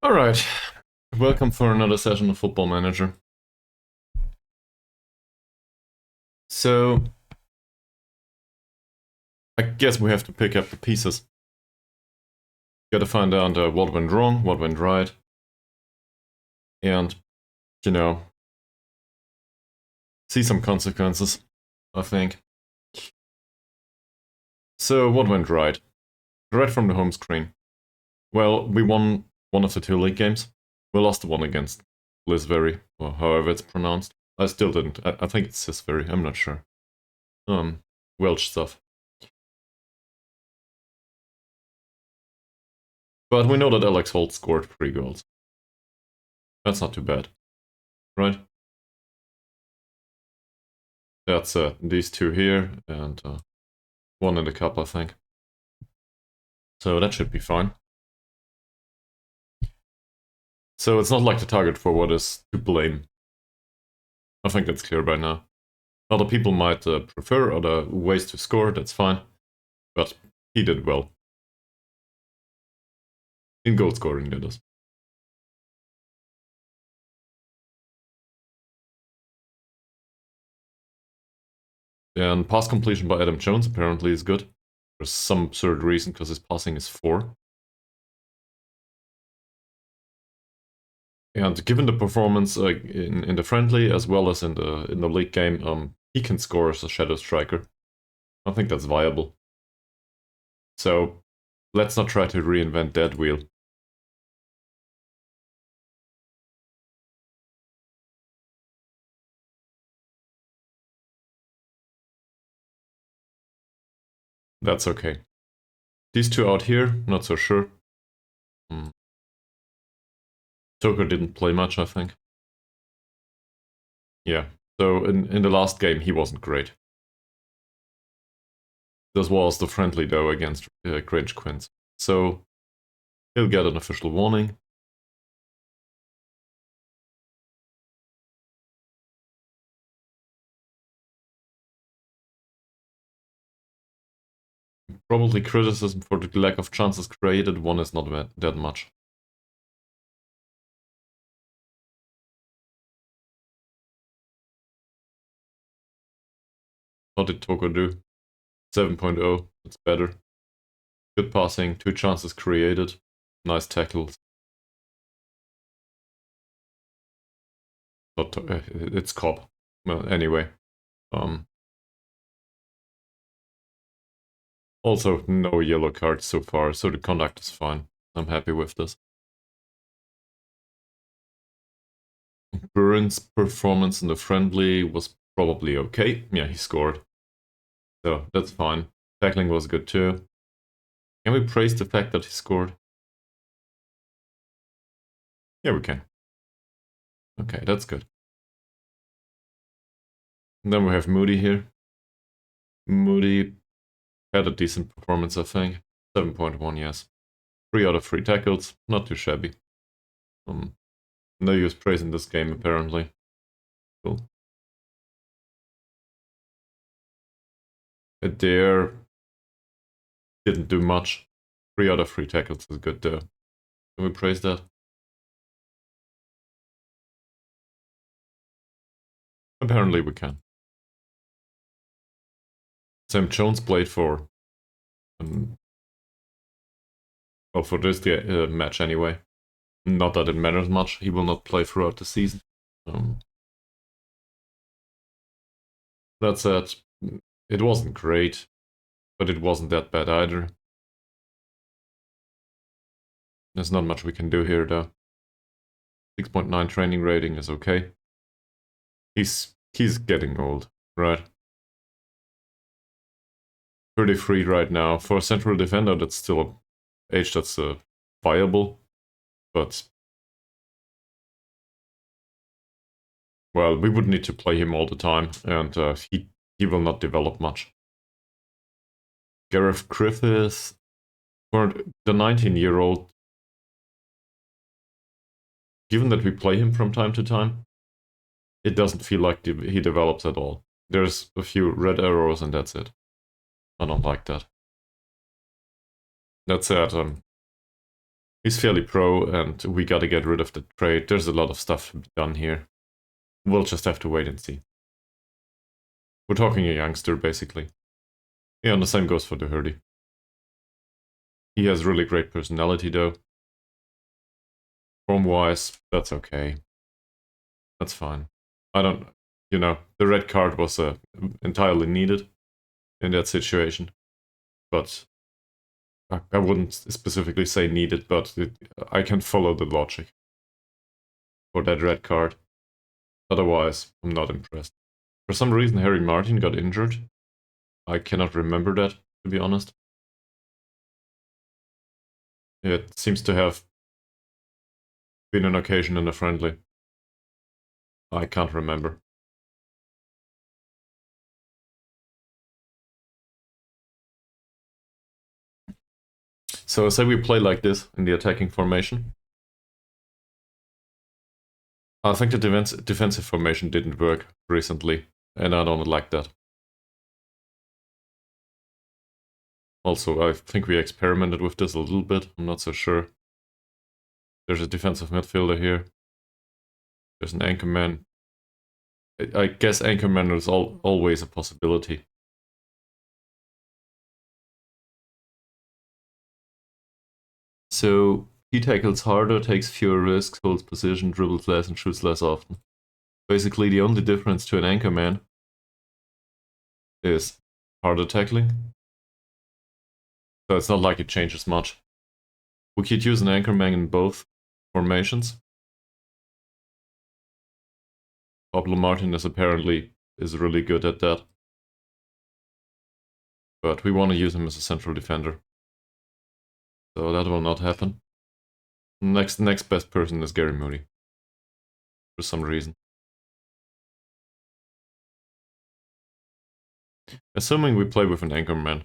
Alright, welcome for another session of Football Manager. So, I guess we have to pick up the pieces. Gotta find out what went wrong, what went right. And, you know, see some consequences, I think. So, what went right? Right from the home screen. Well, we won one of the two league games. We lost the one against Lisbury, or however it's pronounced. I still didn't. I think it's Sisbury, I'm not sure. Welsh stuff. But we know that Alex Holt scored 3 goals. That's not too bad, right? That's these two here, and one in the cup, I think. So that should be fine. So it's not like the target forward is to blame. I think that's clear by now. Other people might prefer other ways to score, that's fine. But he did well. In goal scoring, that is. And pass completion by Adam Jones apparently is good. For some absurd reason, because his passing is 4. And given the performance in the friendly as well as in the league game, he can score as a shadow striker. I think that's viable. So let's not try to reinvent that wheel. That's okay. These two out here, not so sure. Tucker didn't play much, I think. Yeah, so in the last game he wasn't great. This was the friendly though against Grange Quince. So he'll get an official warning. Probably criticism for the lack of chances created, one is not that much. What did Toko do? 7.0, it's better. Good passing, 2 chances created, nice tackles. Not it's Cobb. Well, anyway. Also, no yellow cards so far, so the conduct is fine. I'm happy with this. Burns' performance in the friendly was probably okay. Yeah, he scored. So that's fine. Tackling was good too. Can we praise the fact that he scored? Yeah, we can. Okay, that's good. And then we have Moody here. Moody had a decent performance, I think. 7.1, yes. 3 out of 3 tackles, not too shabby. No use praising this game, apparently. Cool. Adair didn't do much. 3 out of 3 tackles is good though. Can we praise that? Apparently we can. Sam Jones played for... well, for this match anyway. Not that it matters much, he will not play throughout the season. That said, it wasn't great, but it wasn't that bad either. There's not much we can do here though. 6.9 training rating is okay. He's getting old, right? 33 right now. For a central defender, that's still an age that's viable, but well, we would need to play him all the time, and he will not develop much. Gareth Griffiths, for the 19-year-old, given that we play him from time to time, it doesn't feel like he develops at all. There's a few red arrows and that's it. I don't like that. That said, He's fairly pro, and we gotta get rid of the trade. There's a lot of stuff to be done here. We'll just have to wait and see. We're talking a youngster, basically. Yeah, and the same goes for the Hurdy. He has really great personality, though. Form-wise, that's okay. That's fine. I don't... You know, the red card was entirely needed in that situation. But I wouldn't specifically say needed, but I can follow the logic for that red card. Otherwise, I'm not impressed. For some reason, Harry Martin got injured. I cannot remember that, to be honest. It seems to have been an occasion in a friendly. I can't remember. So say we play like this in the attacking formation. I think the defensive formation didn't work recently, and I don't like that. Also, I think we experimented with this a little bit. I'm not so sure. There's a defensive midfielder here. There's an anchorman. I guess anchorman is always a possibility. So he tackles harder, takes fewer risks, holds position, dribbles less, and shoots less often. Basically, the only difference to an anchorman is harder tackling. So it's not like it changes much. We could use an anchorman in both formations. Pablo Martin is really good at that. But we want to use him as a central defender. So that will not happen. Next best person is Gary Moody. For some reason. Assuming we play with an anchorman.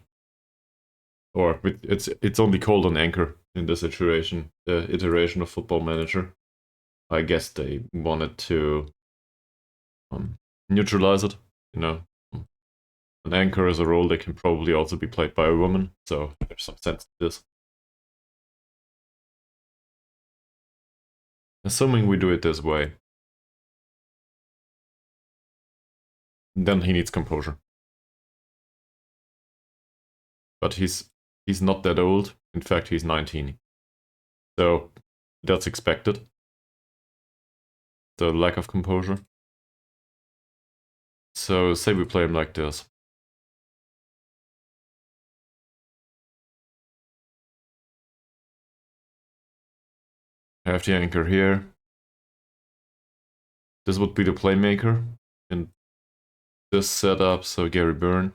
Or it's only called an anchor in this iteration, the iteration of Football Manager. I guess they wanted to neutralize it, you know. An anchor is a role that can probably also be played by a woman, so there's some sense to this. Assuming we do it this way, then he needs composure. But he's not that old. In fact, he's 19. So that's expected. The lack of composure. So say we play him like this. I have the anchor here. This would be the playmaker in this setup, so Gary Byrne.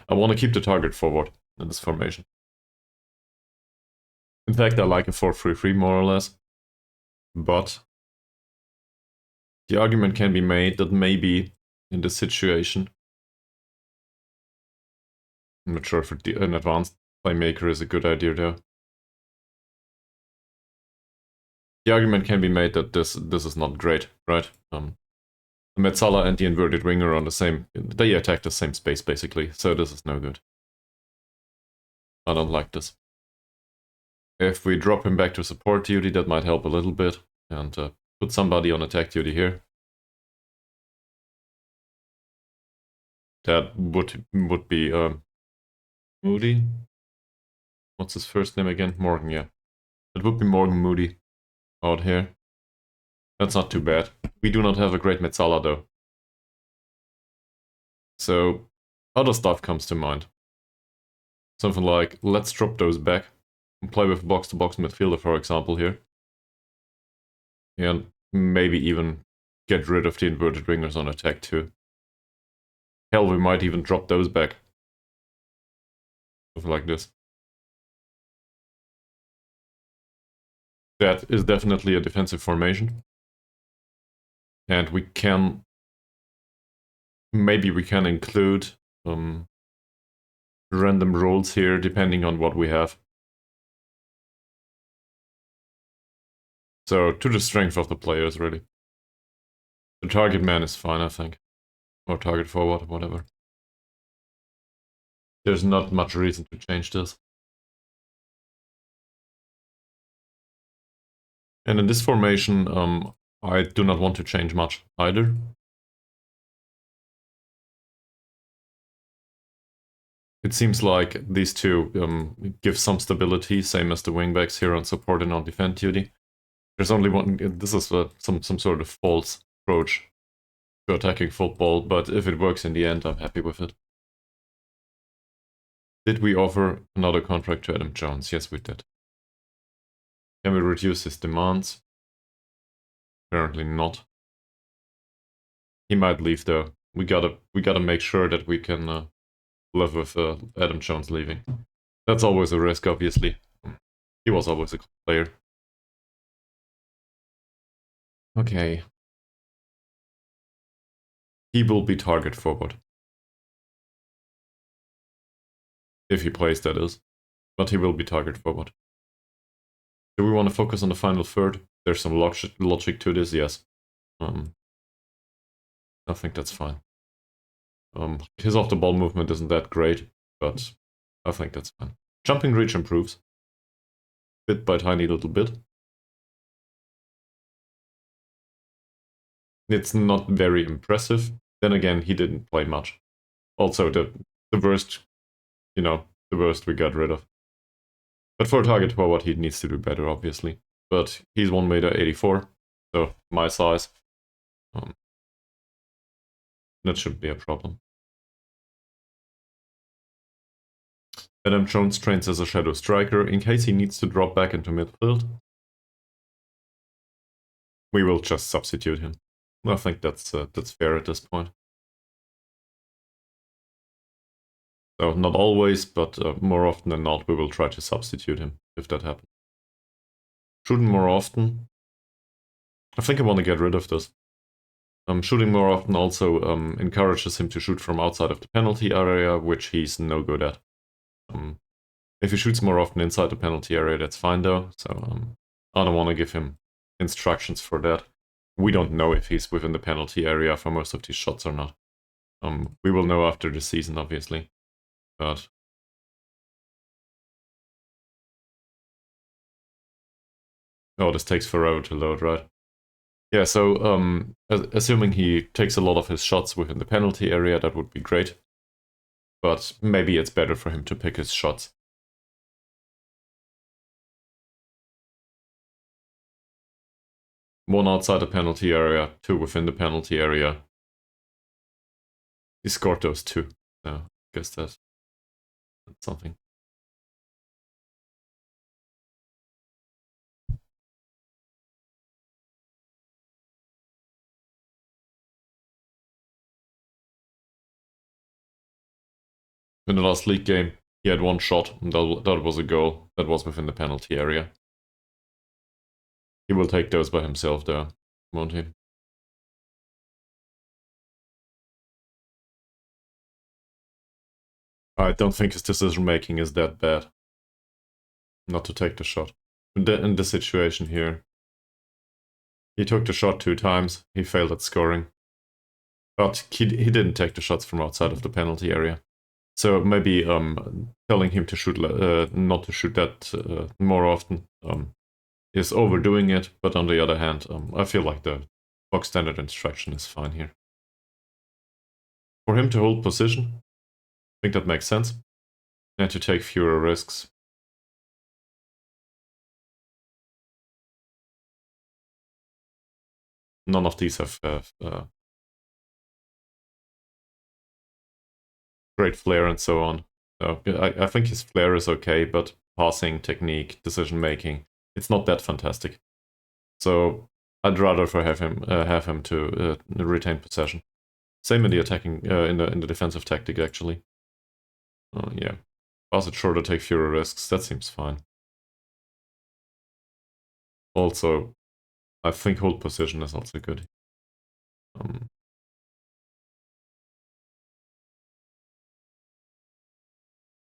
I want to keep the target forward in this formation. In fact, I like a 4-3-3 more or less. But the argument can be made that maybe in this situation, I'm not sure if an advanced playmaker is a good idea there. The argument can be made that this is not great, right? The Metzala and the inverted winger are on the same... They attack the same space, basically, so this is no good. I don't like this. If we drop him back to support duty, that might help a little bit, and put somebody on attack duty here. That would be Moody. What's his first name again? Morgan, yeah. It would be Morgan Moody out here. That's not too bad. We do not have a great Metzala though. So other stuff comes to mind. Something like, let's drop those back and play with box-to-box midfielder, for example, here. And maybe even get rid of the inverted wingers on attack too. Hell, we might even drop those back. Something like this. That is definitely a defensive formation. And we can... Maybe we can include random roles here, depending on what we have. So, to the strength of the players, really. The target man is fine, I think. Or target forward, whatever. There's not much reason to change this. And in this formation, I do not want to change much either. It seems like these two give some stability, same as the wingbacks here on support and on defend duty. There's only one. This is some sort of false approach to attacking football, but if it works in the end, I'm happy with it. Did we offer another contract to Adam Jones? Yes, we did. Can we reduce his demands? Apparently not. He might leave though. We gotta make sure that we can live with Adam Jones leaving. That's always a risk, obviously. He was always a good player. Okay. He will be target forward. If he plays, that is. But he will be target forward. Do we want to focus on the final third? There's some logic to this, yes. I think that's fine. His off-the-ball movement isn't that great, but I think that's fine. Jumping reach improves. Bit by tiny little bit. It's not very impressive. Then again, he didn't play much. Also, the worst, the worst we got rid of. But for target forward, he needs to do better, obviously. But he's 1m84, so my size. That shouldn't be a problem. Adam Jones trains as a shadow striker in case he needs to drop back into midfield. We will just substitute him. I think that's fair at this point. So not always, but more often than not, we will try to substitute him if that happens. Shooting more often. I think I want to get rid of this. Shooting more often also encourages him to shoot from outside of the penalty area, which he's no good at. If he shoots more often inside the penalty area, that's fine though. So I don't want to give him instructions for that. We don't know if he's within the penalty area for most of these shots or not. We will know after the season, obviously. But oh, this takes forever to load, right? Yeah, so assuming he takes a lot of his shots within the penalty area, that would be great. But maybe it's better for him to pick his shots. One outside the penalty area, two within the penalty area. He scored those two, so I guess that's something. In the last league game, he had one shot, and that was a goal. That was within the penalty area. He will take those by himself, though, won't he? I don't think his decision-making is that bad. Not to take the shot. In this situation here, he took the shot 2 times, he failed at scoring. But he didn't take the shots from outside of the penalty area. So maybe telling him to shoot, not to shoot that more often is overdoing it. But on the other hand, I feel like the box standard instruction is fine here. For him to hold position, I think that makes sense. And to take fewer risks. None of these have great flair and so on. So I think his flair is okay, but passing, technique, decision making, it's not that fantastic. So I'd rather have him to retain possession. Same in the attacking, in the defensive tactic actually. Yeah, pass it shorter, take fewer risks. That seems fine. Also, I think hold position is also good.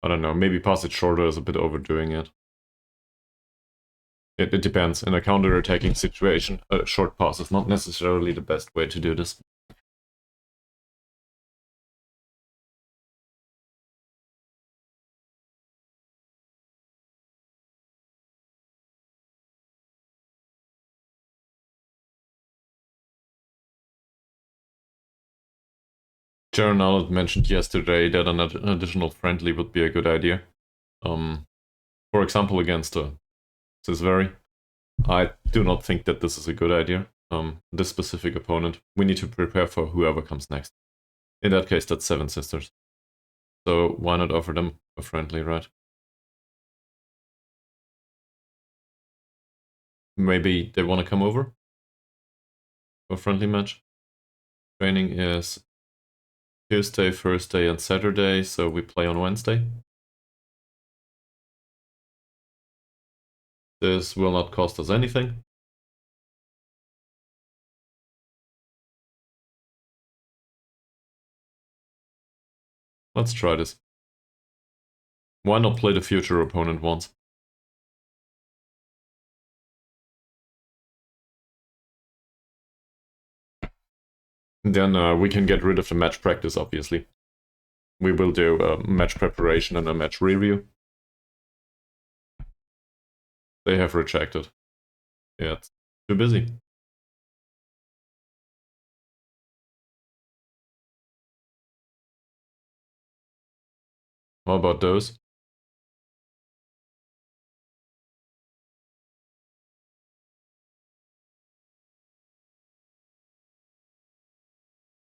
I don't know, maybe pass it shorter is a bit overdoing it. It depends. In a counter-attacking situation, a short pass is not necessarily the best way to do this. Jaron Arnold mentioned yesterday that an additional friendly would be a good idea. For example, against Sisveri. I do not think that this is a good idea. This specific opponent, we need to prepare for whoever comes next. In that case, that's Seven Sisters. So why not offer them a friendly, right? Maybe they want to come over for a friendly match. Training is Tuesday, Thursday, and Saturday, so we play on Wednesday. This will not cost us anything. Let's try this. Why not play the future opponent once? Then we can get rid of the match practice, obviously. We will do a match preparation and a match review. They have rejected. Yeah, it's too busy. How about those?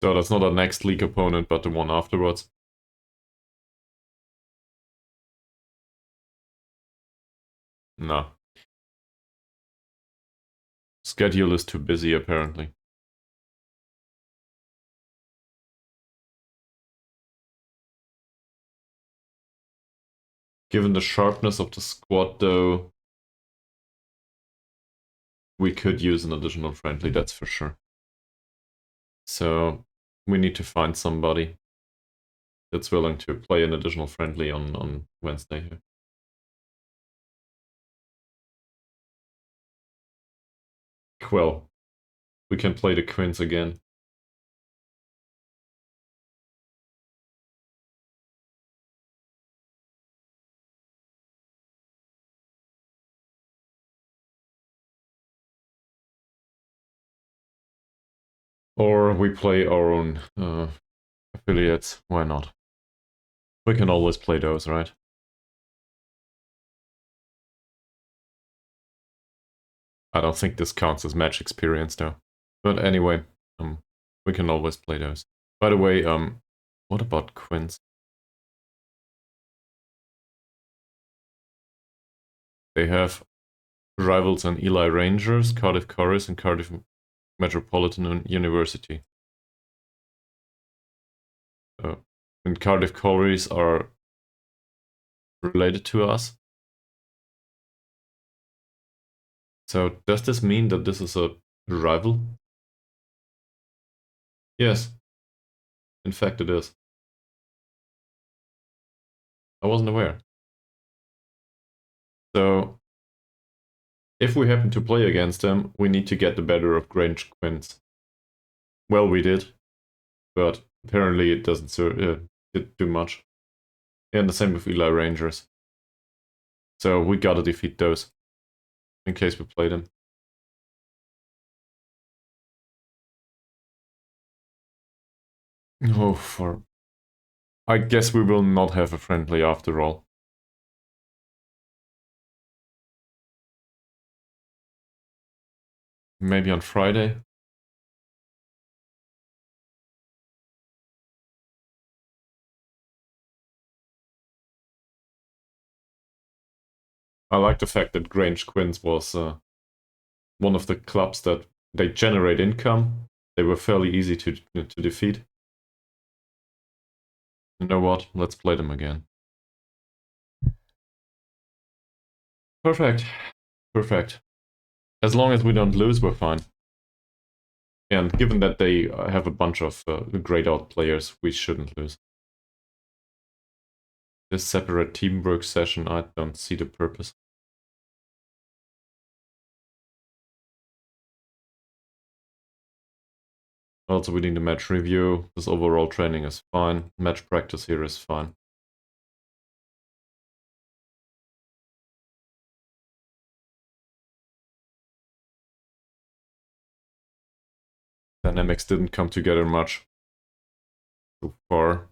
So that's not a next league opponent, but the one afterwards. No. Schedule is too busy, apparently. Given the sharpness of the squad, though, we could use an additional friendly, that's for sure. So we need to find somebody that's willing to play an additional friendly on Wednesday here. Well, we can play the Queens again. Or we play our own affiliates. Why not? We can always play those, right? I don't think this counts as match experience, though. But anyway, we can always play those. By the way, what about Quins? They have rivals in Eli Rangers, Cardiff Chorus, and Cardiff Metropolitan University. And Cardiff Chorus are related to us. So does this mean that this is a rival? Yes. In fact, it is. I wasn't aware. So if we happen to play against them, we need to get the better of Grange Quins. Well, we did, but apparently it doesn't do much. And the same with Eli Rangers. So we gotta defeat those in case we play them. Oh, I guess we will not have a friendly after all. Maybe on Friday. I like the fact that Grange Quins was one of the clubs that they generate income. They were fairly easy to defeat. You know what? Let's play them again. Perfect. Perfect. As long as we don't lose, we're fine. And given that they have a bunch of grayed out players, we shouldn't lose. This separate teamwork session, I don't see the purpose. Also, we need a match review. This overall training is fine. Match practice here is fine. Dynamics didn't come together much. so far.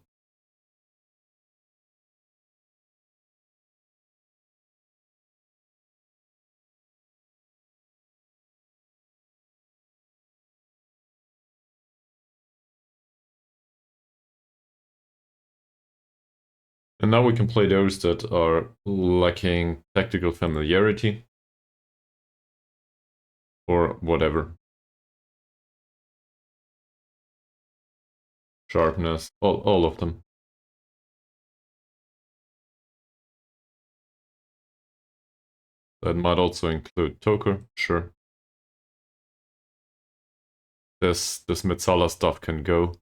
And now we can play those that are lacking tactical familiarity. Or whatever. Sharpness, all of them. That might also include Toker, sure. This Mitsala stuff can go.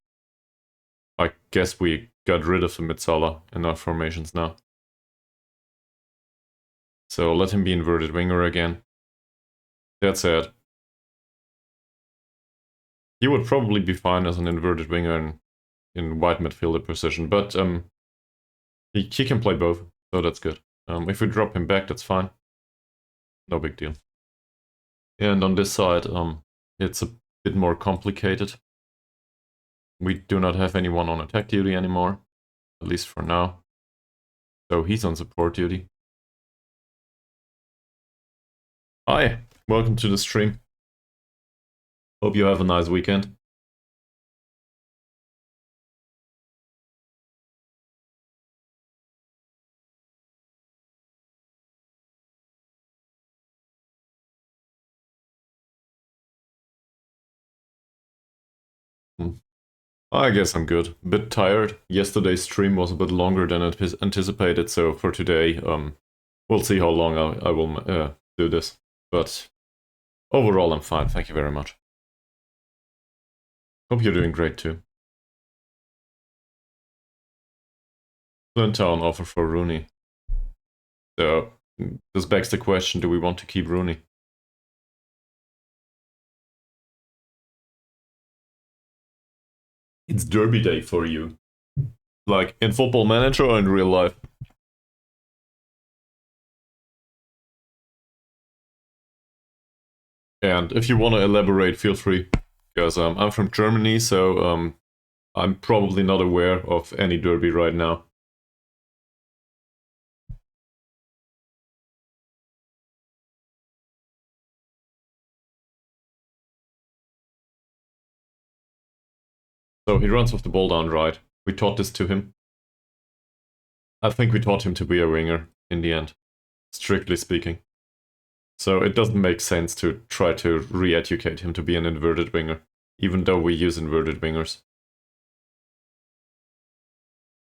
I guess we got rid of the Mitsala in our formations now. So let him be inverted winger again. That said, he would probably be fine as an inverted winger in wide midfielder position, but he can play both, so that's good. If we drop him back, that's fine. No big deal. And on this side, it's a bit more complicated. We do not have anyone on attack duty anymore, at least for now. So he's on support duty. Hi, welcome to the stream. Hope you have a nice weekend. I guess I'm good. A bit tired. Yesterday's stream was a bit longer than anticipated, so for today, we'll see how long I will do this. But overall, I'm fine. Thank you very much. Hope you're doing great too. Flint Town offer for Rooney. So this begs the question: do we want to keep Rooney? It's Derby Day for you. Like in Football Manager or in real life? And if you want to elaborate, feel free. Because I'm from Germany, so I'm probably not aware of any derby right now. So he runs off the ball down right. We taught this to him. I think we taught him to be a winger in the end, strictly speaking. So it doesn't make sense to try to re-educate him to be an inverted winger, even though we use inverted wingers.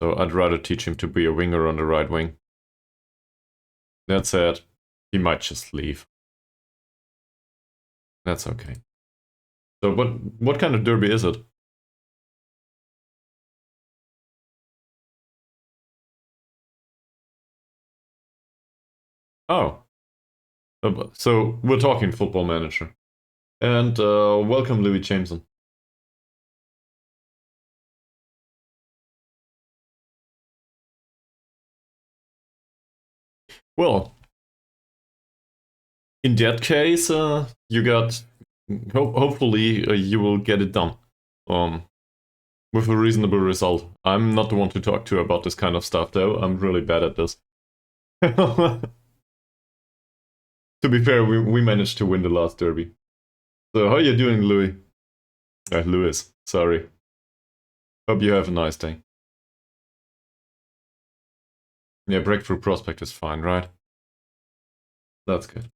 So I'd rather teach him to be a winger on the right wing. That said, he might just leave. That's okay. So what kind of derby is it? Oh. So we're talking Football Manager. And welcome, Louis Jameson. Well, in that case, you got. Hopefully, you will get it done. With a reasonable result. I'm not the one to talk to about this kind of stuff, though. I'm really bad at this. To be fair, we managed to win the last derby. So how are you doing, Louis? Louis, sorry. Hope you have a nice day. Yeah, Breakthrough Prospect is fine, right? That's good.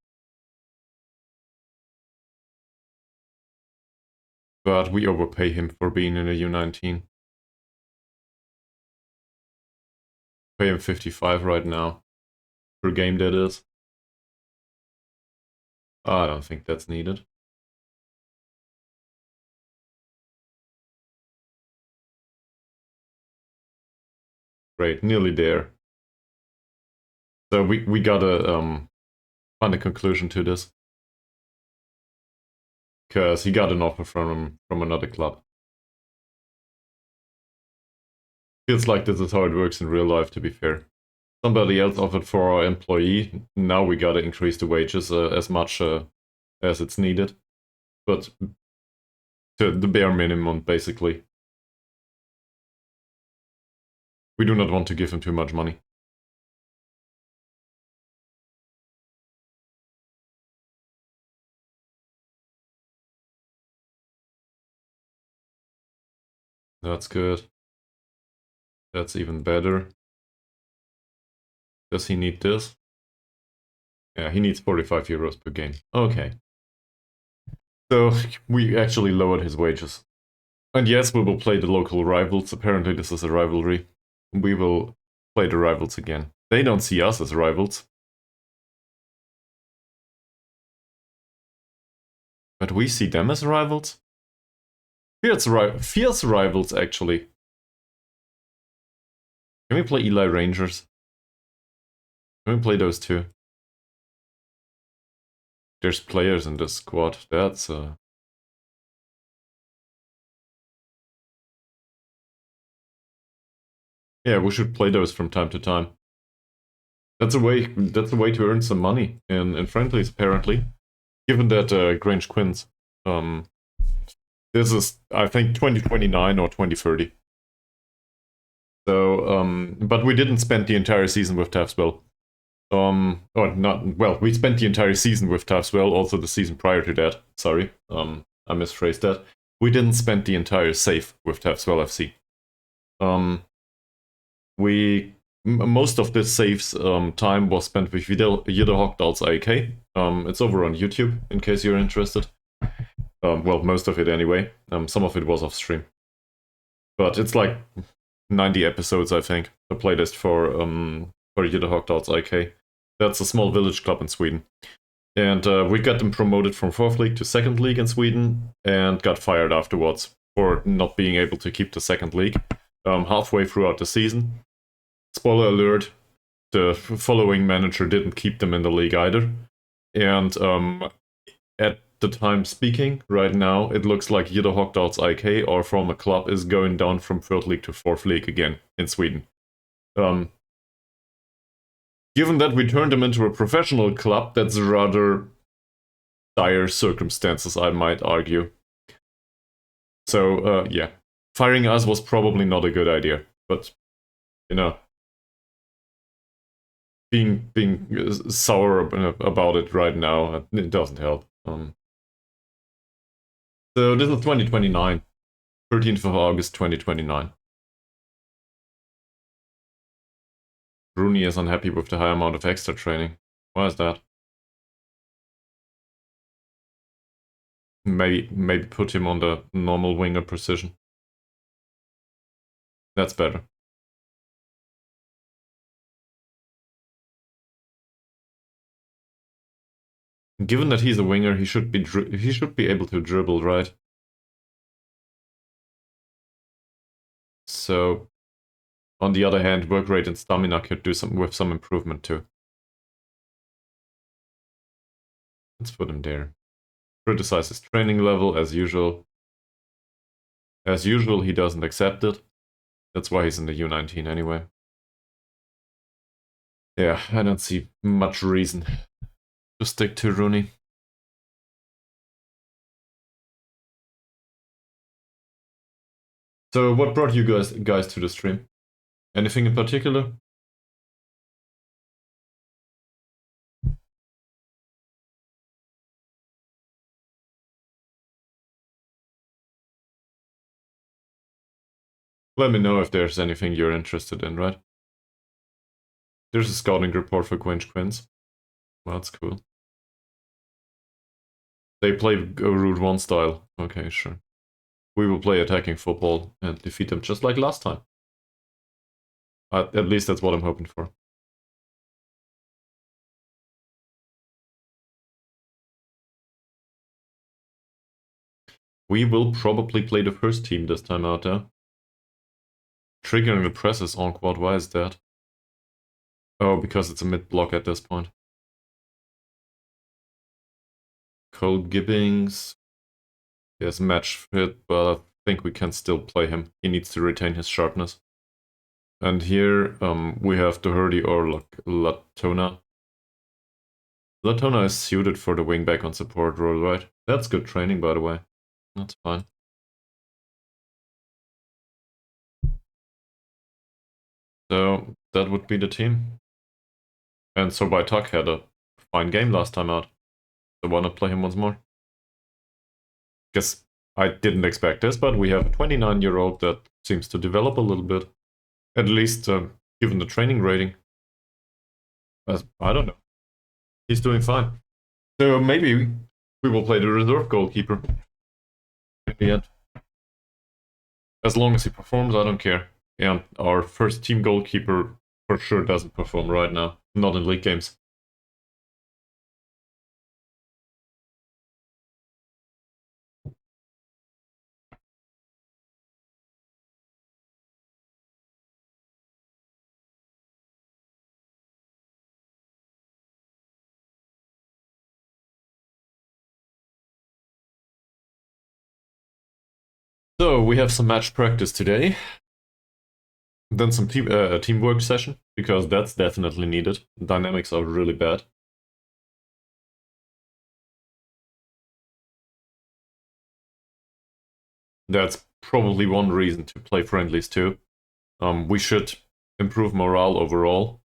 But we overpay him for being in a U19. Pay him 55 right now. Per game, that is. I don't think that's needed. Great, nearly there. So we gotta find a conclusion to this. Because he got an offer from another club. Feels like this is how it works in real life, to be fair. Somebody else offered for our employee. Now we gotta increase the wages as much as it's needed. But to the bare minimum, basically. We do not want to give him too much money. That's good. That's even better. Does he need this? Yeah, he needs 45 euros per game. Okay. So we actually lowered his wages. And yes, we will play the local rivals. Apparently this is a rivalry. We will play the rivals again. They don't see us as rivals. But we see them as rivals? Fierce rivals, actually. Can we play Eli Rangers? Can we play those two? There's players in this squad. That's yeah, we should play those from time to time. That's a way to earn some money in friendlies, apparently. Given that Grange Quins. This is, I think, 2029 or 2030. So, but we didn't spend the entire season with Taffs Well. Or not, well, we spent the entire season with Taffs Well, also the season prior to that. Sorry, I misphrased that. We didn't spend the entire save with Taffs Well FC. Most of this save's time was spent with Jederhockdals AK. It's over on YouTube, in case you're interested. Well, most of it anyway. Some of it was off stream. But it's like 90 episodes, I think. The playlist for Jederhockdals IK. That's a small village club in Sweden. And we got them promoted from 4th League to 2nd League in Sweden and got fired afterwards for not being able to keep the 2nd League halfway throughout the season. Spoiler alert, the following manager didn't keep them in the league either. And at the time speaking, right now, it looks like Jederhockdals IK, our former club, is going down from 3rd League to 4th League again in Sweden. Given that we turned them into a professional club, that's rather dire circumstances, I might argue. So, yeah. Firing us was probably not a good idea, but, you know, being sour about it right now, it doesn't help. So this is 2029. 13th of August 2029. Rooney is unhappy with the high amount of extra training. Why is that? Maybe put him on the normal winger position. That's better. Given that he's a winger, he should be able to dribble, right? So, on the other hand, work rate and stamina could do with some improvement too. Let's put him there. Criticize his training level as usual. As usual, he doesn't accept it. That's why he's in the U19 anyway. Yeah, I don't see much reason to stick to Rooney. So what brought you guys to the stream? Anything in particular? Let me know if there's anything you're interested in, right? There's a scouting report for Grange Quins. Well, that's cool. They play Route 1 style. Okay, sure. We will play attacking football and defeat them just like last time. At least that's what I'm hoping for. We will probably play the first team this time out there. Triggering the press is awkward. Why is that? Oh, because it's a mid-block at this point. Cole Gibbings. He has match fit, but I think we can still play him. He needs to retain his sharpness. And here we have Doherty or Latona. Latona is suited for the wingback on support role, right? That's good training, by the way. That's fine. So that would be the team. And so by Tuck had a fine game last time out. So why not play him once more? Guess I didn't expect this, but we have a 29-year-old that seems to develop a little bit. At least given the training rating. I don't know. He's doing fine. So maybe we will play the reserve goalkeeper at the end. As long as he performs, I don't care. And our first team goalkeeper for sure doesn't perform right now. Not in league games. So we have some match practice today. Then some teamwork session, because that's definitely needed. Dynamics are really bad. That's probably one reason to play friendlies too. We should improve morale overall.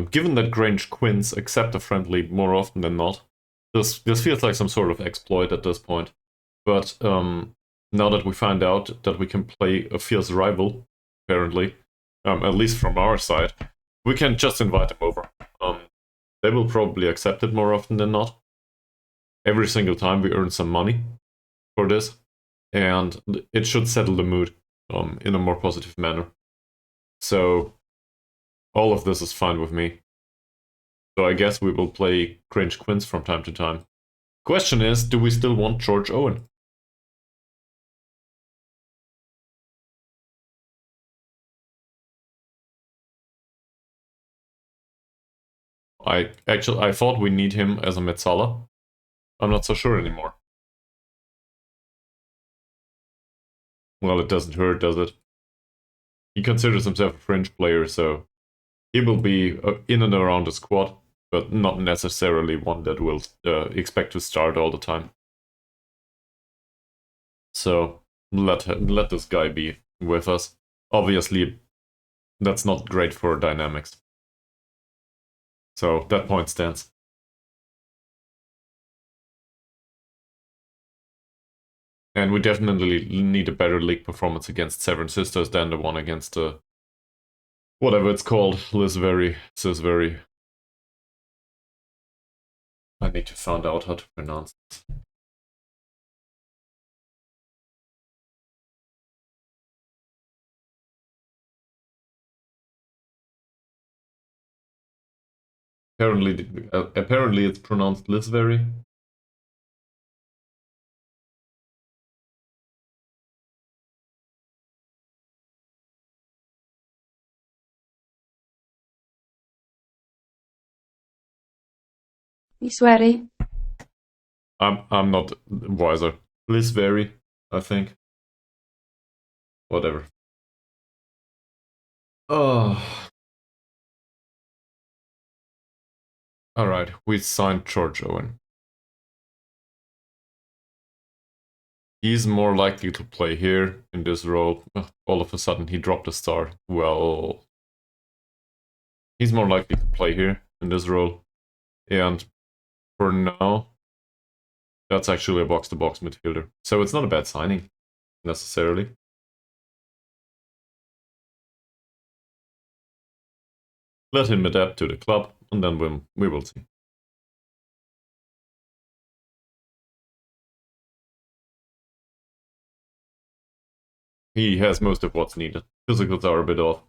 Given that Grange Quins accept a friendly more often than not, this feels like some sort of exploit at this point. But now that we find out that we can play a fierce rival, apparently, at least from our side, we can just invite them over. They will probably accept it more often than not. Every single time we earn some money for this, and it should settle the mood in a more positive manner. So all of this is fine with me. So I guess we will play Grange Quins from time to time. Question is, do we still want George Owen? I thought we need him as a Metzala. I'm not so sure anymore. Well, it doesn't hurt, does it? He considers himself a fringe player, so he will be in and around the squad, but not necessarily one that will expect to start all the time. So let this guy be with us. Obviously, that's not great for dynamics. So that point stands. And we definitely need a better league performance against Severn Sisters than the one against whatever it's called, Sisbury. I need to find out how to pronounce this. Apparently it's pronounced Lisbury. Lisbury. I'm not wiser. Lisbury, I think. Whatever. Oh. Alright, we signed George Owen. He's more likely to play here in this role. All of a sudden he dropped a star. Well, he's more likely to play here in this role. And for now, that's actually a box-to-box midfielder. So it's not a bad signing, necessarily. Let him adapt to the club, and then we will see. He has most of what's needed. Physicals are a bit off,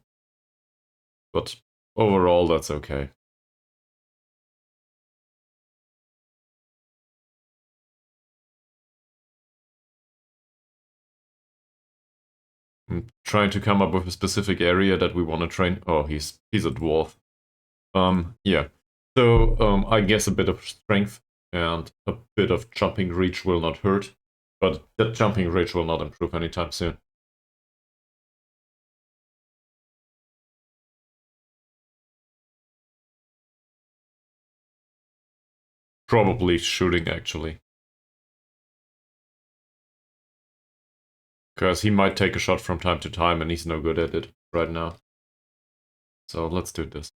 but overall that's okay. I'm trying to come up with a specific area that we want to train. Oh, he's a dwarf. Yeah. So I guess a bit of strength and a bit of jumping reach will not hurt, but that jumping reach will not improve anytime soon. Probably shooting, actually. Because he might take a shot from time to time and he's no good at it right now. So let's do this.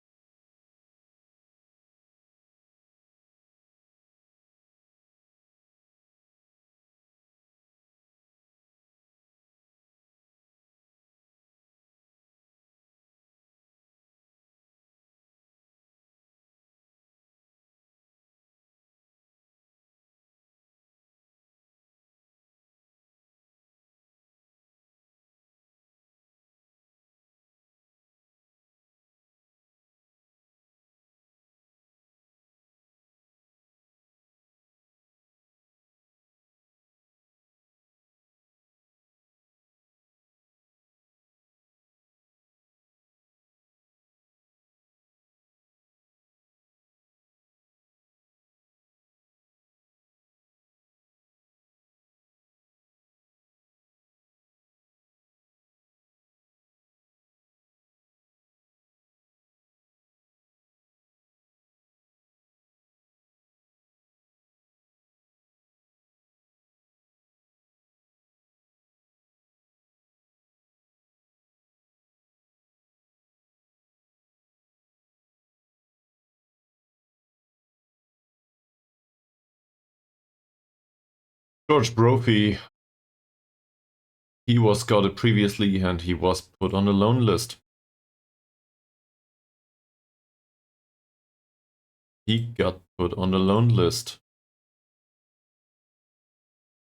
George Brophy, he was scouted previously and he was put on the loan list. He got put on the loan list.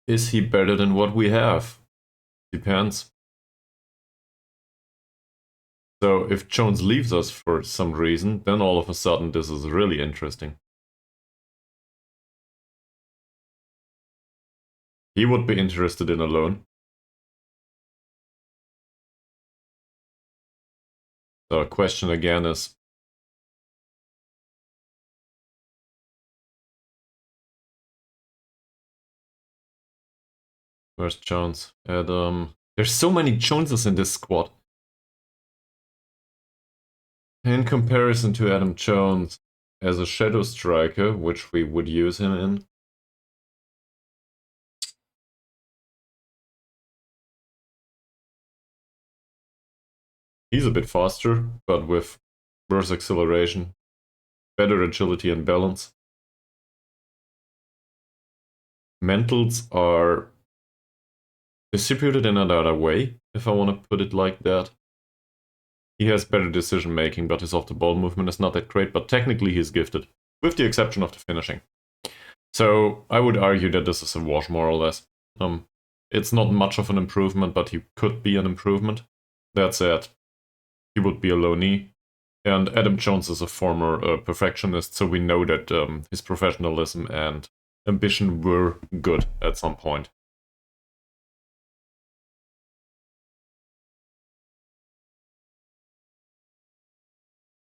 Is he better than what we have? Depends. So if Jones leaves us for some reason, then all of a sudden this is really interesting. He would be interested in a loan. The question again is, where's Jones? Adam. There's so many Joneses in this squad. In comparison to Adam Jones as a shadow striker, which we would use him in, he's a bit faster, but with worse acceleration, better agility and balance. Mentals are distributed in another way, if I want to put it like that. He has better decision making, but his off the ball movement is not that great, but technically he's gifted, with the exception of the finishing. So I would argue that this is a wash more or less. It's not much of an improvement, but he could be an improvement. That said, he would be a loanee. And Adam Jones is a former perfectionist, so we know that his professionalism and ambition were good at some point.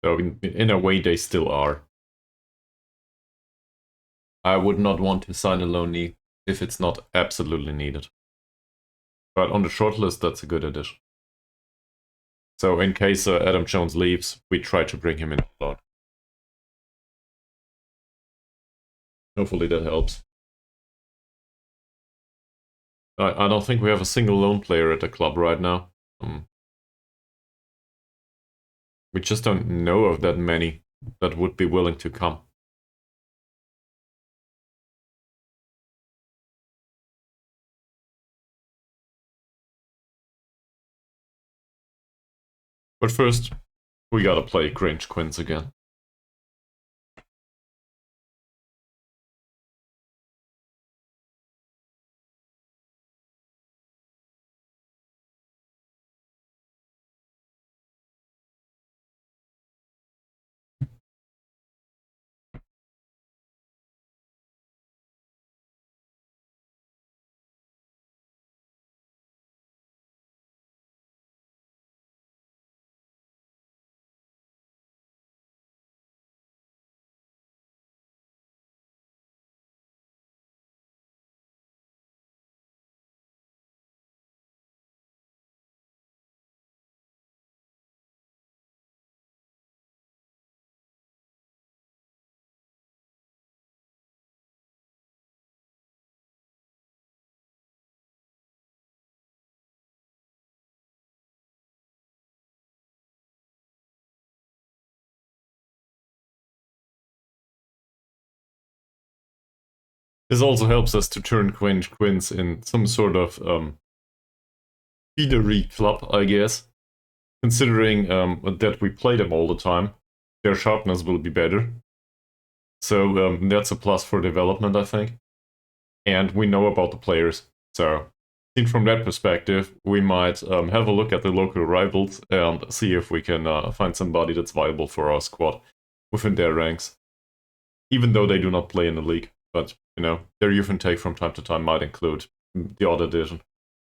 So in a way, they still are. I would not want to sign a loanee if it's not absolutely needed. But on the short list, that's a good addition. So in case Adam Jones leaves, we try to bring him in alone. Hopefully that helps. I don't think we have a single lone player at the club right now. We just don't know of that many that would be willing to come. But first, we gotta play Grange Quinns again. This also helps us to turn queens in some sort of feedery club, I guess. Considering that we play them all the time, their sharpness will be better. So that's a plus for development, I think. And we know about the players. So seen from that perspective, we might have a look at the local rivals and see if we can find somebody that's viable for our squad within their ranks. Even though they do not play in the league. But, you know, their youth intake from time to time might include the odd edition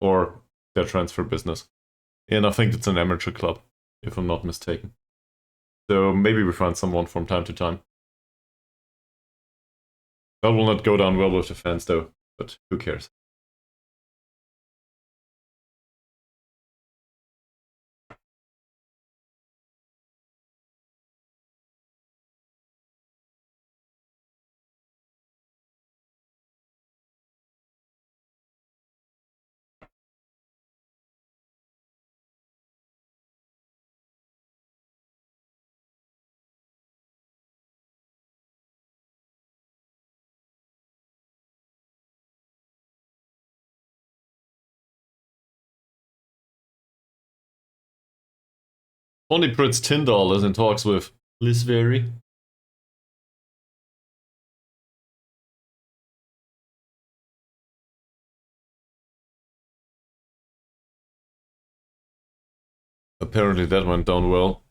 or their transfer business. And I think it's an amateur club, if I'm not mistaken. So maybe we find someone from time to time. That will not go down well with the fans, though, but who cares? Only Prince Tyndall is in talks with Lisveri. Apparently that went down well.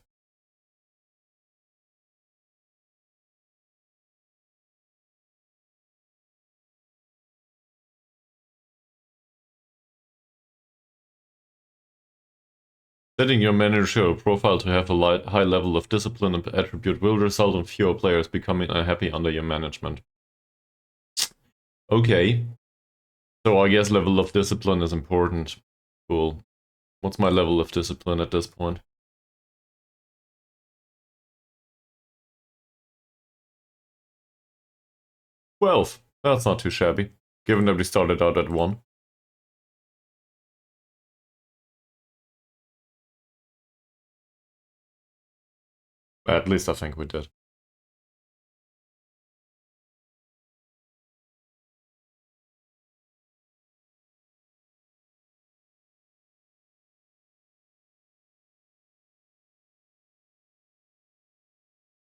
Setting your managerial profile to have a high level of discipline and attribute will result in fewer players becoming unhappy under your management. Okay. So I guess level of discipline is important. Cool. What's my level of discipline at this point? 12. That's not too shabby, given that we started out at 1. At least I think we did.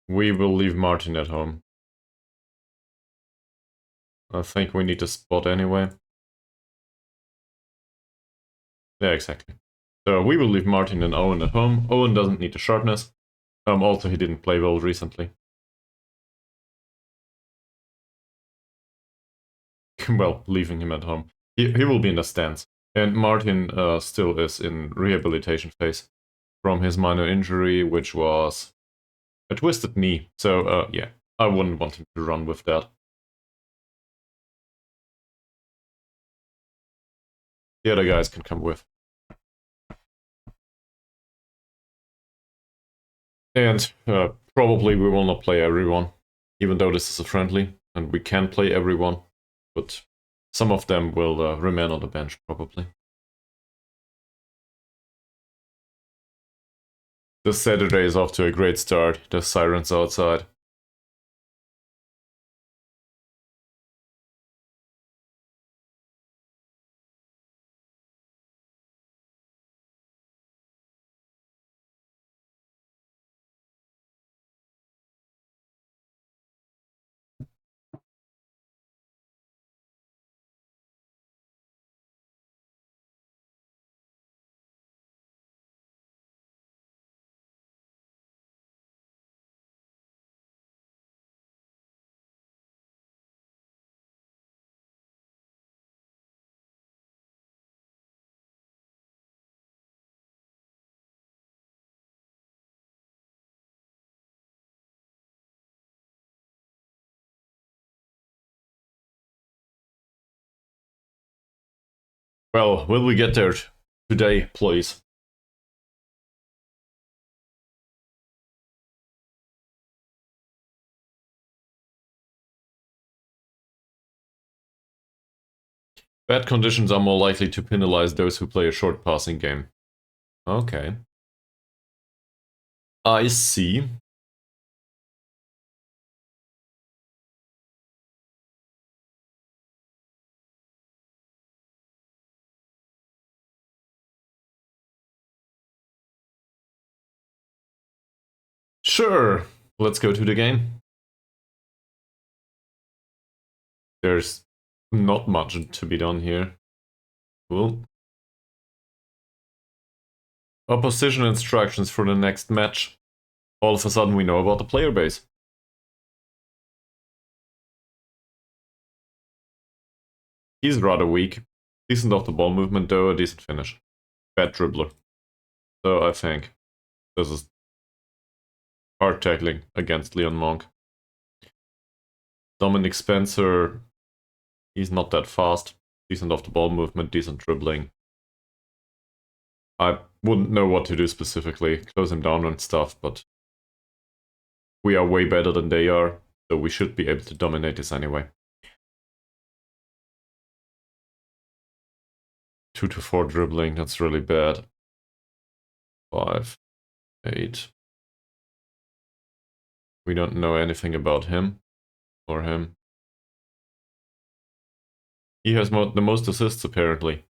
We will leave Martin at home. I think we need a spot anyway. Yeah, exactly. So we will leave Martin and Owen at home. Owen doesn't need the sharpness. Also, he didn't play well recently. Well, leaving him at home. He will be in the stands. And Martin still is in rehabilitation phase from his minor injury, which was a twisted knee. So, yeah, I wouldn't want him to run with that. The other guys can come with. And probably we will not play everyone, even though this is a friendly, and we can play everyone, but some of them will remain on the bench, probably. This Saturday is off to a great start. There's sirens outside. Well, will we get there today, please? Bad conditions are more likely to penalize those who play a short passing game. Okay. I see. Sure, let's go to the game. There's not much to be done here. Cool. Opposition instructions for the next match. All of a sudden we know about the player base. He's rather weak. Decent off the ball movement though, a decent finish. Bad dribbler. So I think this is hard tackling against Leon Monk. Dominic Spencer, he's not that fast. Decent off the ball movement, decent dribbling. I wouldn't know what to do specifically, close him down and stuff, but we are way better than they are, so we should be able to dominate this anyway. 2 to 4 dribbling, that's really bad. 5, 8. We don't know anything about him or him. He has the most assists apparently.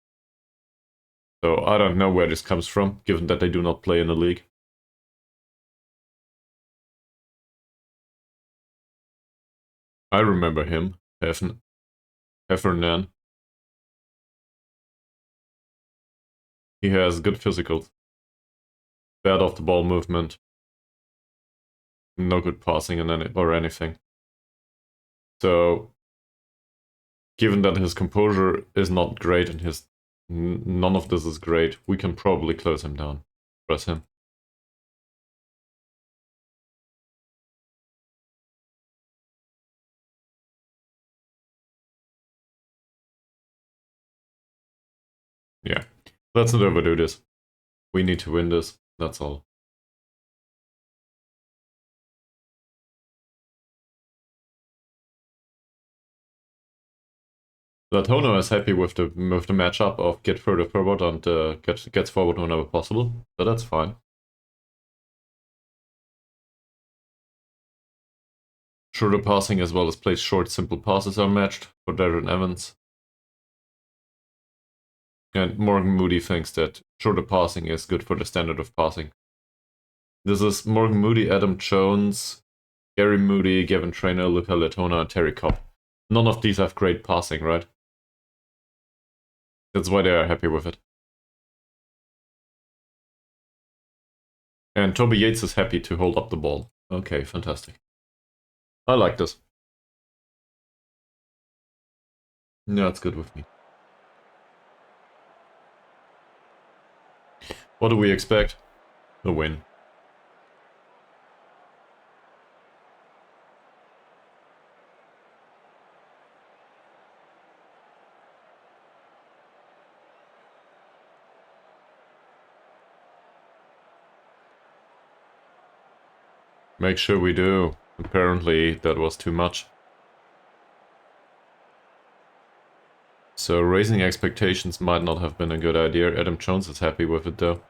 So I don't know where this comes from, given that they do not play in the league. I remember him, Heffernan. He has good physicals. Bad off the ball movement. No good passing or anything. So, given that his composure is not great and none of this is great, we can probably close him down. Press him. Yeah, let's not overdo this. We need to win this, that's all. Latona is happy with the matchup of get further forward and gets forward whenever possible, so that's fine. Shorter passing as well as plays short, simple passes are matched for Darren Evans. And Morgan Moody thinks that shorter passing is good for the standard of passing. This is Morgan Moody, Adam Jones, Gary Moody, Gavin Trainer, Luca Latona, and Terry Cobb. None of these have great passing, right? That's why they are happy with it. And Toby Yates is happy to hold up the ball. Okay, fantastic. I like this. Yeah, it's good with me. What do we expect? A win. Make sure we do. Apparently that was too much. So raising expectations might not have been a good idea. Adam Jones is happy with it though.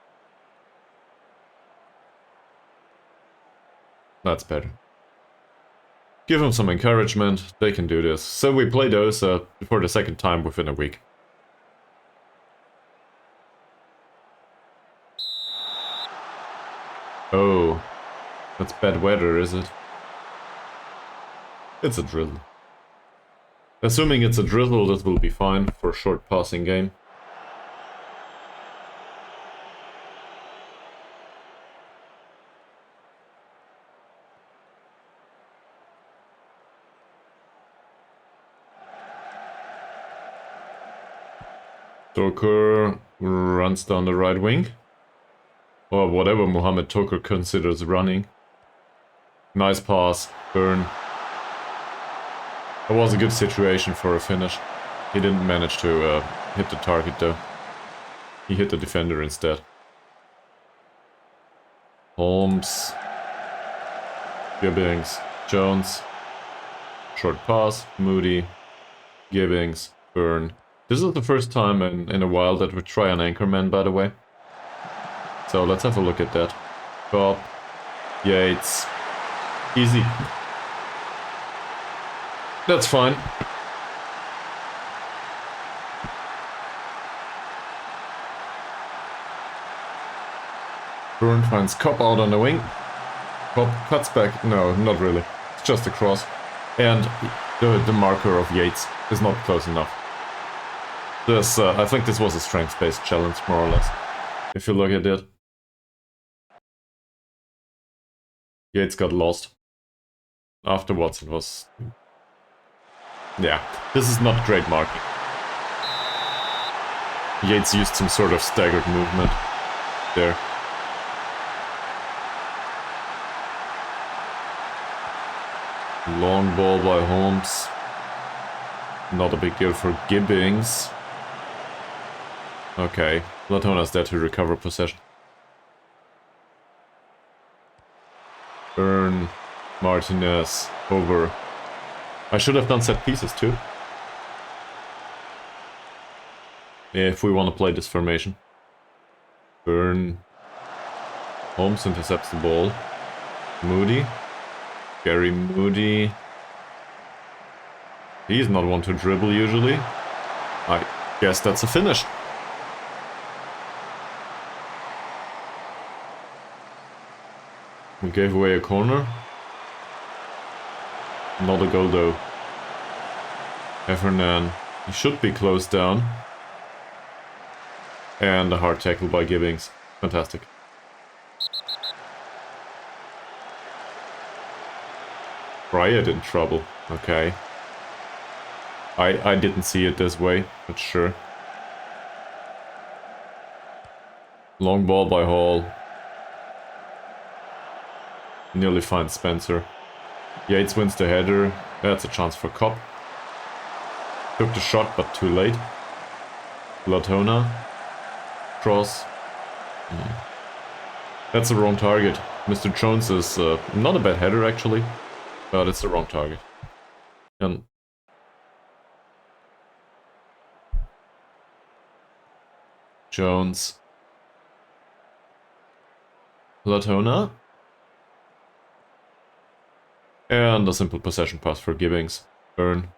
That's better. Give them some encouragement, they can do this. So we play those for the second time within a week. Oh, that's bad weather, is it? It's a drizzle. Assuming it's a drizzle, this will be fine for a short passing game. Toker runs down the right wing. Or whatever Mohamed Toker considers running. Nice pass, burn. That was a good situation for a finish. He didn't manage to hit the target though. He hit the defender instead. Holmes. Gibbings. Jones. Short pass. Moody. Gibbings. Burn. This is the first time in a while that we try an anchorman, by the way. So let's have a look at that. Bob. Yates. Easy. That's fine. Burn finds Cobb out on the wing. Cuts back. No, not really. It's just a cross. And the marker of Yates is not close enough. This, I think this was a strength-based challenge, more or less. If you look at it. Yates got lost. Afterwards it was... Yeah, this is not great marking. Yates used some sort of staggered movement there. Long ball by Holmes. Not a big deal for Gibbings. Okay, Latona's there to recover possession. Burn, Martinez, over. I should have done set pieces too. If we want to play this formation. Burn. Holmes intercepts the ball. Moody. Gary Moody. He's not one to dribble usually. I guess that's a finish. We gave away a corner. Not a goal though. Heffernan. He should be closed down. And a hard tackle by Gibbings. Fantastic. Bryant in trouble. Okay. I didn't see it this way, but sure. Long ball by Hall. Nearly finds Spencer. Yates wins the header. That's a chance for Kopp. Took the shot, but too late. Latona. Cross. That's the wrong target. Mr. Jones is not a bad header actually, but it's the wrong target. And Jones. Latona. And a simple possession pass for Gibbings. Burn.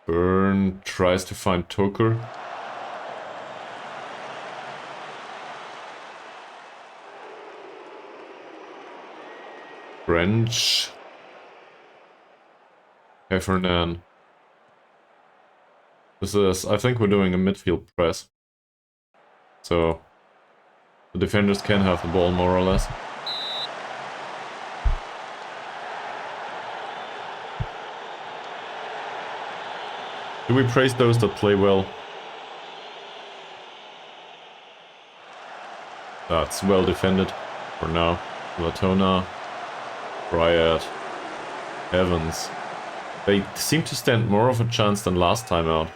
Burn tries to find Toker. French. Heffernan. This is, I think we're doing a midfield press. So the defenders can have the ball more or less. Do we praise those that play well? That's well defended for now. Latona, Bryant, Evans. They seem to stand more of a chance than last time out.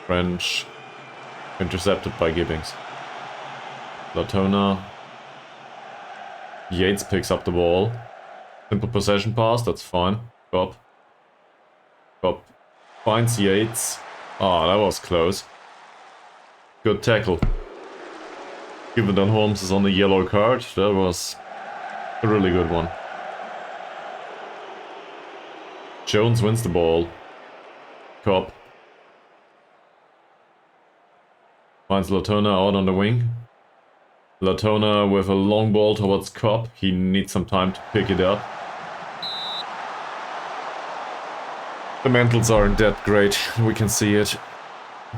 French, intercepted by Gibbings. Latona. Yates picks up the ball. Simple possession pass, that's fine. Bob. Finds Yates. Ah, that was close. Good tackle. Given that Holmes is on the yellow card, that was a really good one. Jones wins the ball. Kopp. Finds Latona out on the wing. Latona with a long ball towards Kopp. He needs some time to pick it up. The mentals aren't that great, we can see it.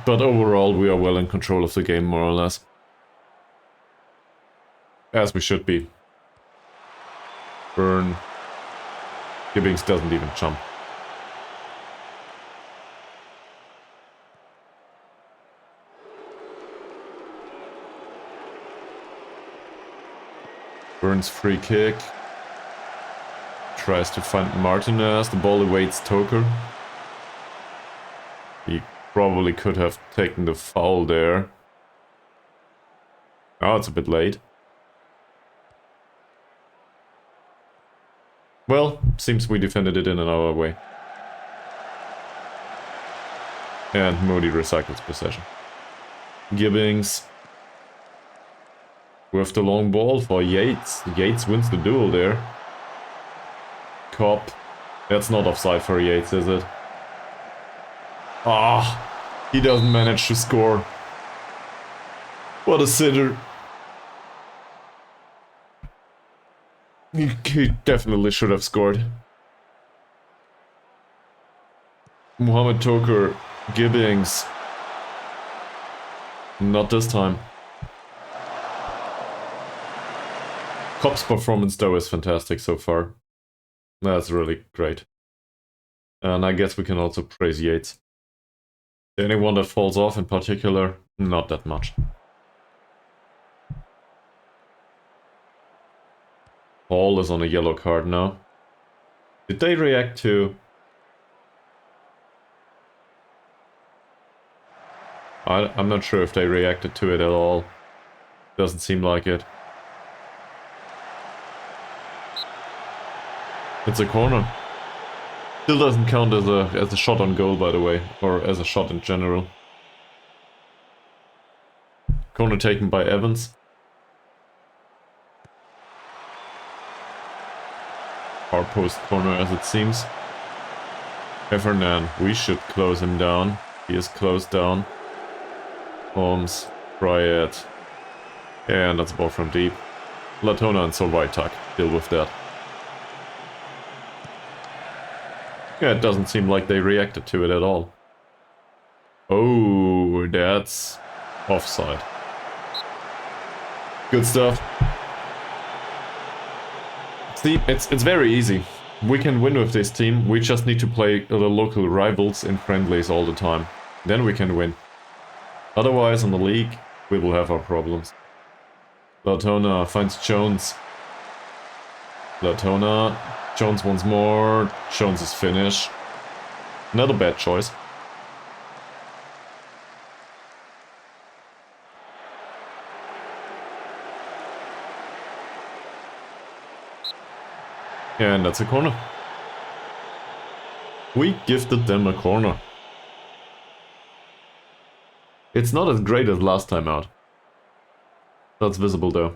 But overall we are well in control of the game, more or less. As we should be. Burn. Gibbings doesn't even jump. Burns free kick. Tries to find Martinez. The ball awaits Toker. He probably could have taken the foul there. Oh, it's a bit late. Well, seems we defended it in our way. And Moody recycles possession. Gibbings. With the long ball for Yates. Yates wins the duel there. Kopp. That's not offside for Yates, is it? Ah, he doesn't manage to score. What a sitter. He definitely should have scored. Mohamed Toker, Gibbings. Not this time. Copp's performance though is fantastic so far. That's really great. And I guess we can also praise Yates. Anyone that falls off in particular? Not that much. Hall is on a yellow card now. Did they react to... I'm not sure if they reacted to it at all. Doesn't seem like it. It's a corner. Still doesn't count as a shot on goal, by the way, or as a shot in general. Corner taken by Evans. Our post corner as it seems. Heffernan, we should close him down. He is closed down. Holmes, Bryant. And that's a ball from deep. Latona and Solvaitak deal with that. Yeah, it doesn't seem like they reacted to it at all. Oh, that's offside. Good stuff. See, it's very easy. We can win with this team. We just need to play the local rivals in friendlies all the time. Then we can win. Otherwise, in the league, we will have our problems. Latona finds Jones. Latona. Jones once more. Jones is finished. Another bad choice. And that's a corner. We gifted them a corner. It's not as great as last time out. That's visible though.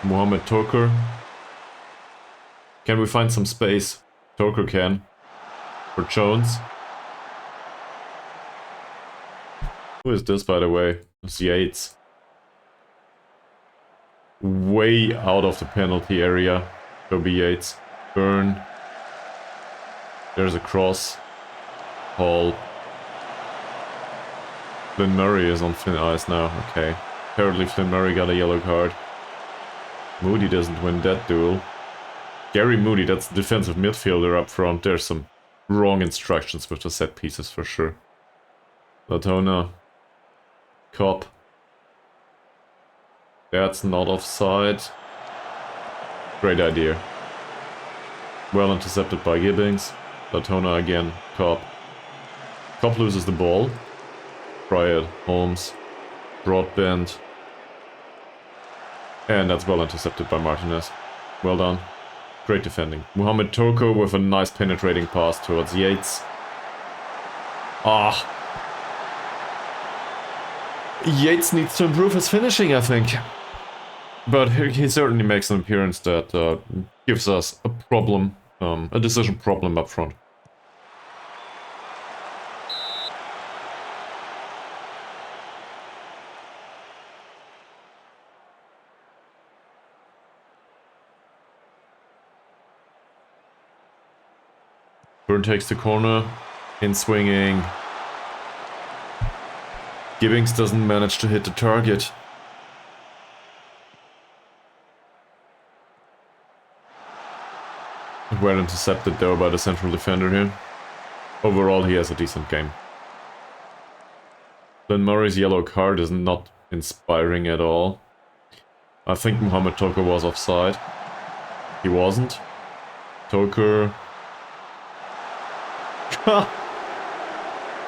Mohamed Toker. Can we find some space? Toker can. For Jones. Who is this, by the way? It's Yates. Way out of the penalty area. Toby Yates. Burn. There's a cross. Hall. Flynn Murray is on thin ice now. Okay. Apparently Flynn Murray got a yellow card. Moody doesn't win that duel. Gary Moody, that's the defensive midfielder up front. There's some wrong instructions with the set pieces for sure. Latona. Cop. That's not offside. Great idea. Well intercepted by Gibbings. Latona again. Cop. Cop loses the ball. Bryant, Holmes. Broadbent. And that's well intercepted by Martinez. Well done. Great defending. Mohamed Toko with a nice penetrating pass towards Yates. Ah. Yates needs to improve his finishing, I think. But he certainly makes an appearance that gives us a problem, a decision problem up front. Burn takes the corner, in swinging. Gibbings doesn't manage to hit the target. Well intercepted though by the central defender here. Overall he has a decent game. Glenn Murray's yellow card is not inspiring at all. I think Mohamed Toker was offside. He wasn't. Toker...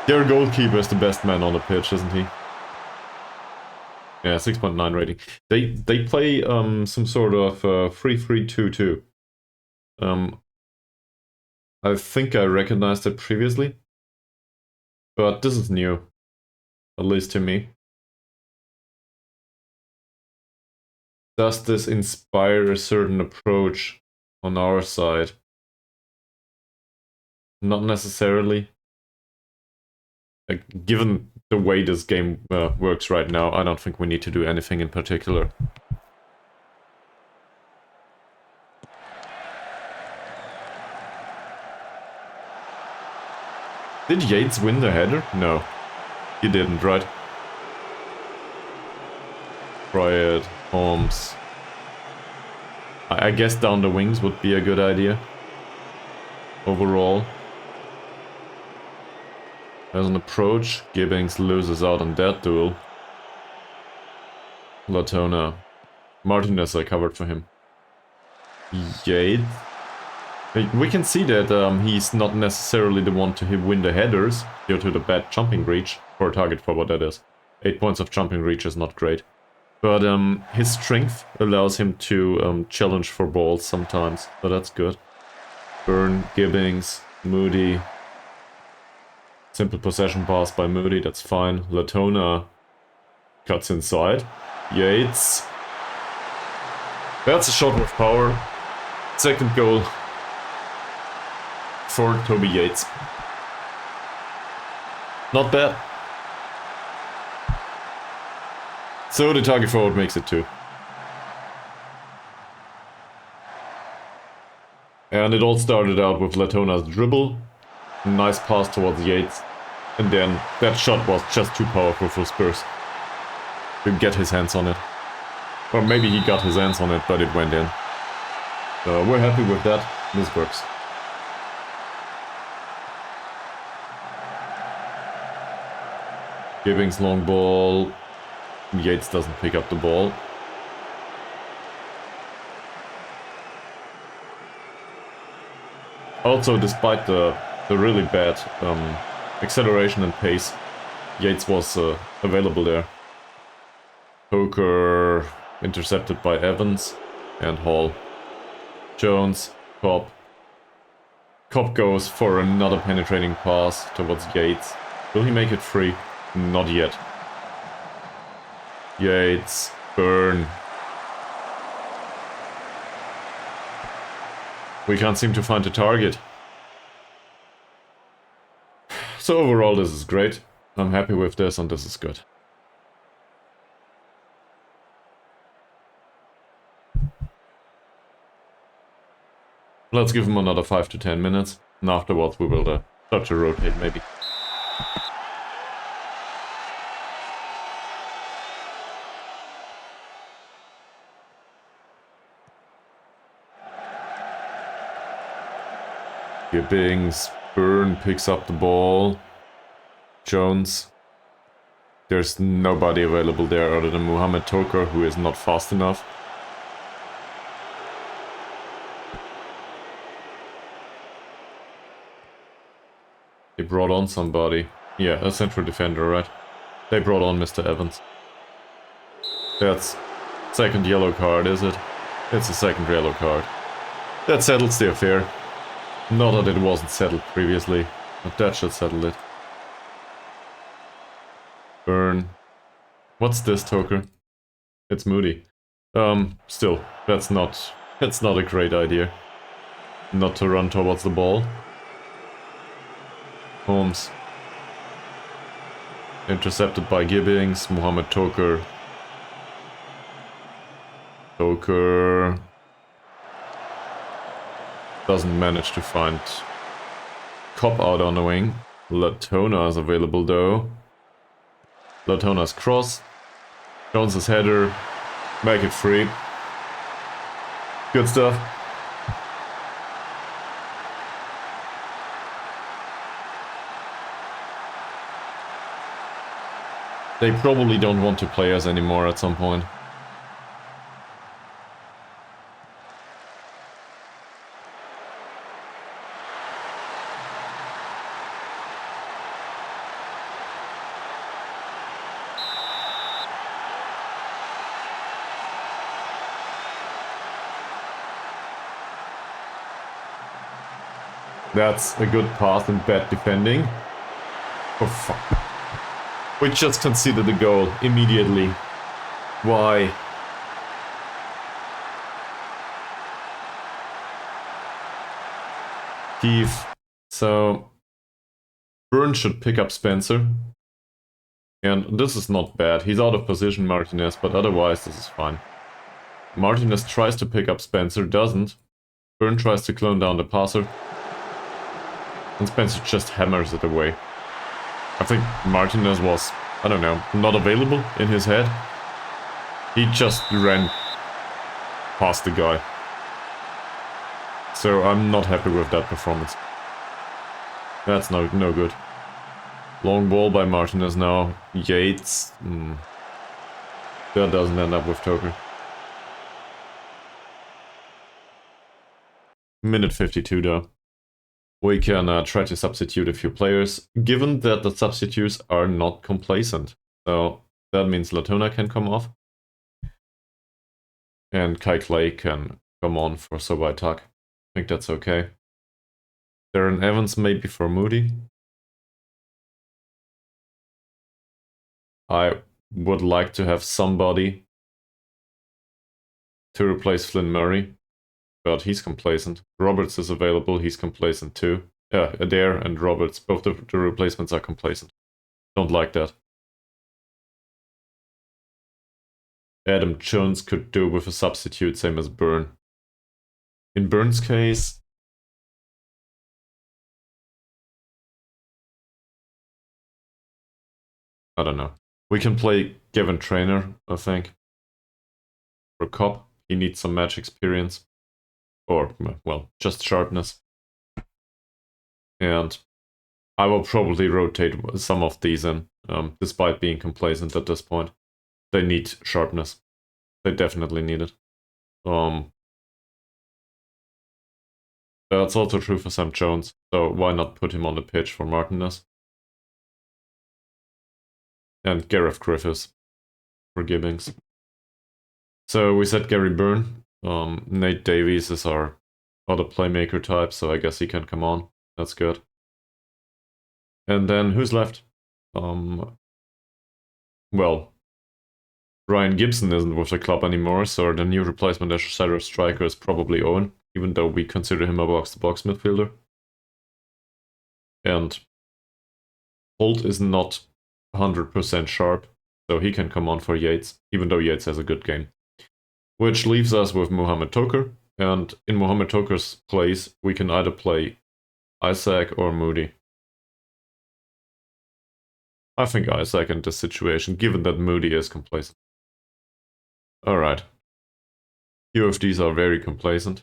Their goalkeeper is the best man on the pitch, isn't he? Yeah, 6.9 rating. They play some sort of 3-3-2-2. I think I recognized it previously, but this is new, at least to me. Does this inspire a certain approach on our side? Not necessarily. Like, given the way this game works right now, I don't think we need to do anything in particular. Did Yates win the header? No, he didn't, right? Bryant, Holmes. I guess down the wings would be a good idea. Overall. As an approach, Gibbings loses out on that duel. Latona. Martinez I covered for him. Yates. We can see that he's not necessarily the one to win the headers due to the bad jumping reach, or target forward that is. 8 points of jumping reach is not great. But his strength allows him to challenge for balls sometimes, so that's good. Byrne, Gibbings, Moody. Simple possession pass by Moody, that's fine. Latona cuts inside. Yates. That's a shot with power. Second goal for Toby Yates. Not bad. So the target forward makes it 2. And it all started out with Latona's dribble. Nice pass towards Yates. And then that shot was just too powerful for Spurs to get his hands on it. Or maybe he got his hands on it, but it went in. So we're happy with that. This works. Gibbings long ball. Yates doesn't pick up the ball. Also, despite the really bad acceleration and pace, Yates was available there. Poker intercepted by Evans and Hall. Jones, Cobb. Cobb goes for another penetrating pass towards Yates. Will he make it free? Not yet. Yates, Byrne. We can't seem to find a target. So overall this is great. I'm happy with this and this is good. Let's give him another 5 to 10 minutes, and afterwards we will start to rotate maybe. Gibbings, Byrne picks up the ball. Jones. There's nobody available there other than Mohamed Toker, who is not fast enough. They brought on somebody. Yeah, a central defender, right? They brought on Mr. Evans. That's second yellow card, is it? It's a second yellow card. That settles the affair. Not that it wasn't settled previously, but that should settle it. Byrne. What's this, Toker? It's Moody. Still, that's not a great idea. Not to run towards the ball. Holmes. Intercepted by Gibbings, Mohamed Toker. Toker doesn't manage to find Cobb out on the wing. Latona is available though. Latona's cross. Jones's header. Make it free. Good stuff. They probably don't want to play us anymore at some point. That's a good pass and bad defending. Oh fuck. We just conceded a goal immediately. Why? Keith. So Byrne should pick up Spencer. And this is not bad. He's out of position, Martinez, but otherwise this is fine. Martinez tries to pick up Spencer, doesn't. Byrne tries to clone down the passer. And Spencer just hammers it away. I think Martinez was, I don't know, not available in his head. He just ran past the guy. So I'm not happy with that performance. That's no good. Long ball by Martinez now. Yates. That doesn't end up with Toker. Minute 52 though. We can try to substitute a few players, given that the substitutes are not complacent. So that means Latona can come off. And Kai Clay can come on for Sobai Tak. I think that's okay. Darren Evans maybe for Moody. I would like to have somebody to replace Flynn Murray, but he's complacent. Roberts is available, he's complacent too. Yeah, Adair and Roberts, both the replacements are complacent. Don't like that. Adam Jones could do with a substitute, same as Byrne. In Byrne's case, I don't know. We can play Gavin Trainer, I think. For Cobb, he needs some match experience. Or, well, just sharpness. And I will probably rotate some of these in, despite being complacent at this point. They need sharpness. They definitely need it. That's also true for Sam Jones, so why not put him on the pitch for Martinez? And Gareth Griffiths for Gibbings. So we said Gary Byrne. Nate Davies is our other playmaker type, so I guess he can come on. That's good. And then who's left? Well, Ryan Gibson isn't with the club anymore, so the new replacement as center striker is probably Owen, even though we consider him a box-to-box midfielder. And Holt is not 100% sharp, so he can come on for Yates, even though Yates has a good game. Which leaves us with Mohamed Toker, and in Mohamed Toker's place, we can either play Isaac or Moody. I think Isaac in this situation, given that Moody is complacent. Alright. Few of these are very complacent.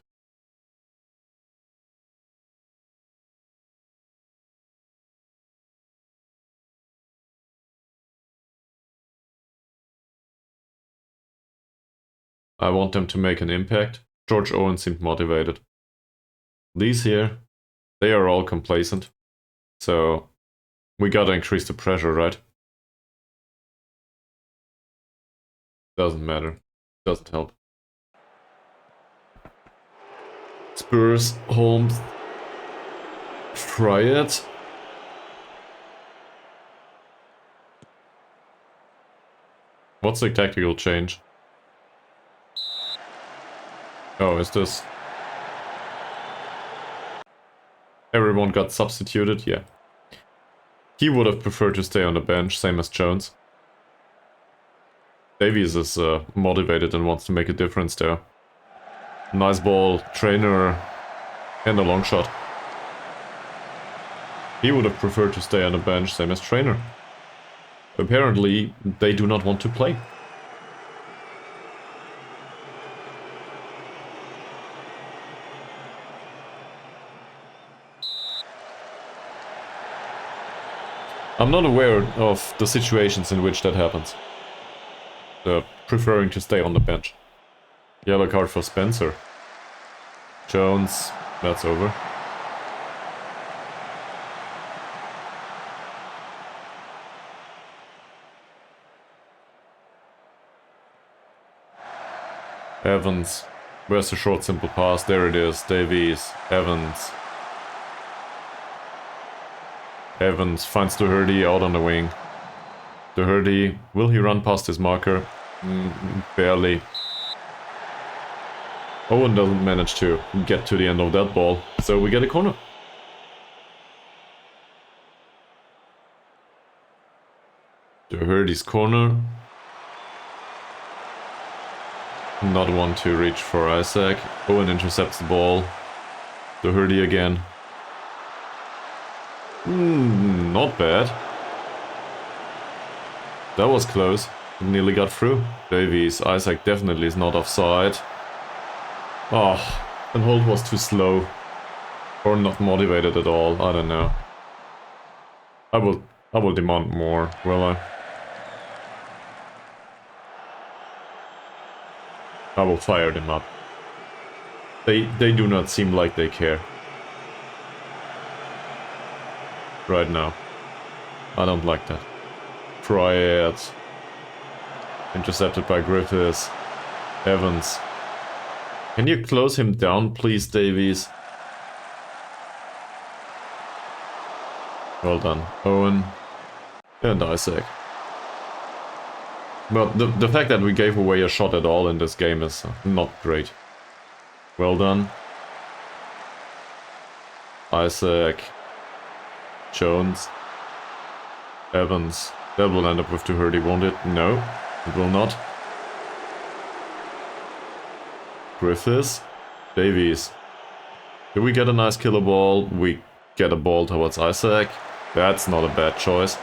I want them to make an impact. George Owen seemed motivated. These here, they are all complacent. So we gotta increase the pressure, right? Doesn't matter. Doesn't help. Spurs, Holmes. Try it. What's the tactical change? Oh, is this... Everyone got substituted? Yeah. He would have preferred to stay on the bench, same as Jones. Davies is motivated and wants to make a difference there. Nice ball, Trainer, and a long shot. He would have preferred to stay on the bench, same as Trainer. Apparently, they do not want to play. I'm not aware of the situations in which that happens. Preferring to stay on the bench. Yellow card for Spencer. Jones, that's over. Evans. Where's the short simple pass? There it is. Davies. Evans. Evans finds Doherty out on the wing. Doherty, will he run past his marker? Barely. Owen doesn't manage to get to the end of that ball, so we get a corner. Doherty's corner. Not one to reach for Isaac. Owen intercepts the ball. Doherty again. Not bad. That was close. Nearly got through. Davies. Isaac definitely is not offside. Oh, and Holt was too slow. Or not motivated at all. I don't know. I will demand more, will I? I will fire them up. They do not seem like they care. Right now. I don't like that. Triad. Intercepted by Griffiths. Evans. Can you close him down, please, Davies? Well done. Owen. And Isaac. But the fact that we gave away a shot at all in this game is not great. Well done. Isaac. Jones. Evans. That will end up with Doherty, won't it? No, it will not. Griffiths. Davies. Do we get a nice killer ball? We get a ball towards Isaac. That's not a bad choice.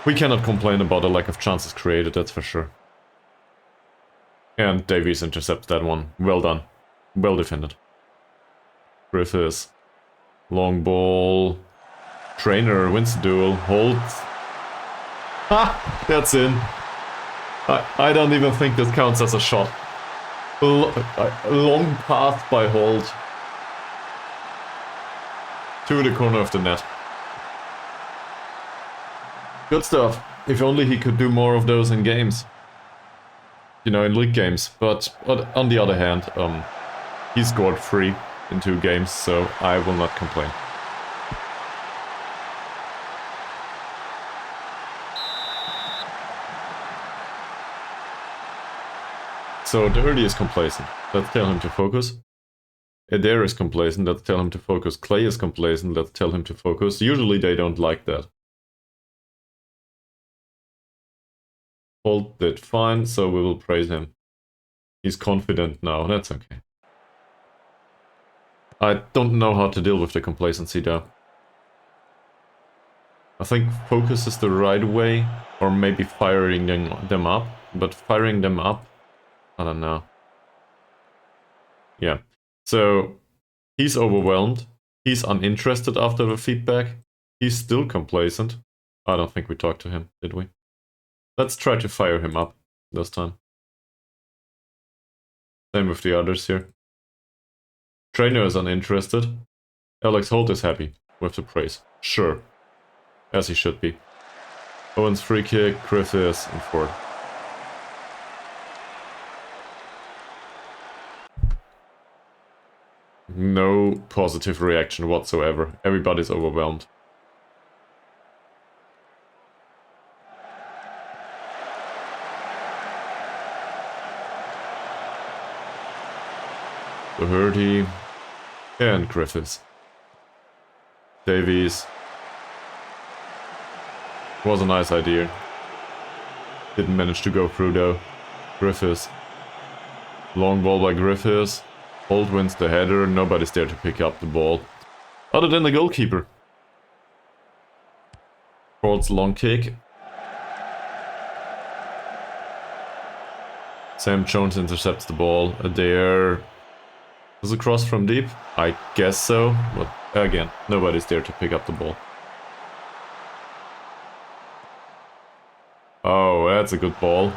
We cannot complain about the lack of chances created, that's for sure. And Davies intercepts that one. Well done. Well defended. Griffiths. Long ball. Trainer wins the duel. Holt. Ha! That's in. I don't even think this counts as a shot. Long pass by Holt. To the corner of the net. Good stuff. If only he could do more of those in games. You know, in league games. But on the other hand, he scored 3 in 2 games, so I will not complain. So Doherty is complacent. Let's tell him to focus. Adair is complacent. Let's tell him to focus. Clay is complacent. Let's tell him to focus. Usually they don't like that. Holt did fine, so we will praise him. He's confident now. That's okay. I don't know how to deal with the complacency though. I think focus is the right way, or maybe firing them up. But firing them up, I don't know. Yeah. So, he's overwhelmed. He's uninterested after the feedback. He's still complacent. I don't think we talked to him, did we? Let's try to fire him up this time. Same with the others here. Trainer is uninterested. Alex Holt is happy with the praise. Sure. As he should be. Owen's free kick, Griffiths, and Ford. No positive reaction whatsoever. Everybody's overwhelmed. Doherty and Griffiths. Davies. Was a nice idea. Didn't manage to go through though. Griffiths. Long ball by Griffiths. Holt wins the header, nobody's there to pick up the ball. Other than the goalkeeper. Ford's long kick. Sam Jones intercepts the ball. Adair is a cross from deep? I guess so, but again, nobody's there to pick up the ball. Oh, that's a good ball.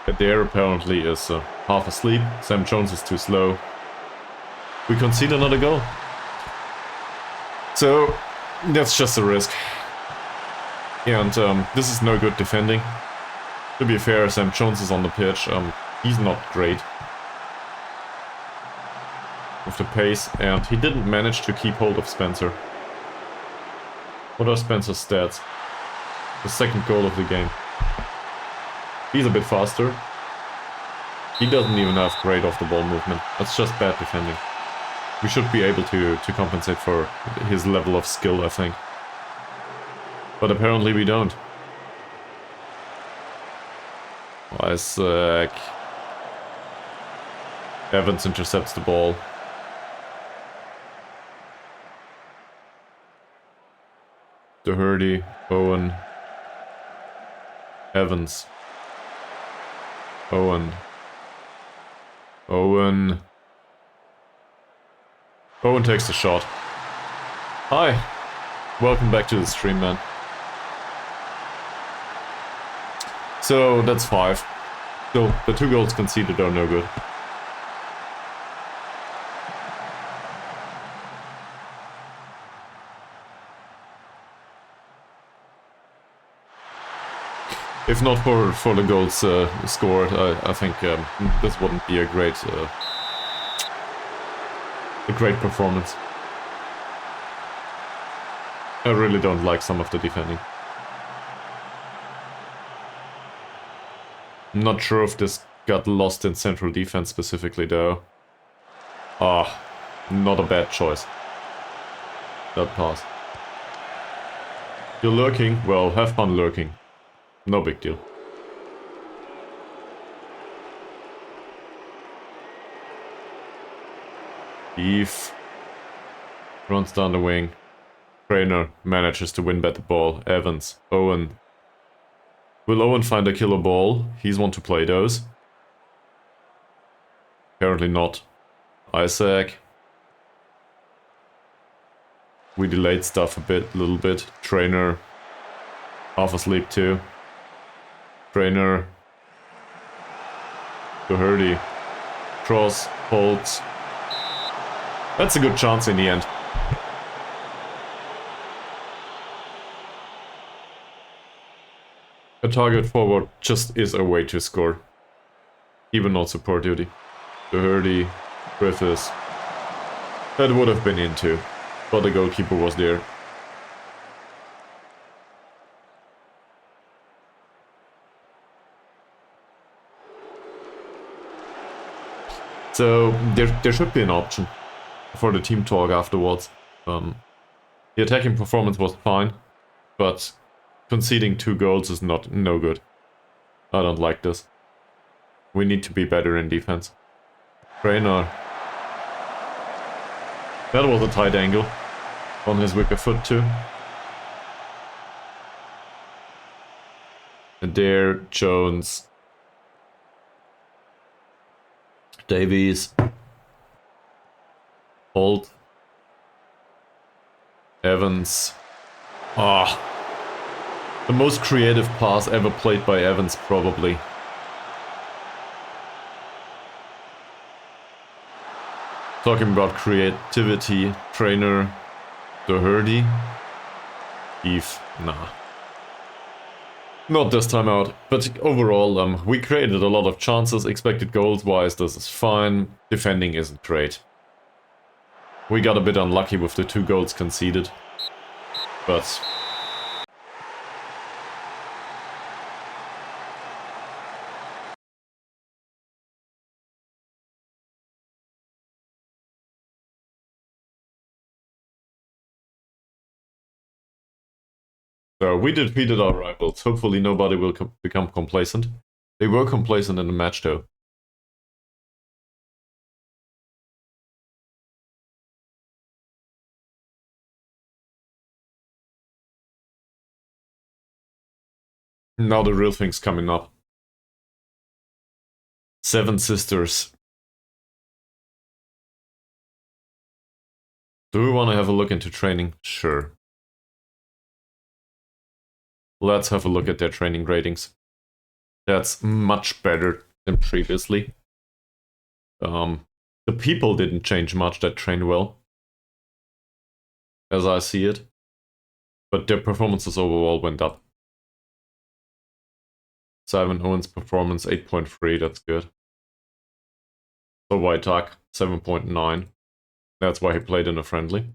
Adair apparently is half asleep. Sam Jones is too slow. We concede another goal. So, that's just a risk. And this is no good defending. To be fair, Sam Jones is on the pitch. He's not great with the pace, and he didn't manage to keep hold of Spencer. What are Spencer's stats? The second goal of the game. He's a bit faster. He doesn't even have great off-the-ball movement. That's just bad defending. We should be able to compensate for his level of skill, I think. But apparently we don't. Isaac. Evans intercepts the ball. Doherty, Owen. Evans. Owen. Owen takes the shot. Hi. Welcome back to the stream, man. So, that's 5. So, the 2 goals conceded are no good. If not for the goals scored, I think this wouldn't be a great performance. I really don't like some of the defending. I'm not sure if this got lost in central defense specifically though. Ah, not a bad choice. That pass. You're lurking? Well, have fun lurking. No big deal. Eve runs down the wing. Trainer manages to win back the ball. Evans. Owen. Will Owen find a killer ball? He's one to play those. Apparently not. Isaac. We delayed stuff a little bit. Trainer. Half asleep too. Trainer. Doherty. Cross. Holds. That's a good chance in the end. A target forward just is a way to score. Even not support duty. Doherty. Griffiths. That would have been in too, but the goalkeeper was there. So there should be an option for the team talk afterwards. The attacking performance was fine, but conceding 2 goals is no good. I don't like this. We need to be better in defense. Trainer. That was a tight angle. On his wicker foot too. And there, Jones. Davies. Holt. Evans. Ah. The most creative pass ever played by Evans, probably. Talking about creativity, Trainer, Doherty, Eve, nah. Not this time out, but overall, we created a lot of chances, expected goals-wise, this is fine, defending isn't great. We got a bit unlucky with the 2 goals conceded, but... So we defeated our rivals. Hopefully nobody will become complacent. They were complacent in the match though. Now the real thing's coming up. 7 Sisters. Do we want to have a look into training? Sure. Let's have a look at their training ratings. That's much better than previously. The people didn't change much that trained well, as I see it. But their performances overall went up. Simon Owen's performance 8.3, that's good. So Whitetuck 7.9. That's why he played in a friendly.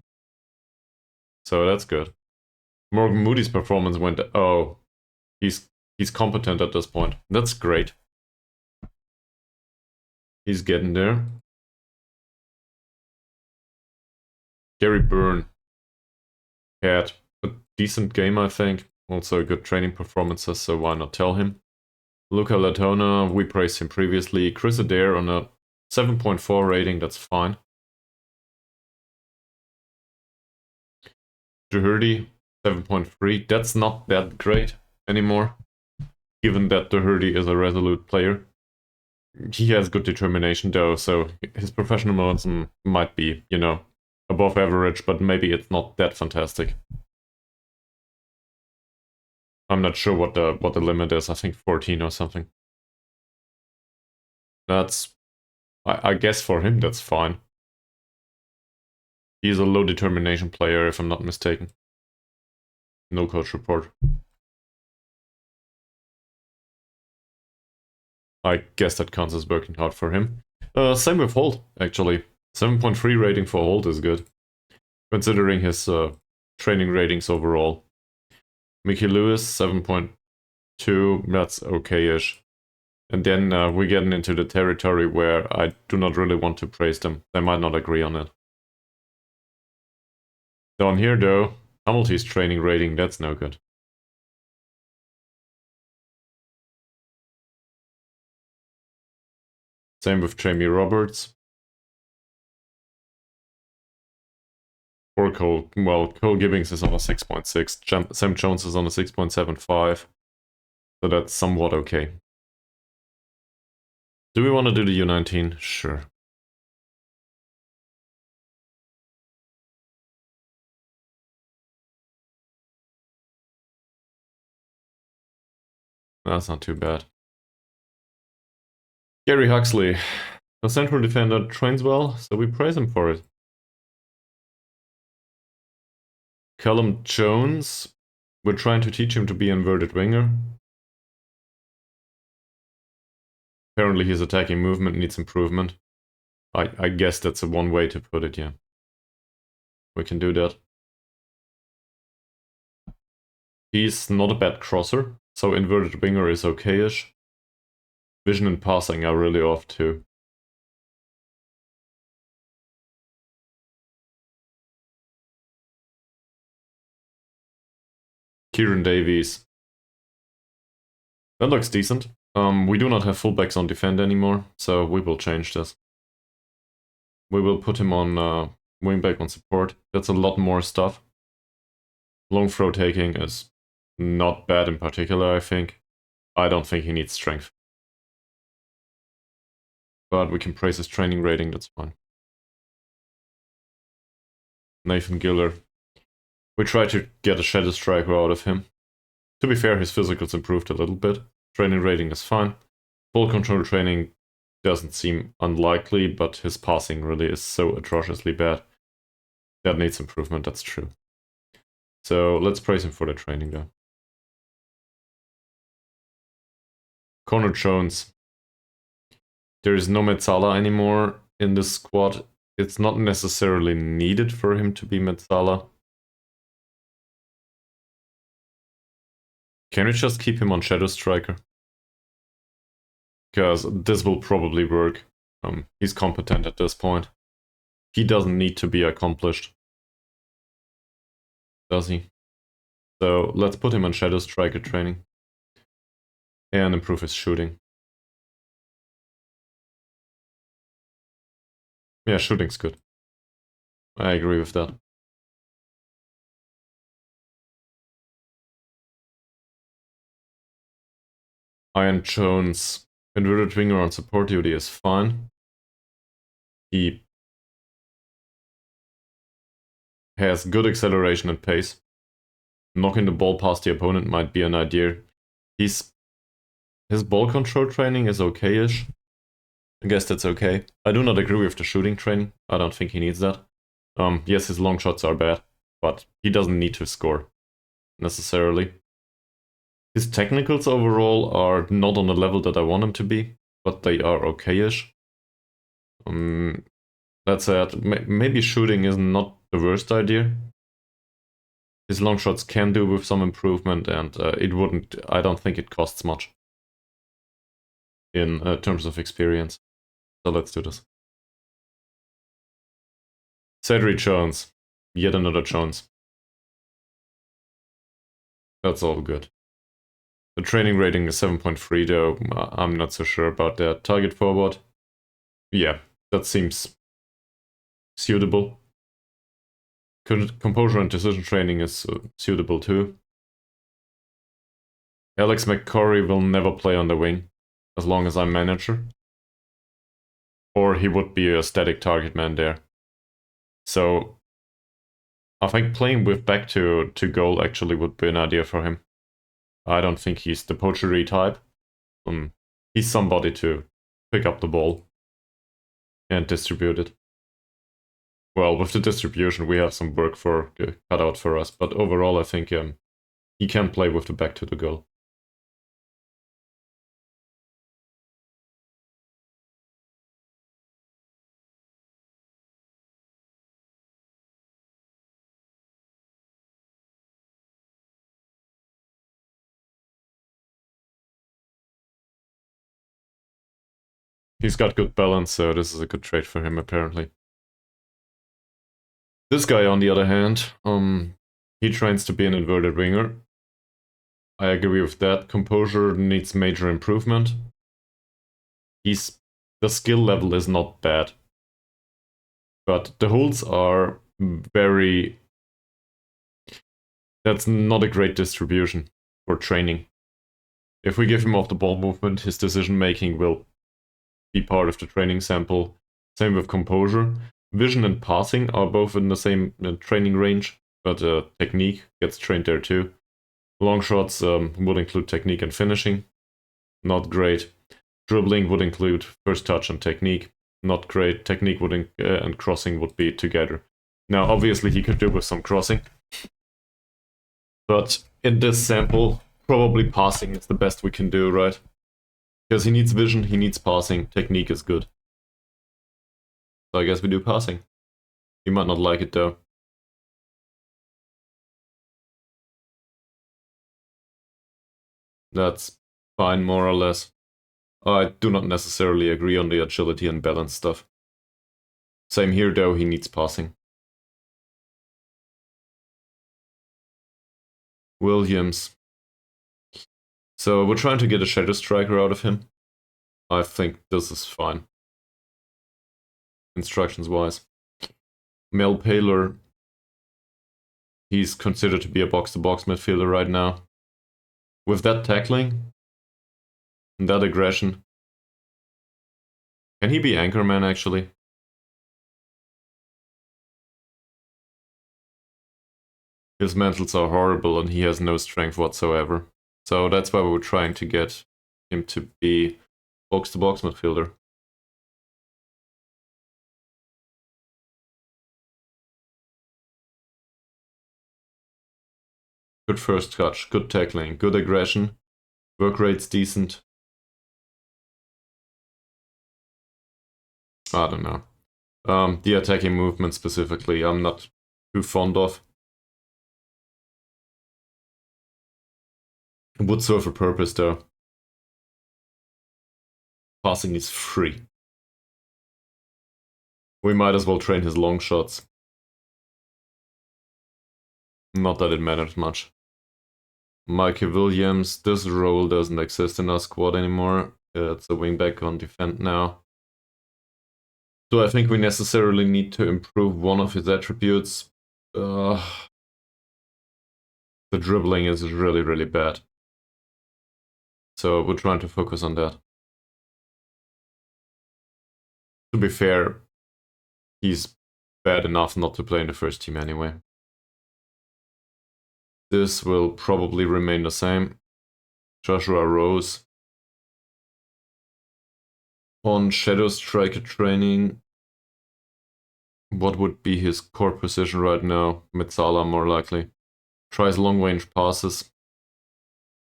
So that's good. Morgan Moody's performance went... Oh, he's competent at this point. That's great. He's getting there. Gary Byrne had a decent game, I think. Also good training performances, so why not tell him? Luca Latona, we praised him previously. Chris Adair on a 7.4 rating, that's fine. Doherty, 7.3, that's not that great anymore, given that Doherty is a resolute player. He has good determination though, so his professionalism might be, you know, above average, but maybe it's not that fantastic. I'm not sure what the limit is. I think 14 or something. That's, I guess for him that's fine. He's a low determination player, if I'm not mistaken. No coach report. I guess that counts as working hard for him. Same with Holt, actually. 7.3 rating for Holt is good, considering his training ratings overall. Mickey Lewis, 7.2, that's okay-ish. And then we're getting into the territory where I do not really want to praise them. They might not agree on it. Down here, though, Hamilton's training rating, that's no good. Same with Jamie Roberts. Or Cole, well, Cole Gibbings is on a 6.6. Sam Jones is on a 6.75. So that's somewhat okay. Do we want to do the U19? Sure. That's not too bad. Gary Huxley. The central defender trains well, so we praise him for it. Callum Jones. We're trying to teach him to be inverted winger. Apparently his attacking movement needs improvement. I guess that's a one way to put it, yeah. We can do that. He's not a bad crosser, so inverted winger is okay-ish. Vision and passing are really off too. Kieran Davies. That looks decent. We do not have fullbacks on defend anymore, so we will change this. We will put him on wingback on support. That's a lot more stuff. Long throw taking is not bad in particular, I think. I don't think he needs strength. But we can praise his training rating, that's fine. Nathan Giller. We try to get a shadow striker out of him. To be fair, his physicals improved a little bit. Training rating is fine. Ball control training doesn't seem unlikely, but his passing really is so atrociously bad. That needs improvement, that's true. So let's praise him for the training though. Connor Jones. There is no Metzala anymore in this squad. It's not necessarily needed for him to be Metzala. Can we just keep him on Shadow Striker? Because this will probably work. He's competent at this point. He doesn't need to be accomplished. Does he? So let's put him on Shadow Striker training. And improve his shooting. Yeah, shooting's good. I agree with that. Ian Jones, inverted winger on support duty is fine. He has good acceleration and pace. Knocking the ball past the opponent might be an idea. His ball control training is okay-ish. I guess that's okay. I do not agree with the shooting training. I don't think he needs that. Yes, his long shots are bad, but he doesn't need to score necessarily. His technicals overall are not on the level that I want him to be, but they are okay-ish. That said, maybe shooting is not the worst idea. His long shots can do with some improvement, and it wouldn't. I don't think it costs much in terms of experience. So let's do this. Cedric Jones, yet another Jones. That's all good. The training rating is 7.3 though, I'm not so sure about that. Target forward, yeah, that seems suitable. Composure and decision training is suitable too. Alex McCory will never play on the wing, as long as I'm manager. Or he would be a static target man there. So I think playing with back to goal actually would be an idea for him. I don't think he's the poachery type. He's somebody to pick up the ball and distribute it. Well, with the distribution, we have some work cut out for us. But overall, I think he can play with the back to the goal. He's got good balance, so this is a good trade for him, apparently. This guy, on the other hand, he trains to be an inverted winger. I agree with that. Composure needs major improvement. The skill level is not bad, but the holds are very... That's not a great distribution for training. If we give him off the ball movement, his decision making will be part of the training sample. Same with composure. Vision and passing are both in the same training range, but technique gets trained there too. Long shots would include technique and finishing. Not great. Dribbling would include first touch and technique. Not great. Technique would and crossing would be together. Now, obviously, he could do with some crossing. But in this sample, probably passing is the best we can do, right? Because he needs vision, he needs passing, technique is good. So I guess we do passing. He might not like it though. That's fine, more or less. I do not necessarily agree on the agility and balance stuff. Same here though, he needs passing. Williams. So we're trying to get a shadow striker out of him. I think this is fine. Instructions wise. Mel Paler. He's considered to be a box-to-box midfielder right now. With that tackling and that aggression. Can he be anchorman actually? His mentals are horrible and he has no strength whatsoever. So that's why we were trying to get him to be box-to-box midfielder. Good first touch, good tackling, good aggression. Work rate's decent. I don't know. The attacking movement specifically, I'm not too fond of. It would serve a purpose though. Passing is free. We might as well train his long shots. Not that it matters much. Mikey Williams, this role doesn't exist in our squad anymore. It's a wingback on defend now. Do I think we necessarily need to improve one of his attributes? The dribbling is really, really bad. So we're trying to focus on that. To be fair, he's bad enough not to play in the first team anyway. This will probably remain the same. Joshua Rose. On Shadow Striker training, what would be his core position right now? Mitsala more likely. Tries long range passes.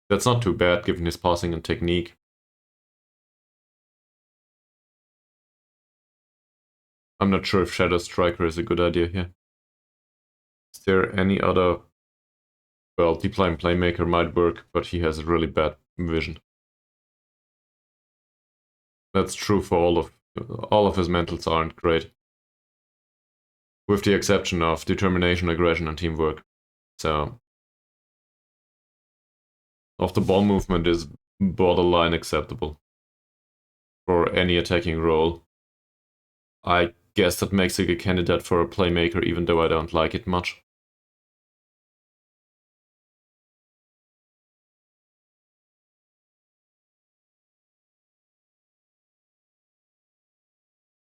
That's not too bad given his passing and technique. I'm not sure if Shadow Striker is a good idea here. Is there any other... Well, Deep Line Playmaker might work, but he has really bad vision. That's true for all of his mentals aren't great. With the exception of determination, aggression, and teamwork. So of the ball movement is borderline acceptable for any attacking role. I guess that makes it a candidate for a playmaker, even though I don't like it much.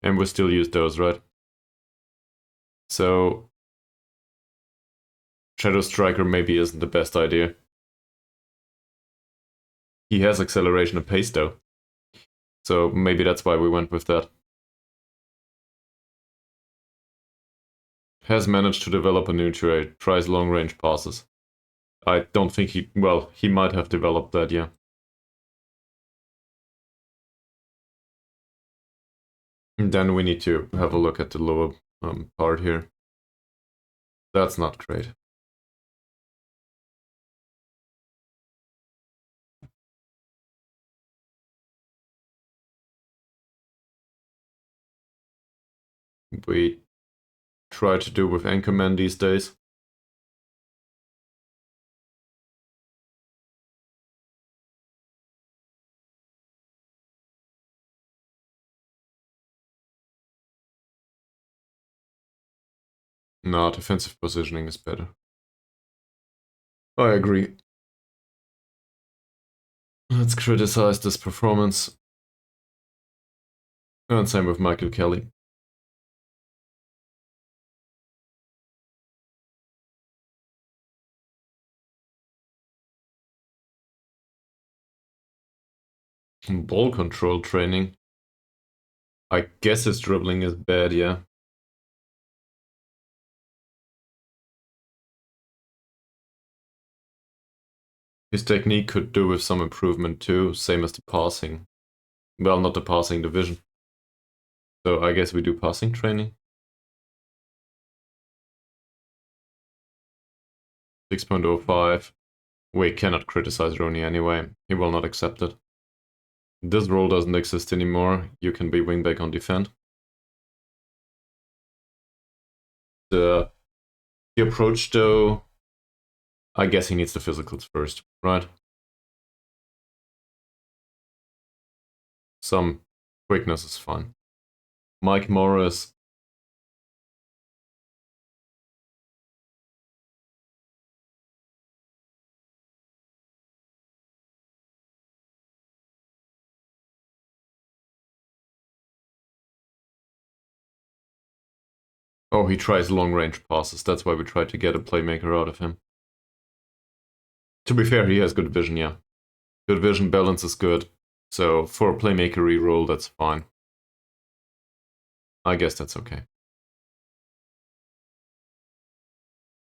And we still use those, right? So Shadow Striker maybe isn't the best idea. He has acceleration and pace though. So maybe that's why we went with that. Has managed to develop a new trait, tries long range passes. I don't think he might have developed that, yeah. And then we need to have a look at the lower part here. That's not great. We try to do with Anchorman these days. No, defensive positioning is better. I agree. Let's criticize this performance. And same with Michael Kelly. Ball control training. I guess his dribbling is bad, yeah. His technique could do with some improvement too, same as the passing. Well, not the passing division. So I guess we do passing training. 6.05. We cannot criticize Rooney anyway. He will not accept it. This role doesn't exist anymore. You can be wingback on defend. The approach though, I guess he needs the physicals first, right? Some quickness is fine. Mike Morris. Oh, he tries long range passes. That's why we tried to get a playmaker out of him. To be fair, he has good vision, yeah. Good vision, balance is good. So for a playmaker role, that's fine. I guess that's okay.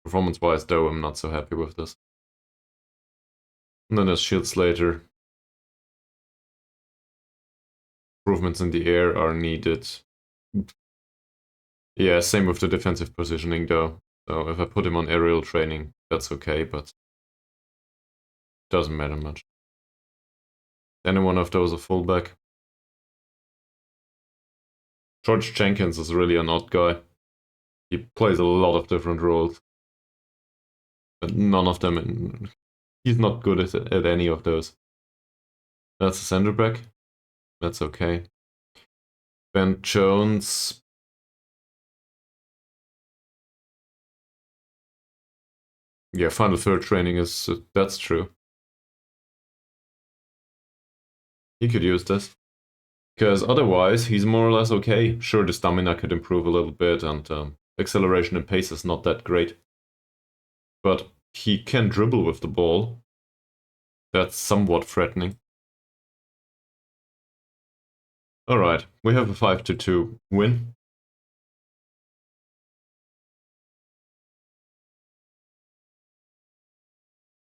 Performance-wise, though, I'm not so happy with this. And then there's Shield Slater. Improvements in the air are needed. Yeah, same with the defensive positioning, though. So if I put him on aerial training, that's okay, but doesn't matter much. Any one of those a fullback. George Jenkins is really an odd guy. He plays a lot of different roles. But none of them, he's not good at any of those. That's a center back. That's okay. Ben Jones. Yeah, final third training is, that's true. He could use this. Because otherwise, he's more or less okay. Sure, the stamina could improve a little bit, and acceleration and pace is not that great. But he can dribble with the ball. That's somewhat threatening. Alright, we have a 5-2 win.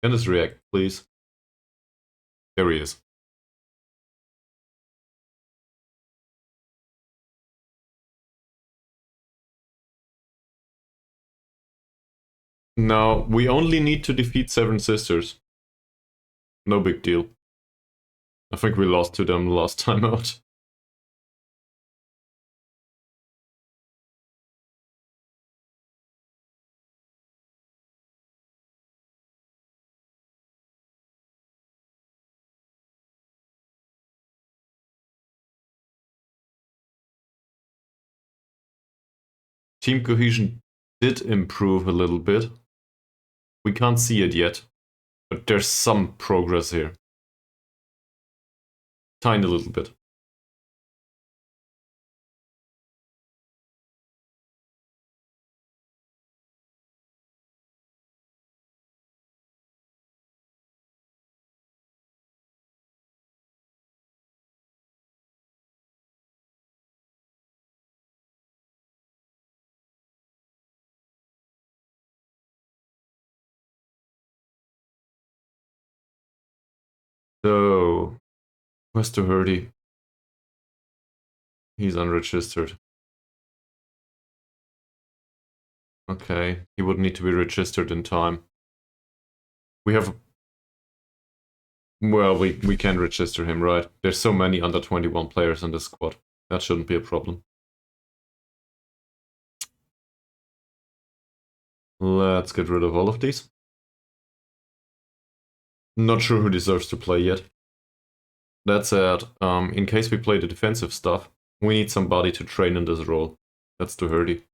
Candice react, please. There he is. Now, we only need to defeat 7 sisters. No big deal. I think we lost to them last time out. Team cohesion did improve a little bit. We can't see it yet, but there's some progress here. Tiny little bit. So, where's the Hurdy? He's unregistered. Okay, he would need to be registered in time. We have... Well, we can register him, right? There's so many under 21 players in this squad. That shouldn't be a problem. Let's get rid of all of these. Not sure who deserves to play yet. That said, in case we play the defensive stuff, we need somebody to train in this role. That's the Hurdy.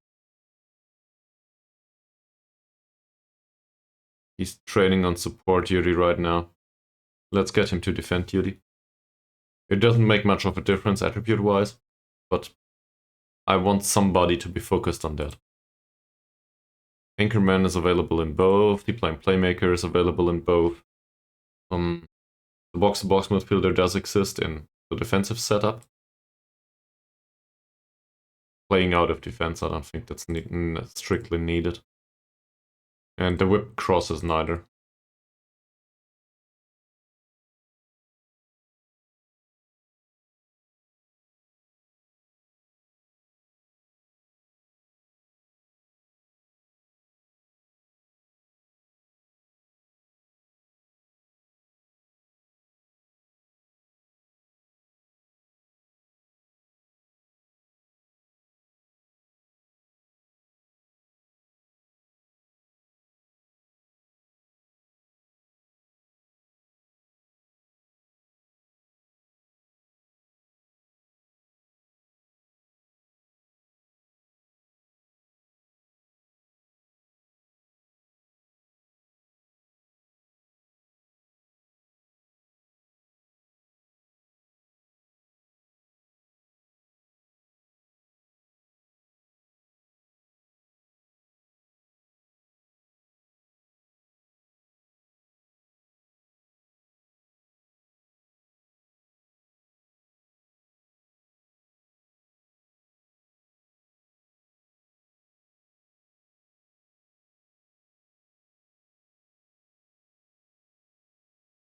He's training on support duty right now. Let's get him to defend duty. It doesn't make much of a difference attribute-wise, but I want somebody to be focused on that. Anchorman is available in both. The Playing Playmaker is available in both. The box-to-box midfielder does exist in the defensive setup. Playing out of defense, I don't think that's strictly needed. And the whip cross is neither.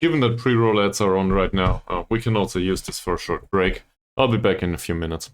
Given that pre-roll ads are on right now, we can also use this for a short break. I'll be back in a few minutes.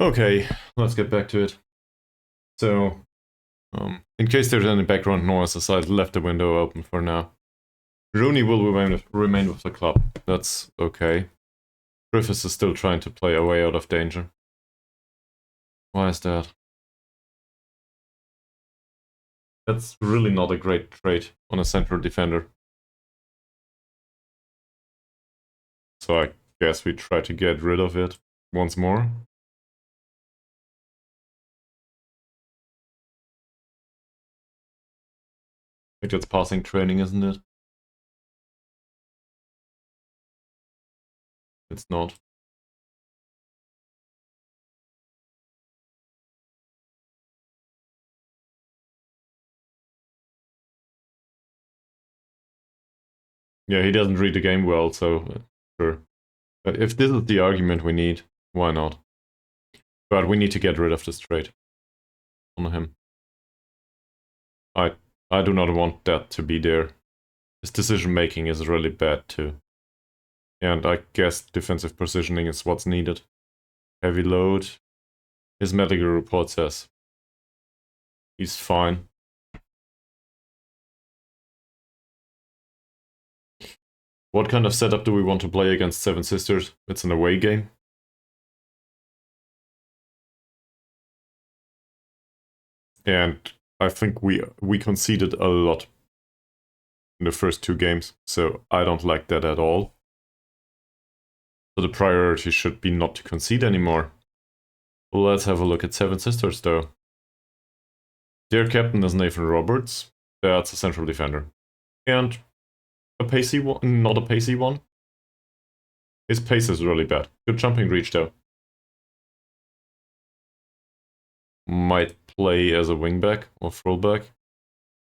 Okay, let's get back to it. So, in case there's any background noises, I left the window open for now. Rooney will remain with the club. That's okay. Griffiths is still trying to play a way out of danger. Why is that? That's really not a great trait on a central defender. So I guess we try to get rid of it once more. I think that's passing training, isn't it? It's not. Yeah, he doesn't read the game well, so sure. But if this is the argument we need, why not? But we need to get rid of this trait on him. I do not want that to be there. His decision making is really bad too. And I guess defensive positioning is what's needed. Heavy load. His medical report says he's fine. What kind of setup do we want to play against Seven Sisters? It's an away game. And I think we conceded a lot in the first two games, so I don't like that at all. So the priority should be not to concede anymore. Well, let's have a look at Seven Sisters, though. Their captain is Nathan Roberts. That's a central defender. And a pacey one, not a pacey one. His pace is really bad. Good jumping reach, though. Might play as a wingback or fullback.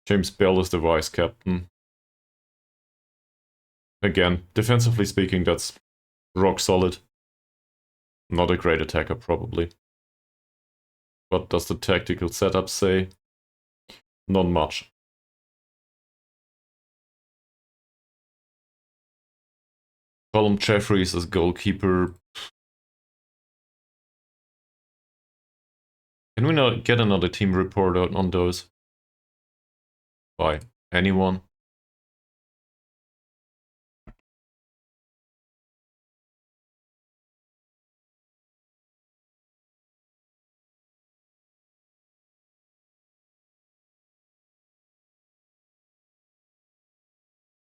James Bell is the vice captain. Again, defensively speaking, that's rock solid. Not a great attacker, probably. What does the tactical setup say? Not much. Colin Jeffries as goalkeeper. Can we not get another team report out on those? By anyone?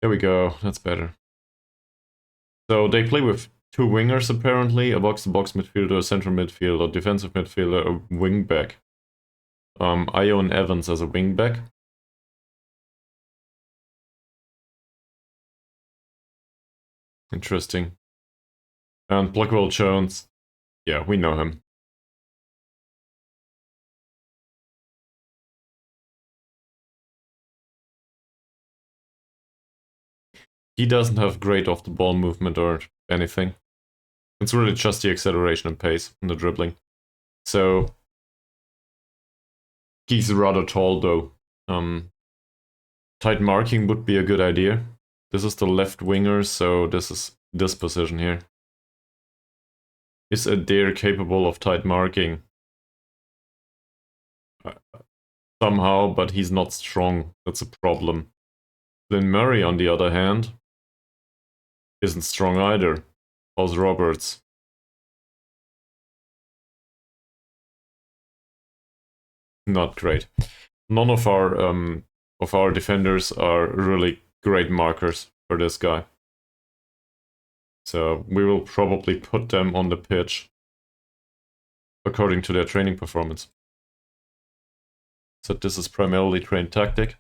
There we go, that's better. So they play with two wingers apparently, a box-to-box midfielder, a central midfielder, defensive midfielder, a wingback. Ion Evans as a wingback. Interesting. And Blackwell Jones. Yeah, we know him. He doesn't have great off-the-ball movement or anything. It's really just the acceleration and pace and the dribbling. So he's rather tall though. Tight marking would be a good idea. This is the left winger, so this is this position here. Is Adair capable of tight marking? Somehow, but he's not strong. That's a problem. Lynn Murray, on the other hand, isn't strong either. How's Roberts? Not great. None of our defenders are really great markers for this guy. So we will probably put them on the pitch according to their training performance. So this is primarily trained tactic.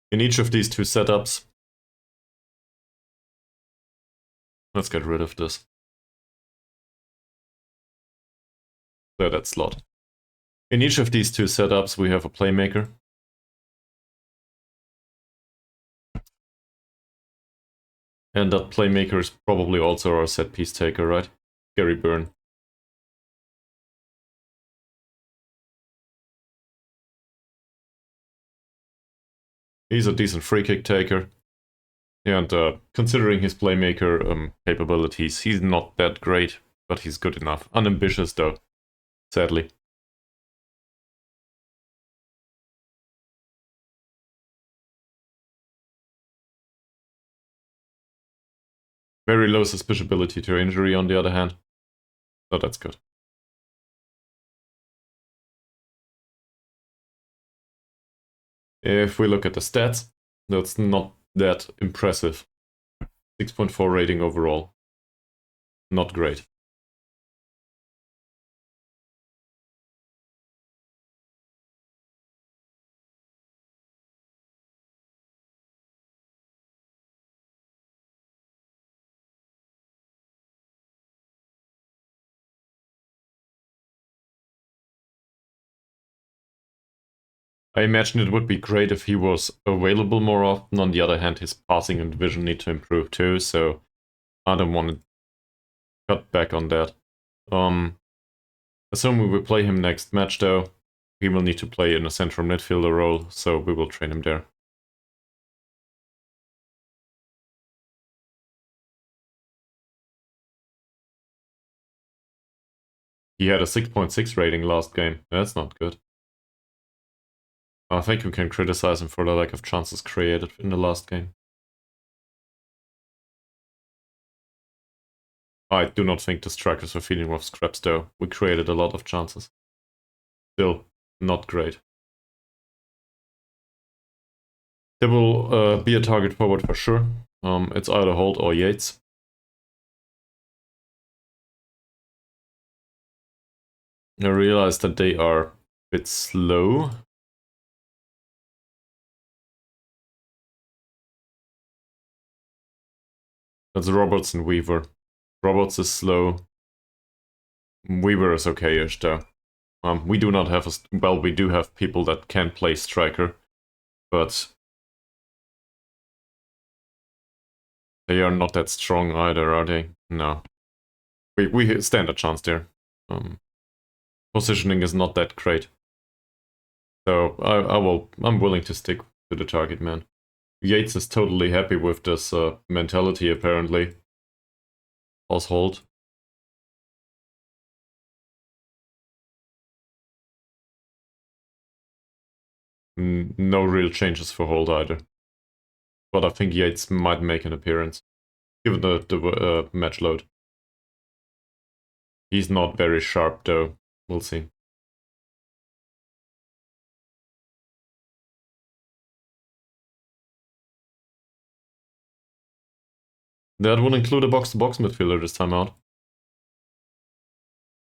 In each of these two setups, let's get rid of this. There, that slot. In each of these two setups, we have a playmaker. And that playmaker is probably also our set piece taker, right? Gary Byrne. He's a decent free kick taker. And considering his playmaker capabilities, he's not that great, but he's good enough. Unambitious though, sadly. Very low suspiciability to injury on the other hand, so that's good. If we look at the stats, that's not that impressive. 6.4 rating overall. Not great. I imagine it would be great if he was available more often. On the other hand, his passing and vision need to improve too, so I don't want to cut back on that. Assuming we play him next match though, he will need to play in a central midfielder role, so we will train him there. He had a 6.6 rating last game. That's not good. I think we can criticize him for the lack of chances created in the last game. I do not think the strikers were feeding off scraps though. We created a lot of chances. Still, not great. There will be a target forward for sure. It's either Holt or Yates. I realize that they are a bit slow. That's Roberts and Weaver. Roberts is slow. Weaver is okay-ish though. We do not have we do have people that can play striker, but they are not that strong either, are they? No. We stand a chance there. Positioning is not that great. So I'm willing to stick to the target man. Yates is totally happy with this mentality apparently. Holt. No real changes for Holt either. But I think Yates might make an appearance, given the match load. He's not very sharp though. We'll see. That would include a box-to-box midfielder this time out.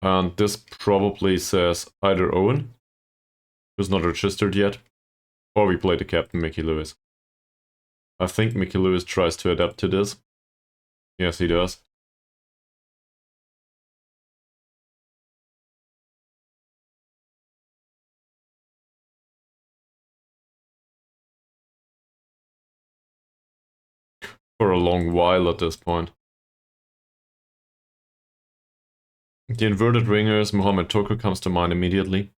And this probably says either Owen, who's not registered yet, or we play the captain, Mickey Lewis. I think Mickey Lewis tries to adapt to this. Yes, he does. For a long while at this point. The inverted wingers, Mohamed Toko comes to mind immediately.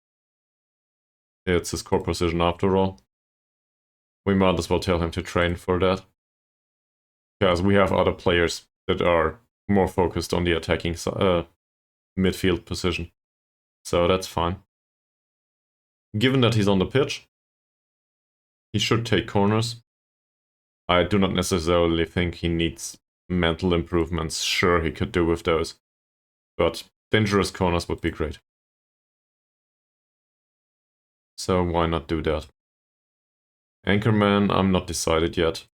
It's his core position after all. We might as well tell him to train for that. Because we have other players that are more focused on the attacking midfield position. So that's fine. Given that he's on the pitch, he should take corners. I do not necessarily think he needs mental improvements. Sure, he could do with those. But dangerous corners would be great. So why not do that? Anchorman, I'm not decided yet.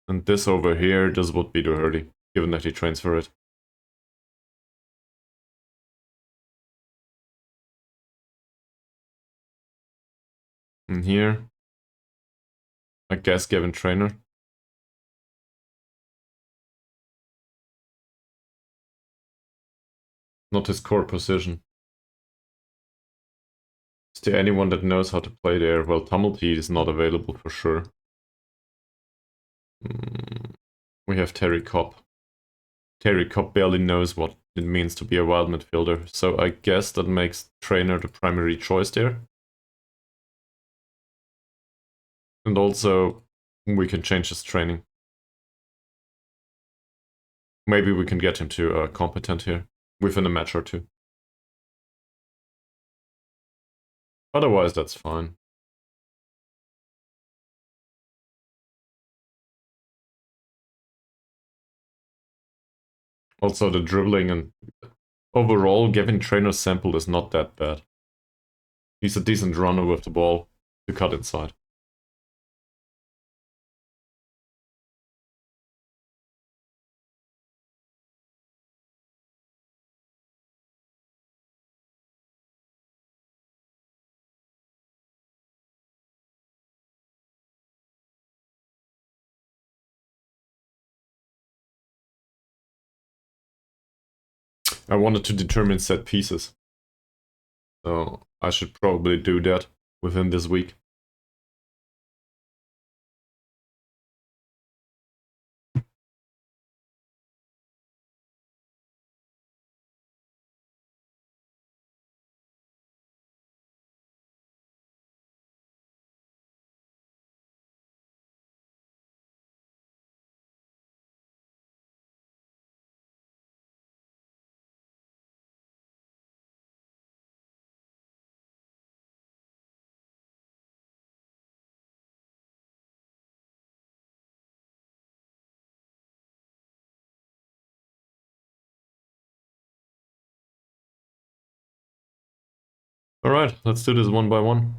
And this over here, this would be Doherty, given that he trains for it. And here, I guess Gavin Trainer. Not his core position. Is there anyone that knows how to play there? Well, Tumulty is not available for sure. We have Terry Copp. Terry Copp barely knows what it means to be a wild midfielder, so I guess that makes Trainer the primary choice there. And also, we can change his training. Maybe we can get him to competent here within a match or two. Otherwise, that's fine. Also, the dribbling and overall, giving trainer sample is not that bad. He's a decent runner with the ball to cut inside. I wanted to determine set pieces, so I should probably do that within this week. Alright, let's do this one by one.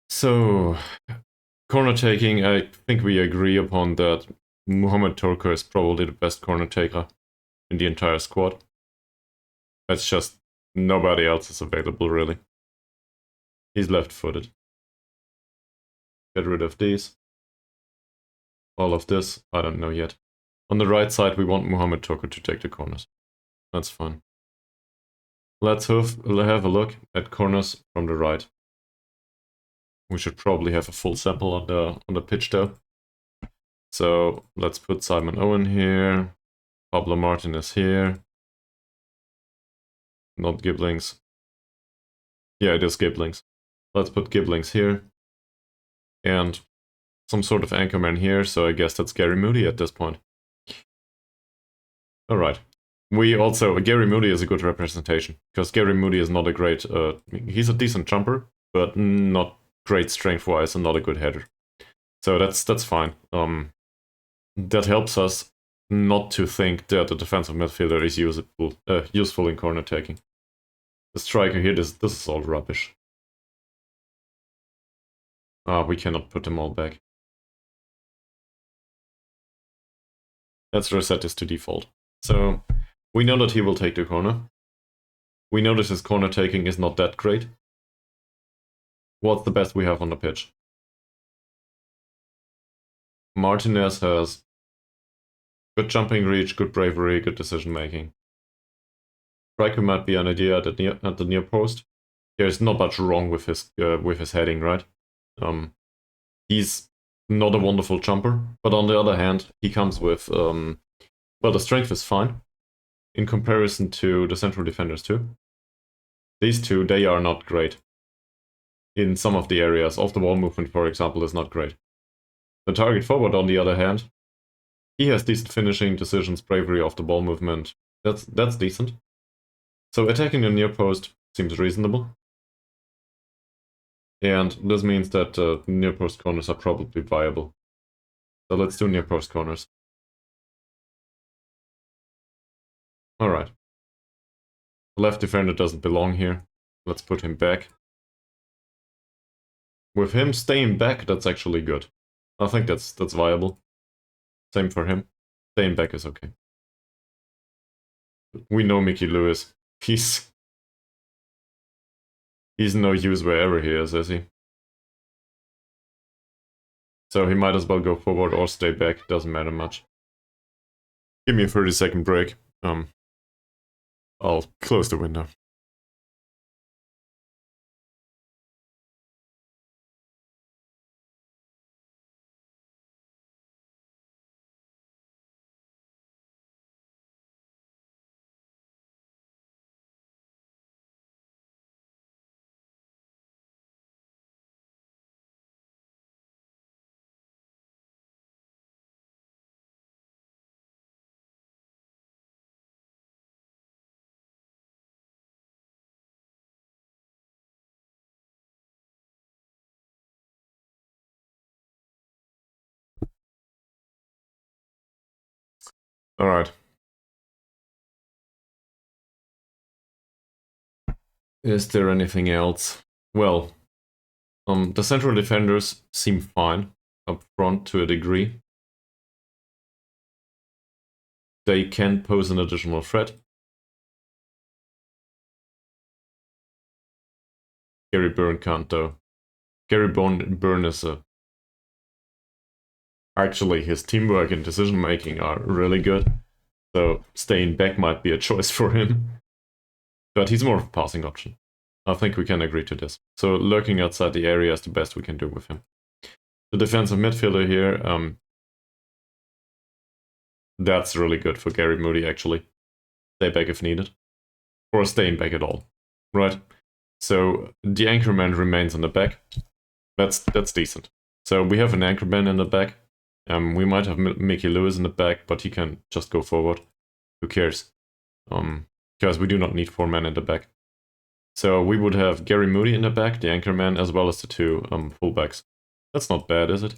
So, corner taking, I think we agree upon that Muhammad Turko is probably the best corner taker in the entire squad. It's just nobody else is available, really. He's left-footed. Get rid of these. All of this, I don't know yet. On the right side, we want Muhammad Turko to take the corners. That's fine. Let's have a look at corners from the right. We should probably have a full sample on the pitch though. So let's put Simon Owen here. Pablo Martinez here. Not Giblings. Yeah, it is Giblings. Let's put Giblings here. And some sort of anchorman here, so I guess that's Gary Moody at this point. Alright. Gary Moody is a good representation, because Gary Moody is not a great, he's a decent jumper, but not great strength-wise and not a good header. So that's fine. That helps us not to think that the defensive midfielder is useful in corner taking. The striker here, this is all rubbish. We cannot put them all back. Let's reset this to default. So, we know that he will take the corner. We know that his corner taking is not that great. What's the best we have on the pitch? Martinez has good jumping reach, good bravery, good decision making. Striker might be an idea at the near post. There's not much wrong with his heading, right? He's not a wonderful jumper, but on the other hand, he comes with well, the strength is fine in comparison to the central defenders too. These two, they are not great. In some of the areas, off the ball movement, for example, is not great. The target forward, on the other hand, he has decent finishing, decisions, bravery off the ball movement. That's decent. So attacking the near post seems reasonable. And this means that near post corners are probably viable. So let's do near post corners. Alright. The left defender doesn't belong here. Let's put him back. With him staying back, that's actually good. I think that's viable. Same for him. Staying back is okay. We know Mickey Lewis. He's no use wherever he is he? So he might as well go forward or stay back, doesn't matter much. Give me a 30-second break. I'll close the window. Alright. Is there anything else? Well, the central defenders seem fine up front to a degree. They can pose an additional threat. Gary Byrne can't though. Gary Byrne is actually his teamwork and decision making are really good. So staying back might be a choice for him. But he's more of a passing option. I think we can agree to this. So lurking outside the area is the best we can do with him. The defensive midfielder here, that's really good for Gary Moody actually. Stay back if needed. Or staying back at all. Right? So the anchorman remains on the back. That's decent. So we have an anchorman in the back. We might have Mickey Lewis in the back, but he can just go forward. Who cares? Because we do not need 4 men in the back. So we would have Gary Moody in the back, the anchorman, as well as the 2 fullbacks. That's not bad, is it?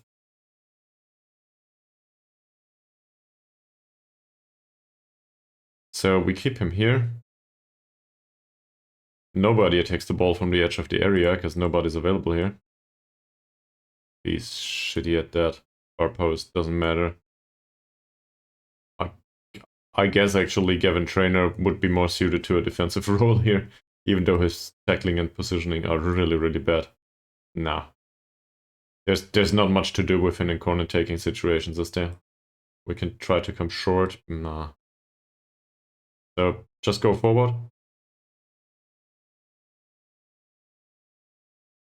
So we keep him here. Nobody attacks the ball from the edge of the area, because nobody's available here. He's shitty at that. Our post doesn't matter. I guess actually Gavin Trainer would be more suited to a defensive role here, even though his tackling and positioning are really, really bad. Nah. There's not much to do with him in corner taking situations, is there? We can try to come short. Nah. So just go forward.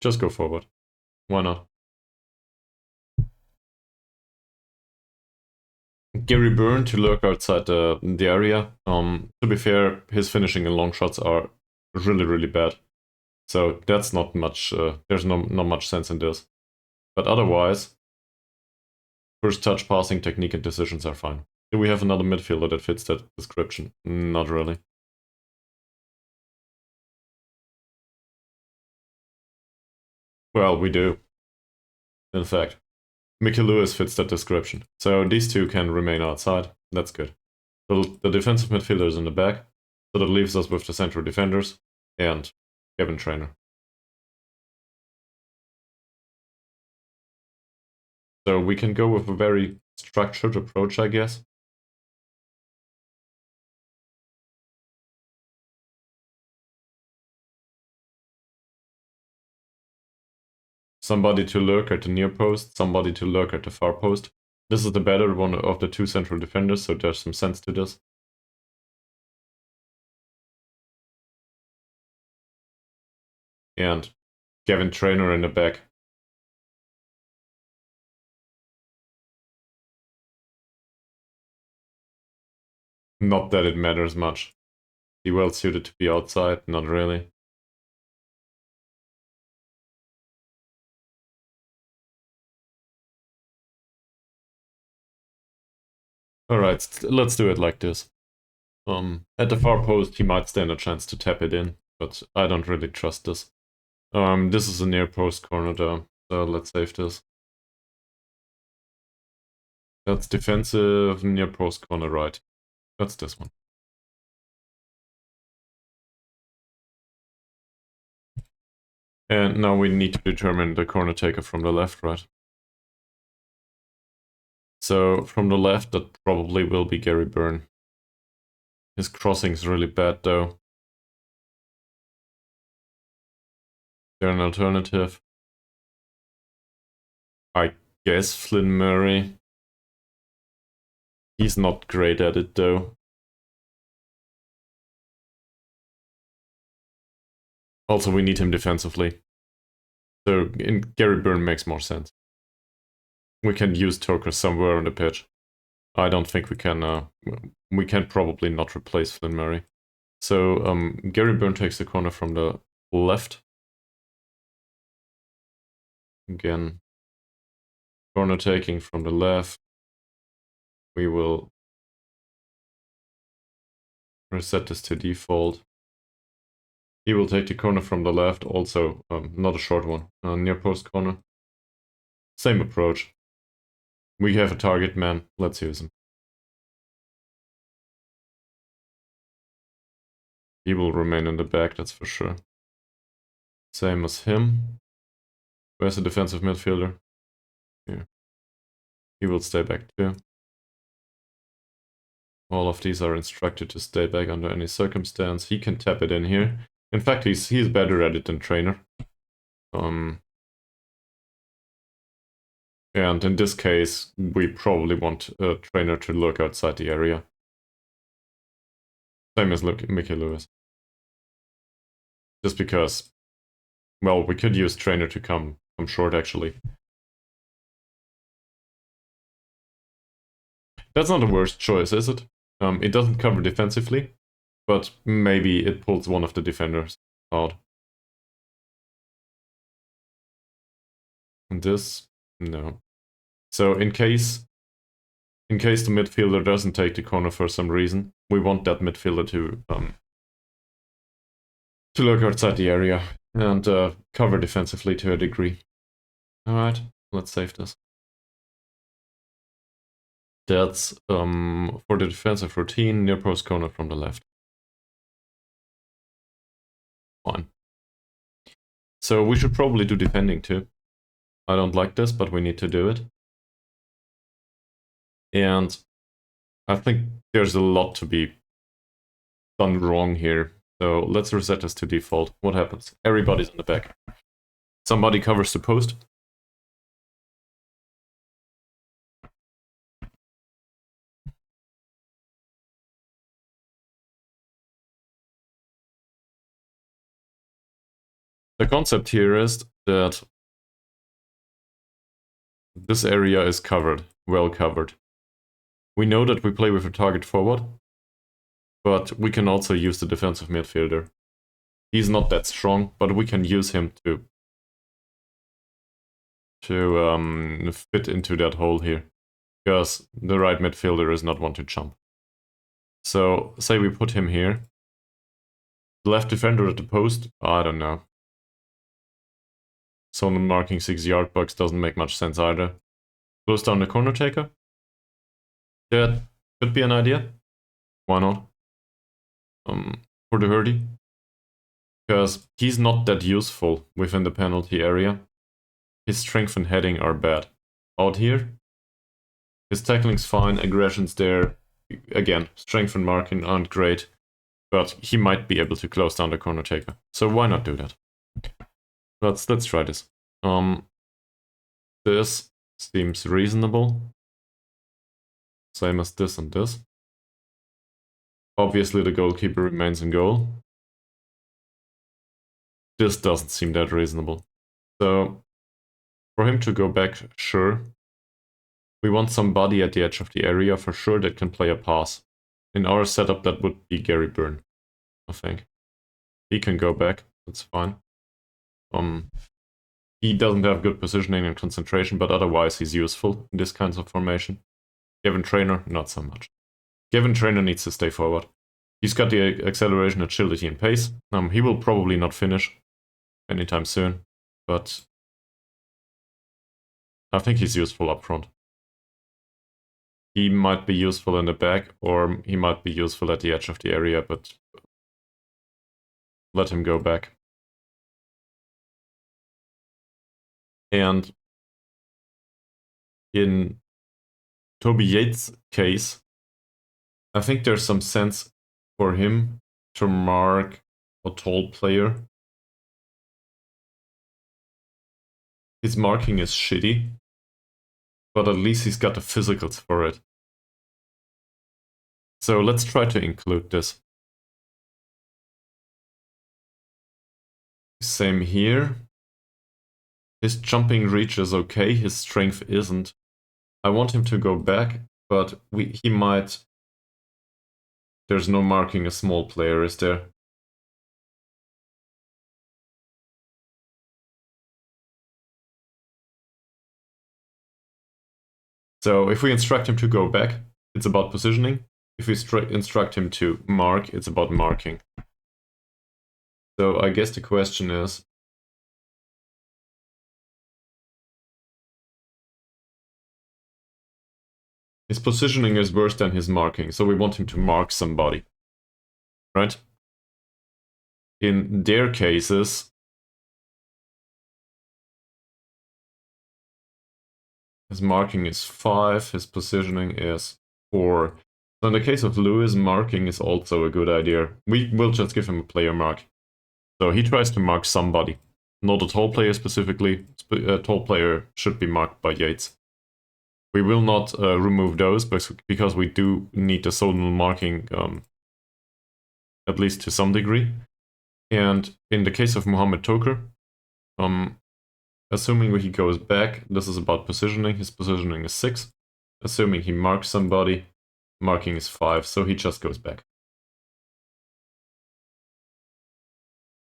Just go forward. Why not? Gary Byrne to lurk outside the area. To be fair, his finishing and long shots are really, really bad. So that's not much, there's not much sense in this. But otherwise, first touch, passing, technique, and decisions are fine. Do we have another midfielder that fits that description? Not really. Well, we do. In fact, Mickey Lewis fits that description. So these 2 can remain outside. That's good. So the defensive midfielders in the back. So that leaves us with the central defenders and Kevin Trainer. So we can go with a very structured approach, I guess. Somebody to lurk at the near post, somebody to lurk at the far post. This is the better one of the 2 central defenders, so there's some sense to this. And Gavin Trainer in the back. Not that it matters much. He well suited to be outside, not really. Alright, let's do it like this. At the far post, he might stand a chance to tap it in, but I don't really trust this. This is a near post corner though, so let's save this. That's defensive, near post corner right. That's this one. And now we need to determine the corner taker from the left, right? So from the left, that probably will be Gary Byrne. His crossing's really bad though. Is there an alternative? I guess Flynn Murray. He's not great at it though. Also, we need him defensively. So Gary Byrne makes more sense. We can use Toker somewhere on the pitch. I don't think we can. We can probably not replace Flynn Murray. So Gary Byrne takes the corner from the left. Again, corner taking from the left. We will reset this to default. He will take the corner from the left, also not a short one, near post corner. Same approach. We have a target man, let's use him. He will remain in the back, that's for sure. Same as him. Where's the defensive midfielder? Here. He will stay back too. All of these are instructed to stay back under any circumstance. He can tap it in here. In fact, he's better at it than Trainer. And in this case, we probably want a Trainer to look outside the area. Same as Mickey Lewis. Just because, well, we could use Trainer to come short, actually. That's not the worst choice, is it? It doesn't cover defensively, but maybe it pulls one of the defenders out. And this, no. So in case the midfielder doesn't take the corner for some reason, we want that midfielder to look outside the area and cover defensively to a degree. Alright, let's save this. That's for the defensive routine, near post corner from the left. Fine. So we should probably do defending too. I don't like this, but we need to do it. And I think there's a lot to be done wrong here. So let's reset this to default. What happens? Everybody's in the back. Somebody covers the post. The concept here is that this area is covered, well covered. We know that we play with a target forward, but we can also use the defensive midfielder. He's not that strong, but we can use him to fit into that hole here, because the right midfielder is not one to jump. So, say we put him here. The left defender at the post, I don't know. Someone marking 6-yard box doesn't make much sense either. Close down the corner taker. That could be an idea. Why not? For the Hurdy. Because he's not that useful within the penalty area. His strength and heading are bad. Out here, his tackling's fine, aggression's there. Again, strength and marking aren't great, but he might be able to close down the corner taker. So why not do that? Let's try this. This seems reasonable. Same as this and this. Obviously the goalkeeper remains in goal. This doesn't seem that reasonable. So, for him to go back, sure. We want somebody at the edge of the area for sure that can play a pass. In our setup, that would be Gary Byrne, I think. He can go back, that's fine. He doesn't have good positioning and concentration, but otherwise he's useful in this kind of formation. Kevin Trainer, not so much. Kevin Trainer needs to stay forward. He's got the acceleration, agility, and pace. He will probably not finish anytime soon, but I think he's useful up front. He might be useful in the back, or he might be useful at the edge of the area, but let him go back. And in Toby Yates' case, I think there's some sense for him to mark a tall player. His marking is shitty, but at least he's got the physicals for it. So let's try to include this. Same here. His jumping reach is okay, his strength isn't. I want him to go back, but he might... There's no marking a small player, is there? So if we instruct him to go back, it's about positioning. If we instruct him to mark, it's about marking. So I guess the question is, his positioning is worse than his marking, so we want him to mark somebody, right? in their cases, his marking is 5, his positioning is 4. So in the case of Lewis, marking is also a good idea. We will just give him a player mark. So he tries to mark somebody. Not a tall player specifically. A tall player should be marked by Yates. We will not remove those because we do need the zonal marking at least to some degree. And in the case of Mohammed Toker, assuming he goes back, this is about positioning. His positioning is 6. Assuming he marks somebody, marking is 5, so he just goes back.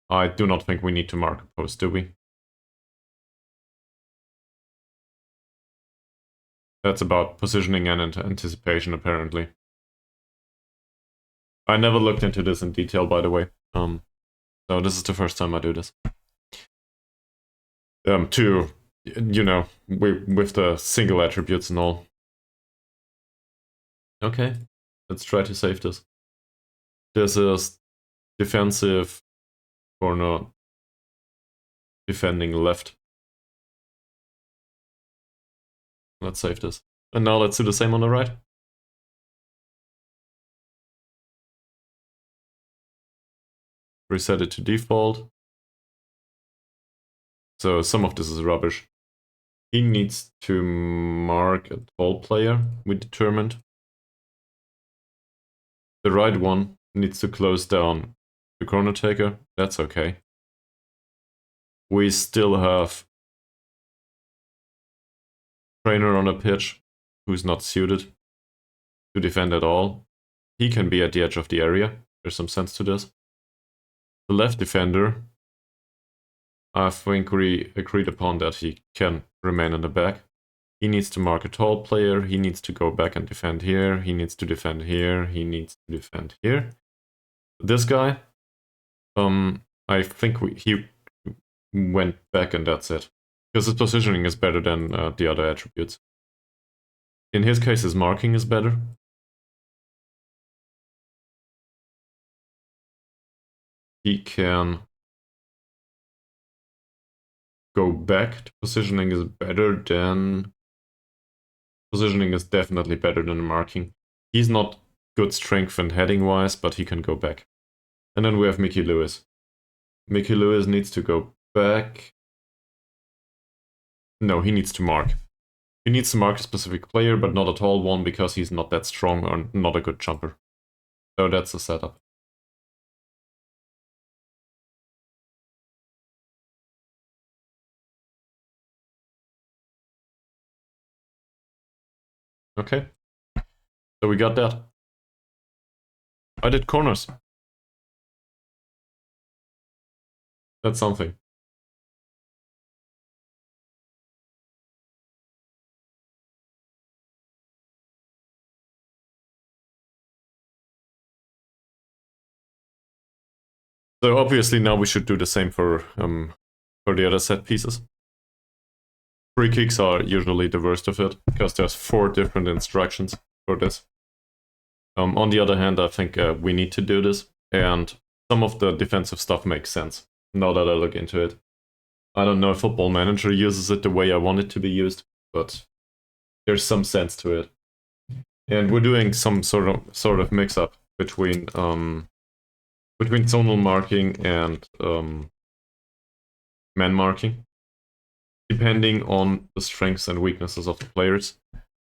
I do not think we need to mark a post, do we? That's about positioning and anticipation, apparently. I never looked into this in detail, by the way. So this is the first time I do this. To, you know, with the single attributes and all. Okay, let's try to save this. This is defensive corner, defending left. Let's save this. And now let's do the same on the right. Reset it to default. So some of this is rubbish. He needs to mark a tall player, we determined. The right one needs to close down the corner taker. That's okay. We still have trainer on a pitch who's not suited to defend at all. He can be at the edge of the area. There's some sense to this. The left defender, I think we agreed upon that he can remain in the back. He needs to mark a tall player. He needs to go back and defend here. He needs to defend here. He needs to defend here. This guy, I think he went back and that's it. Because his positioning is better than the other attributes. In his case, his marking is better. He can go back. The positioning is better than... Positioning is definitely better than marking. He's not good strength and heading-wise, but he can go back. And then we have Mickey Lewis. Mickey Lewis needs to go back. No, he needs to mark. He needs to mark a specific player, but not a tall one, because he's not that strong or not a good jumper. So that's the setup. Okay. So we got that. I did corners. That's something. So obviously now we should do the same for the other set pieces. Free kicks are usually the worst of it, because there's 4 different instructions for this. On the other hand, I think we need to do this, and some of the defensive stuff makes sense, now that I look into it. I don't know if Football Manager uses it the way I want it to be used, but there's some sense to it. And we're doing some sort of mix-up between zonal marking and man marking, depending on the strengths and weaknesses of the players.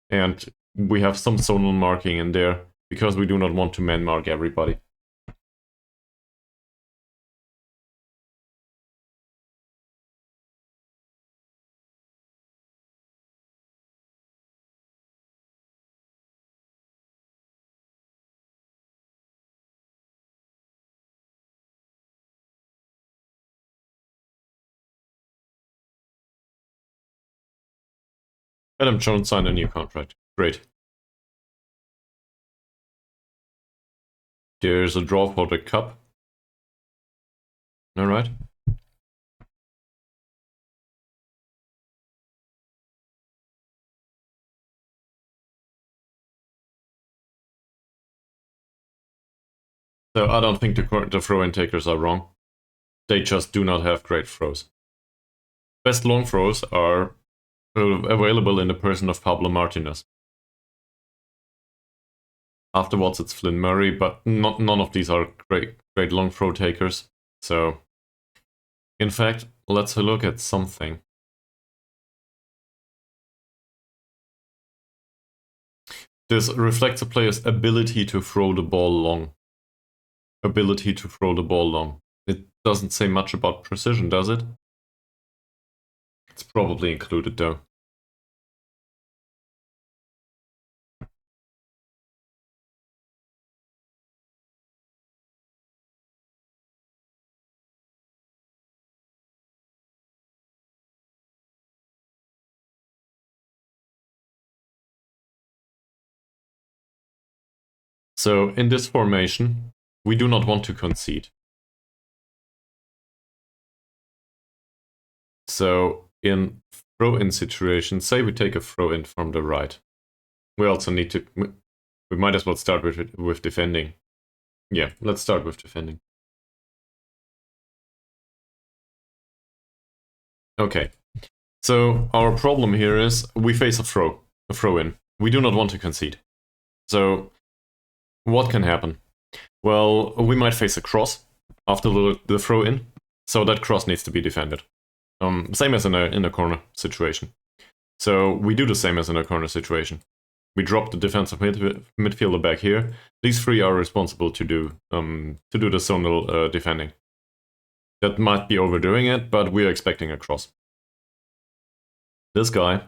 And we have some zonal marking in there, because we do not want to man mark everybody. Adam Jones signed a new contract. Great. There's a draw for the cup. Alright. So I don't think the throw-in takers are wrong. they just do not have great throws. Best long throws are available in the person of Pablo Martinez. Afterwards, it's Flynn Murray, but none of these are great long throw takers. So, in fact, let's look at something. This reflects a player's ability to throw the ball long. Ability to throw the ball long. It doesn't say much about precision, does it? It's probably included though. So in this formation, we do not want to concede. So in throw-in situations, say we take a throw-in from the right. We also need to, we might as well start with defending. Yeah, let's start with defending. Okay, so our problem here is we face a throw-in. We do not want to concede. So what can happen? Well, we might face a cross after the throw-in, so that cross needs to be defended. Same as in a corner situation. So we do the same as in a corner situation. We drop the defensive midfielder back here. These three are responsible to do the zonal defending. That might be overdoing it, but we're expecting a cross. This guy,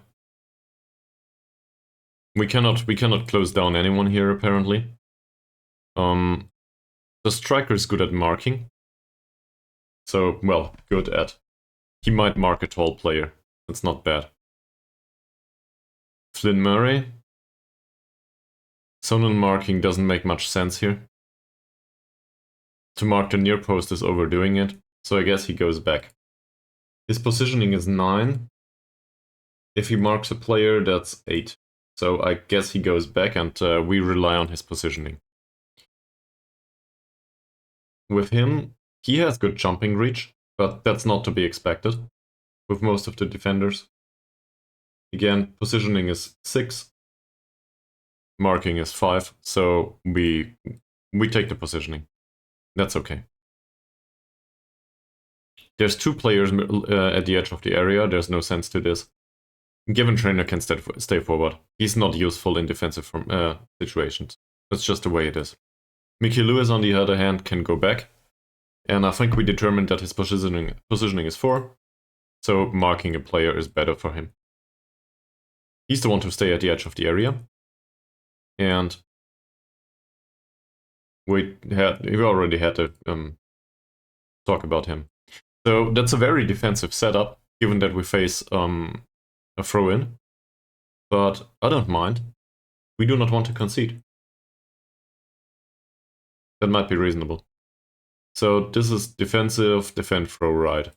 we cannot close down anyone here apparently. The striker is good at marking. So, well, good at. He might mark a tall player. That's not bad. Flynn Murray. Zonal marking doesn't make much sense here. To mark the near post is overdoing it, so I guess he goes back. His positioning is 9. If he marks a player, that's 8. So I guess he goes back and we rely on his positioning. With him, he has good jumping reach, but that's not to be expected with most of the defenders. Again, positioning is 6, marking is 5, so we take the positioning. That's okay. There's 2 players at the edge of the area, there's no sense to this. Given trainer can stay forward. He's not useful in defensive situations. That's just the way it is. Mickey Lewis, on the other hand, can go back. And I think we determined that his positioning is 4. So marking a player is better for him. He's the one to stay at the edge of the area. And we already had to talk about him. So that's a very defensive setup, given that we face a throw-in. But I don't mind. We do not want to concede. That might be reasonable. So this is defensive, defend, throw, right.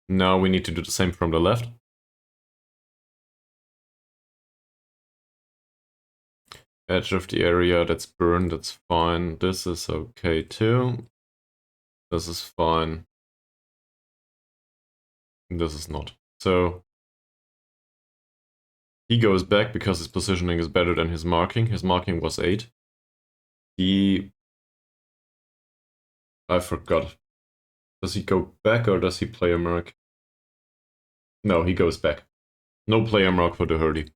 Now we need to do the same from the left. Edge of the area, that's burned, that's fine. This is okay too. This is fine. This is not. So he goes back because his positioning is better than his marking. His marking was 8. I forgot. Does he go back or does he player mark? No, he goes back. No player mark for the hurdy.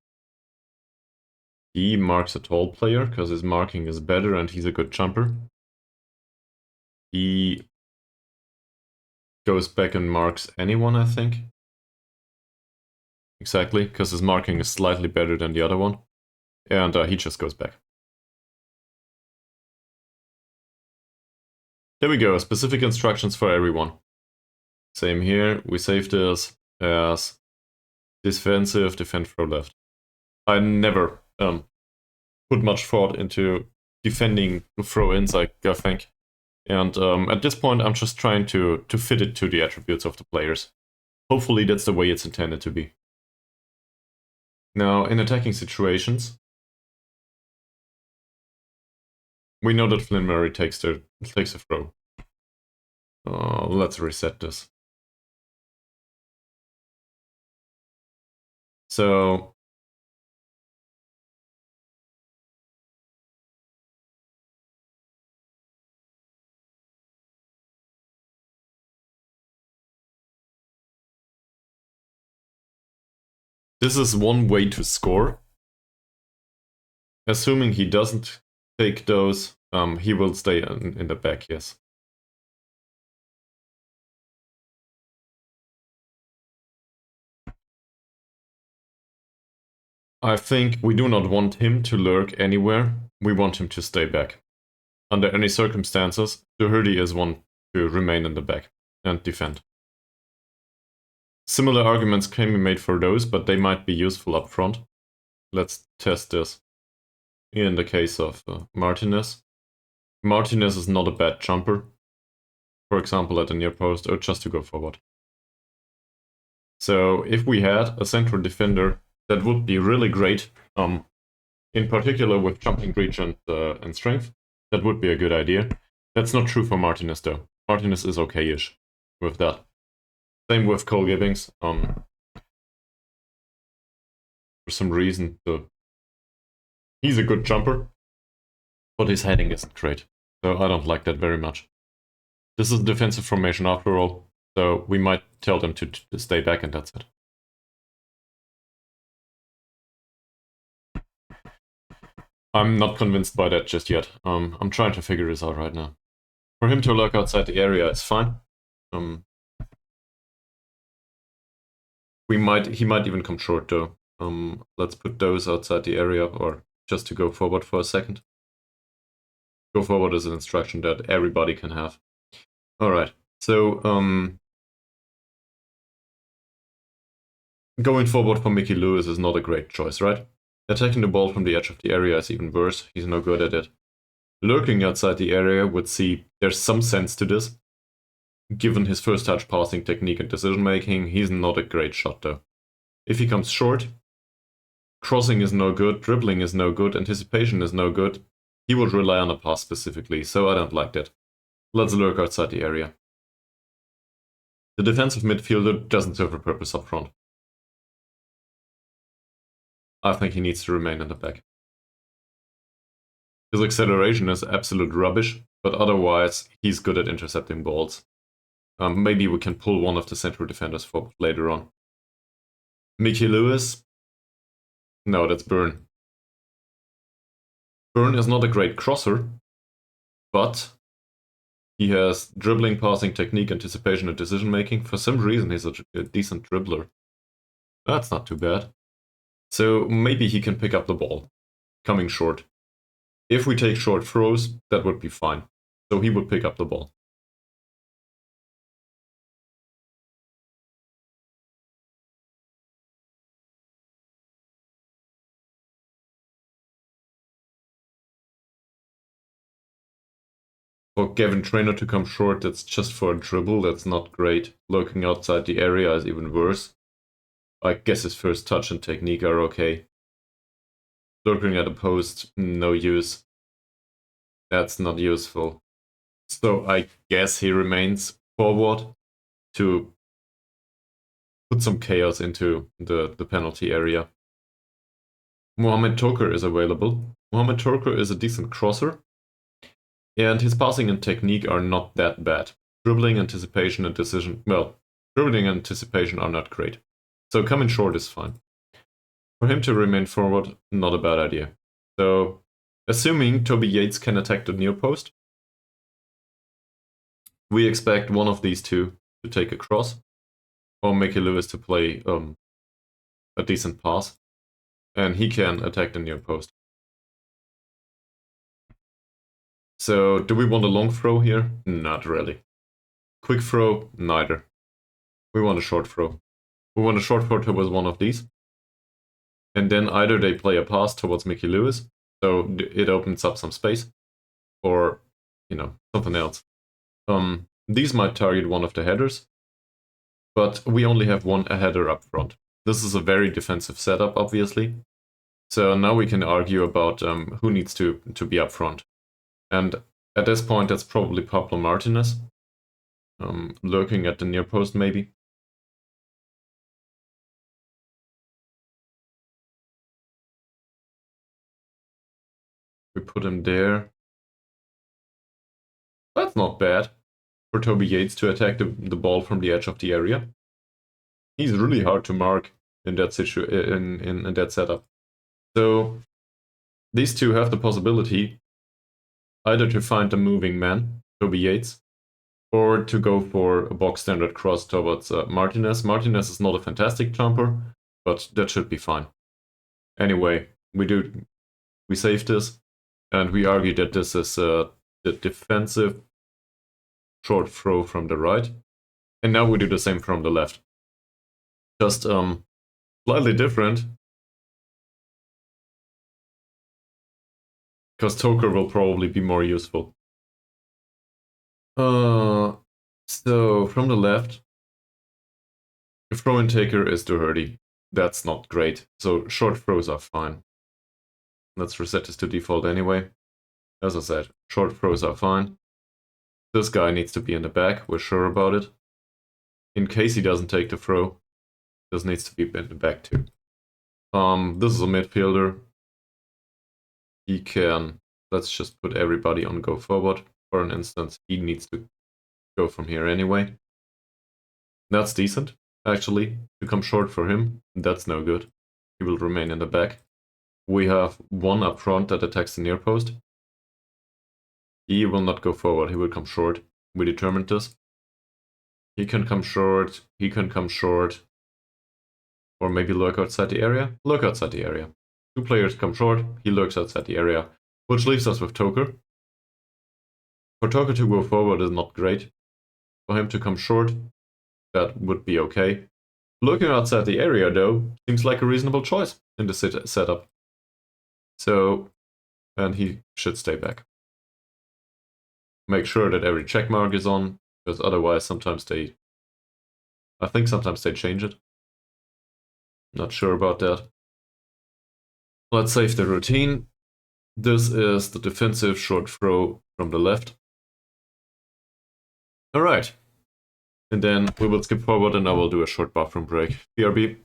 He marks a tall player because his marking is better and he's a good jumper. He goes back and marks anyone, I think. Exactly, because his marking is slightly better than the other one. And he just goes back. There we go, specific instructions for everyone. Same here, we save this as defensive, defend, throw left. I never put much thought into defending throw-ins, I think. And at this point, I'm just trying to fit it to the attributes of the players. Hopefully that's the way it's intended to be. Now, in attacking situations, We know that Flynn Murray takes a throw. Let's reset this. So this is one way to score. Assuming he doesn't take those, he will stay in the back, yes. I think we do not want him to lurk anywhere. We want him to stay back. Under any circumstances, Doherty is one to remain in the back and defend. Similar arguments can be made for those, but they might be useful up front. Let's test this. In the case of Martinez. Martinez is not a bad jumper. For example, at the near post, or just to go forward. So if we had a central defender, that would be really great. In particular with jumping reach and strength, that would be a good idea. That's not true for Martinez though. Martinez is okay-ish with that. Same with Cole Gibbings. For some reason, he's a good jumper, but his heading isn't great. So I don't like that very much. This is a defensive formation after all, so we might tell them to stay back and that's it. I'm not convinced by that just yet. I'm trying to figure this out right now. For him to lurk outside the area is fine. He might even come short though. Let's put those outside the area, or just to go forward for a second. Go forward is an instruction that everybody can have. Alright, so going forward for Mickey Lewis is not a great choice, right? Attacking the ball from the edge of the area is even worse. He's no good at it. Lurking outside the area would see there's some sense to this. Given his first touch passing technique and decision making, he's not a great shot though. If he comes short, crossing is no good, dribbling is no good, anticipation is no good. He would rely on a pass specifically, so I don't like that. Let's lurk outside the area. The defensive midfielder doesn't serve a purpose up front. I think he needs to remain in the back. His acceleration is absolute rubbish, but otherwise he's good at intercepting balls. Maybe we can pull one of the central defenders forward later on. Mickey Lewis? No, that's Byrne. Byrne is not a great crosser, but he has dribbling, passing, technique, anticipation, and decision making. For some reason, he's a decent dribbler. That's not too bad. So maybe he can pick up the ball, coming short. If we take short throws, that would be fine. So he would pick up the ball. For Gavin Trainor to come short, that's just for a dribble, that's not great. Lurking outside the area is even worse. I guess his first touch and technique are okay. Lurking at a post, no use. That's not useful. So I guess he remains forward to put some chaos into the penalty area. Mohamed Toker is available. Mohamed Toker is a decent crosser, and his passing and technique are not that bad. Dribbling, anticipation, and decision... Well, dribbling and anticipation are not great. So coming short is fine. For him to remain forward, not a bad idea. So, assuming Toby Yates can attack the near post, we expect one of these two to take a cross, or Mickey Lewis to play a decent pass, and he can attack the near post. So, do we want a long throw here? Not really. Quick throw? Neither. We want a short throw. We want a short throw towards one of these. And then either they play a pass towards Mickey Lewis, so it opens up some space, or, something else. These might target one of the headers, but we only have one header up front. This is a very defensive setup, obviously. So now we can argue about who needs to be up front. And at this point, that's probably Pablo Martinez. Lurking at the near post, maybe. We put him there. That's not bad for Toby Yates to attack the ball from the edge of the area. He's really hard to mark in that in that setup. So these two have the possibility either to find a moving man, Toby Yates, or to go for a box standard cross towards Martinez. Martinez is not a fantastic jumper, but that should be fine. Anyway, we save this, and we argue that this is the defensive short throw from the right. And now we do the same from the left. Just slightly different. Because Toker will probably be more useful. So from the left, the throw-in taker is Doherty. That's not great. So short throws are fine. Let's reset this to default anyway. As I said, short throws are fine. This guy needs to be in the back. We're sure about it. In case he doesn't take the throw, this needs to be in the back too. This is a midfielder. He can, let's just put everybody on go forward. For an instance, he needs to go from here anyway. That's decent, actually. To come short for him, that's no good. He will remain in the back. We have one up front that attacks the near post. He will not go forward, he will come short. We determined this. He can come short, he can come short. Or maybe lurk outside the area? Lurk outside the area. Two players come short, he lurks outside the area, which leaves us with Toker. For Toker to go forward is not great. For him to come short, that would be okay. Looking outside the area, though, seems like a reasonable choice in the setup. So, and he should stay back. Make sure that every check mark is on, because otherwise I think sometimes they change it. Not sure about that. Let's save the routine. This is the defensive short throw from the left. Alright. And then we will skip forward and I will do a short bathroom break. BRB.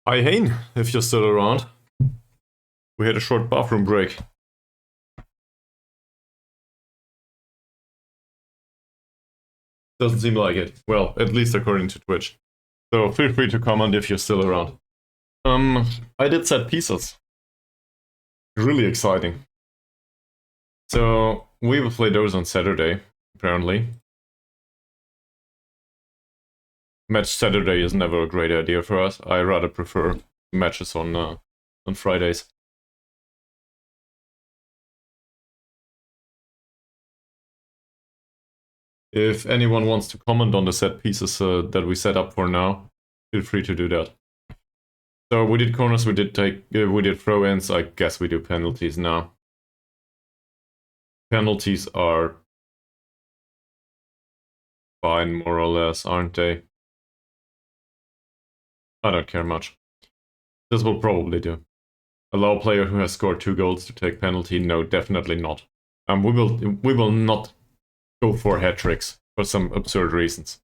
Hi Hein, if you're still around. We had a short bathroom break. Doesn't seem like it. Well, at least according to Twitch. So feel free to comment if you're still around. I did set pieces. Really exciting. So we will play those on Saturday, apparently. Match Saturday is never a great idea for us. I rather prefer matches on Fridays. If anyone wants to comment on the set pieces that we set up for now, feel free to do that. So we did corners, we did throw-ins. I guess we do penalties now. Penalties are fine, more or less, aren't they? I don't care much. This will probably do. Allow player who has scored 2 goals to take penalty? No, definitely not. We will not go for hat tricks for some absurd reasons.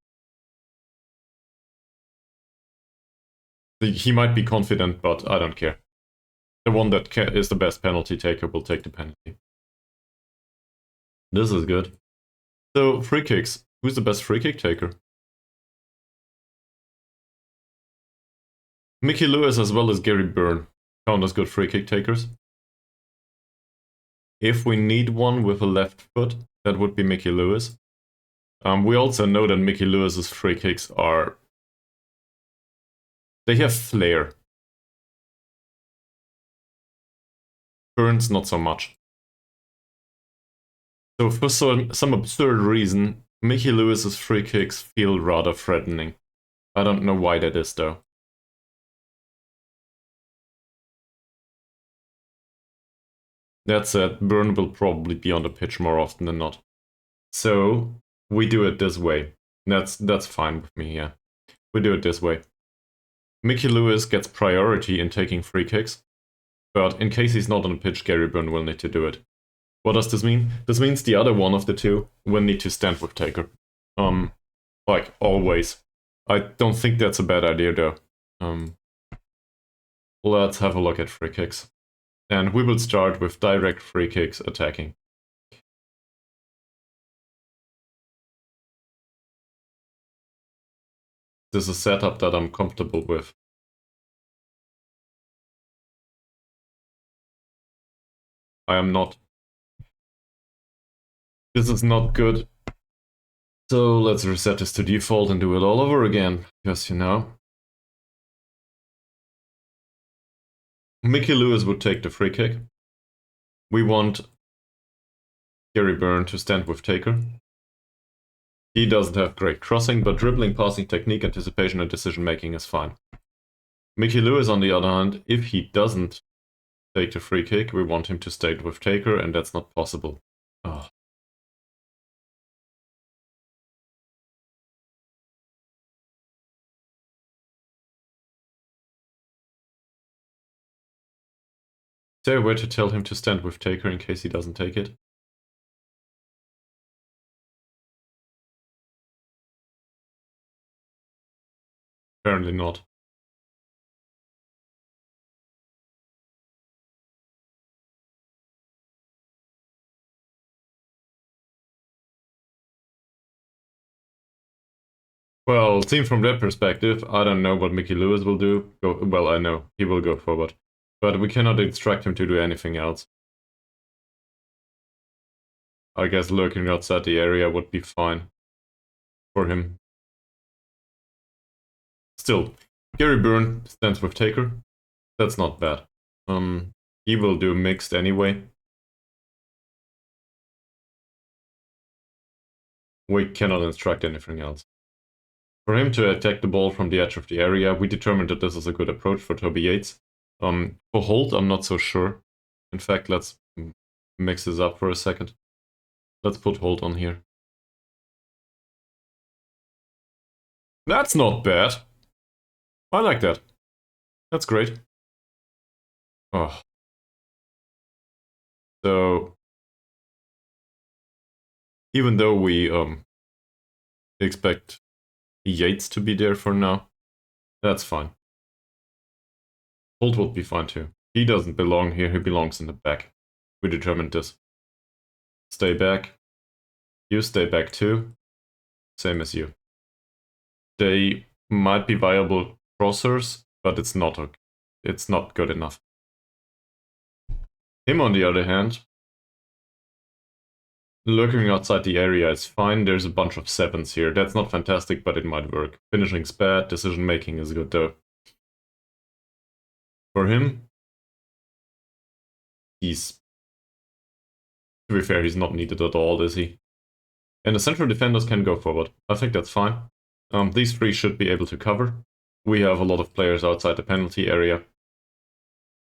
He might be confident, but I don't care. The one that is the best penalty taker will take the penalty. This is good. So, free kicks. Who's the best free kick taker? Mickey Lewis as well as Gary Byrne count as good free kick takers. If we need one with a left foot, that would be Mickey Lewis. We also know that Mickey Lewis's free kicks are... they have flair. Byrne's not so much. So for some absurd reason, Mickey Lewis's free kicks feel rather threatening. I don't know why that is though. That said, Byrne will probably be on the pitch more often than not. So we do it this way. That's fine with me, yeah. We do it this way. Mickey Lewis gets priority in taking free kicks, but in case he's not on the pitch, Gary Byrne will need to do it. What does this mean? This means the other one of the two will need to stand with taker. Like always. I don't think that's a bad idea though. Let's have a look at free kicks. And we will start with direct free kicks attacking. This is a setup that I'm comfortable with. I am not. This is not good. So let's reset this to default and do it all over again, because you know. Mickey Lewis would take the free kick. We want Gary Byrne to stand with taker. He doesn't have great crossing, but dribbling, passing technique, anticipation, and decision making is fine. Mickey Lewis, on the other hand, if he doesn't take the free kick, we want him to stay with taker, and that's not possible. Oh. Is there a way to tell him to stand with taker in case he doesn't take it? Apparently not. Well, seen from that perspective, I don't know what Mickey Lewis will do. Well, I know, he will go forward. But we cannot instruct him to do anything else. I guess lurking outside the area would be fine for him. Still, Gary Byrne stands with taker. That's not bad. He will do mixed anyway. We cannot instruct anything else. For him to attack the ball from the edge of the area, we determined that this is a good approach for Toby Yates. For hold, I'm not so sure. In fact, let's mix this up for a second. Let's put hold on here. That's not bad. I like that. That's great. Oh. So, even though we expect Yates to be there for now, that's fine. Hold would be fine too. He doesn't belong here, he belongs in the back. We determined this. Stay back. You stay back too. Same as you. They might be viable crossers, but it's not okay. it's not good enough. Him, on the other hand, lurking outside the area is fine. There's a bunch of 7s here. That's not fantastic, but it might work. Finishing's bad, decision making is good though. For him, to be fair, he's not needed at all, is he? And the central defenders can go forward. I think that's fine. These 3 should be able to cover. We have a lot of players outside the penalty area.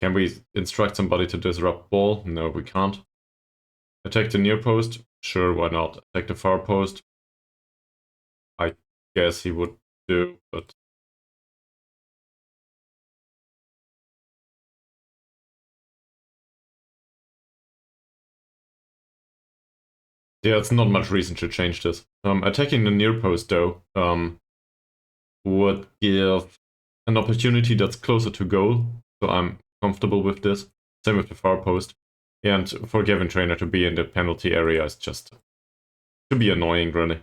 Can we instruct somebody to disrupt ball? No, we can't. Attack the near post? Sure, why not? Attack the far post? I guess he would do, but... yeah, it's not much reason to change this. Attacking the near post, though, would give an opportunity that's closer to goal, so I'm comfortable with this. Same with the far post. And for Gavin Trainer to be in the penalty area is just to be annoying, really.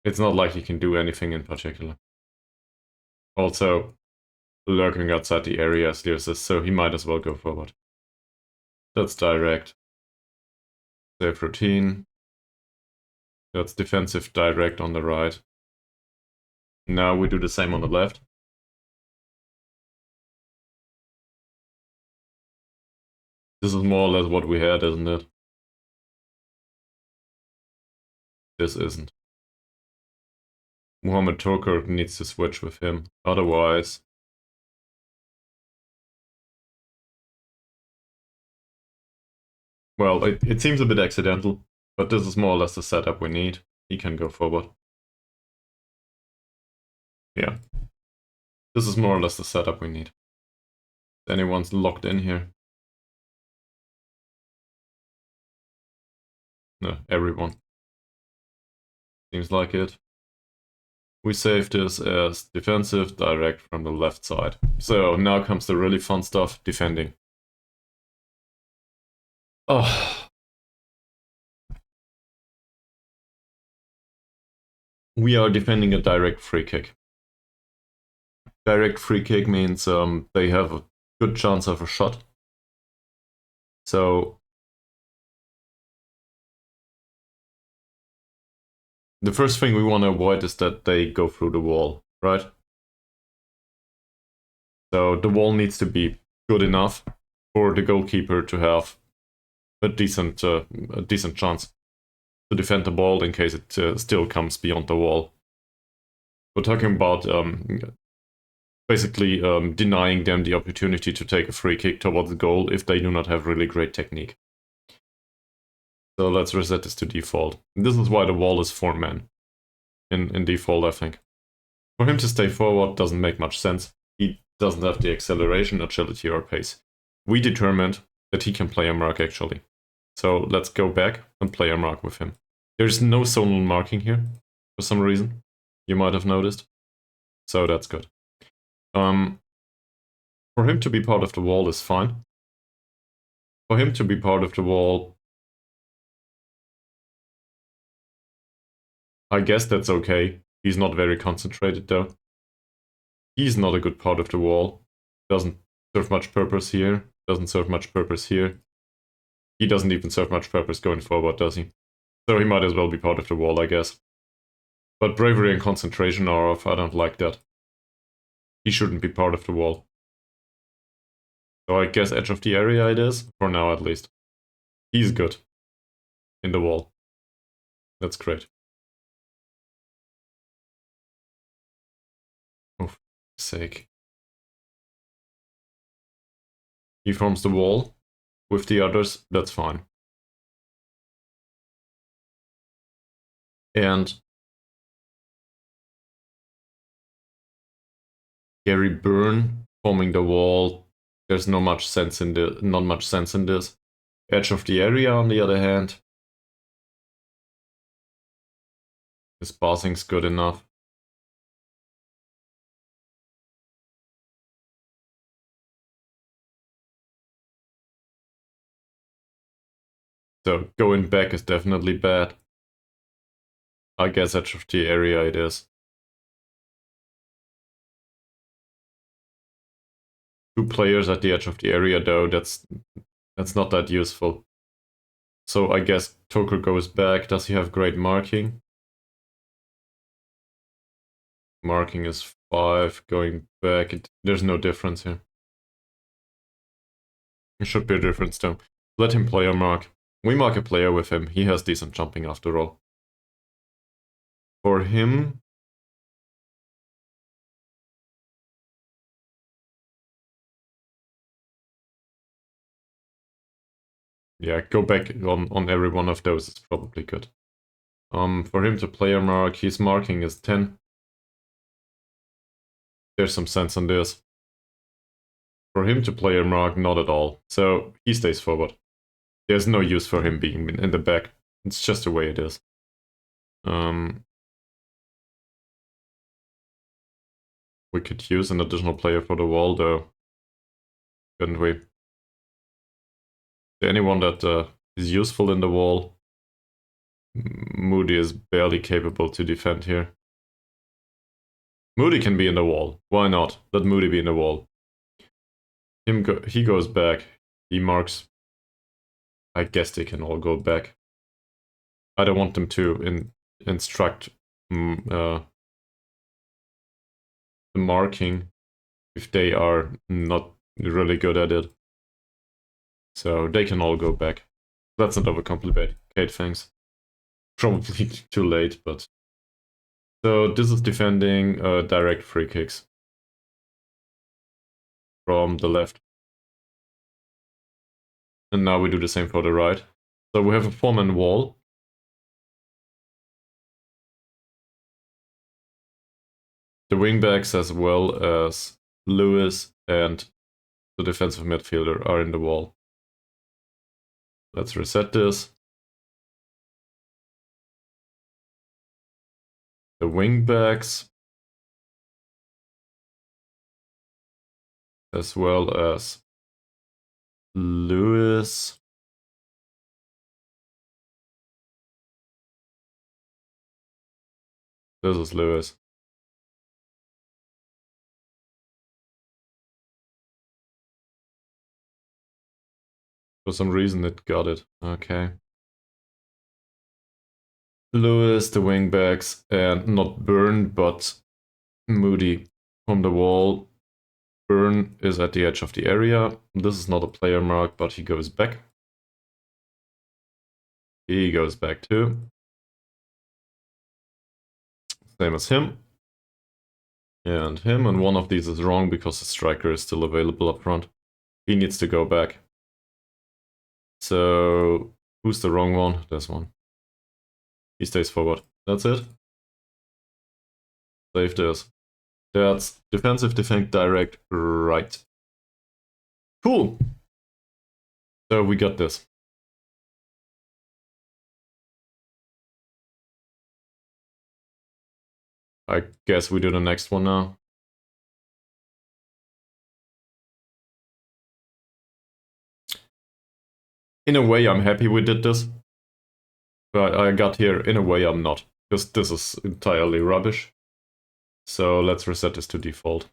It's not like he can do anything in particular. Also, lurking outside the area is useless, so he might as well go forward. That's direct. Save routine. That's defensive direct on the right. Now we do the same on the left. This is more or less what we had, isn't it? This isn't. Mohamed Turkur needs to switch with him. Otherwise... well, it seems a bit accidental, but this is more or less the setup we need. He can go forward. Yeah. This is more or less the setup we need. Anyone's locked in here? No, everyone. Seems like it. We save this as defensive direct from the left side. So now comes the really fun stuff, defending. Oh. We are defending a direct free kick. Direct free kick means they have a good chance of a shot. So the first thing we want to avoid is that they go through the wall, right? So the wall needs to be good enough for the goalkeeper to have a decent chance to defend the ball in case it still comes beyond the wall. We're talking about basically denying them the opportunity to take a free kick towards the goal if they do not have really great technique. So let's reset this to default. This is why the wall is 4 men in default, I think. For him to stay forward doesn't make much sense. He doesn't have the acceleration, agility, or pace. We determined that he can play a mark, actually. So let's go back and play a mark with him. There's no zonal marking here, for some reason. You might have noticed. So that's good. For him to be part of the wall is fine. For him to be part of the wall, I guess that's okay. He's not very concentrated though. He's not a good part of the wall. Doesn't serve much purpose here. Doesn't serve much purpose here. He doesn't even serve much purpose going forward, does he? So he might as well be part of the wall, I guess. But bravery and concentration are off. I don't like that. He shouldn't be part of the wall. So I guess edge of the area it is, for now at least. He's good in the wall. That's great. Oh, for sake. He forms the wall with the others, that's fine. And Gary Byrne forming the wall, there's not much sense in this. Edge of the area, on the other hand, his passing's good enough. So going back is definitely bad. I guess edge of the area it is. 2 players at the edge of the area, though, that's not that useful. So I guess Toker goes back. Does he have great marking? Marking is 5, going back. There's no difference here. There should be a difference though. Let him player mark. We mark a player with him. He has decent jumping after all. For him... yeah, go back on every one of those. It's probably good. For him to player mark, his marking is 10. There's some sense on this. For him to player mark, not at all. So he stays forward. There's no use for him being in the back. It's just the way it is. We could use an additional player for the wall, though. Couldn't we? Is there anyone that is useful in the wall? Moody is barely capable to defend here. Moody can be in the wall. Why not? Let Moody be in the wall. He goes back. He marks. I guess they can all go back. I don't want them to instruct the marking if they are not really good at it. So they can all go back. Let's not overcomplicate things. Probably too late, but... so this is defending direct free kicks from the left. And now we do the same for the right. So we have a 4-man wall. The wingbacks as well as Lewis and the defensive midfielder are in the wall. Let's reset this. The wingbacks as well as Lewis. This is Lewis. For some reason it got it. Okay. Lewis, the wingbacks, and not Byrne, but Moody from the wall. Byrne is at the edge of the area. This is not a player mark, but he goes back. He goes back too. Same as him. And him, and one of these is wrong because the striker is still available up front. He needs to go back. So, who's the wrong one? This one. He stays forward. That's it. Save this. That's defensive, defend, direct, right. Cool. So we got this. I guess we do the next one now. In a way, I'm happy we did this. But I got here, in a way, I'm not. Because this is entirely rubbish. So let's reset this to default.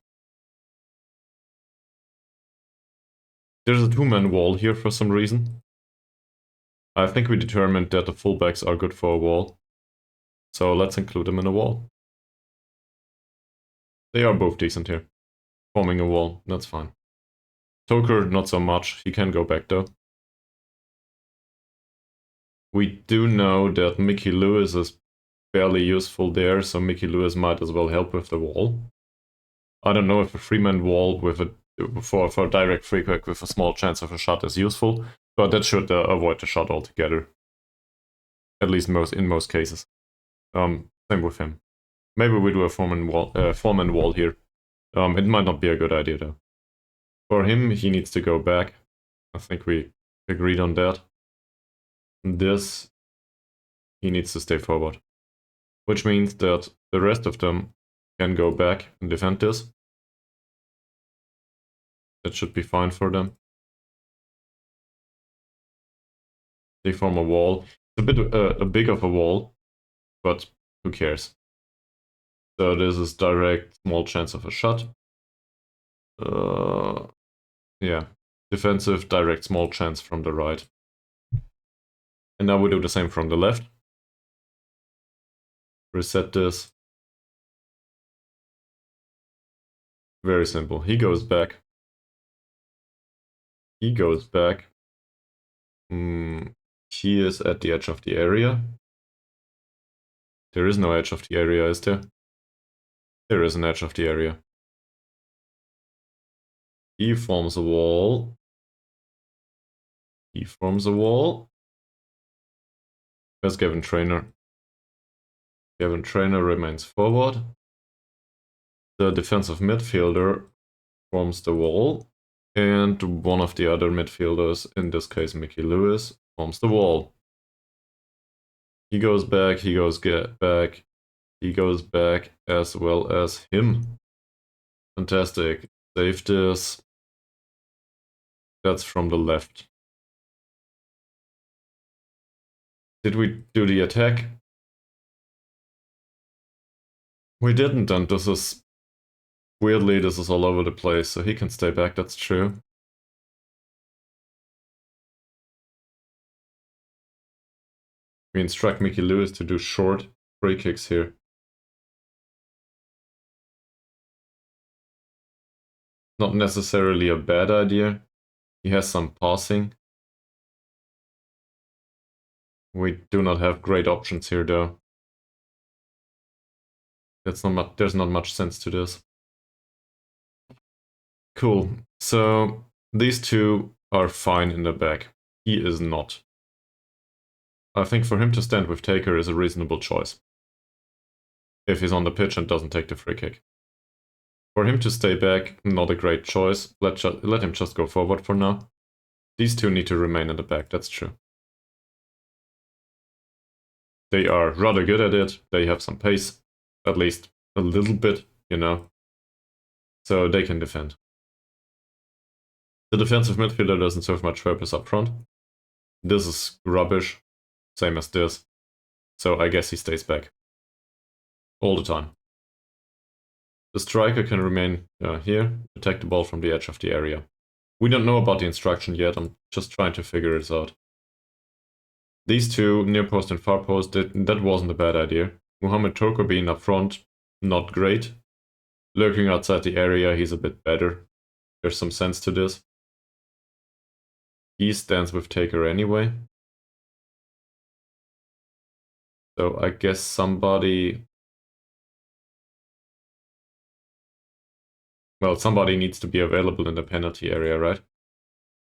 There's a 2-man wall here for some reason. I think we determined that the fullbacks are good for a wall. So let's include them in a wall. They are both decent here. Forming a wall, that's fine. Toker, not so much. He can go back though. We do know that Mickey Lewis is fairly useful there, so Mickey Lewis might as well help with the wall. I don't know if a 3-man wall with for a direct free kick with a small chance of a shot is useful, but that should avoid the shot altogether. At least in most cases. Same with him. Maybe we do a 4-man wall here. It might not be a good idea though. For him, he needs to go back. I think we agreed on that. This, he needs to stay forward. Which means that the rest of them can go back and defend this. That should be fine for them. They form a wall. It's a bit a big of a wall, but who cares? So this is direct, small chance of a shot. Yeah. Defensive, direct, small chance from the right. And now we do the same from the left. Reset this. Very simple. He goes back. He goes back. He is at the edge of the area. There is no edge of the area, is there? There is an edge of the area. He forms a wall. He forms a wall. Where's Gavin Trainer? Gavin Trainer remains forward. The defensive midfielder forms the wall. And one of the other midfielders, in this case Mickey Lewis, forms the wall. He goes back, he goes back, he goes back as well as him. Fantastic. Save this. That's from the left. Did we do the attack? We didn't, and this is... Weirdly, this is all over the place, so he can stay back, that's true. We instruct Mickey Lewis to do short free kicks here. Not necessarily a bad idea. He has some passing. We do not have great options here, though. There's not much sense to this. Cool. So these two are fine in the back. He is not. I think for him to stand with Taker is a reasonable choice. If he's on the pitch and doesn't take the free kick. For him to stay back, not a great choice. Let him just go forward for now. These two need to remain in the back, that's true. They are rather good at it. They have some pace, at least a little bit, you know. So they can defend. The defensive midfielder doesn't serve much purpose up front. This is rubbish, same as this. So I guess he stays back. All the time. The striker can remain here, attack the ball from the edge of the area. We don't know about the instruction yet, I'm just trying to figure this out. These two, near post and far post, that wasn't a bad idea. Mohamed Toko being up front, not great. Lurking outside the area, he's a bit better. There's some sense to this. He stands with Taker anyway. So I guess somebody... Well, somebody needs to be available in the penalty area, right?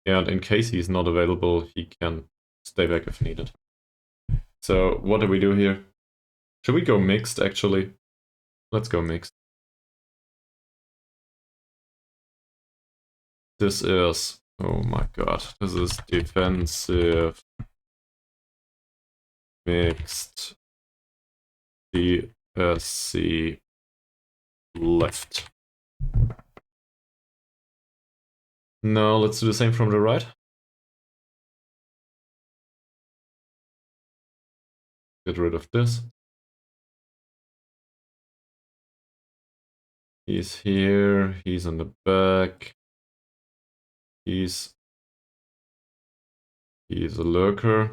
And in case he's not available, he can stay back if needed. So what do we do here? Should we go mixed, actually? Let's go mixed. This is... Oh my god. This is defensive... Mixed... DSC... Left. No, let's do the same from the right. Get rid of this. He's here, he's in the back. He's a lurker.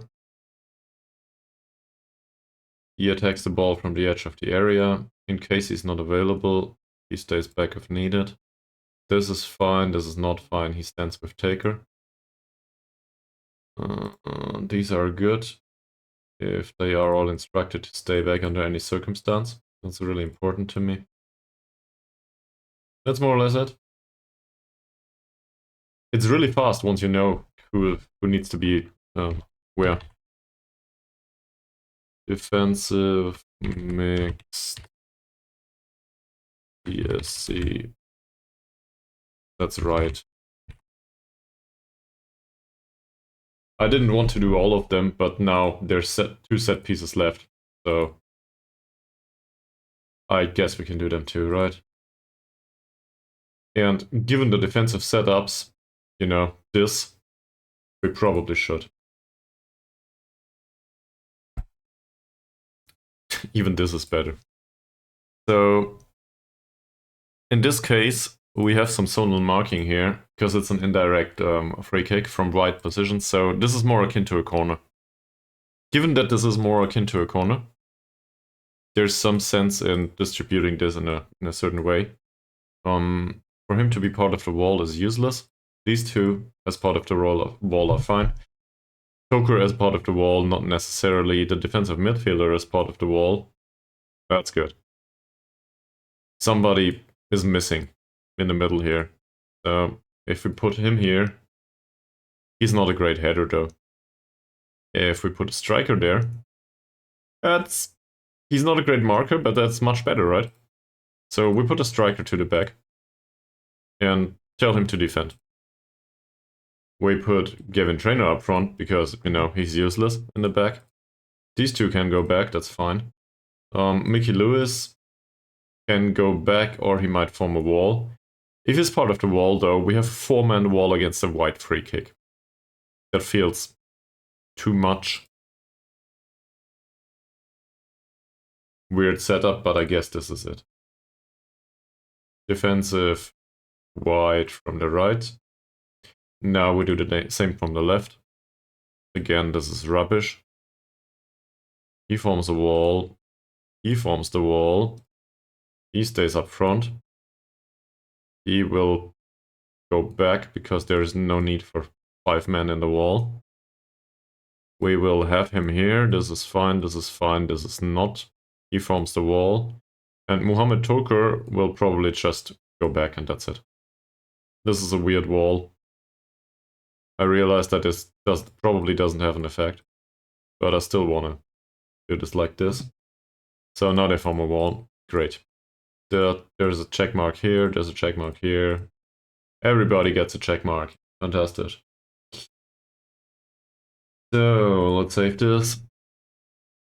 He attacks the ball from the edge of the area. In case he's not available, he stays back if needed. This is fine, this is not fine, he stands with Taker. These are good. If they are all instructed to stay back under any circumstance. That's really important to me. That's more or less it. It's really fast once you know who needs to be where. Defensive, mixed, DSC. That's right. I didn't want to do all of them, but now there's two set pieces left, so I guess we can do them too, right? And given the defensive setups, you know, this, we probably should. Even this is better. So, in this case, we have some zonal marking here, because it's an indirect free kick from wide positions, so this is more akin to a corner. Given that this is more akin to a corner, there's some sense in distributing this in a certain way. For him to be part of the wall is useless. These two as part of the wall are fine. Toker as part of the wall, not necessarily. The defensive midfielder as part of the wall, that's good. Somebody is missing in the middle here. If we put him here, he's not a great header though. If we put a striker there, he's not a great marker, but that's much better, right? So we put a striker to the back and tell him to defend. We put Gavin Trainer up front because, you know, he's useless in the back. These two can go back, that's fine. Mickey Lewis can go back or he might form a wall. If he's part of the wall though, we have a 4-man wall against a wide free kick. That feels too much. Weird setup, but I guess this is it. Defensive wide from the right. Now we do the same from the left. Again, this is rubbish. He forms a wall. He forms the wall. He stays up front. He will go back because there is no need for 5 men in the wall. We will have him here. This is fine, this is fine, this is not. He forms the wall. And Mohamed Toker will probably just go back and that's it. This is a weird wall. I realize that this probably doesn't have an effect. But I still want to do this like this. So now they form a wall. Great. There's a check mark here, there's a check mark here. Everybody gets a check mark. Fantastic. So let's save this.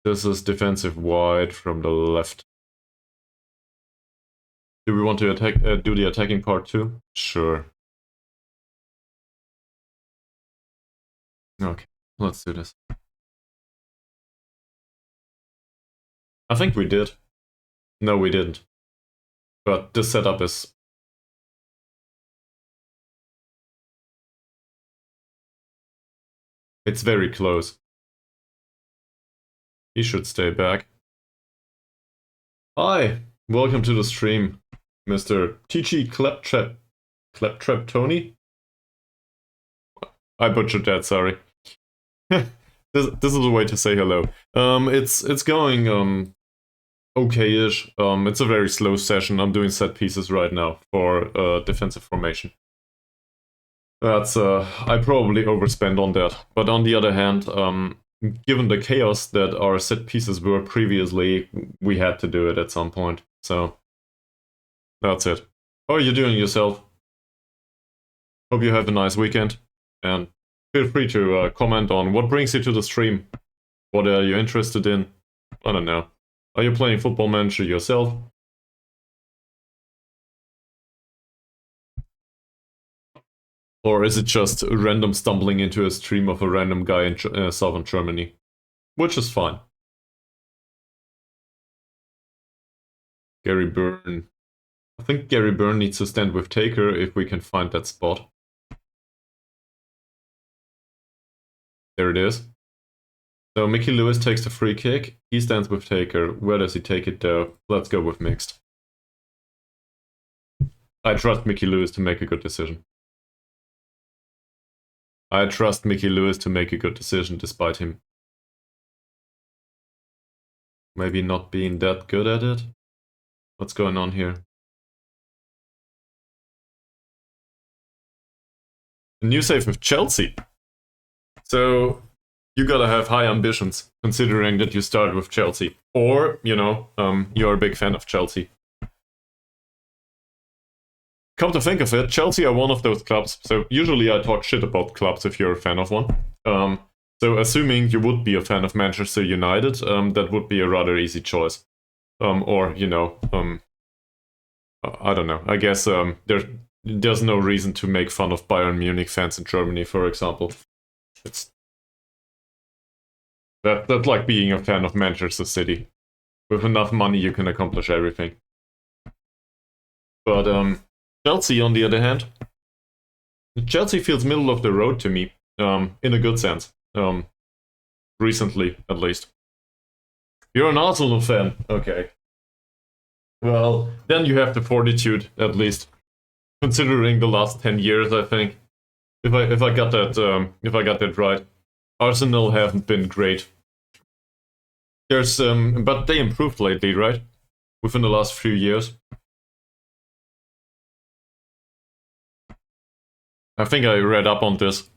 This is defensive wide from the left. Do we want to do the attacking part too? Sure. Okay, let's do this. I think we did. No, we didn't. But this setup is... It's very close. He should stay back. Hi! Welcome to the stream, Mr. TG Claptrap Tony? I butchered that, sorry. this is a way to say hello. It's going okay-ish. It's a very slow session. I'm doing set pieces right now for defensive formation. That's I probably overspent on that. But on the other hand, given the chaos that our set pieces were previously, we had to do it at some point. So that's it. How are you doing yourself? Hope you have a nice weekend. And feel free to comment on what brings you to the stream. What are you interested in? I don't know. Are you playing Football Manager yourself? Or is it just random stumbling into a stream of a random guy in southern Germany? Which is fine. Gary Byrne. I think Gary Byrne needs to stand with Taker if we can find that spot. There it is. So Mickey Lewis takes the free kick. He stands with Taker. Where does he take it though? Let's go with mixed. I trust Mickey Lewis to make a good decision. I trust Mickey Lewis to make a good decision despite him maybe not being that good at it. What's going on here? A new save with Chelsea. So you gotta have high ambitions, considering that you start with Chelsea. Or, you know, you're a big fan of Chelsea. Come to think of it, Chelsea are one of those clubs. So usually I talk shit about clubs if you're a fan of one. So assuming you would be a fan of Manchester United, that would be a rather easy choice. Or, you know, I don't know. I guess there's no reason to make fun of Bayern Munich fans in Germany, for example. It's that's like being a fan of Manchester City. With enough money, you can accomplish everything. But Chelsea, on the other hand, Chelsea feels middle of the road to me, in a good sense. Recently, at least. You're an Arsenal fan, okay. Well, then you have the fortitude, at least, considering the last 10 years. I think, if I got that right, Arsenal haven't been great. There's but they improved lately, right? Within the last few years. I think I read up on this.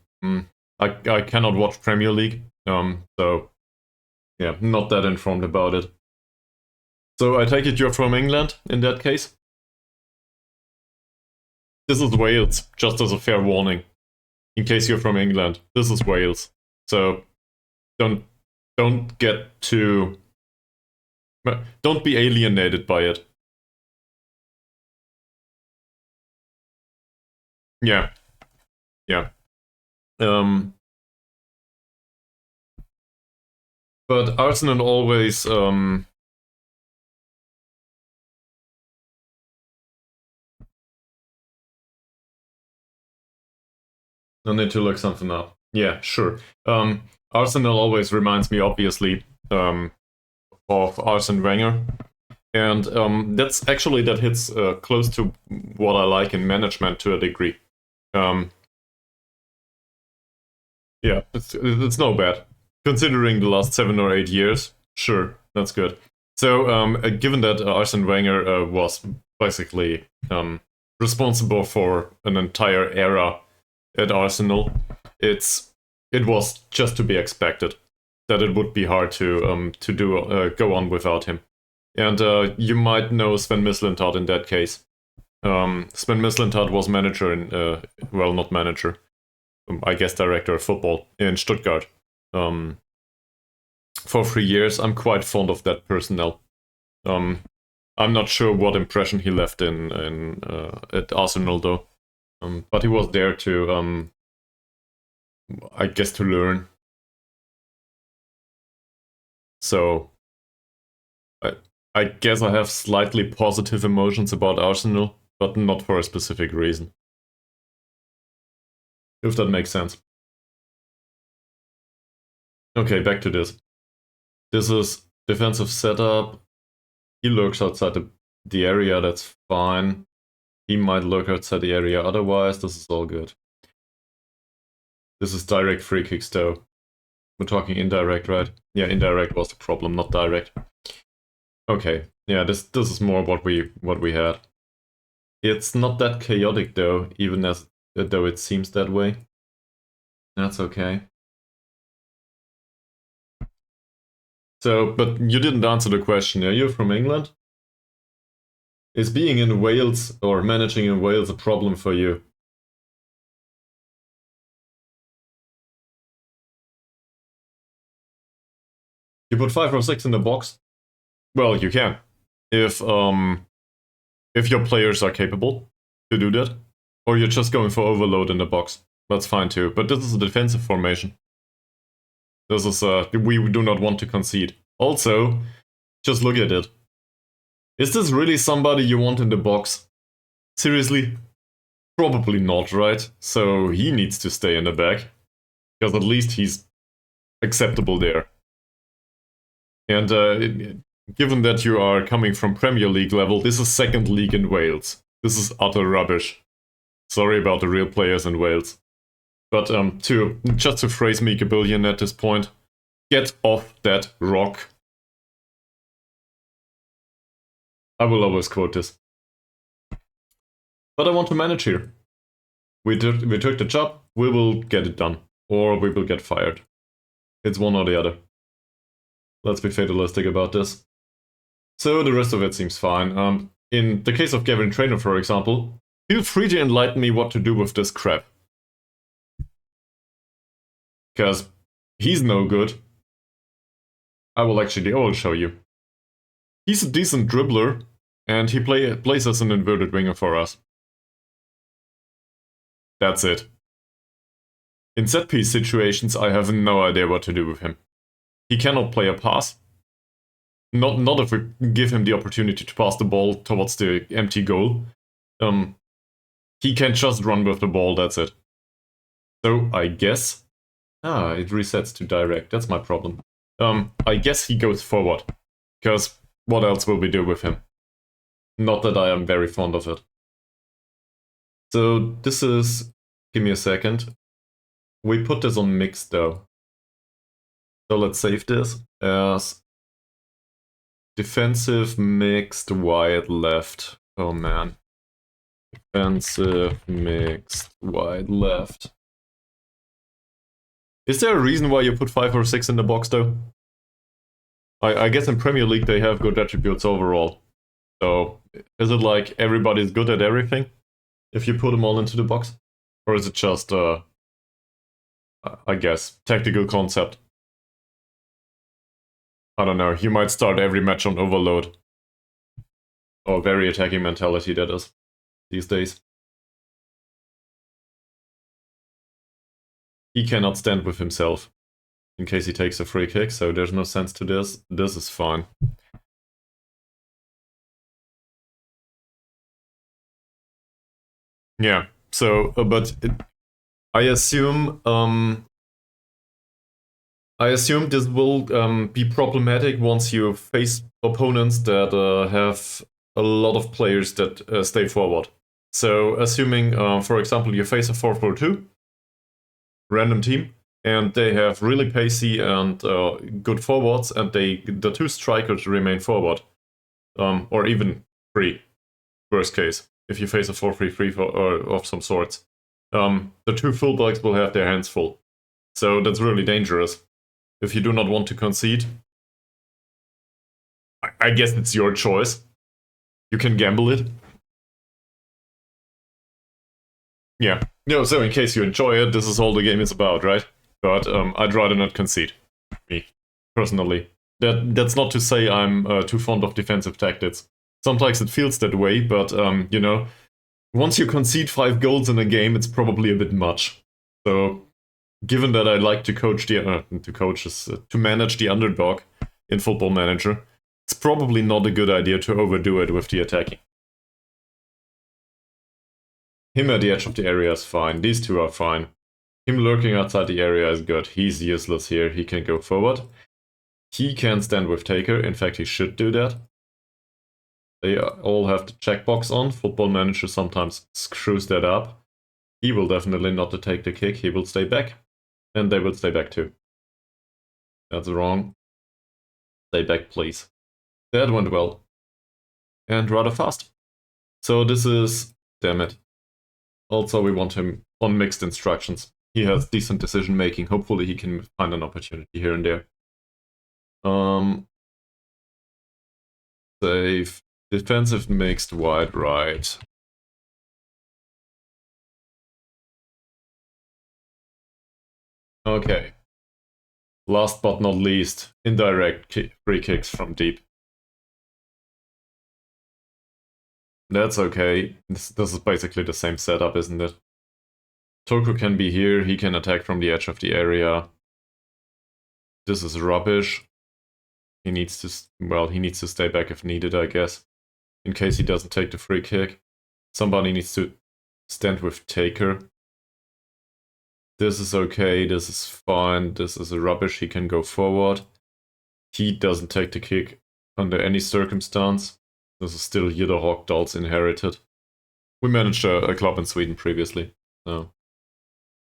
I cannot watch Premier League, so yeah, not that informed about it. So I take it you're from England in that case? This is Wales, just as a fair warning. In case you're from England, this is Wales. So don't get too... Don't be alienated by it. Yeah. Yeah. But Arsenal always... I need to look something up. Yeah, sure. Arsenal always reminds me, obviously, of Arsene Wenger. And that hits close to what I like in management to a degree. Yeah, it's no bad. Considering the last 7 or 8 years, sure, that's good. So, given that Arsene Wenger was basically responsible for an entire era at Arsenal, it was just to be expected that it would be hard to go on without him. And you might know Sven Mislintat in that case. Sven Mislintat was manager in, well, not manager, I guess director of football in Stuttgart for 3 years. I'm quite fond of that personnel. I'm not sure what impression he left in at Arsenal though, but he was there to, I guess, to learn. So I guess I have slightly positive emotions about Arsenal, but not for a specific reason. If that makes sense. Okay, back to this. This is defensive setup. He lurks outside the area, that's fine. He might lurk outside the area otherwise, this is all good. This is direct free kicks though. We're talking indirect, right? Yeah, indirect was the problem, not direct. Okay, yeah, this is more what we had. It's not that chaotic though, even though it seems that way. That's okay. So, but you didn't answer the question. Are you from England? Is being in Wales or managing in Wales a problem for you? You put 5 or 6 in the box? Well, you can. If your players are capable to do that. Or you're just going for overload in the box. That's fine too. But this is a defensive formation. This is we do not want to concede. Also, just look at it. Is this really somebody you want in the box? Seriously? Probably not, right? So he needs to stay in the back. Because at least he's acceptable there. And given that you are coming from Premier League level, this is second league in Wales. This is utter rubbish. Sorry about the real players in Wales. But just to phrase Mika Billion at this point, get off that rock. I will always quote this. But I want to manage here. We took the job, we will get it done. Or we will get fired. It's one or the other. Let's be fatalistic about this. So the rest of it seems fine. In the case of Gavin Trainor, for example, feel free to enlighten me what to do with this crap. Because he's no good. I will show you. He's a decent dribbler, and he plays as an inverted winger for us. That's it. In set-piece situations, I have no idea what to do with him. He cannot play a pass. Not if we give him the opportunity to pass the ball towards the empty goal. He can just run with the ball, that's it. So I guess... it resets to direct, that's my problem. I guess he goes forward. Because what else will we do with him? Not that I am very fond of it. So this is... Give me a second. We put this on mixed though. So let's save this as defensive mixed wide left. Oh man. Defensive mixed wide left. Is there a reason why you put 5 or 6 in the box though? I guess in Premier League they have good attributes overall. So is it like everybody's good at everything if you put them all into the box? Or is it just, I guess, tactical concept? I don't know, you might start every match on overload. Or very attacking mentality, that is, these days. He cannot stand with himself in case he takes a free kick, so there's no sense to this. This is fine. Yeah, so, I assume this will be problematic once you face opponents that have a lot of players that stay forward. So assuming, for example, you face a 4-4-2 random team, and they have really pacey and good forwards, and the 2 strikers remain forward, or even 3, worst case, if you face a 4-3-3 of some sorts. The 2 fullbacks will have their hands full. So that's really dangerous. If you do not want to concede, I guess it's your choice. You can gamble it. Yeah. No, so in case you enjoy it, this is all the game is about, right? But I'd rather not concede. Me, personally. That's not to say I'm too fond of defensive tactics. Sometimes it feels that way, but, you know, once you concede 5 goals in a game, it's probably a bit much. So, given that I like to coach to manage the underdog in Football Manager, it's probably not a good idea to overdo it with the attacking. Him at the edge of the area is fine. These 2 are fine. Him lurking outside the area is good. He's useless here. He can go forward. He can stand with Taker. In fact, he should do that. They all have the checkbox on. Football Manager sometimes screws that up. He will definitely not take the kick. He will stay back. And they will stay back too. That's wrong. Stay back, please. That went well. And rather fast. So this is... Damn it. Also, we want him on mixed instructions. He has decent decision making. Hopefully he can find an opportunity here and there. Save. Defensive mixed wide right. Okay. Last but not least, indirect free kicks from deep. That's okay. This is basically the same setup, isn't it? Toku can be here, he can attack from the edge of the area. This is rubbish. He needs to stay back if needed, I guess. In case he doesn't take the free kick. Somebody needs to stand with Taker. This is okay, this is fine, this is rubbish, he can go forward. He doesn't take the kick under any circumstance. This is still Jeder Hawkdal's inherited. We managed a club in Sweden previously, so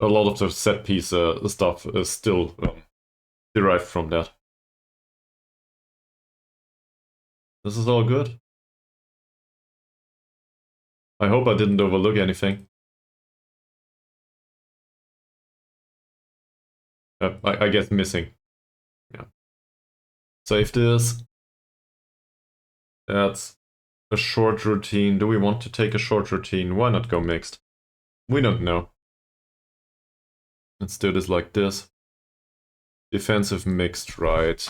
a lot of the set piece stuff is still derived from that. This is all good. I hope I didn't overlook anything. I guess missing. Yeah. Save this. That's a short routine. Do we want to take a short routine? Why not go mixed? We don't know. Let's do this like this. Defensive mixed right.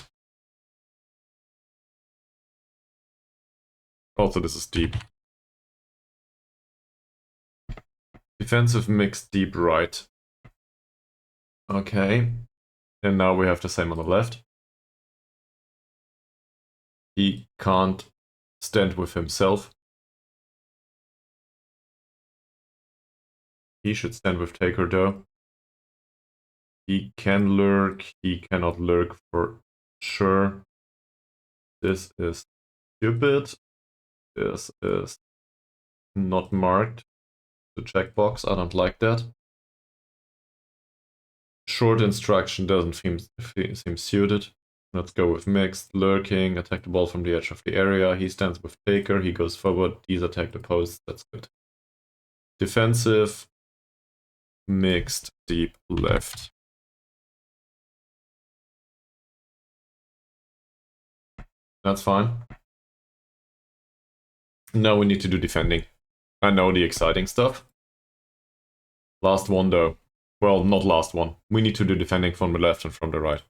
Also, this is deep. Defensive mixed deep right. Okay. And now we have the same on the left. He can't stand with himself. He should stand with Taker though. He can lurk, he cannot lurk for sure. This is stupid. This is not marked. The checkbox, I don't like that. Short instruction doesn't seem suited. Let's go with mixed, lurking, attack the ball from the edge of the area. He stands with Taker, he goes forward, these attack the post, that's good. Defensive, mixed, deep, left. That's fine. Now we need to do defending. I know the exciting stuff. Last one though. Well, not last one. We need to do defending from the left and from the right.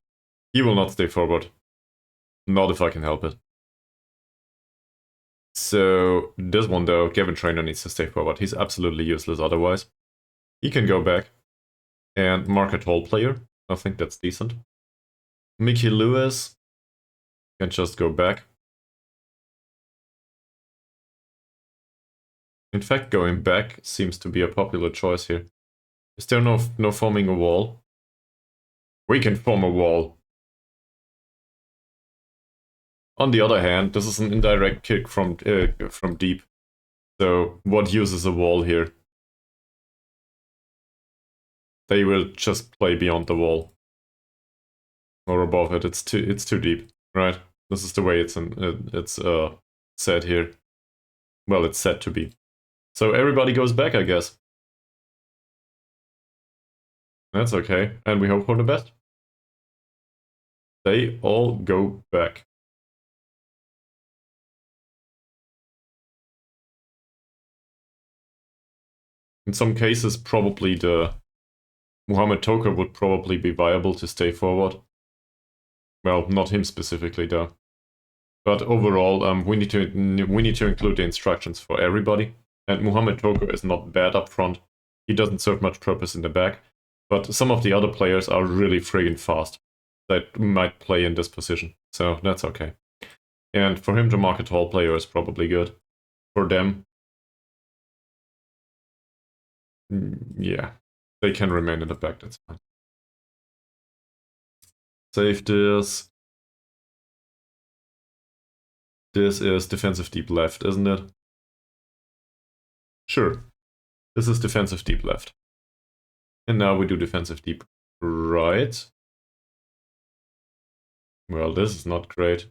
He will not stay forward. Not if I can help it. So, this one though, Gavin Trainer needs to stay forward. He's absolutely useless otherwise. He can go back and mark a tall player. I think that's decent. Mickey Lewis can just go back. In fact, going back seems to be a popular choice here. Is there no forming a wall? We can form a wall. On the other hand, this is an indirect kick from deep. So what use is a wall here? They will just play beyond the wall. Or above it. It's too deep, right? This is the way it's set here. Well, it's set to be. So everybody goes back, I guess. That's okay, and we hope for the best. They all go back. In some cases, probably the Muhammad Toker would probably be viable to stay forward. Well, not him specifically though. But overall, we need to include the instructions for everybody. And Muhammad Toker is not bad up front. He doesn't serve much purpose in the back. But some of the other players are really friggin' fast that might play in this position. So that's okay. And for him to mark a tall player is probably good. For them, yeah, they can remain in the back, that's fine. Save this. This is defensive deep left, isn't it? Sure. This is defensive deep left. And now we do defensive deep right. Well, this is not great.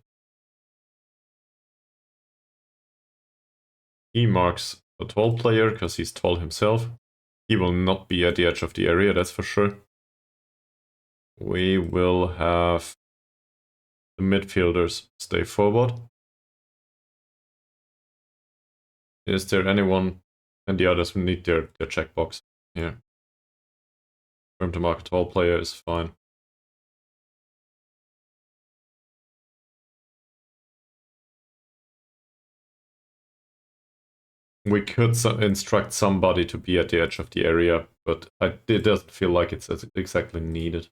He marks a tall player because he's tall himself. He will not be at the edge of the area, that's for sure. We will have the midfielders stay forward. Is there anyone, and the others will need their checkbox here. For him to mark a tall player is fine. We could instruct somebody to be at the edge of the area, but it doesn't feel like it's exactly needed.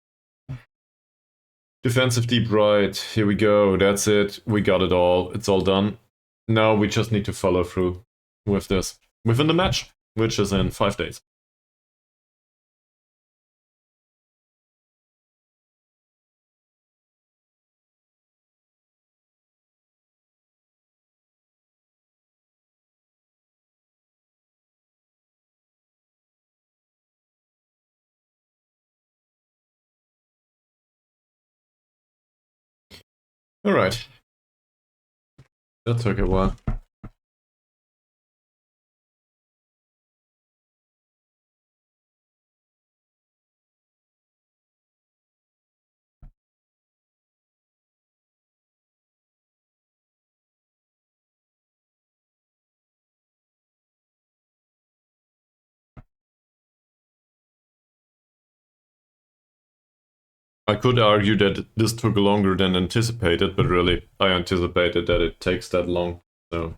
Defensive deep right, here we go, that's it, we got it all, it's all done. Now we just need to follow through with this within the match, which is in 5 days. Alright. That took a while. I could argue that this took longer than anticipated, but really, I anticipated that it takes that long, so...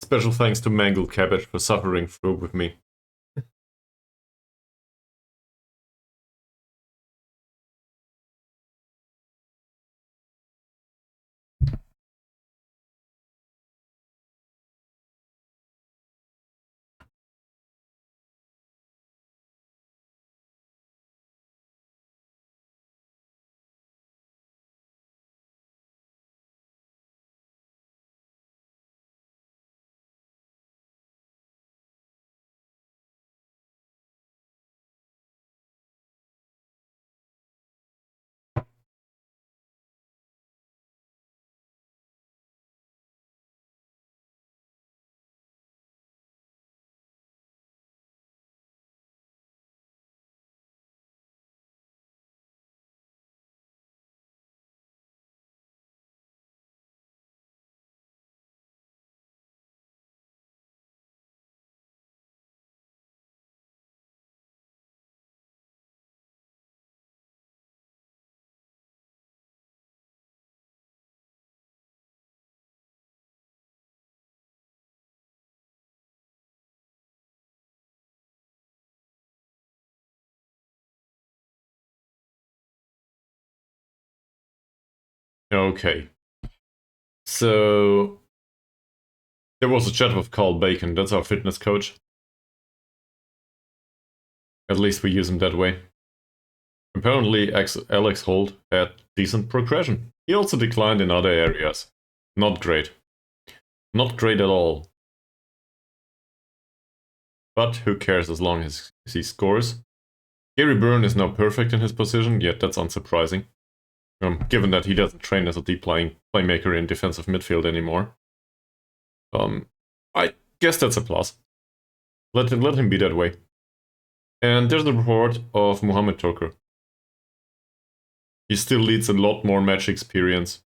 Special thanks to Mangled Cabbage for suffering through with me. Okay. So there was a chat with Carl Bacon, that's our fitness coach. At least we use him that way. Apparently Alex Holt had decent progression. He also declined in other areas. Not great. Not great at all. But who cares as long as he scores? Gary Byrne is now perfect in his position, yet that's unsurprising. Given that he doesn't train as a deep playmaker in defensive midfield anymore. I guess that's a plus. Let him be that way. And there's the report of Mohamed Toker. He still leads a lot more match experience.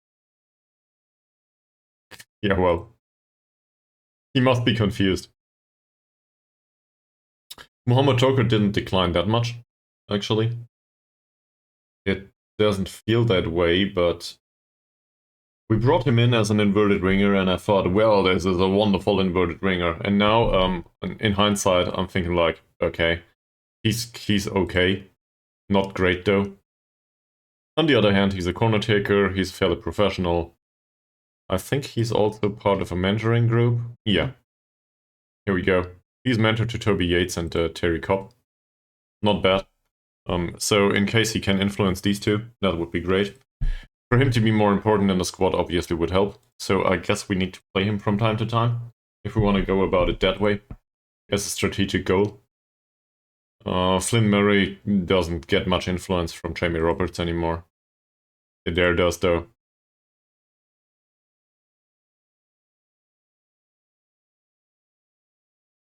Yeah, well. He must be confused. Mohamed Toker didn't decline that much, actually. It doesn't feel that way, but we brought him in as an inverted winger, and I thought, well, this is a wonderful inverted winger. And now, in hindsight, I'm thinking like, okay, he's okay. Not great, though. On the other hand, he's a corner taker, he's fairly professional. I think he's also part of a mentoring group. Yeah. Here we go. He's mentor to Toby Yates and Terry Cobb. Not bad. So in case he can influence these two, that would be great. For him to be more important in the squad obviously would help. So I guess we need to play him from time to time, if we want to go about it that way, as a strategic goal. Flynn Murray doesn't get much influence from Jamie Roberts anymore. Adair does, though.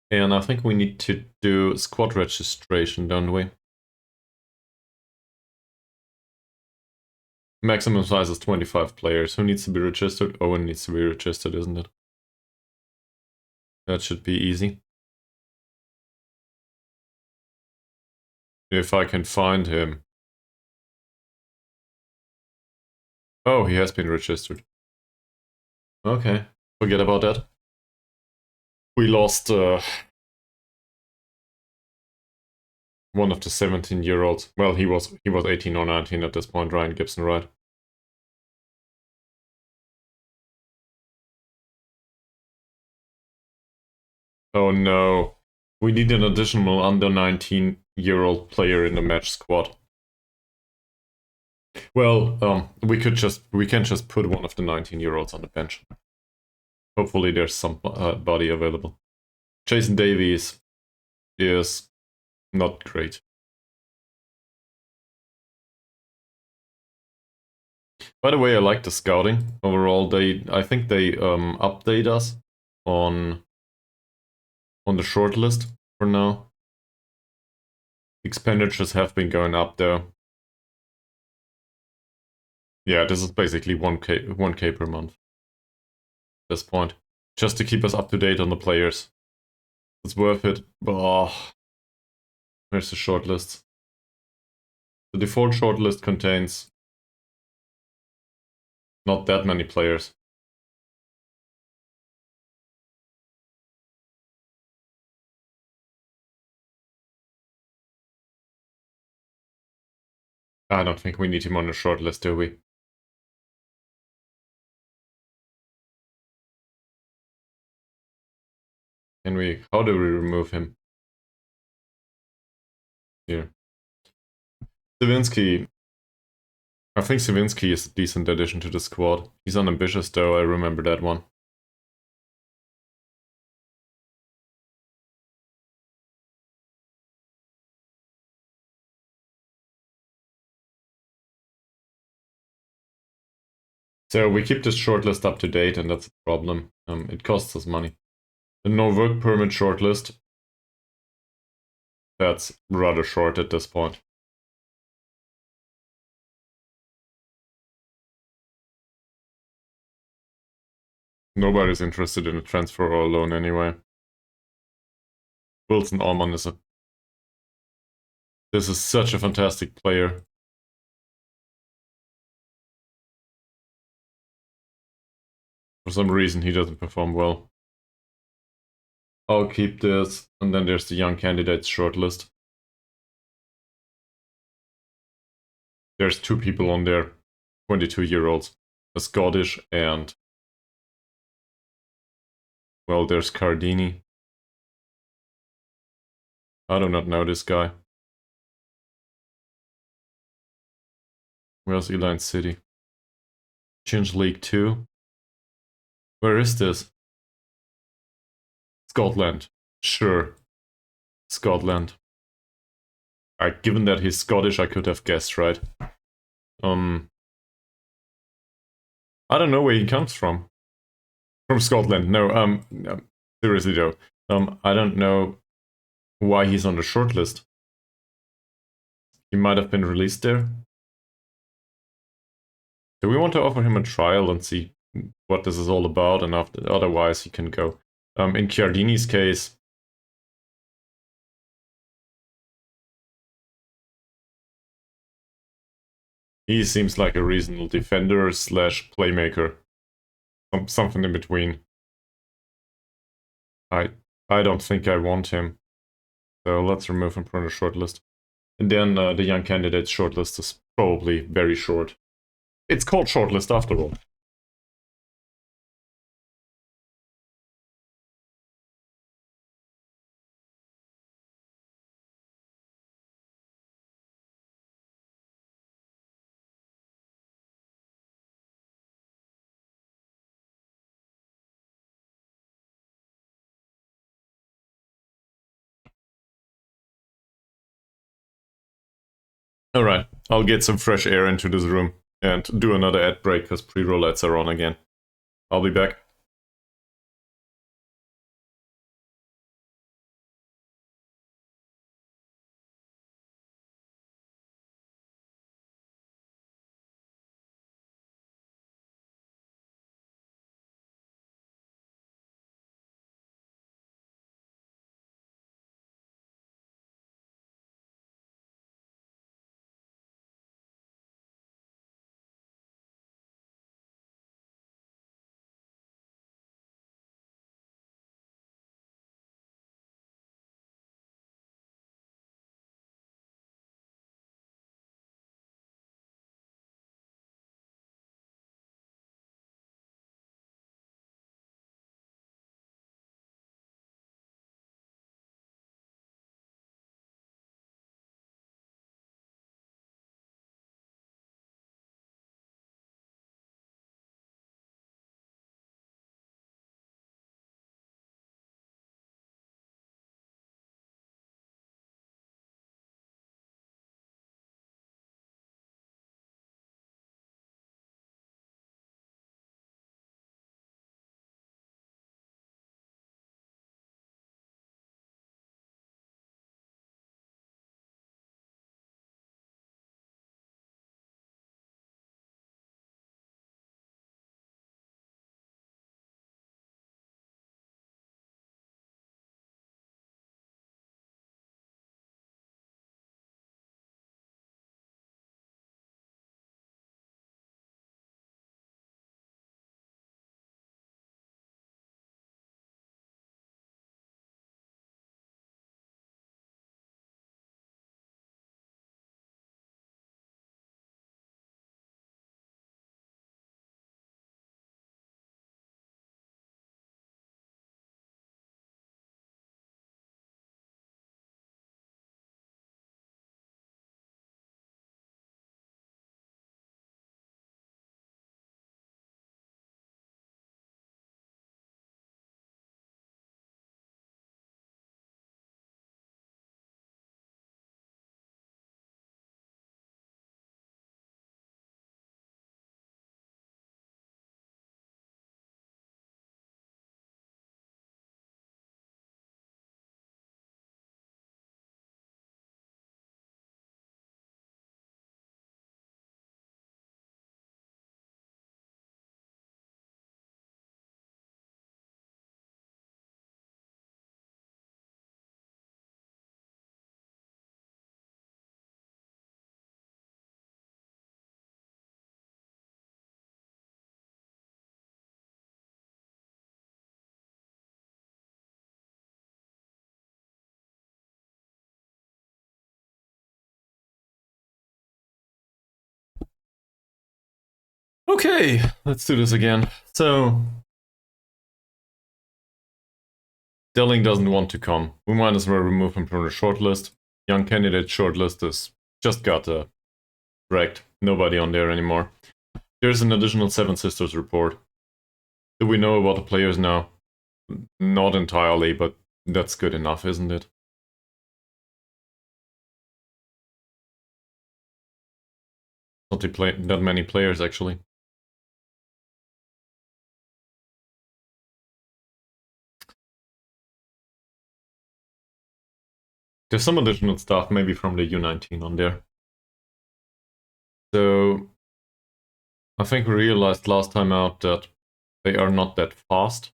And I think we need to do squad registration, don't we? Maximum size is 25 players. Who needs to be registered? Owen needs to be registered, isn't it? That should be easy. If I can find him. Oh, he has been registered. Okay, forget about that. We lost one of the 17-year-olds. Well, he was 18 or 19 at this point, Ryan Gibson, right? Oh no. We need an additional under 19-year-old player in the match squad. Well, we can just put one of the 19-year-olds on the bench. Hopefully there's some body available. Jason Davies is not great. By the way, I like the scouting overall. I think they update us on the shortlist for now. Expenditures have been going up though. Yeah, this is basically 1K per month at this point. Just to keep us up to date on the players. It's worth it. Oh, where's the shortlist? The default shortlist contains not that many players. I don't think we need him on the shortlist, do we? How do we remove him? Here. Savinsky. I think Savinsky is a decent addition to the squad. He's unambitious though, I remember that one. So we keep this shortlist up to date, and that's a problem. It costs us money. The no work permit shortlist. That's rather short at this point. Nobody's interested in a transfer or a loan anyway. Wilson Allman this is such a fantastic player. For some reason he doesn't perform well. I'll keep this, and then there's the young candidates shortlist. There's two people on there, 22-year-olds. a Scottish, and well, there's Cardini. I do not know this guy. Where's Eline City? Change League 2. Where is this? Scotland. Sure. Scotland. Given that he's Scottish, I could have guessed, right? I don't know where he comes from. From Scotland, no, seriously though. I don't know why he's on the shortlist. He might have been released there. Do we want to offer him a trial and see what this is all about, and otherwise he can go. In Chiardini's case, he seems like a reasonable defender slash playmaker. Something in between. I don't think I want him. So let's remove him from the shortlist. And then the young candidates shortlist is probably very short. It's called shortlist after all. Alright, I'll get some fresh air into this room and do another ad break because pre-roulets are on again. I'll be back. Okay, let's do this again. So, Delling doesn't want to come. We might as well remove him from the shortlist. Young candidate shortlist is just got wrecked. Nobody on there anymore. There's an additional Seven Sisters report. Do we know about the players now? Not entirely, but that's good enough, isn't it? Not that many players, actually. There's some additional stuff, maybe from the U19 on there. So, I think we realized last time out that they are not that fast.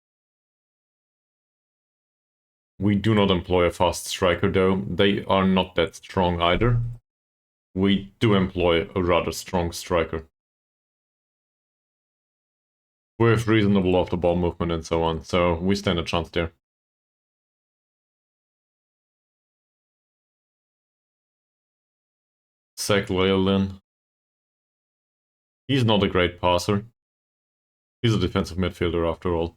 We do not employ a fast striker, though. They are not that strong either. We do employ a rather strong striker. With reasonable off-the-ball movement and so on, so we stand a chance there. Zach Leolin. He's not a great passer. He's a defensive midfielder after all.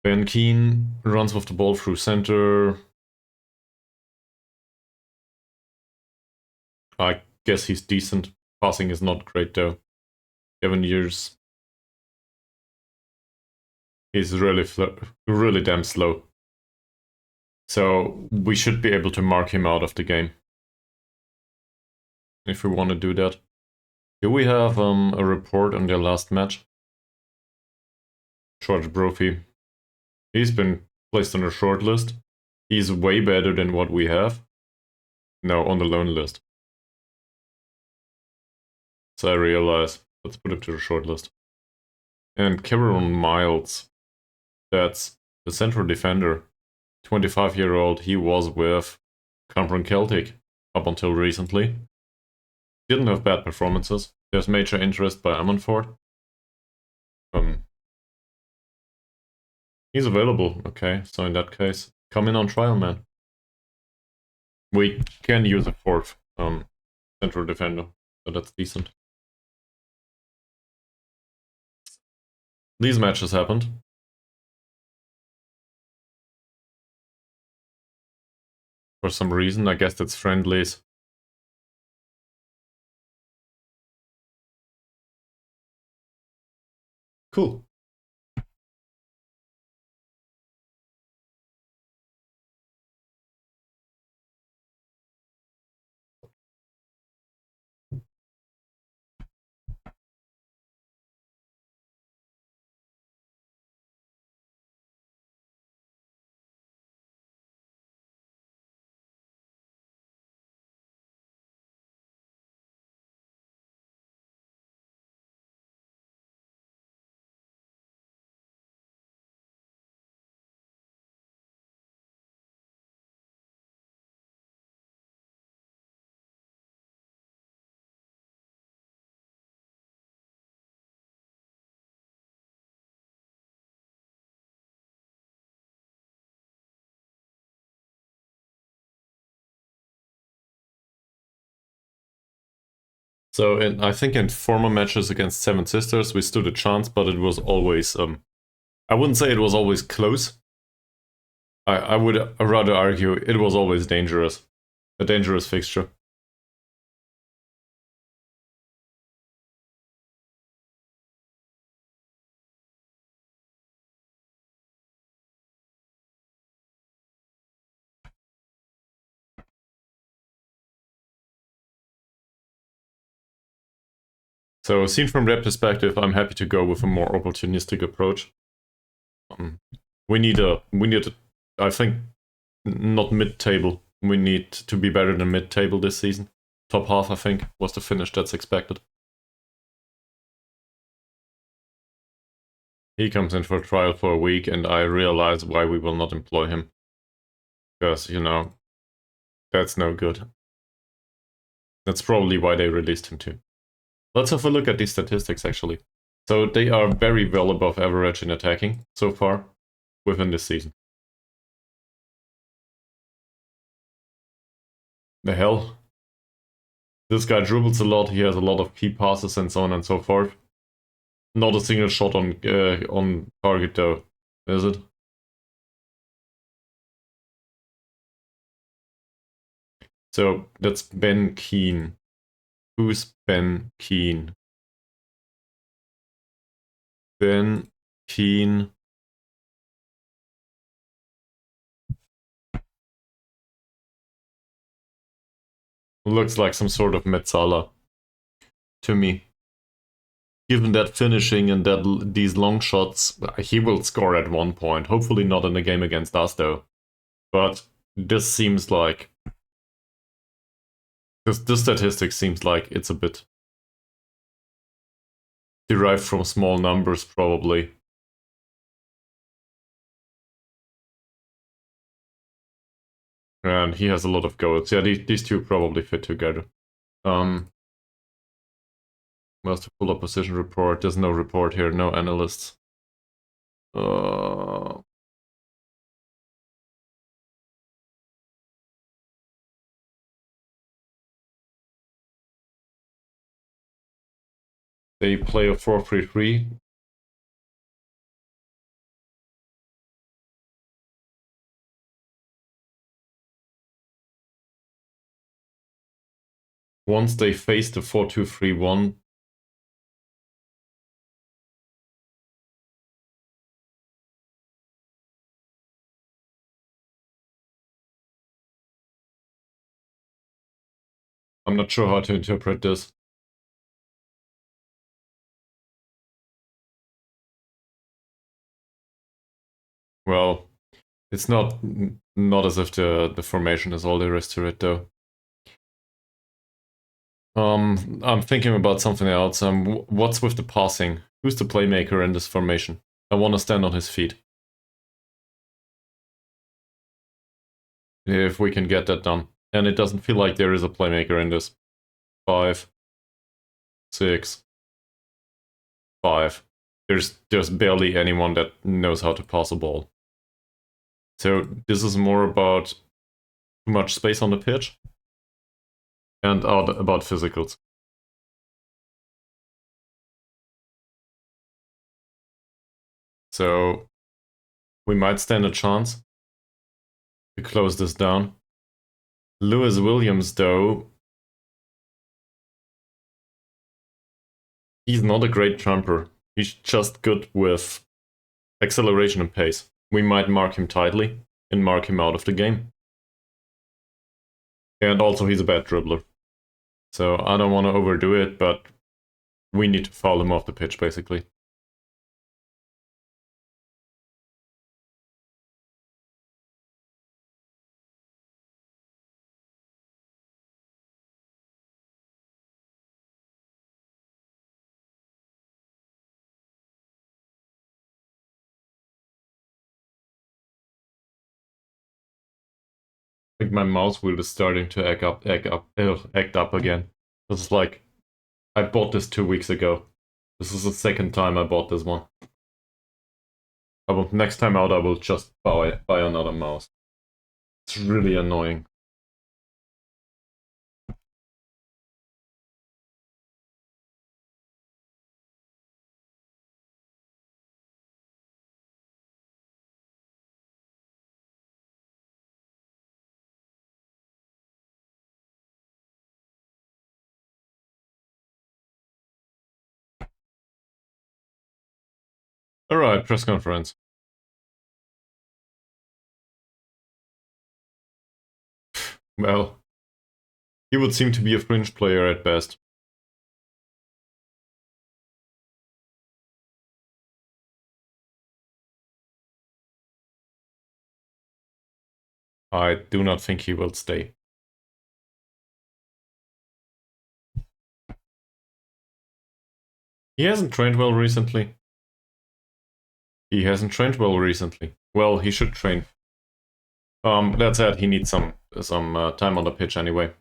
Ben Keane runs with the ball through center. I guess he's decent. Passing is not great though. Kevin Years. He's really damn slow. So we should be able to mark him out of the game. If we want to do that. Do we have a report on their last match? George Brophy. He's been placed on a short list. He's way better than what we have. No, on the loan list. So I realize. Let's put him to the short list. And Cameron Miles. That's the central defender. 25-year-old. He was with Cameron Celtic up until recently. Didn't have bad performances. There's major interest by Ammanford. He's available. Okay, so in that case, come in on trial, man. We can use a fourth central defender, so that's decent. These matches happened. For some reason, I guess it's friendlies. Cool. So I think in former matches against Seven Sisters, we stood a chance, but it was always, I wouldn't say it was always close. I would rather argue it was always dangerous. A dangerous fixture. So seen from that perspective, I'm happy to go with a more opportunistic approach. We need I think, not mid-table. We need to be better than mid-table this season. Top half, I think, was the finish that's expected. He comes in for trial for a week, and I realize why we will not employ him. Because, you know, that's no good. That's probably why they released him too. Let's have a look at these statistics, actually. So they are very well above average in attacking so far within this season. The hell? This guy dribbles a lot, he has a lot of key passes and so on and so forth. Not a single shot on target though, is it? So that's Ben Keane. Who's Ben Keane? Ben Keane. Looks like some sort of Metzala to me. Given that finishing and that these long shots, he will score at one point. Hopefully not in the game against us though. But this seems like this statistic seems like it's a bit derived from small numbers probably. And he has a lot of goals. Yeah, these two probably fit together. Where's the full opposition report? There's no report here, no analysts. They play a 4-3-3. Once they face the 4-2-3-1, I'm not sure how to interpret this. Well, it's not as if the formation is all there is to it though. I'm thinking about something else. What's with the passing? Who's the playmaker in this formation? I want to stand on his feet. If we can get that done. And it doesn't feel like there is a playmaker in this. 5, 6, 5. There's barely anyone that knows how to pass a ball. So this is more about too much space on the pitch and about physicals. So we might stand a chance to close this down. Lewis Williams, though, he's not a great jumper. He's just good with acceleration and pace. We might mark him tightly and mark him out of the game. And also he's a bad dribbler. So I don't want to overdo it, but we need to foul him off the pitch, basically. I think my mouse wheel is starting to act up again. This is like, I bought this 2 weeks ago. This is the second time I bought this one. Next time out, I will just buy another mouse. It's really annoying. Alright, press conference. Well, he would seem to be a fringe player at best. I do not think he will stay. He hasn't trained well recently. Well, he should train. That said, he needs some time on the pitch anyway.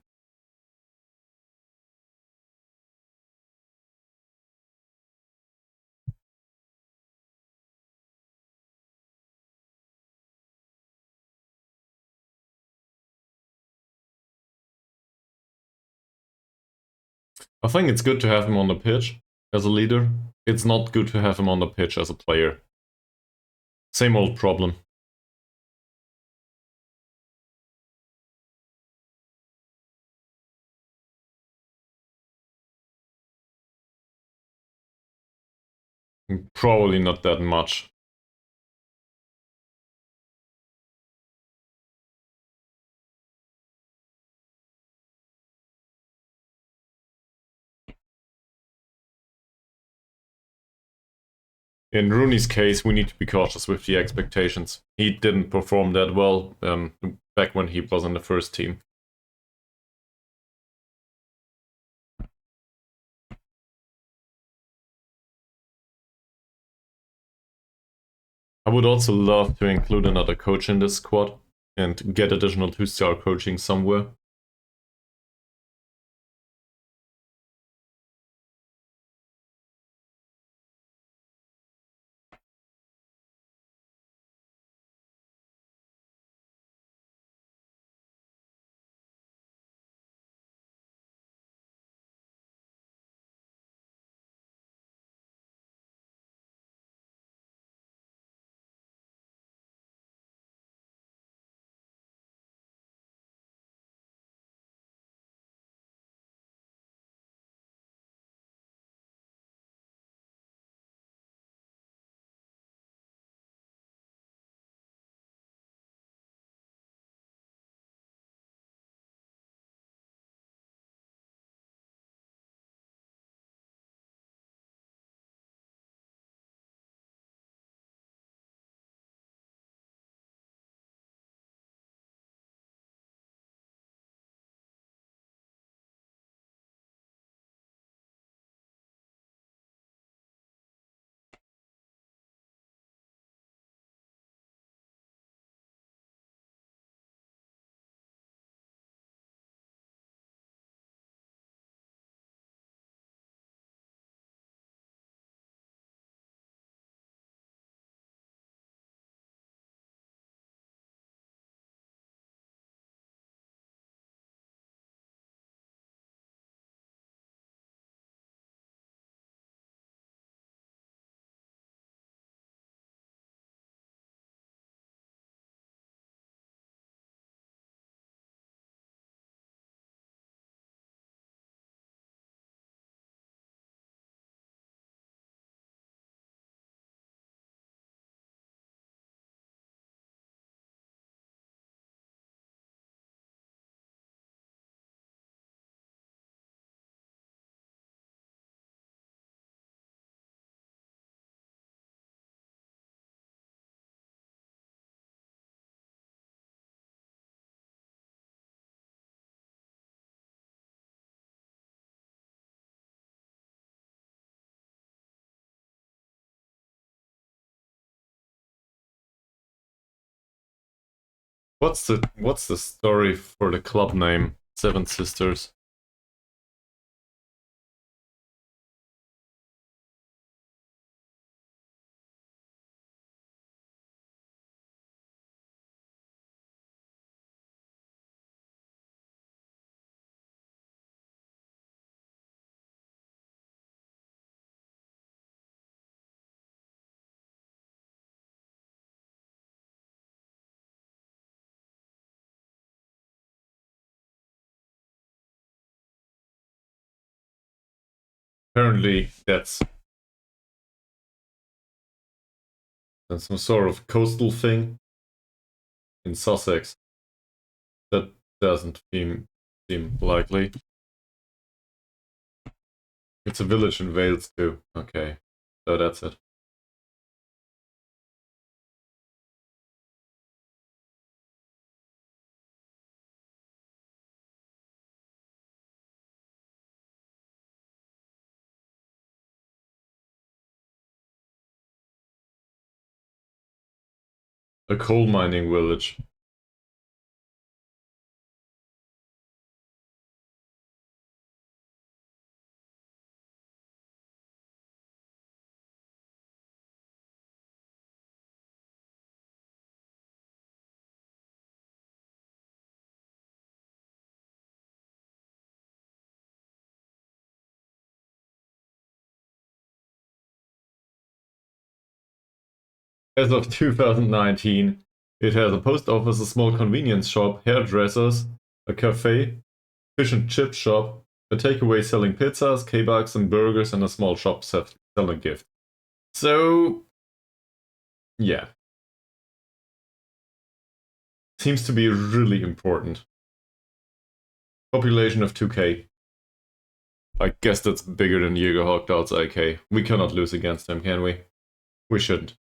I think it's good to have him on the pitch. as a leader. It's not good to have him on the pitch as a player. Same old problem. Probably not that much. In Rooney's case, we need to be cautious with the expectations. He didn't perform that well back when he was in the first team. I would also love to include another coach in this squad and get additional 2-star coaching somewhere. What's the story for the club name Seven Sisters? Apparently, that's some sort of coastal thing in Sussex. That doesn't seem likely. It's a village in Wales too. Okay, so that's it. A coal mining village. As of 2019, it has a post office, a small convenience shop, hairdressers, a cafe, fish and chip shop, a takeaway selling pizzas, kebabs, and burgers, and a small shop selling gifts. So, yeah. Seems to be really important. Population of 2k. I guess that's bigger than Jägerhawk Doubts AK. We cannot lose against them, can we? We shouldn't.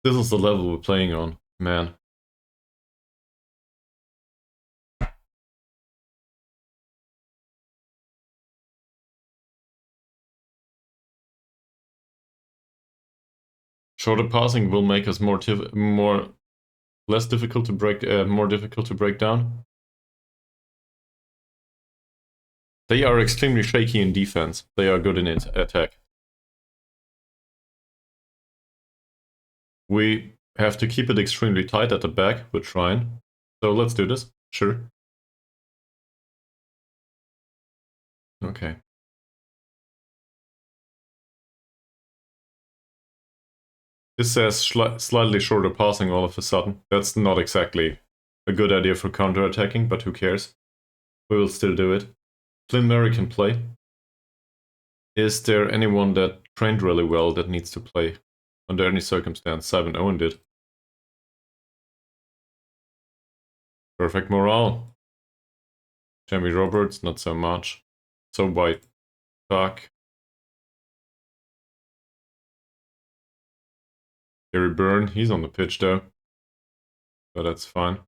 This is the level we're playing on, man. Shorter passing will make us less difficult to break, more difficult to break down. They are extremely shaky in defense. They are good in attack. We have to keep it extremely tight at the back. We're trying. So let's do this. Sure. Okay. This says slightly shorter passing all of a sudden. That's not exactly a good idea for counter-attacking, but who cares? We will still do it. Flynn Murray can play. Is there anyone that trained really well that needs to play? Under any circumstance, Simon Owen did. Perfect morale. Jamie Roberts, not so much. So White. Fuck. Gary Byrne, he's on the pitch though. But that's fine.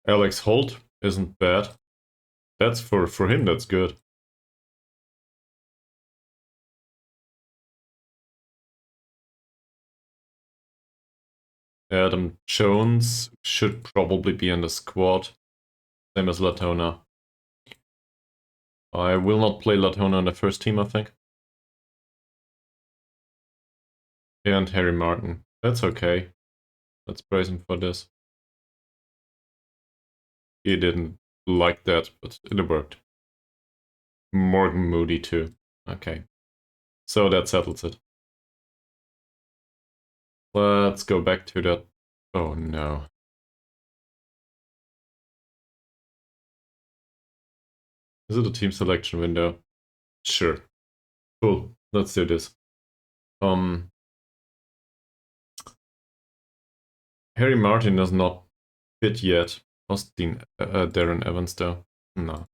Alex Holt isn't bad. That's for him, that's good. Adam Jones should probably be in the squad. Same as Latona. I will not play Latona in the first team, I think. And Harry Martin. That's okay. Let's praise him for this. He didn't like that, but it worked. Morgan Moody too. Okay. So that settles it. Let's go back to that. Oh no. Is it a team selection window? Sure. Cool. Let's do this. Harry Martin is not fit yet. Austin Darren Evans though. No.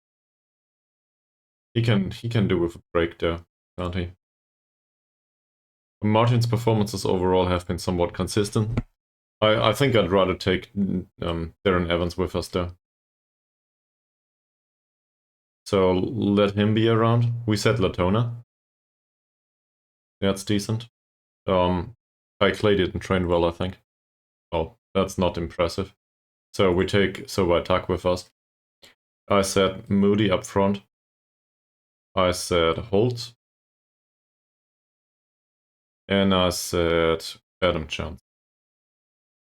He can do with a break there, can't he? Martin's performances overall have been somewhat consistent. I think I'd rather take Darren Evans with us there. So let him be around. We said Latona. That's decent. Kai Clay didn't train well, I think. Oh, that's not impressive. So we take Tuck with us. I said Moody up front. I said Holt. And I said Adam Jones.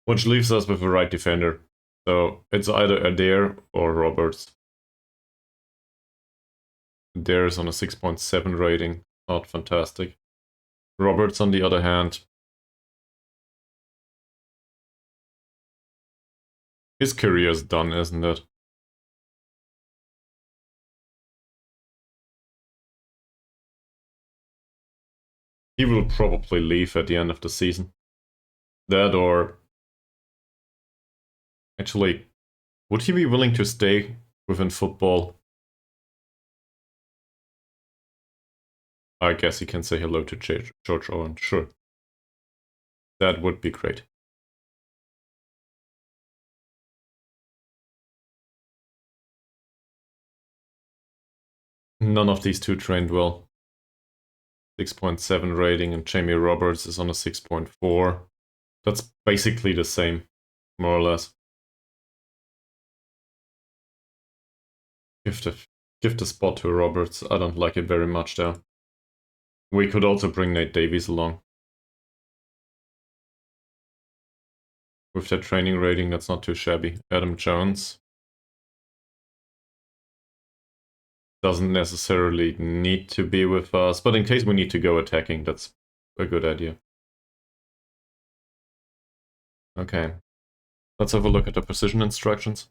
Which leaves us with a right defender. So it's either Adair or Roberts. Adair is on a 6.7 rating. Not fantastic. Roberts, on the other hand, his career's done, isn't it? He will probably leave at the end of the season. That or... Actually, would he be willing to stay within football? I guess he can say hello to George Owen, sure. That would be great. None of these two trained well. 6.7 rating and Jamie Roberts is on a 6.4. That's basically the same, more or less. Give the spot to Roberts. I don't like it very much though. We could also bring Nate Davies along. With that training rating, that's not too shabby. Adam Jones doesn't necessarily need to be with us, but in case we need to go attacking, that's a good idea. Okay, let's have a look at the position instructions.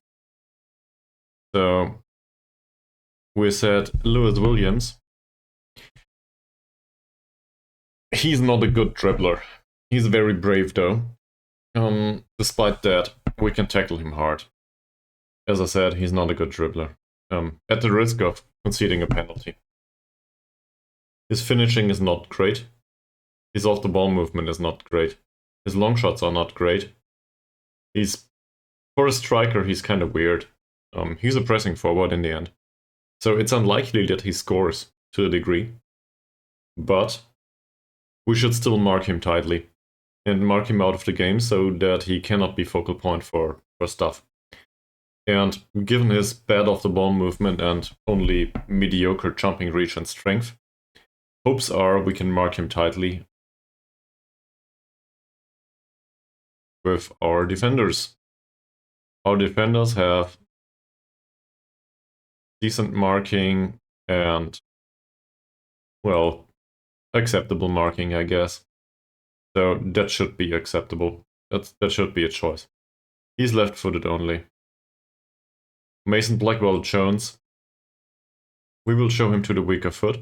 So, we said Lewis Williams. He's not a good dribbler. He's very brave though. Despite that, we can tackle him hard. As I said, he's not a good dribbler. At the risk of conceding a penalty. His finishing is not great. His off-the-ball movement is not great. His long shots are not great. For a striker, he's kind of weird. He's a pressing forward in the end. So it's unlikely that he scores to a degree. But we should still mark him tightly and mark him out of the game so that he cannot be focal point for stuff. And given his bad off-the-ball movement and only mediocre jumping reach and strength, hopes are we can mark him tightly with our defenders. Our defenders have decent marking and, well, acceptable marking, I guess. So that should be acceptable. That should be a choice. He's left-footed only. Mason Blackwell-Jones. We will show him to the weaker foot.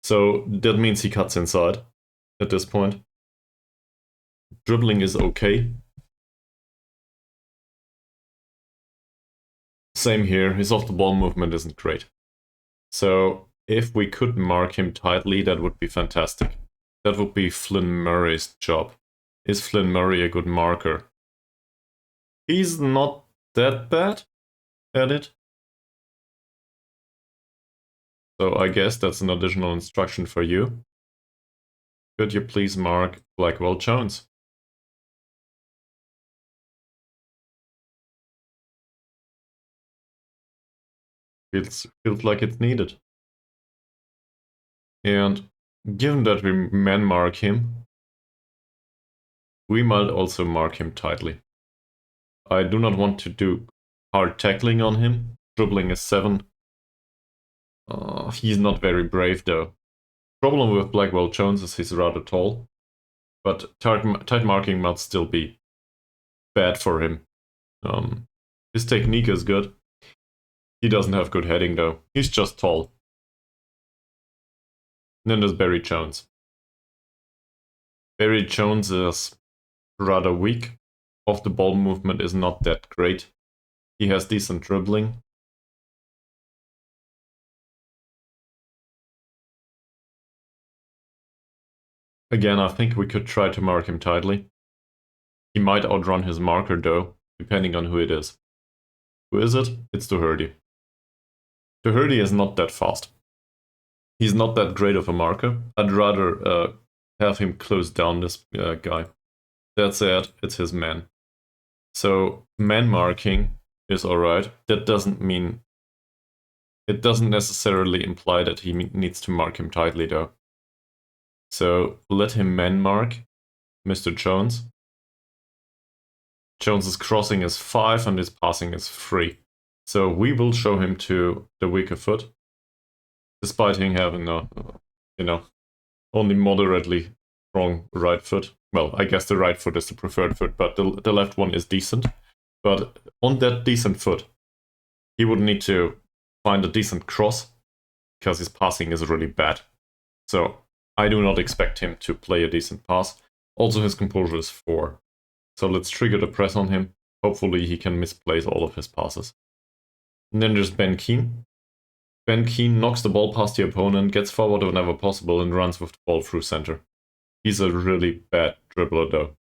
So that means he cuts inside at this point. Dribbling is okay. Same here, his off-the-ball movement isn't great. So if we could mark him tightly, that would be fantastic. That would be Flynn Murray's job. Is Flynn Murray a good marker? He's not that bad at it. So I guess that's an additional instruction for you. Could you please mark Blackwell-Jones? Feels like it's needed. And given that we man mark him, we might also mark him tightly. I do not want to do hard tackling on him. Dribbling is 7. He's not very brave though. Problem with Blackwell-Jones is he's rather tall, but tight marking might still be bad for him. His technique is good. He doesn't have good heading though. He's just tall. And then there's Barry Jones. Barry Jones is rather weak. Off-the-ball movement is not that great. He has decent dribbling. Again, I think we could try to mark him tightly. He might outrun his marker though, depending on who it is. Who is it? It's Doherty. Doherty is not that fast. He's not that great of a marker. I'd rather have him close down this guy. That said, it's his man. So man marking is alright. That doesn't mean... It doesn't necessarily imply that he needs to mark him tightly though. So let him man mark Mr. Jones. Jones's crossing is 5 and his passing is 3. So we will show him to the weaker foot, despite him having a, only moderately strong right foot. Well, I guess the right foot is the preferred foot, but the left one is decent. But on that decent foot, he would need to find a decent cross, because his passing is really bad. So I do not expect him to play a decent pass. Also, his composure is 4. So let's trigger the press on him. Hopefully he can misplace all of his passes. And then there's Ben Keane. Ben Keane knocks the ball past the opponent, gets forward whenever possible, and runs with the ball through center. He's a really bad dribbler though.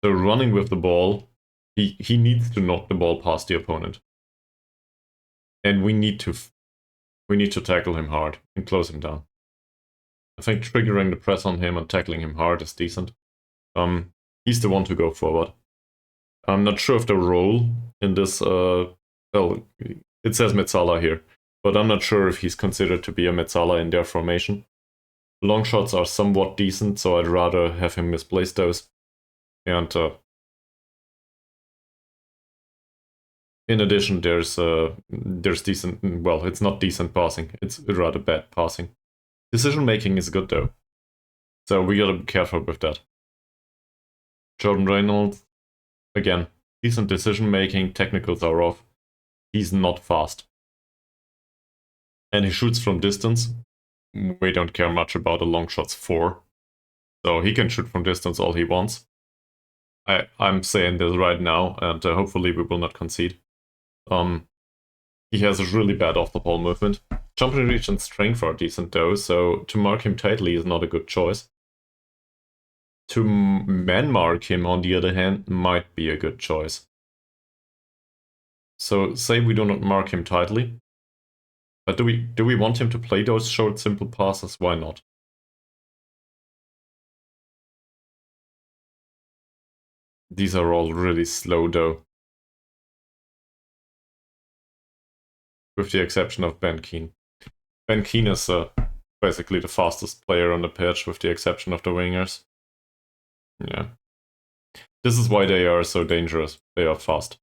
So running with the ball, he needs to knock the ball past the opponent. And we need to tackle him hard and close him down. I think triggering the press on him and tackling him hard is decent. He's the one to go forward. I'm not sure of the role in this, well, it says Metzala here, but I'm not sure if he's considered to be a Metzala in their formation. Long shots are somewhat decent, so I'd rather have him misplace those. And in addition, there's decent, well, it's not decent passing, it's rather bad passing. Decision making is good though, so we gotta be careful with that. Jordan Reynolds, again, decent decision making, technicals are off. He's not fast. And he shoots from distance. We don't care much about a long shots 4. So he can shoot from distance all he wants. I'm saying this right now, and hopefully we will not concede. He has a really bad off-the-ball movement. Jumping reach and strength are decent though, so to mark him tightly is not a good choice. To man-mark him, on the other hand, might be a good choice. So say we do not mark him tightly. But do we want him to play those short, simple passes? Why not? These are all really slow though. With the exception of Ben Keane. Ben Keane is basically the fastest player on the pitch, with the exception of the wingers. Yeah. This is why they are so dangerous. They are fast.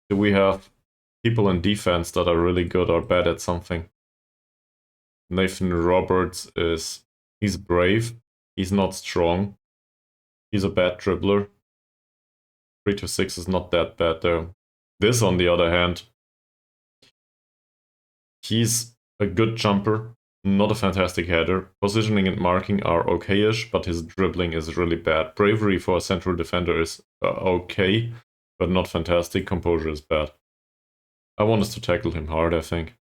Do we have people in defense that are really good or bad at something? Nathan Roberts he's brave. He's not strong. He's a bad dribbler. 3-6 is not that bad though. This, on the other hand, he's a good jumper, not a fantastic header. Positioning and marking are okayish, but his dribbling is really bad. Bravery for a central defender is okay, but not fantastic. Composure is bad. I want us to tackle him hard, I think.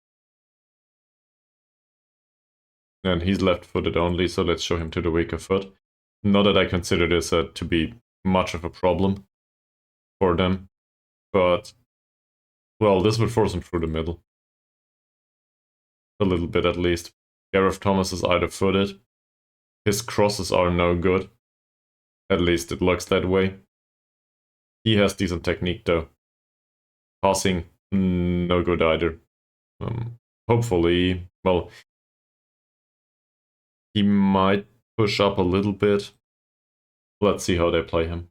And he's left-footed only, so let's show him to the weaker foot. Not that I consider this to be much of a problem for them, but, well, this would force him through the middle. A little bit at least. Gareth Thomas is either footed. His crosses are no good. At least it looks that way. He has decent technique though. Passing, no good either. Hopefully, well, he might push up a little bit. Let's see how they play him.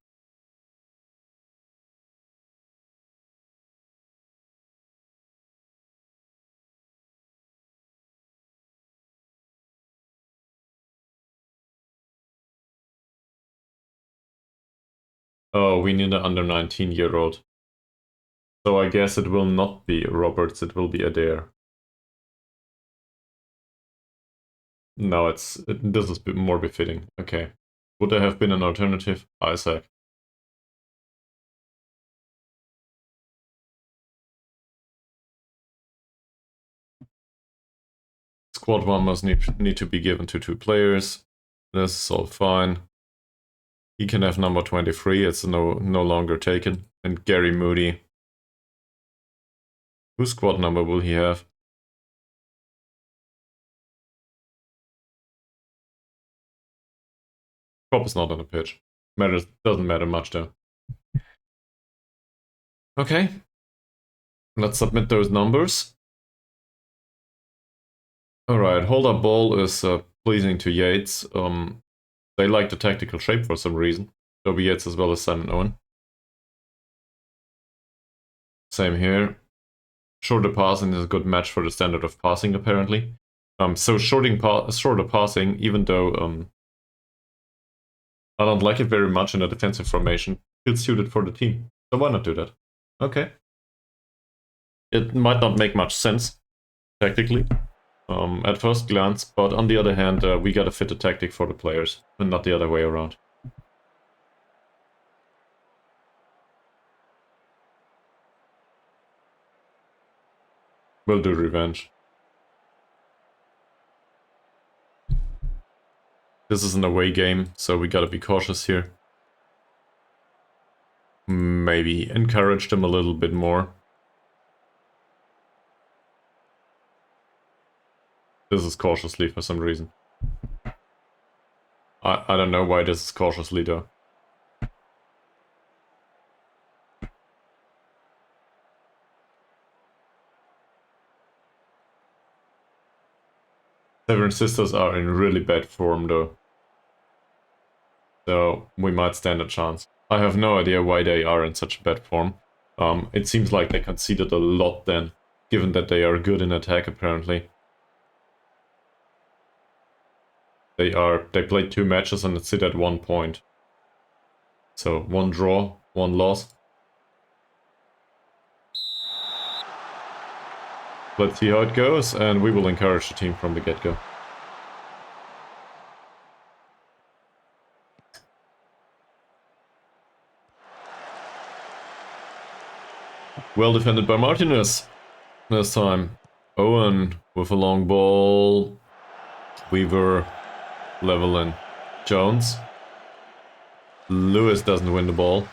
Oh, we need an under 19-year-old. So I guess it will not be Roberts, it will be Adair. No, this is more befitting. Okay. Would there have been an alternative? Isaac. Squad 1 must need to be given to 2 players. This is all fine. He can have number 23, it's no longer taken. And Gary Moody. Whose squad number will he have? Prop is not on the pitch. Doesn't matter much though. Okay. Let's submit those numbers. Alright, hold up ball is pleasing to Yates. They like the tactical shape for some reason. Toby Yates as well as Simon Owen. Same here. Shorter passing is a good match for the standard of passing, apparently. So shorter passing, even though I don't like it very much in a defensive formation, feels suited for the team. So why not do that? Okay. It might not make much sense, tactically, at first glance, but on the other hand, we gotta fit the tactic for the players, and not the other way around. We'll do revenge. This is an away game, so we gotta be cautious here. Maybe encourage them a little bit more. This is cautiously for some reason. I don't know why this is cautiously though. Seven Sisters are in really bad form though. So we might stand a chance. I have no idea why they are in such bad form. It seems like they conceded a lot then, given that they are good in attack apparently. They played 2 matches and sit at 1 point. So 1 draw, 1 loss. Let's see how it goes, and we will encourage the team from the get-go. Well defended by Martinez this time. Owen with a long ball. Weaver leveling Jones. Lewis doesn't win the ball.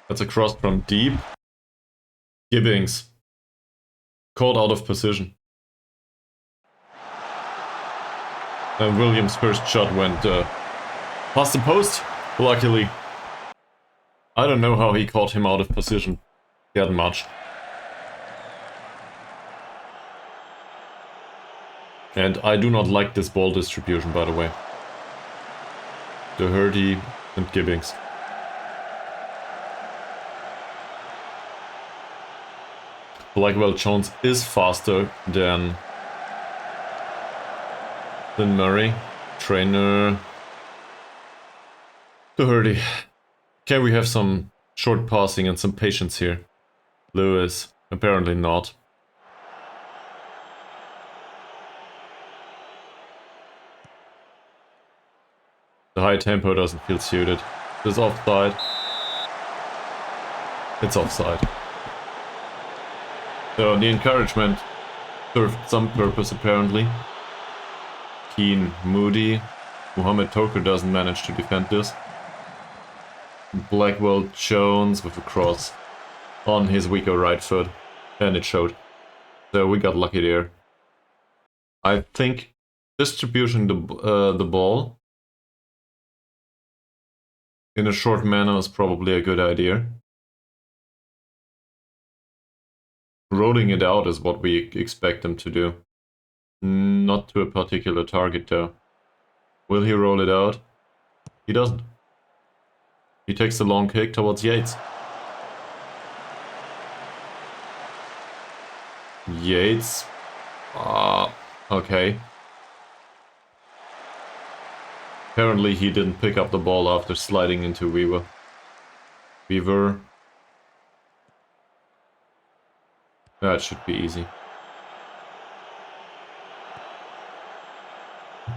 That's a cross from deep. Gibbings. Caught out of position. And Williams' first shot went past the post, luckily. I don't know how he caught him out of position that much. And I do not like this ball distribution, by the way. Doherty and Gibbings. Blackwell Jones is faster than Murray. Trainer Doherty. Can we have some short passing and some patience here? Lewis, apparently not. The high tempo doesn't feel suited. It's offside. It's offside. So the encouragement served some purpose apparently. Keane, Moody. Mohamed Toker doesn't manage to defend this. Blackwell Jones with a cross on his weaker right foot, and it showed. So we got lucky there. I think distributing the ball in a short manner is probably a good idea. Rolling it out is what we expect them to do. Not to a particular target though. Will he roll it out? He doesn't. He takes the long kick towards Yates. Yates. Okay. Apparently he didn't pick up the ball after sliding into Weaver. Weaver. That should be easy.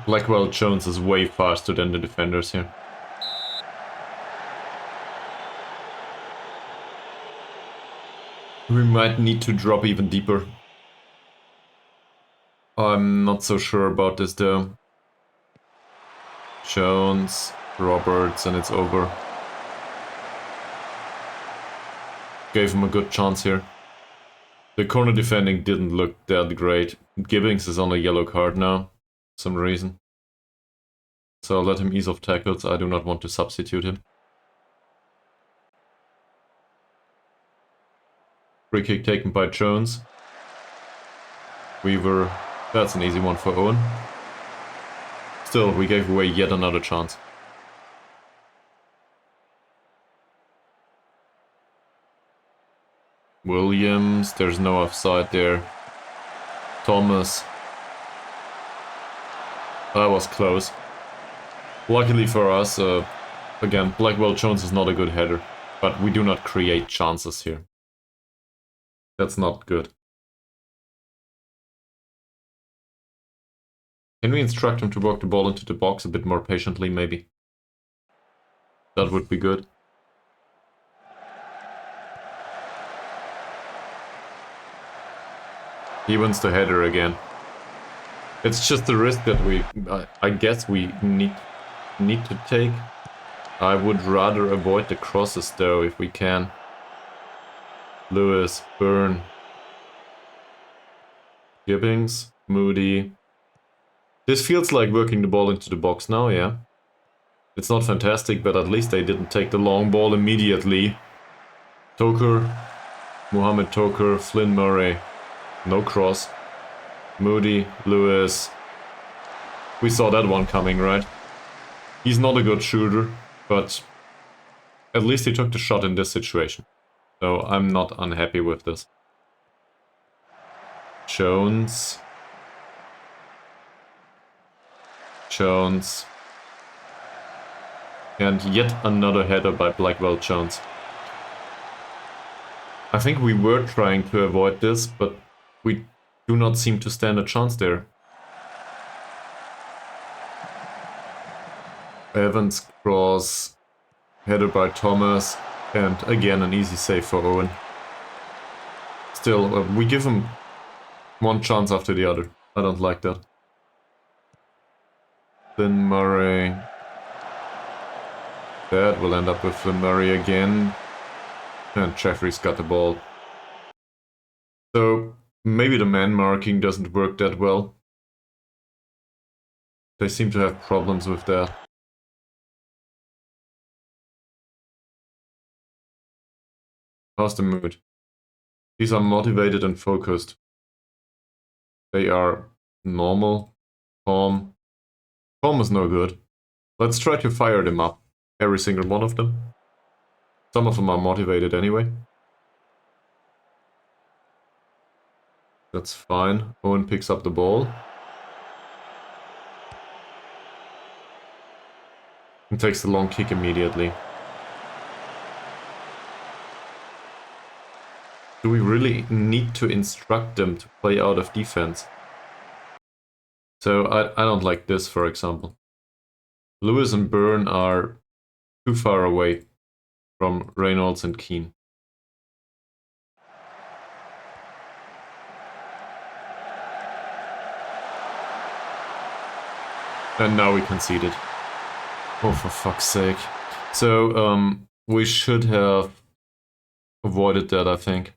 Blackwell Jones is way faster than the defenders here. We might need to drop even deeper. I'm not so sure about this though. Jones, Roberts, and it's over. Gave him a good chance here. The corner defending didn't look that great. Gibbings is on a yellow card now, for some reason. So I'll let him ease off tackles. I do not want to substitute him. Free kick taken by Jones. Weaver, that's an easy one for Owen. Still, we gave away yet another chance. Williams, there's no offside there. Thomas. That was close. Luckily for us, again, Blackwell Jones is not a good header, but we do not create chances here. That's not good. Can we instruct him to work the ball into the box a bit more patiently, maybe? That would be good. He wins the header again. It's just the risk that I guess we need to take. I would rather avoid the crosses though, if we can. Lewis, Byrne, Gibbings, Moody. This feels like working the ball into the box now, yeah. It's not fantastic, but at least they didn't take the long ball immediately. Toker, Mohamed Toker, Flynn Murray. No cross. Moody, Lewis. We saw that one coming, right? He's not a good shooter, but at least he took the shot in this situation. So I'm not unhappy with this. Jones. Jones. And yet another header by Blackwell Jones. I think we were trying to avoid this, but we do not seem to stand a chance there. Evans cross, header by Thomas, and again an easy save for Owen. Still, we give him one chance after the other. I don't like that. Then Murray. That will end up with Flynn Murray again. And Jeffrey's got the ball. So maybe the man marking doesn't work that well. They seem to have problems with that. How's the mood? These are motivated and focused. They are normal, calm. Calm is no good. Let's try to fire them up. Every single one of them. Some of them are motivated anyway. That's fine. Owen picks up the ball. And takes the long kick immediately. Do we really need to instruct them to play out of defense? So I don't like this, for example. Lewis and Byrne are too far away from Reynolds and Keane. And now we conceded. Oh, for fuck's sake. So, we should have avoided that, I think.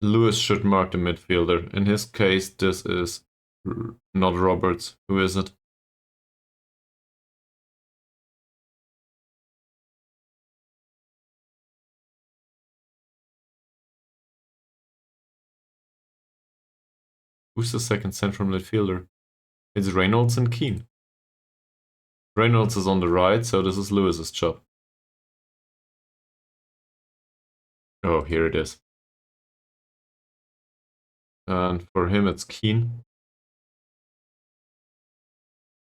Lewis should mark the midfielder. In his case, this is not Roberts. Who is it? Who's the second central midfielder? It's Reynolds and Keane. Reynolds is on the right, so this is Lewis's job. Oh, here it is. And for him, it's Keane.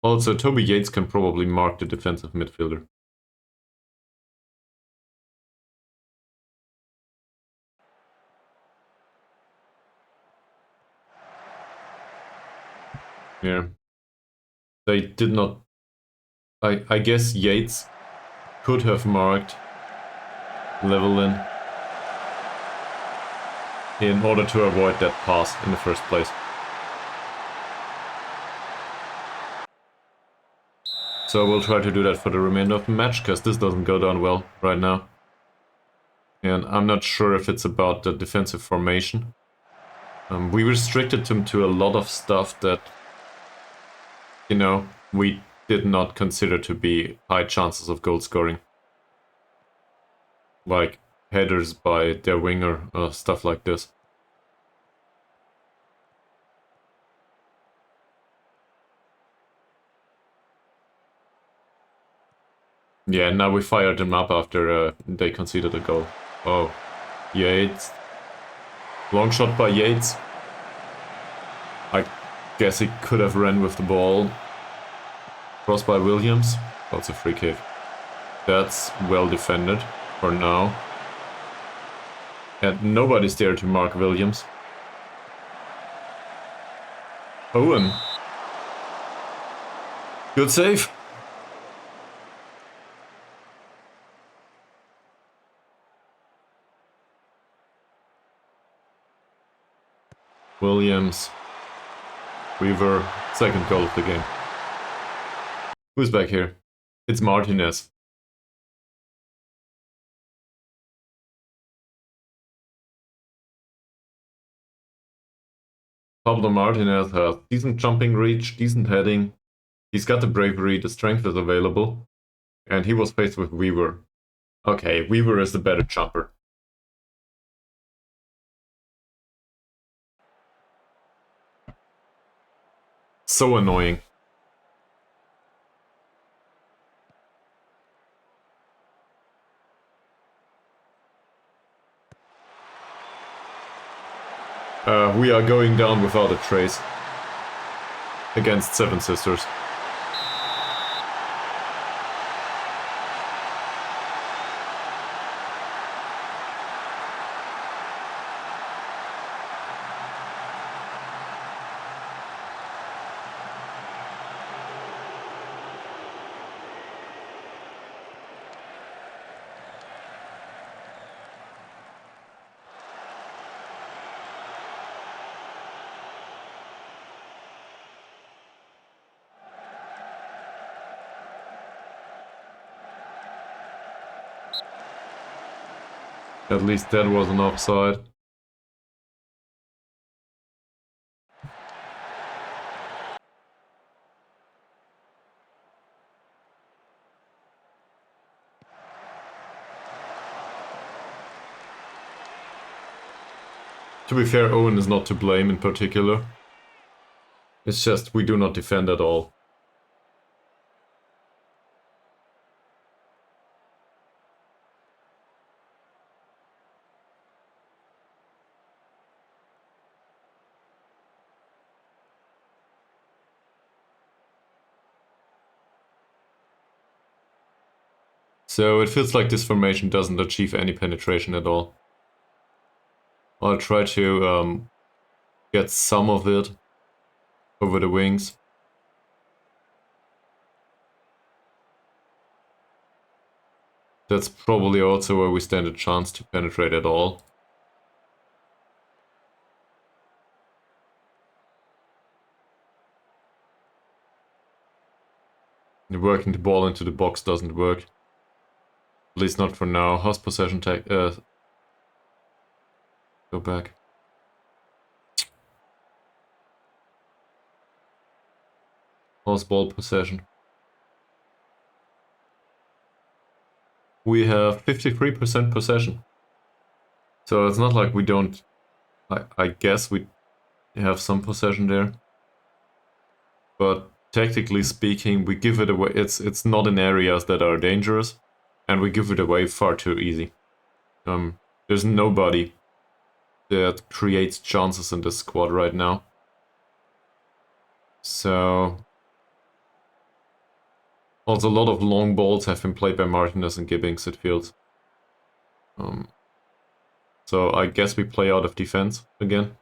Also, Toby Yates can probably mark the defensive midfielder. Yeah. They did not... I guess Yates could have marked Levelin in order to avoid that pass in the first place. So we'll try to do that for the remainder of the match, because this doesn't go down well right now. And I'm not sure if it's about the defensive formation. We restricted them to a lot of stuff that, you know, we did not consider to be high chances of goal scoring. Like headers by their winger, stuff like this. Yeah, now we fired them up after they conceded a goal. Oh, Yates. Long shot by Yates. I guess he could have ran with the ball. Cross by Williams. That's a free kick. That's well defended for now. And nobody's there to mark Williams. Owen. Good save. Williams. Weaver. Second goal of the game. Who's back here? It's Martinez. Pablo Martinez has decent jumping reach, decent heading. He's got the bravery, the strength is available. And he was faced with Weaver. Okay, Weaver is the better jumper. so annoying. We are going down without a trace. Against Seven Sisters. At least that was an offside. To be fair, Owen is not to blame in particular. It's just we do not defend at all. So it feels like this formation doesn't achieve any penetration at all. I'll try to get some of it over the wings. That's probably also where we stand a chance to penetrate at all. Working the ball into the box doesn't work. At least not for now. How's possession tag? Go back. How's ball possession? We have 53% possession. So it's not like we don't... I guess we have some possession there. But tactically speaking, we give it away. It's not in areas that are dangerous. And we give it away far too easy. There's nobody that creates chances in this squad right now. So... Also, a lot of long balls have been played by Martinez and Gibbings, it feels. So I guess we play out of defense again.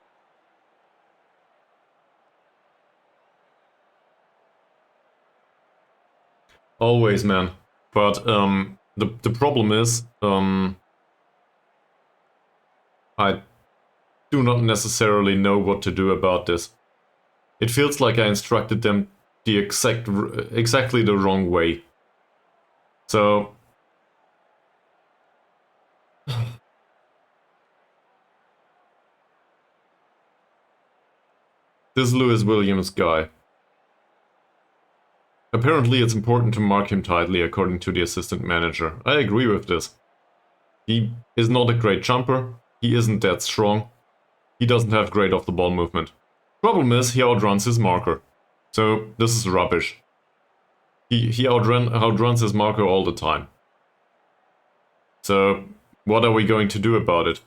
Always, man. But the problem is, I do not necessarily know what to do about this. It feels like I instructed them the exactly the wrong way. So this Lewis Williams guy. Apparently it's important to mark him tightly according to the assistant manager. I agree with this. He is not a great jumper. He isn't that strong. He doesn't have great off-the-ball movement. Problem is, he outruns his marker. So, this is rubbish. He outruns his marker all the time. So, what are we going to do about it?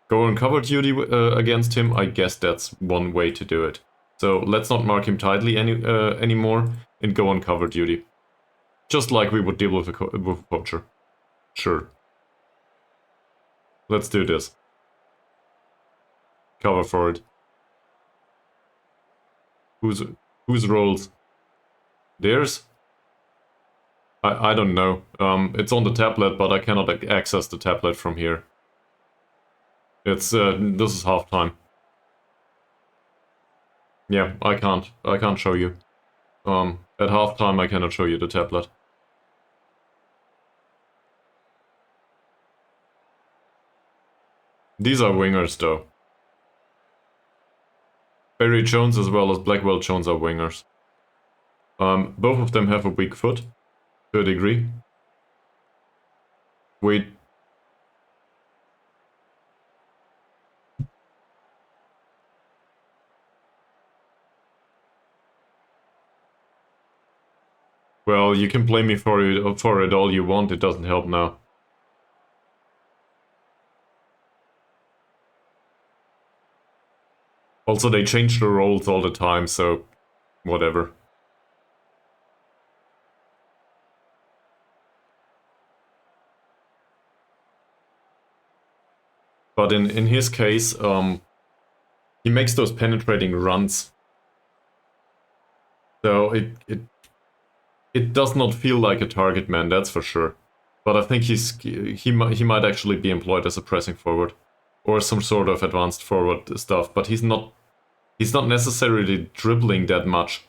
Go on cover duty against him? I guess that's one way to do it. So, let's not mark him tightly anymore and go on cover duty. Just like we would deal with a poacher. Sure. Let's do this. Cover for it. Whose rolls? Theirs? I don't know. It's on the tablet, but I cannot access the tablet from here. It's this is halftime. Yeah, I can't show you. At halftime I cannot show you the tablet. These are wingers though. Barry Jones as well as Blackwell Jones are wingers. Both of them have a weak foot, to a degree. We... Well, you can blame me for it all you want, it doesn't help now. Also, they change the roles all the time, so whatever. But in his case, he makes those penetrating runs. So it does not feel like a target man, that's for sure. But I think he might actually be employed as a pressing forward, or some sort of advanced forward stuff. But he's not necessarily dribbling that much.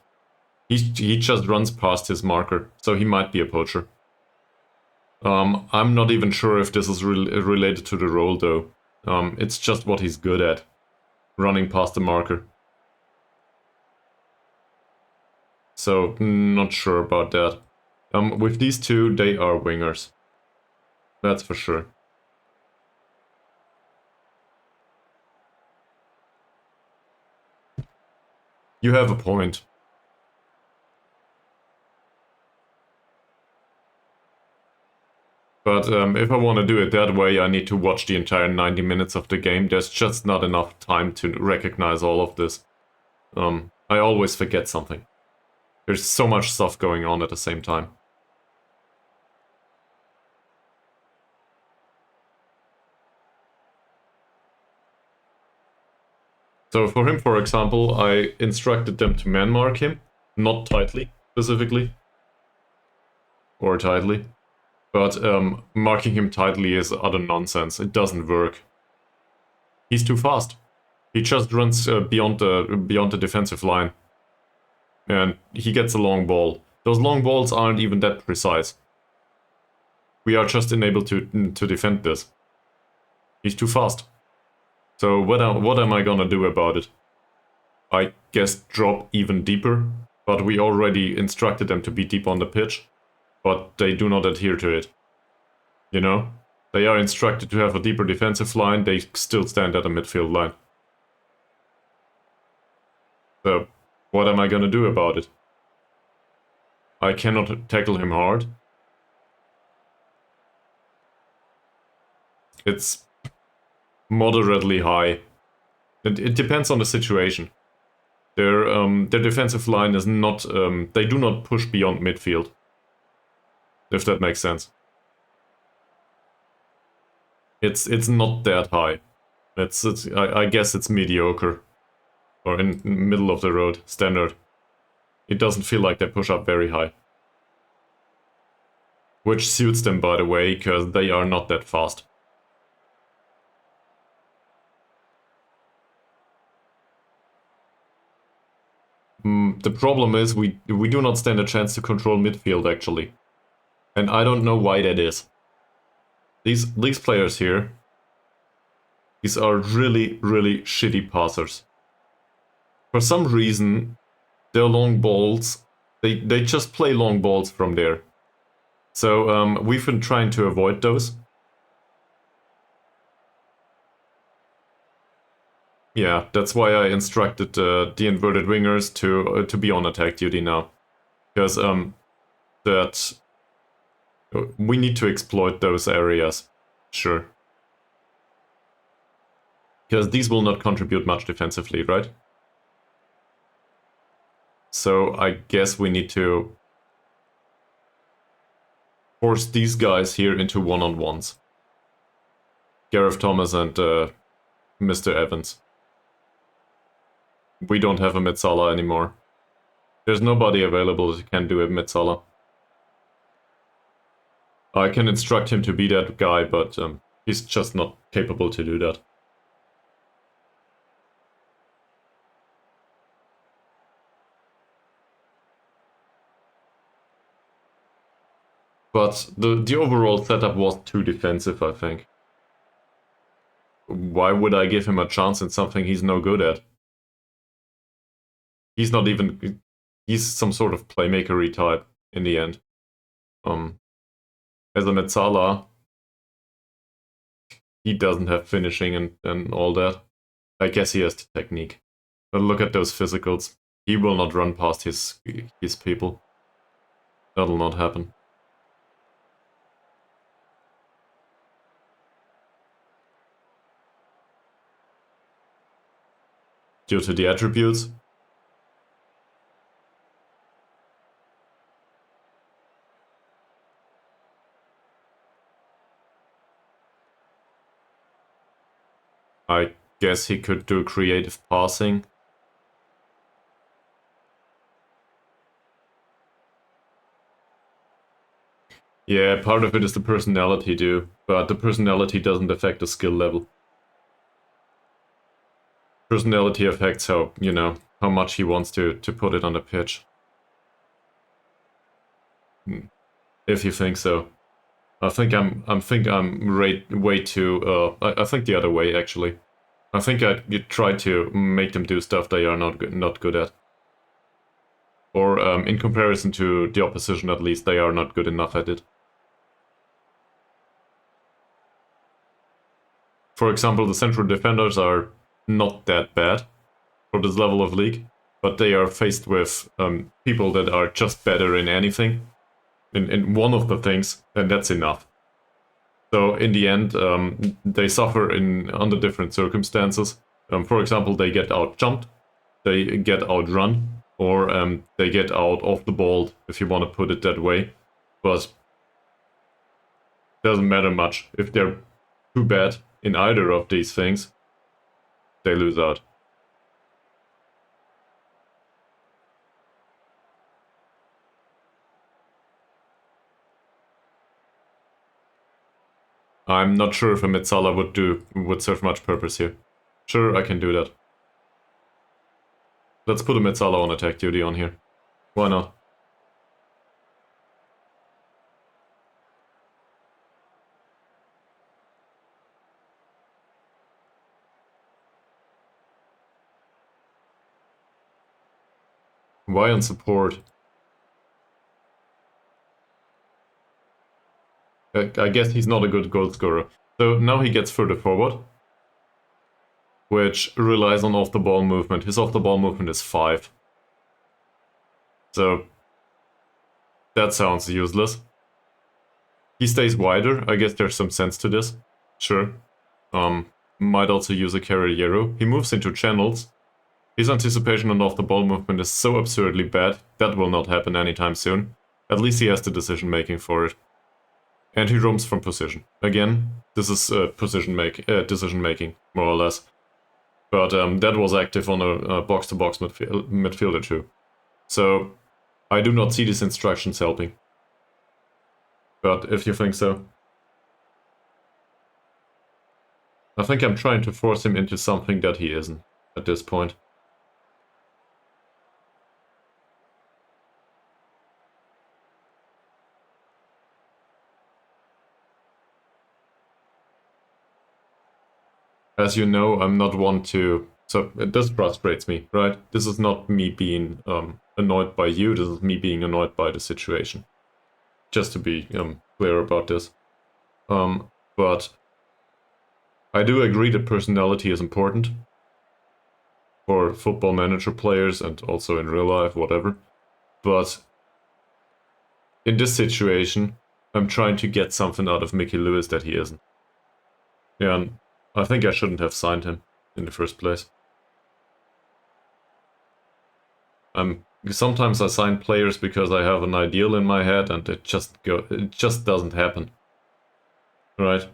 He just runs past his marker, so he might be a poacher. I'm not even sure if this is related to the role though. It's just what he's good at, running past the marker. So not sure about that. With these two, they are wingers. That's for sure. You have a point. But if I want to do it that way, I need to watch the entire 90 minutes of the game. There's just not enough time to recognize all of this. I always forget something. There's so much stuff going on at the same time. So for him, for example, I instructed them to man-mark him. Not tightly, specifically. Or tightly. But marking him tightly is utter nonsense. It doesn't work. He's too fast. He just runs beyond the defensive line. And he gets a long ball. Those long balls aren't even that precise. We are just unable to defend this. He's too fast. So what am I gonna do about it? I guess drop even deeper, but we already instructed them to be deep on the pitch, but they do not adhere to it. You know? They are instructed to have a deeper defensive line, they still stand at a midfield line. So, what am I gonna do about it? I cannot tackle him hard. It's moderately high. It depends on the situation. Their defensive line is not, they do not push beyond midfield. If that makes sense. It's not that high. I guess it's mediocre. Or in middle of the road, standard. It doesn't feel like they push up very high. Which suits them, by the way, because they are not that fast. The problem is we do not stand a chance to control midfield, actually. And I don't know why that is. These players here, these are really, really shitty passers. For some reason, their long balls, they just play long balls from there. So we've been trying to avoid those. Yeah, that's why I instructed the inverted wingers to be on attack duty now, because that we need to exploit those areas, sure. Because these will not contribute much defensively, right? So I guess we need to force these guys here into one-on-ones. Gareth Thomas and Mr. Evans. We don't have a Mitsala anymore. There's nobody available that can do a Mitsala. I can instruct him to be that guy, but he's just not capable to do that. But the overall setup was too defensive, I think. Why would I give him a chance in something he's no good at? He's not even... He's some sort of playmaker-y type, in the end. As a Metsala, he doesn't have finishing and all that. I guess he has the technique. But look at those physicals. He will not run past his people. That'll not happen. Due to the attributes. I guess he could do creative passing. Yeah, part of it is the personality too, but the personality doesn't affect the skill level. Personality affects how, you know, how much he wants to put it on the pitch. If you think so. I think I'm way too, I think the other way actually. I think you try to make them do stuff they are not good at. Or in comparison to the opposition at least, they are not good enough at it. For example, the central defenders are not that bad for this level of league, but they are faced with people that are just better in anything, in one of the things, and that's enough. So in the end, they suffer under different circumstances. For example, they get out jumped, they get outrun, or they get out off the ball, if you want to put it that way. But doesn't matter much. If they're too bad in either of these things, they lose out. I'm not sure if a Mitsala would serve much purpose here. Sure, I can do that. Let's put a Mitsala on attack duty on here. Why not? Why on support? I guess he's not a good goal scorer. So now he gets further forward, which relies on off-the-ball movement. His off-the-ball movement is 5. So that sounds useless. He stays wider. I guess there's some sense to this. Sure. Might also use a Carriero. He moves into channels. His anticipation on off-the-ball movement is so absurdly bad, that will not happen anytime soon. At least he has the decision-making for it. And he roams from position. Again, this is decision-making, more or less. But that was active on a box-to-box midfielder too. So I do not see these instructions helping. But if you think so. I think I'm trying to force him into something that he isn't at this point. As you know, I'm not one to... So this frustrates me, right? This is not me being annoyed by you, this is me being annoyed by the situation. Just to be clear about this. But I do agree that personality is important for football manager players and also in real life, whatever. But in this situation, I'm trying to get something out of Mickey Lewis that he isn't. Yeah, and I think I shouldn't have signed him in the first place. Sometimes I sign players because I have an ideal in my head and it just doesn't happen. Right?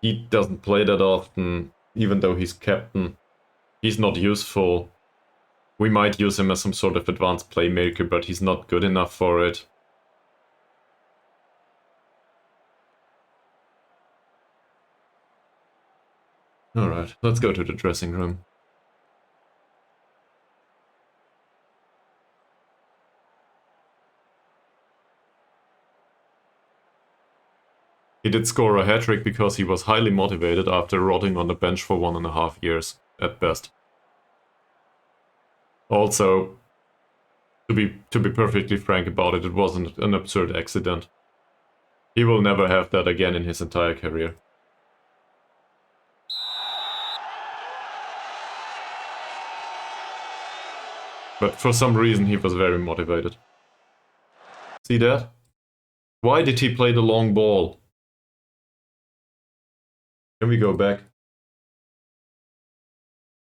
He doesn't play that often, even though he's captain. He's not useful. We might use him as some sort of advanced playmaker, but he's not good enough for it. Alright, let's go to the dressing room. He did score a hat-trick because he was highly motivated after rotting on the bench for 1.5 years, at best. Also, to be perfectly frank about it, it wasn't an absurd accident. He will never have that again in his entire career. But for some reason he was very motivated. See that? Why did he play the long ball? Can we go back?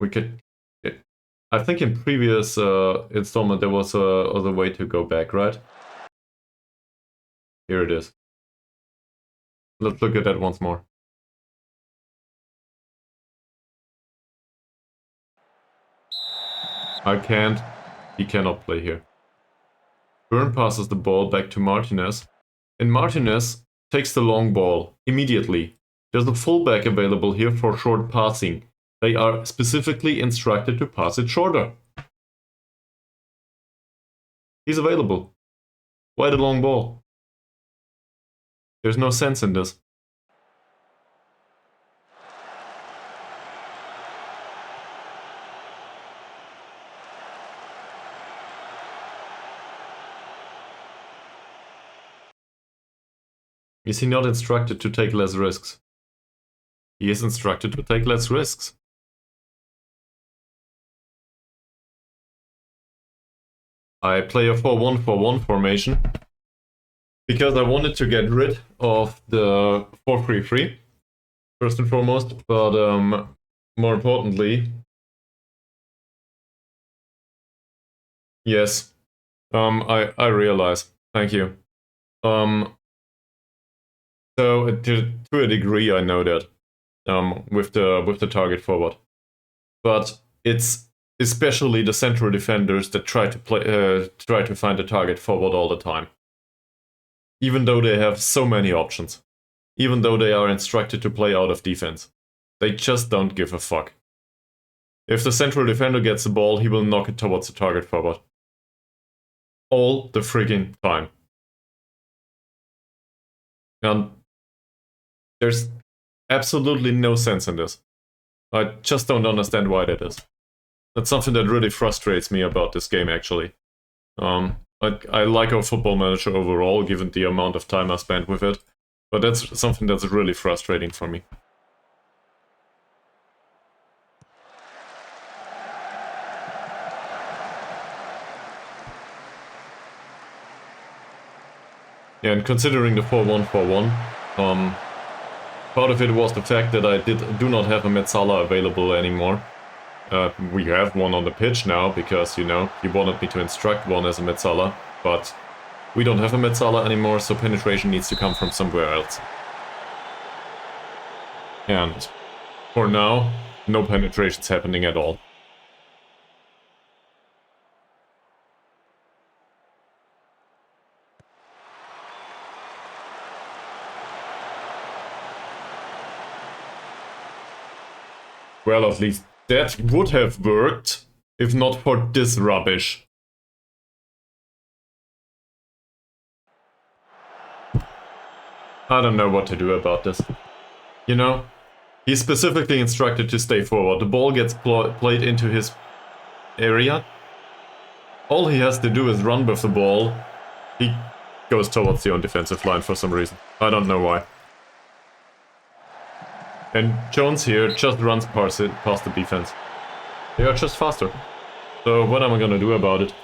We could... I think in previous installment there was a other way to go back, right? Here it is. Let's look at that once more. I can't. He cannot play here. Byrne passes the ball back to Martinez, and Martinez takes the long ball immediately. There's a fullback available here for short passing. They are specifically instructed to pass it shorter. He's available. Why the long ball? There's no sense in this. Is he not instructed to take less risks? He is instructed to take less risks. I play a 4-1-4-1 formation because I wanted to get rid of the 4-3-3 first and foremost, but more importantly, yes, I realize. Thank you. So to a degree, I know that with the target forward, but it's especially the central defenders that try to find the target forward all the time, even though they have so many options, even though they are instructed to play out of defense, they just don't give a fuck. If the central defender gets the ball, he will knock it towards the target forward. All the friggin' time. And there's absolutely no sense in this. I just don't understand why that is. That's something that really frustrates me about this game, actually. I like our Football Manager overall, given the amount of time I spent with it, but that's something that's really frustrating for me. Yeah, and considering the 4-1-4-1, part of it was the fact that I do not have a Metzala available anymore. We have one on the pitch now, because, you know, he wanted me to instruct one as a Metzala, but we don't have a Metzala anymore, so penetration needs to come from somewhere else. And for now, no penetration's happening at all. Well, at least that would have worked, if not for this rubbish. I don't know what to do about this. You know, he's specifically instructed to stay forward. The ball gets played into his area. All he has to do is run with the ball. He goes towards the own defensive line for some reason. I don't know why. And Jones here just runs past the defense. They are just faster. So what am I gonna do about it?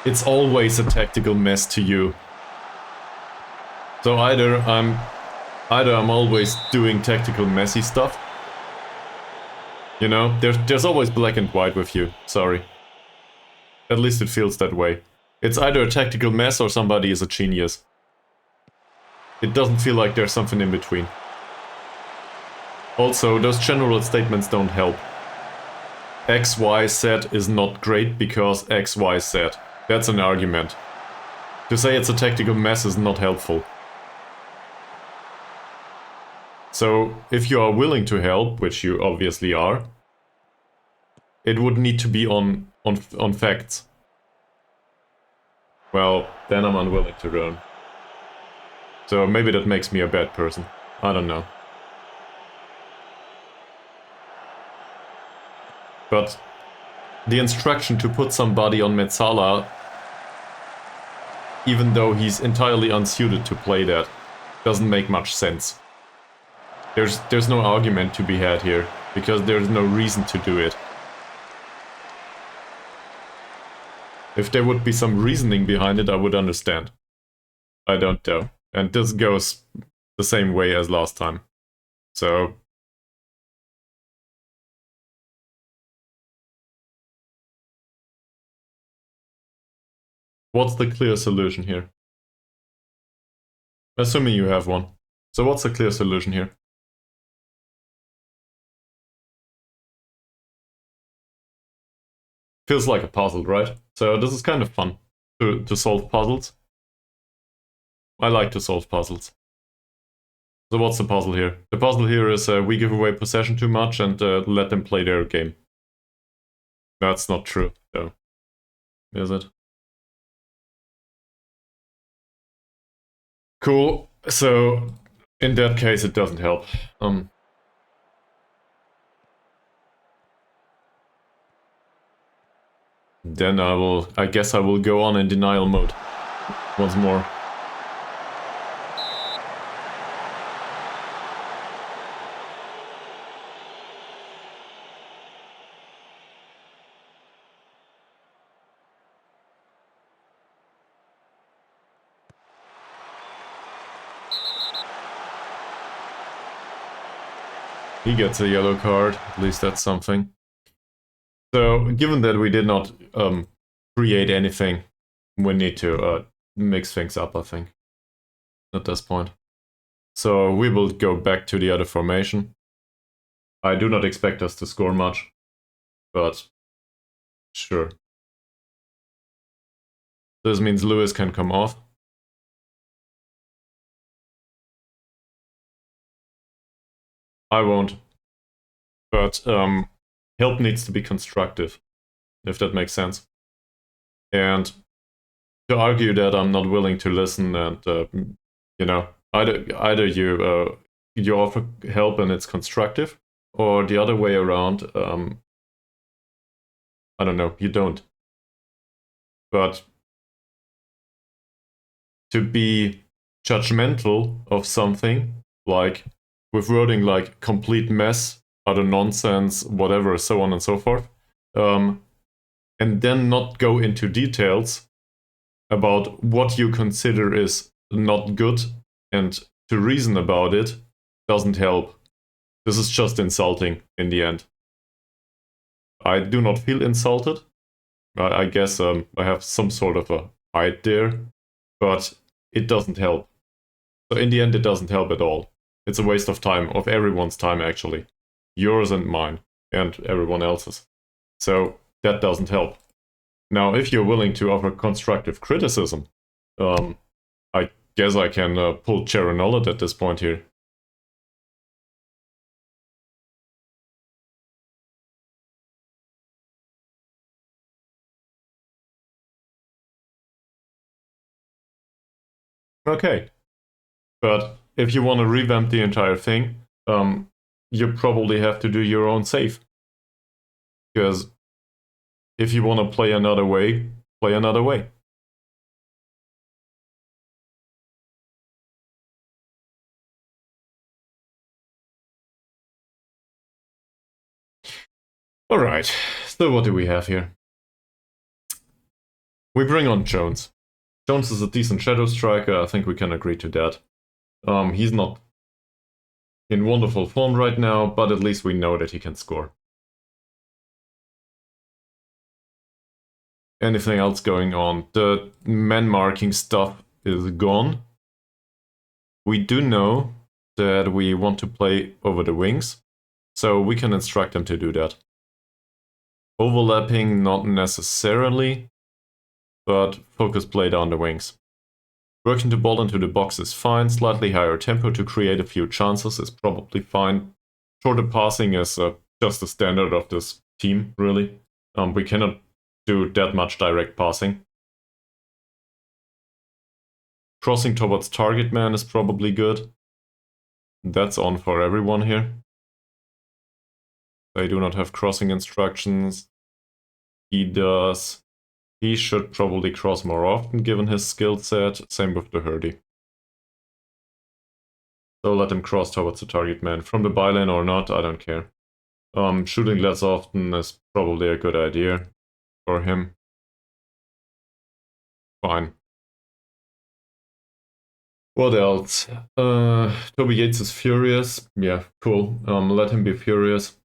It's always a tactical mess to you. So either I'm always doing tactical messy stuff. You know, there's always black and white with you, sorry. At least it feels that way. It's either a tactical mess or somebody is a genius. It doesn't feel like there's something in between. Also, those general statements don't help. X, Y, Z is not great because X, Y, Z. That's an argument. To say it's a tactical mess is not helpful. So, if you are willing to help, which you obviously are, it would need to be on facts. Well, then I'm unwilling to learn. So maybe that makes me a bad person. I don't know. But the instruction to put somebody on Metzala even though he's entirely unsuited to play that. Doesn't make much sense. There's no argument to be had here, because there's no reason to do it. If there would be some reasoning behind it, I would understand. I don't know. And this goes the same way as last time. So... what's the clear solution here? Assuming you have one. So what's the clear solution here? Feels like a puzzle, right? So this is kind of fun to solve puzzles. I like to solve puzzles. So what's the puzzle here? The puzzle here is we give away possession too much and let them play their game. That's not true, though. Is it? Cool. So in that case, it doesn't help. Then I guess I will go on in denial mode once more. He gets a yellow card, at least that's something. So, given that we did not create anything, we need to mix things up, I think, at this point. So, we will go back to the other formation. I do not expect us to score much, but sure. This means Lewis can come off. I won't. But help needs to be constructive, if that makes sense. And to argue that I'm not willing to listen and, you know, either you offer help and it's constructive, or the other way around, I don't know, you don't. But to be judgmental of something, like with wording like complete mess, utter nonsense, whatever, so on and so forth, and then not go into details about what you consider is not good and to reason about it doesn't help. This is just insulting in the end. I do not feel insulted. I guess I have some sort of a hide there, but it doesn't help. So in the end, it doesn't help at all. It's a waste of time, of everyone's time actually. Yours and mine, and everyone else's. So that doesn't help. Now, if you're willing to offer constructive criticism, I guess I can pull Chair Nullet at this point here. Okay. But if you want to revamp the entire thing, you probably have to do your own save. Because if you want to play another way, play another way. Alright, so what do we have here? We bring on Jones. Jones is a decent shadow striker, I think we can agree to that. He's not in wonderful form right now, but at least we know that he can score. Anything else going on? The man marking stuff is gone. We do know that we want to play over the wings, so we can instruct them to do that. Overlapping, not necessarily, but focus play down the wings. Working the ball into the box is fine, slightly higher tempo to create a few chances is probably fine. Shorter passing is just the standard of this team, really. We cannot do that much direct passing. Crossing towards target man is probably good. That's on for everyone here. They do not have crossing instructions. He does. He should probably cross more often given his skill set. Same with the Hurdy. So let him cross towards the target man. From the bylane or not, I don't care. Shooting less often is probably a good idea for him. Fine. What else? Toby Yates is furious. Yeah, cool. Let him be furious.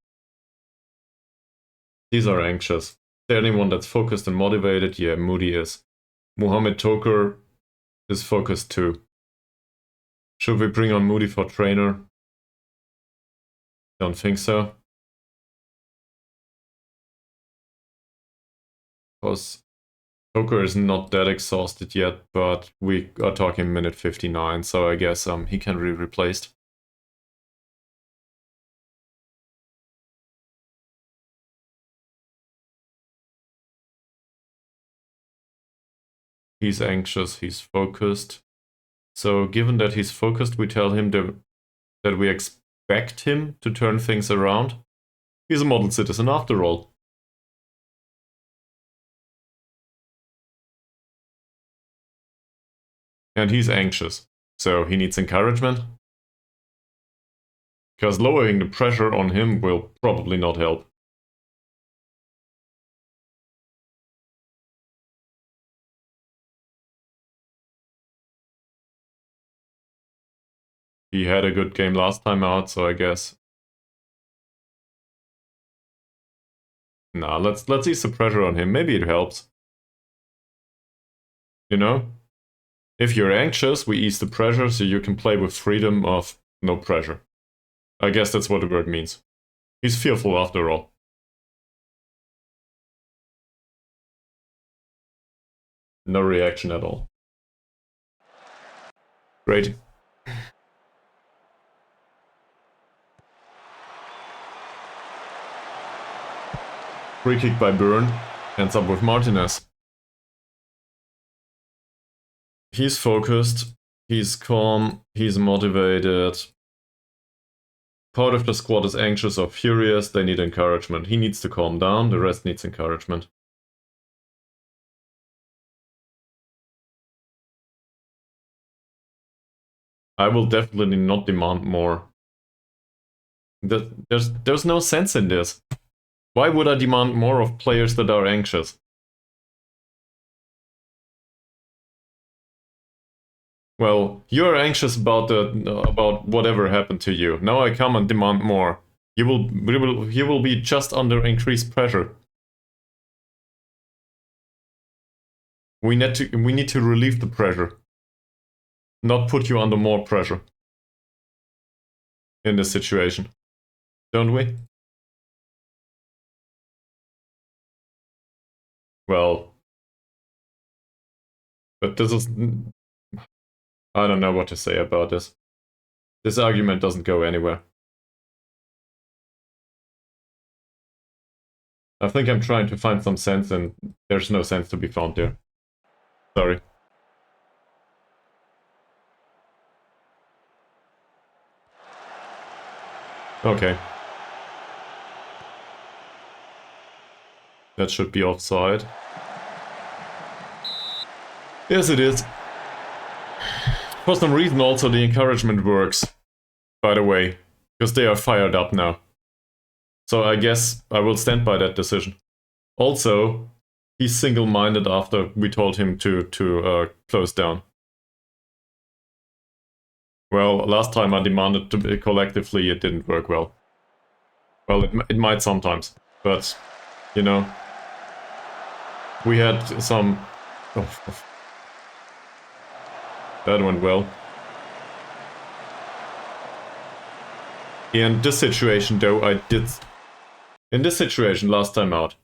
These are anxious. Is there anyone that's focused and motivated? Yeah, Moody is. Mohammed Toker is focused too. Should we bring on Moody for trainer? Don't think so. Because Toker is not that exhausted yet, but we are talking minute 59, so I guess he can be replaced. He's anxious, he's focused. So given that he's focused, we tell him that we expect him to turn things around. He's a model citizen after all. And he's anxious, so he needs encouragement. Because lowering the pressure on him will probably not help. He had a good game last time out, so I guess. Nah, let's ease the pressure on him. Maybe it helps. You know? If you're anxious, we ease the pressure so you can play with freedom of no pressure. I guess that's what the word means. He's fearful after all. No reaction at all. Great. Free kick by Byrne. Ends up with Martinez. He's focused. He's calm. He's motivated. Part of the squad is anxious or furious. They need encouragement. He needs to calm down. The rest needs encouragement. I will definitely not demand more. There's no sense in this. Why would I demand more of players that are anxious? Well, you're anxious about whatever happened to you. Now I come and demand more. You will be just under increased pressure. We need to relieve the pressure, not put you under more pressure in this situation, don't we? Well, but this is... I don't know what to say about this. This argument doesn't go anywhere. I think I'm trying to find some sense and there's no sense to be found there. Sorry. Okay. That should be offside. Yes, it is. For some reason also the encouragement works, by the way, because they are fired up now. So I guess I will stand by that decision. Also, he's single-minded after we told him to close down. Well, last time I demanded to be collectively, it didn't work well. Well, it might sometimes, but, you know, we had some... Oh, that went well. In this situation, though, I did... In this situation, last time out,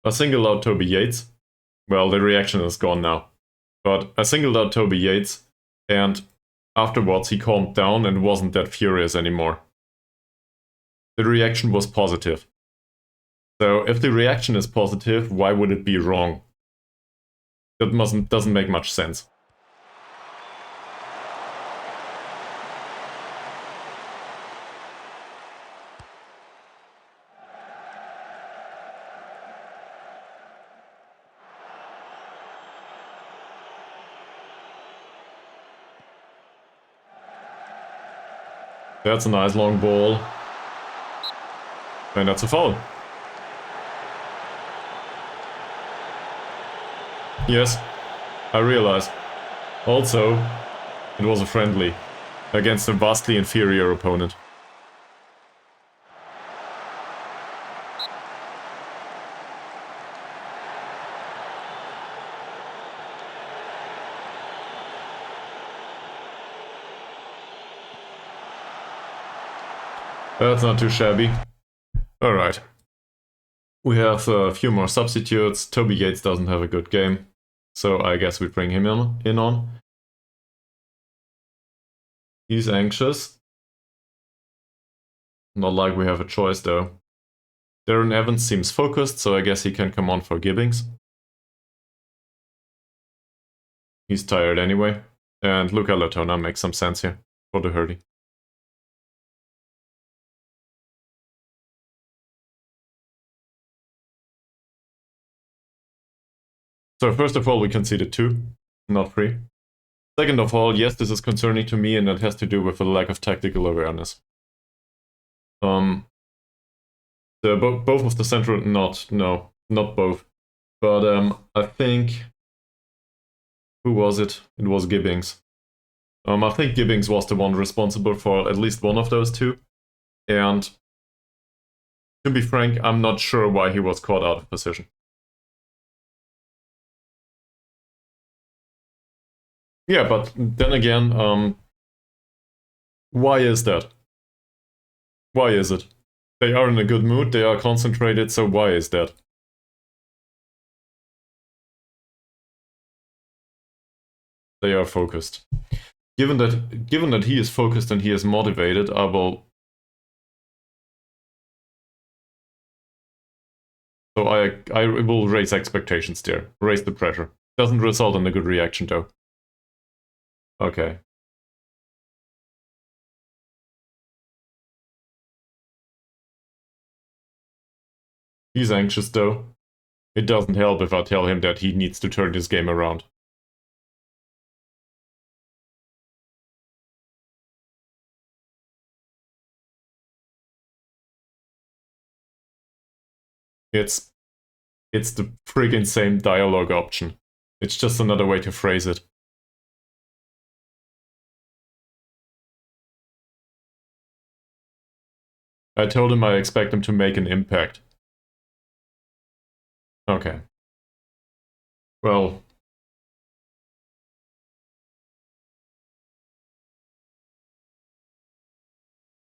I singled out Toby Yates. Well, the reaction is gone now. But I singled out Toby Yates, and afterwards he calmed down and wasn't that furious anymore. The reaction was positive. So if the reaction is positive, why would it be wrong? That doesn't make much sense. That's a nice long ball. And that's a foul. Yes, I realize. Also, it was a friendly against a vastly inferior opponent. That's not too shabby. Alright. We have a few more substitutes. Toby Yates doesn't have a good game, so I guess we bring him in on. He's anxious. Not like we have a choice though. Darren Evans seems focused, so I guess he can come on for Gibbings. He's tired anyway. And Luca Latona makes some sense here for the Hurdy. So first of all, we conceded 2, not 3. Second of all, yes, this is concerning to me, and it has to do with a lack of tactical awareness. Both of the central, not both, but I think, who was it? It was Gibbings. I think Gibbings was the one responsible for at least one of those two, and to be frank, I'm not sure why he was caught out of position. Yeah, but then again, why is that? Why is it? They are in a good mood, they are concentrated, so why is that? They are focused. Given that he is focused and he is motivated, I will... So I will raise expectations there, raise the pressure. Doesn't result in a good reaction though. Okay. He's anxious though. It doesn't help if I tell him that he needs to turn this game around. It's the friggin' same dialogue option. It's just another way to phrase it. I told him I expect him to make an impact. Okay. Well...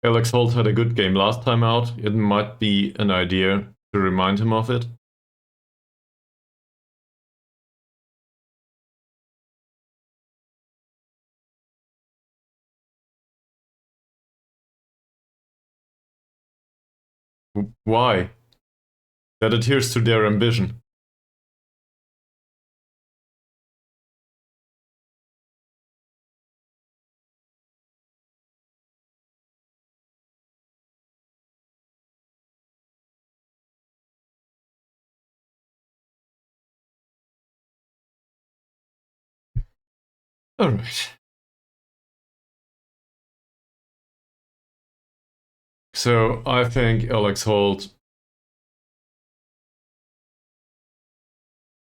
Alex Holt had a good game last time out. It might be an idea to remind him of it. Why? That adheres to their ambition. Alright. So, I think Alex Holt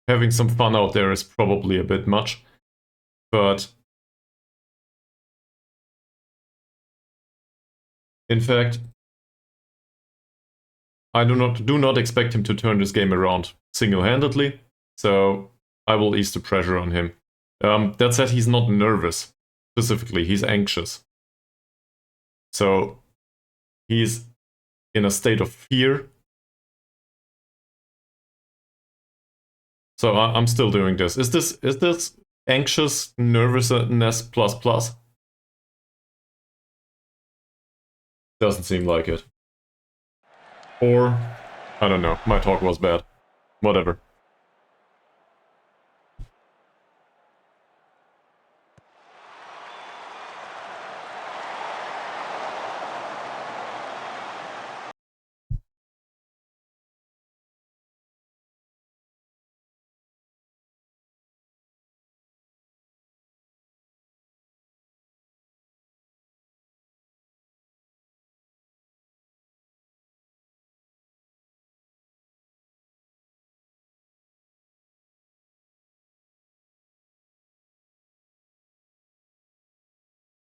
having some fun out there is probably a bit much, but in fact, I do not expect him to turn this game around single-handedly, so I will ease the pressure on him. That said, he's not nervous, specifically, he's anxious. So, he's in a state of fear. So I'm still doing this. Is this anxious nervousness plus plus? Doesn't seem like it. Or, I don't know, my talk was bad. Whatever.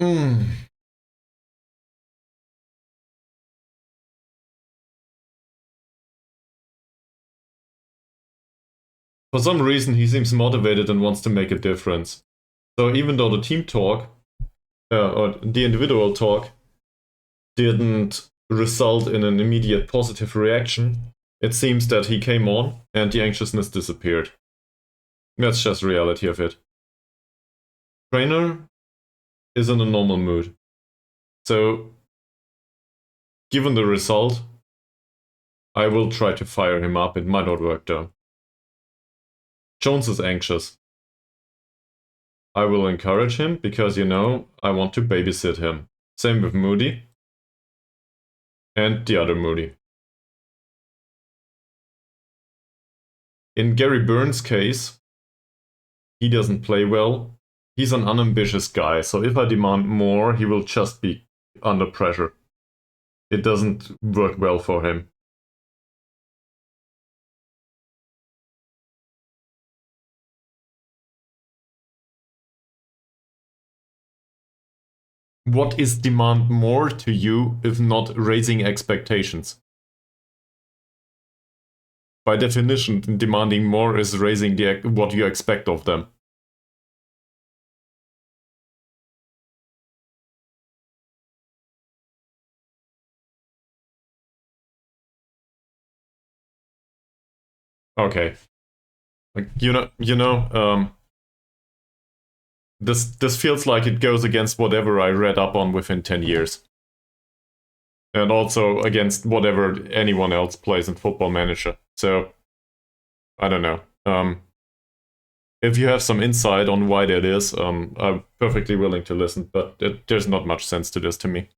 Mm. For some reason, he seems motivated and wants to make a difference. So even though the team talk, or the individual talk, didn't result in an immediate positive reaction, it seems that he came on and the anxiousness disappeared. That's just reality of it. Trainer is in a normal mood. So, given the result, I will try to fire him up. It might not work though. Jones is anxious. I will encourage him because, I want to babysit him. Same with Moody. And the other Moody. In Gary Burns' case, he doesn't play well. He's an unambitious guy, so if I demand more, he will just be under pressure. It doesn't work well for him. What is demand more to you if not raising expectations? By definition, demanding more is raising what you expect of them. Okay. Like, this feels like it goes against whatever I read up on within 10 years. And also against whatever anyone else plays in Football Manager. So, I don't know. If you have some insight on why that is, I'm perfectly willing to listen, but there's not much sense to this to me.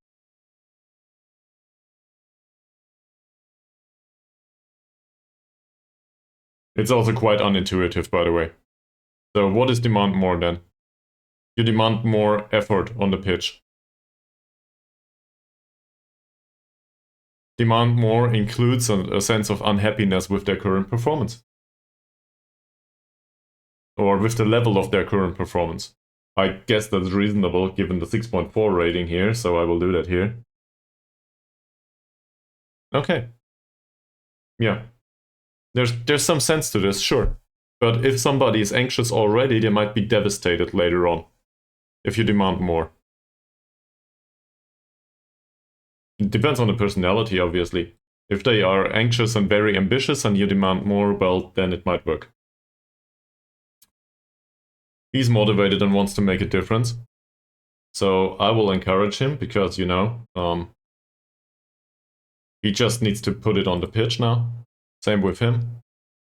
It's also quite unintuitive, by the way. So what is demand more then? You demand more effort on the pitch. Demand more includes a sense of unhappiness with their current performance. Or with the level of their current performance. I guess that's reasonable given the 6.4 rating here, so I will do that here. Okay. Yeah. There's some sense to this, sure. But if somebody is anxious already, they might be devastated later on. If you demand more. It depends on the personality, obviously. If they are anxious and very ambitious and you demand more, well, then it might work. He's motivated and wants to make a difference. So I will encourage him because, he just needs to put it on the pitch now. Same with him.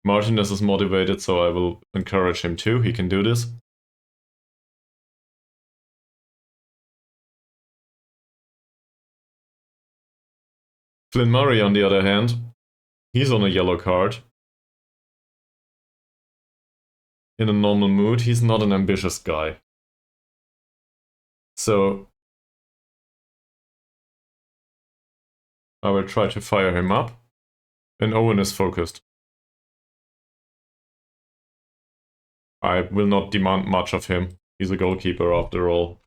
Martinez is motivated, so I will encourage him too. He can do this. Flynn Murray, on the other hand, he's on a yellow card. In a normal mood, he's not an ambitious guy. So I will try to fire him up. And Owen is focused. I will not demand much of him. He's a goalkeeper after all.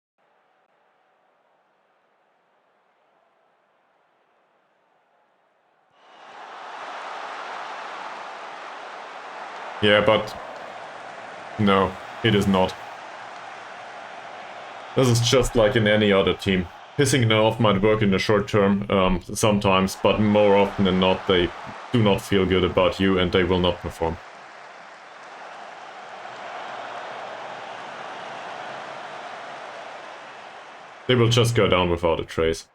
Yeah, but no, it is not. This is just like in any other team. Pissing them off might work in the short term, sometimes, but more often than not, they do not feel good about you and they will not perform. They will just go down without a trace.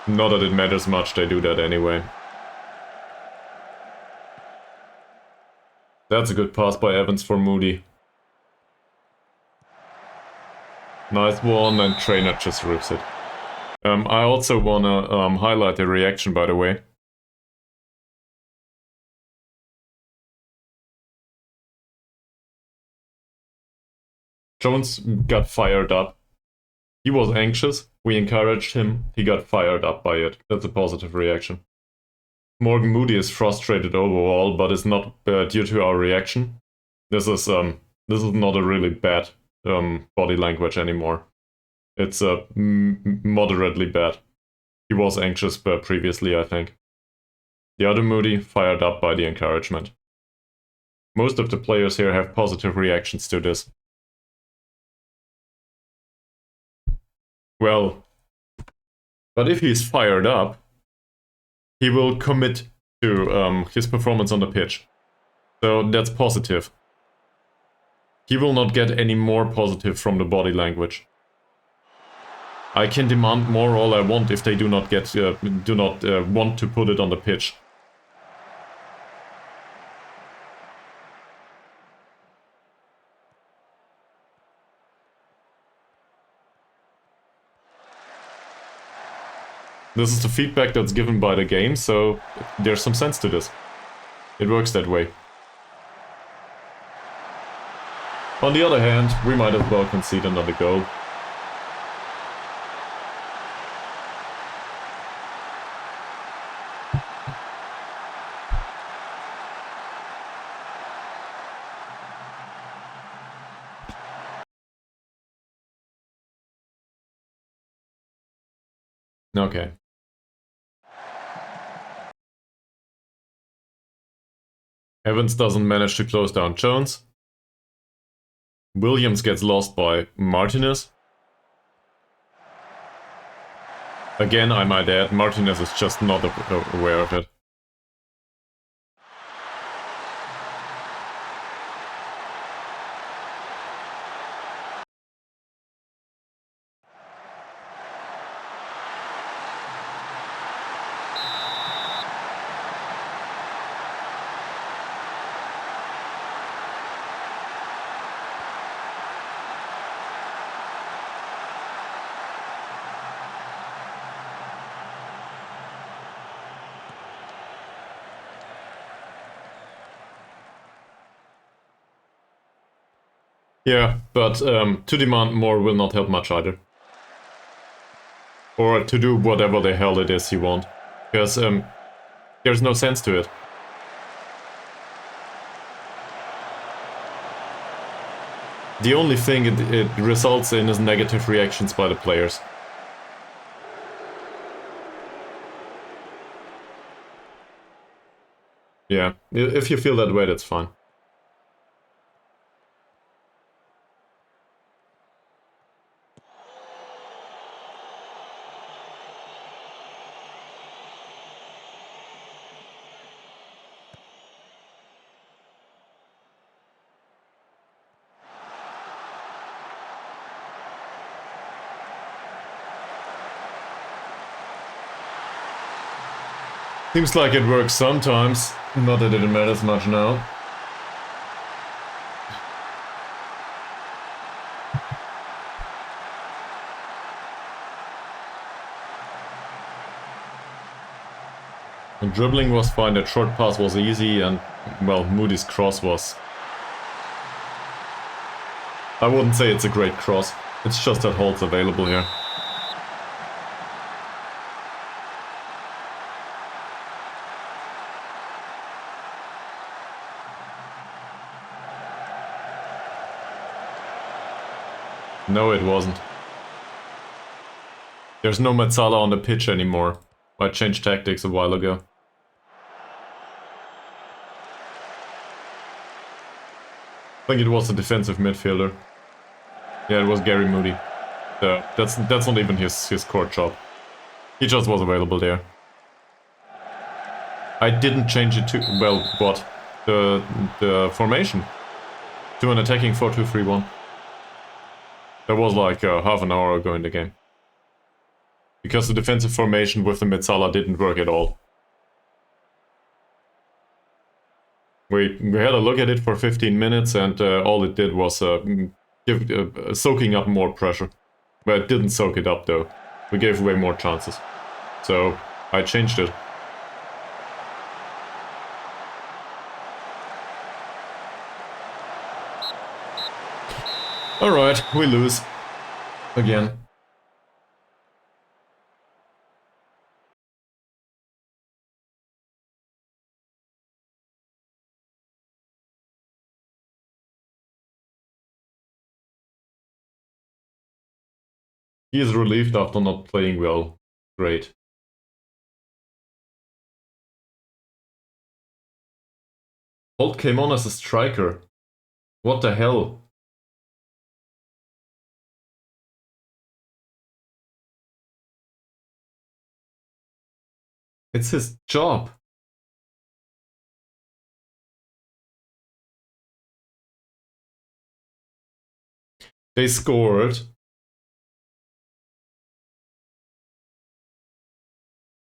Not that it matters much, they do that anyway. That's a good pass by Evans for Moody. Nice one, and Trainer just rips it. I also wanna highlight the reaction, by the way. Jones got fired up. He was anxious, we encouraged him, he got fired up by it. That's a positive reaction. Morgan Moody is frustrated overall, but it's not due to our reaction. This is not a really bad body language anymore. It's moderately bad. He was anxious previously, I think. The other Moody fired up by the encouragement. Most of the players here have positive reactions to this. Well, but if he's fired up, he will commit to his performance on the pitch. So that's positive. He will not get any more positive from the body language. I can demand more all I want if they do not want to put it on the pitch. This is the feedback that's given by the game, so there's some sense to this. It works that way. On the other hand, we might as well concede another goal. Okay. Evans doesn't manage to close down Jones. Williams gets lost by Martinez. Again, I might add, Martinez is just not aware of it. Yeah, but to demand more will not help much either. Or to do whatever the hell it is you want. Because there's no sense to it. The only thing it results in is negative reactions by the players. Yeah, if you feel that way, that's fine. Seems like it works sometimes, not that it matters much now. The dribbling was fine, that short pass was easy, and, well, Moody's cross was... I wouldn't say it's a great cross, it's just that Holt's available here. No, it wasn't. There's no Metzala on the pitch anymore. I changed tactics a while ago. I think it was a defensive midfielder. Yeah, it was Gary Moody. That's not even his core job. He just was available there. I didn't change it to, well, what? The formation. To an attacking 4-2-3-1. That was like half an hour ago in the game. Because the defensive formation with the Metzala didn't work at all. We had a look at it for 15 minutes and all it did was soaking up more pressure. But it didn't soak it up though. We gave away more chances. So I changed it. Alright, we lose. Again. He is relieved after not playing well. Great. Holt came on as a striker. What the hell? It's his job. They scored.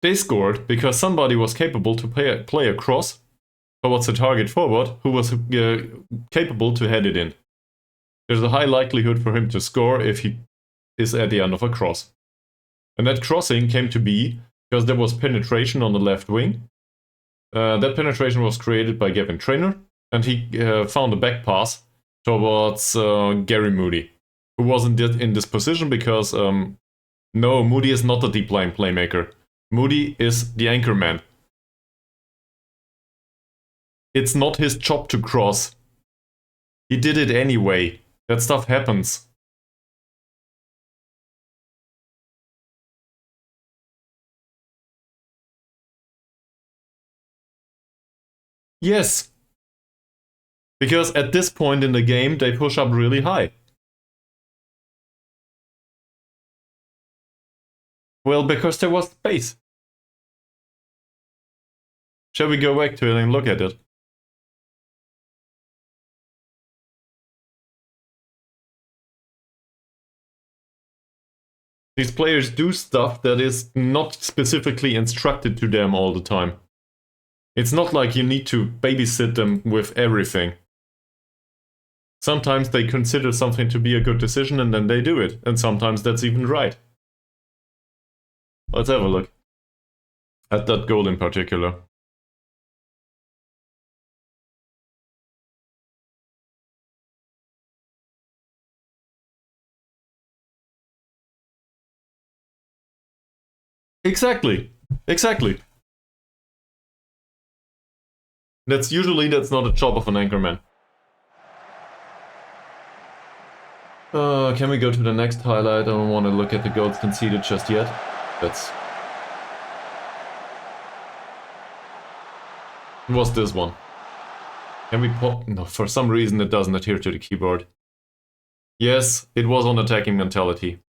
They scored because somebody was capable to play a cross towards the target forward who was capable to head it in. There's a high likelihood for him to score if he is at the end of a cross. And that crossing came to be because there was penetration on the left wing. That penetration was created by Gavin Trainor, and he found a back pass towards Gary Moody, who wasn't in this position because no, Moody is not a deep line playmaker. Moody is the anchor man. It's not his job to cross. He did it anyway. That stuff happens. Yes. Because at this point in the game, they push up really high. Well, because there was space. Shall we go back to it and look at it? These players do stuff that is not specifically instructed to them all the time. It's not like you need to babysit them with everything. Sometimes they consider something to be a good decision and then they do it, and sometimes that's even right. Let's have a look at that goal in particular. Exactly. That's not a job of an anchorman. Can we go to the next highlight? I don't want to look at the goals conceded just yet. What's this one? Can we pop? No, for some reason it doesn't adhere to the keyboard. Yes, it was on attacking mentality.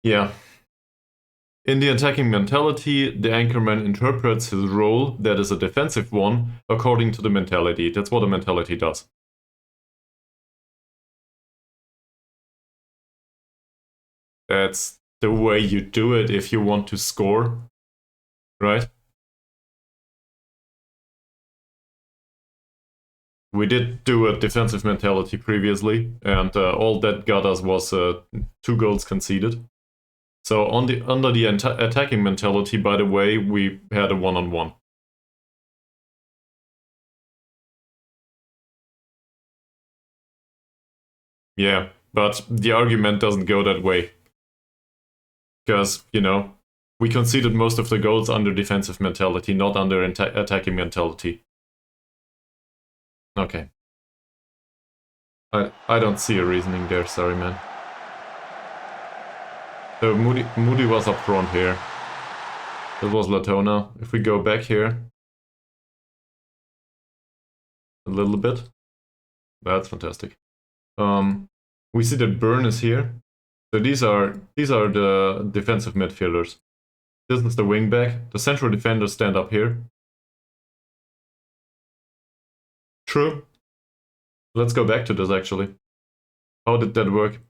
Yeah. In the attacking mentality, the anchorman interprets his role, that is a defensive one, according to the mentality. That's what a mentality does. That's the way you do it if you want to score, right? We did do a defensive mentality previously, and all that got us was 2 goals conceded. So under the attacking mentality, by the way, we had a 1-on-1. Yeah, but the argument doesn't go that way. Because, we conceded most of the goals under defensive mentality, not under attacking mentality. Okay. I don't see a reasoning there, sorry, man. So Moody was up front here. That was Latona. If we go back here a little bit, that's fantastic. We see that Byrne is here. So these are the defensive midfielders. This is the wingback. The central defenders stand up here. True. Let's go back to this actually. How did that work?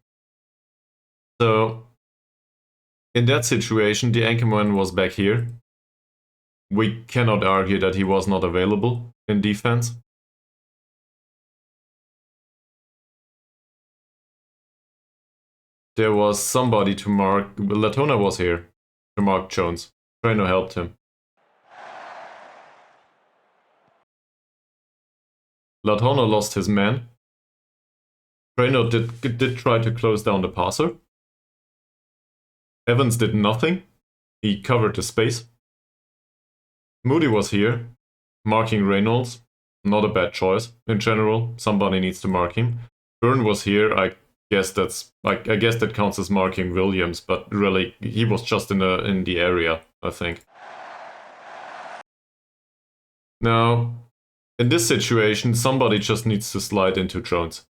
So in that situation, the anchorman was back here. We cannot argue that he was not available in defense. There was somebody to mark. Latona was here to mark Jones. Treno helped him. Latona lost his man. Treno did try to close down the passer. Evans did nothing. He covered the space. Moody was here, marking Reynolds. not a bad choice in general. Somebody needs to mark him. Byrne was here. I guess that counts as marking Williams, but really he was just in the area, I think. Now, in this situation, somebody just needs to slide into Jones.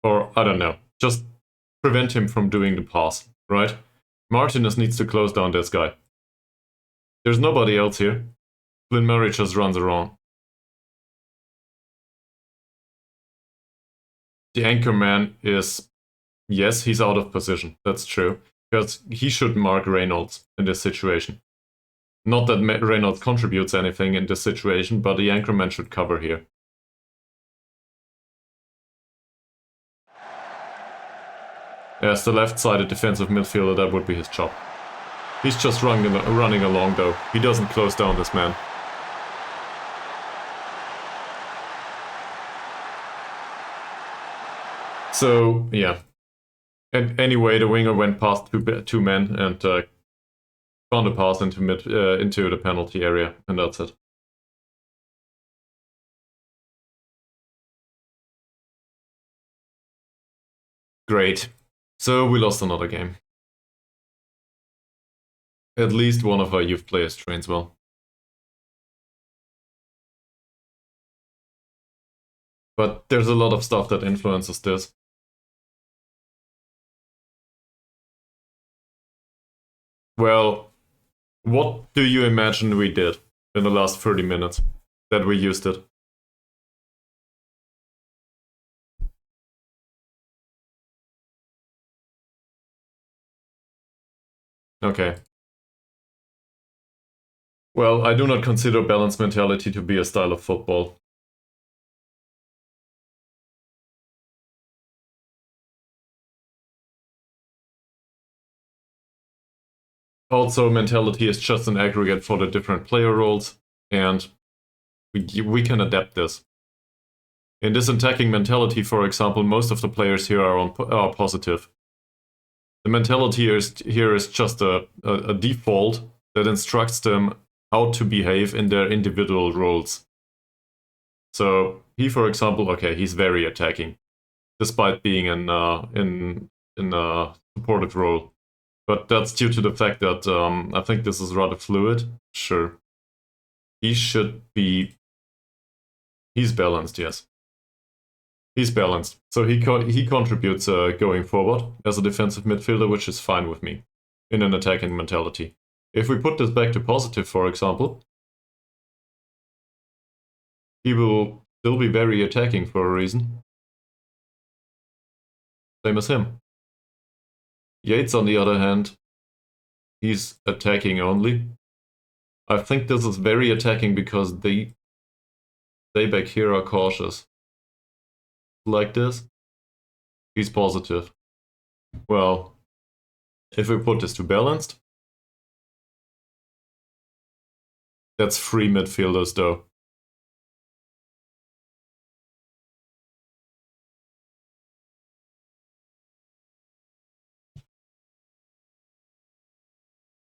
Or, I don't know, just prevent him from doing the pass, right? Martinez needs to close down this guy. There's nobody else here. Flynn Murray just runs around. The anchor man is, yes, he's out of position. That's true. Because he should mark Reynolds in this situation. Not that Reynolds contributes anything in this situation, but the anchorman should cover here. As the left-sided defensive midfielder, that would be his job. He's just running along, though. He doesn't close down this man. So, yeah. And anyway, the winger went past two men and found a pass into the penalty area, and that's it. Great. So we lost another game. At least one of our youth players trains well. But there's a lot of stuff that influences this. Well, what do you imagine we did in the last 30 minutes that we used it? Okay. Well, I do not consider balanced mentality to be a style of football. Also, mentality is just an aggregate for the different player roles, and we can adapt this. In this attacking mentality, for example, most of the players here are positive. The mentality here is just a default that instructs them how to behave in their individual roles. So he, for example, okay, he's very attacking, despite being in a supportive role. But that's due to the fact that I think this is rather fluid. Sure. He should be... He's balanced, yes. He's balanced. So he contributes going forward as a defensive midfielder, which is fine with me in an attacking mentality. If we put this back to positive, for example, he will still be very attacking for a reason. Same as him. Yates, on the other hand, he's attacking only. I think this is very attacking because they back here are cautious. Like this, he's positive. Well, if we put this to balanced, that's three midfielders though.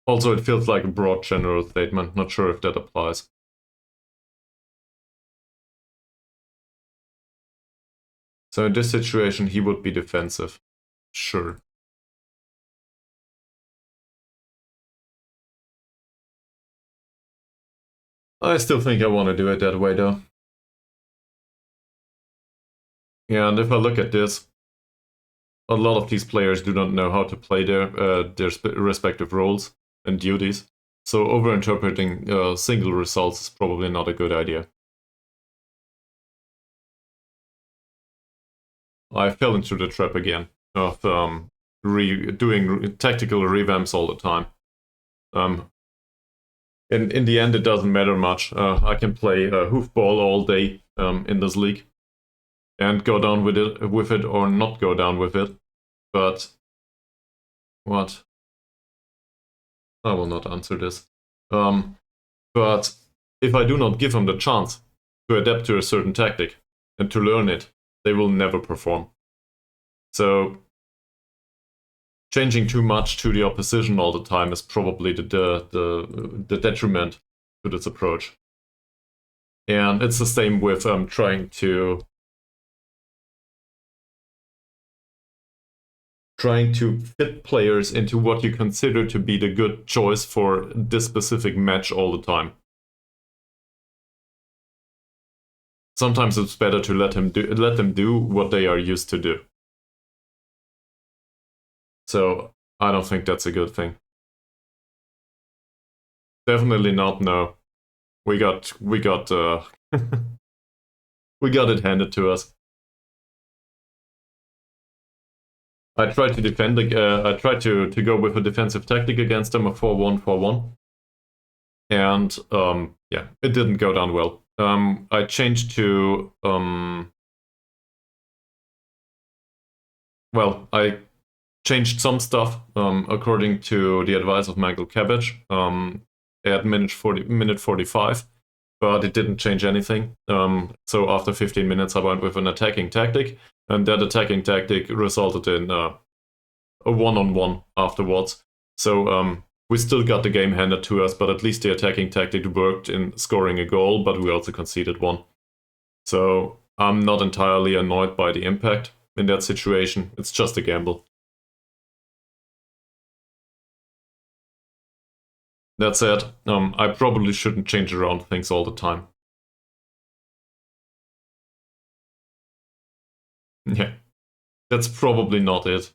Also, it feels like a broad general statement. Not sure if that applies. So in this situation, he would be defensive. Sure. I still think I want to do it that way, though. Yeah, and if I look at this, a lot of these players do not know how to play their respective roles and duties. So overinterpreting single results is probably not a good idea. I fell into the trap again of doing tactical revamps all the time. In the end, it doesn't matter much. I can play hoofball all day in this league and go down with it or not go down with it. But what? I will not answer this. But if I do not give them the chance to adapt to a certain tactic and to learn it, they will never perform. So changing too much to the opposition all the time is probably the detriment to this approach. And it's the same with trying to fit players into what you consider to be the good choice for this specific match all the time. Sometimes it's better to let them do what they are used to do. So I don't think that's a good thing. Definitely not. No, we got we got it handed to us. I tried to defend. I tried to go with a defensive tactic against them, a 4-1-4-1, and yeah, it didn't go down well. I changed to well, I changed some stuff according to the advice of Michael Cabbage at minute 45, but it didn't change anything. So after 15 minutes, I went with an attacking tactic, and that attacking tactic resulted in a one-on-one afterwards. So we still got the game handed to us, but at least the attacking tactic worked in scoring a goal, but we also conceded one. So I'm not entirely annoyed by the impact in that situation. It's just a gamble. That said, I probably shouldn't change around things all the time. Yeah, that's probably not it.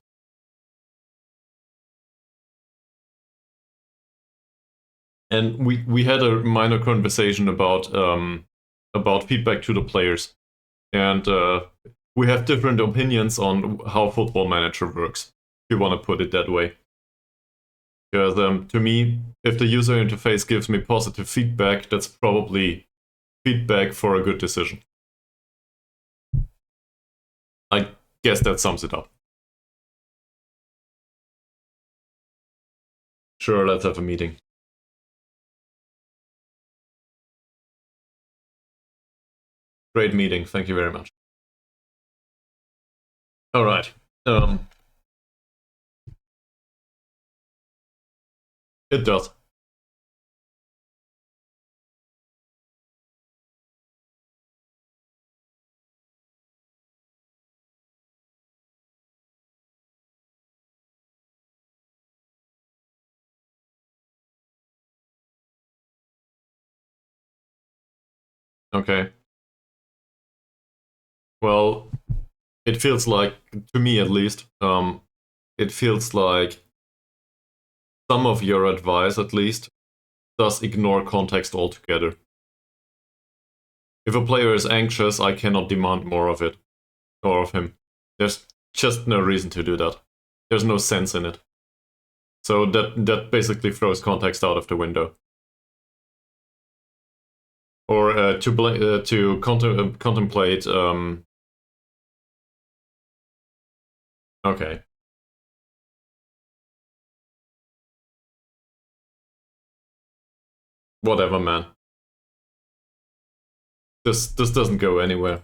And we had a minor conversation about feedback to the players, and we have different opinions on how Football Manager works, if you want to put it that way. Because to me, if the user interface gives me positive feedback, that's probably feedback for a good decision. I guess that sums it up. Sure, let's have a meeting. Great meeting, thank you very much. All right. It does. Okay. Well, it feels like, to me at least, it feels like some of your advice, at least, does ignore context altogether. If a player is anxious, I cannot demand more of it, or of him. There's just no reason to do that. There's no sense in it. So that basically throws context out of the window. Or to contemplate. Okay. Whatever, man. This doesn't go anywhere.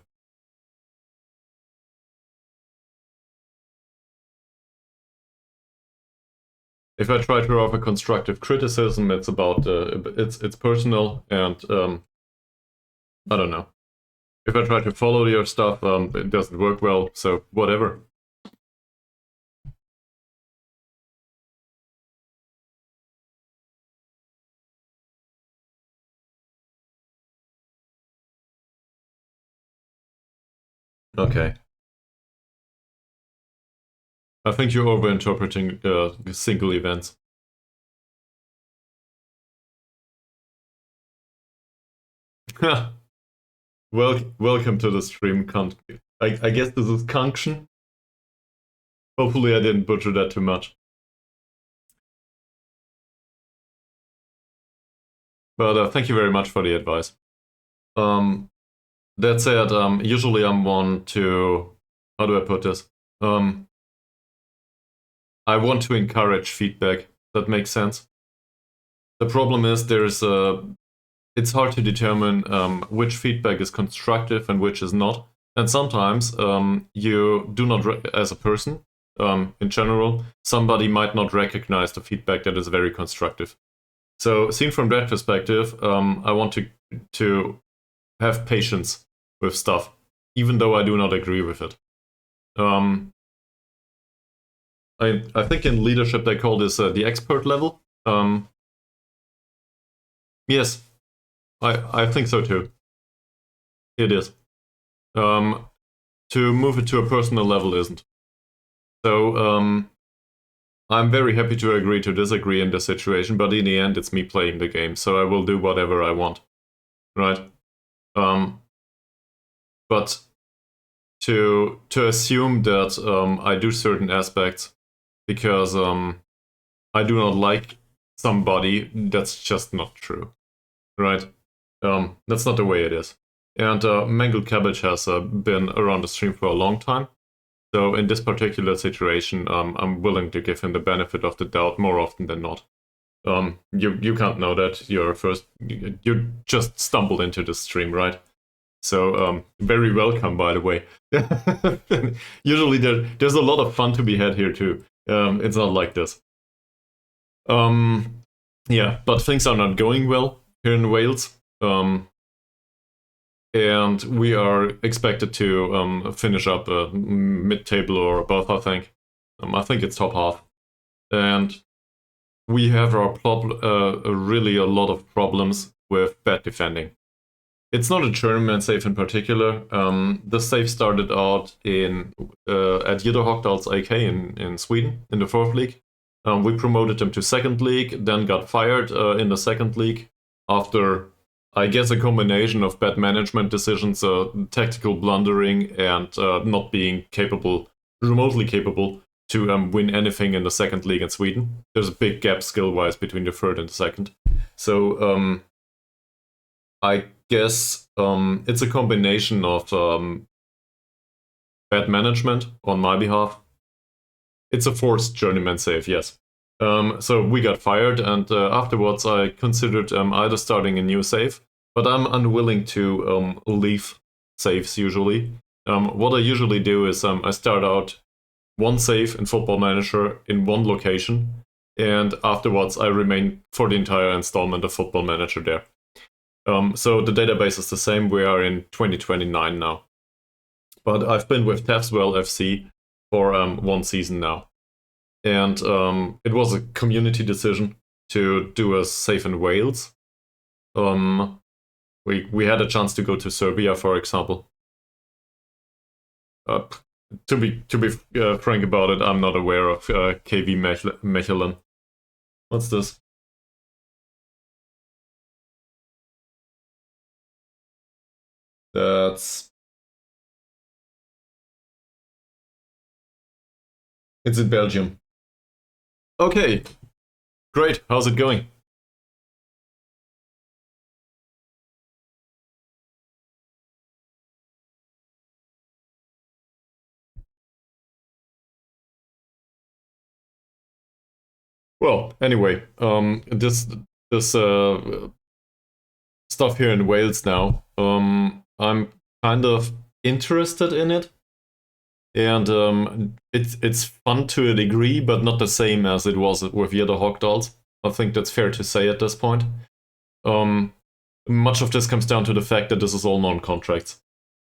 If I try to offer constructive criticism, it's about it's personal, and I don't know. If I try to follow your stuff, it doesn't work well. So whatever. Okay. I think you're overinterpreting single events. Welcome to the stream. I guess this is Conction. Hopefully, I didn't butcher that too much. But thank you very much for the advice. That said, usually I'm one to, how do I put this? I want to encourage feedback. That makes sense. The problem is it's hard to determine which feedback is constructive and which is not. And sometimes you do not, as a person, in general, somebody might not recognize the feedback that is very constructive. So, seen from that perspective, I want to have patience with stuff, even though I do not agree with it. I think in leadership they call this the expert level. Yes, I think so too. It is. To move it to a personal level isn't. So I'm very happy to agree to disagree in this situation, but in the end it's me playing the game, so I will do whatever I want. Right? But to assume that I do certain aspects because I do not like somebody, that's just not true. Right? That's not the way it is. And Mangled Cabbage has been around the stream for a long time. So in this particular situation, I'm willing to give him the benefit of the doubt more often than not. You can't know that. You just stumbled into the stream, right? So very welcome, by the way. Usually there's a lot of fun to be had here too. It's not like this. Yeah, but things are not going well here in Wales. And we are expected to finish up mid-table or above, I think. I think it's top half. And we have really a lot of problems with bad defending. It's not a German save in particular. The save started out at Jytte AK in Sweden, in the 4th league. We promoted them to 2nd league, then got fired in the 2nd league after, I guess, a combination of bad management decisions, tactical blundering, and not being remotely capable to win anything in the 2nd league in Sweden. There's a big gap skill-wise between the 3rd and the 2nd. So I guess it's a combination of bad management on my behalf. It's a forced journeyman save, yes. So we got fired, and afterwards I considered either starting a new save, but I'm unwilling to leave saves usually. What I usually do is I start out one save in Football Manager in one location, and afterwards I remain for the entire installment of Football Manager there. So the database is the same. We are in 2029 now. But I've been with Taffs Well FC for one season now. And it was a community decision to do a save in Wales. We had a chance to go to Serbia, for example. To be frank about it, I'm not aware of KV Mechelen. What's this? It's in Belgium. Okay, great. How's it going? Well, anyway, this stuff here in Wales now, I'm kind of interested in it, and it's fun to a degree, but not the same as it was with Jytte Hogdals. I think that's fair to say at this point. Much of this comes down to the fact that this is all non-contracts.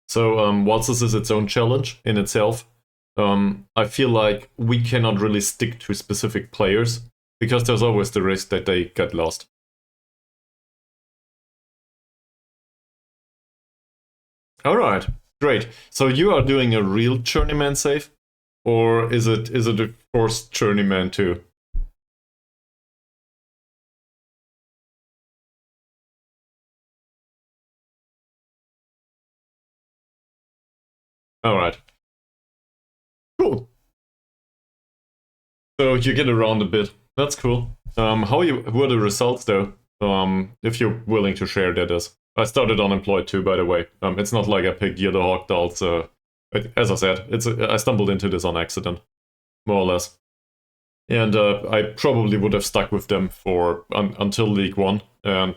So whilst this is its own challenge in itself, I feel like we cannot really stick to specific players because there's always the risk that they get lost. All right, great. So you are doing a real journeyman save, or is it a forced journeyman too? All right, cool. So you get around a bit. That's cool. Who are the results though? If you're willing to share that as. I started unemployed too, by the way. It's not like I picked Jytte Hogdals. As I said, I stumbled into this on accident, more or less. And I probably would have stuck with them until League One, and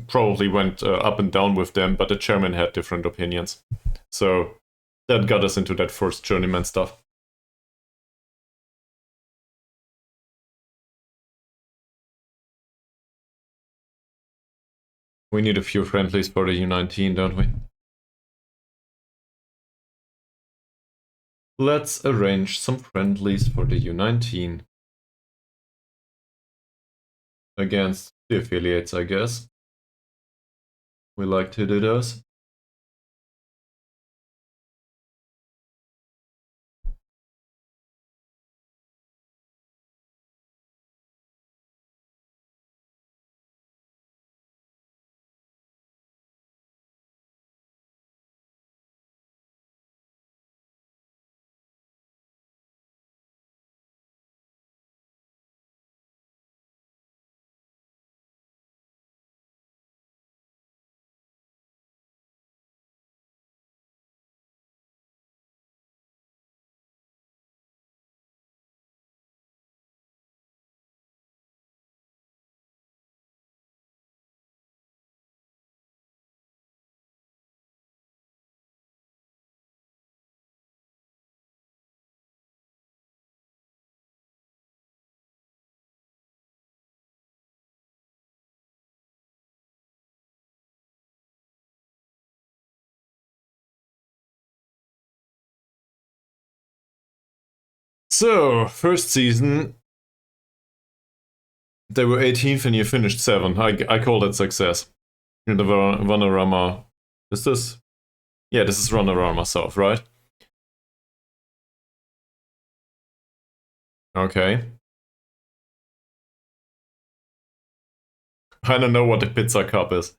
probably went up and down with them, but the chairman had different opinions. So that got us into that first journeyman stuff. We need a few friendlies for the U19, don't we? Let's arrange some friendlies for the U19. Against the affiliates, I guess. We like to do those. So, first season, they were 18th and you finished 7th. I call that success. In the Vanarama. Is this? Yeah, this is Vanarama South, right? Okay. I don't know what the Pizza Cup is.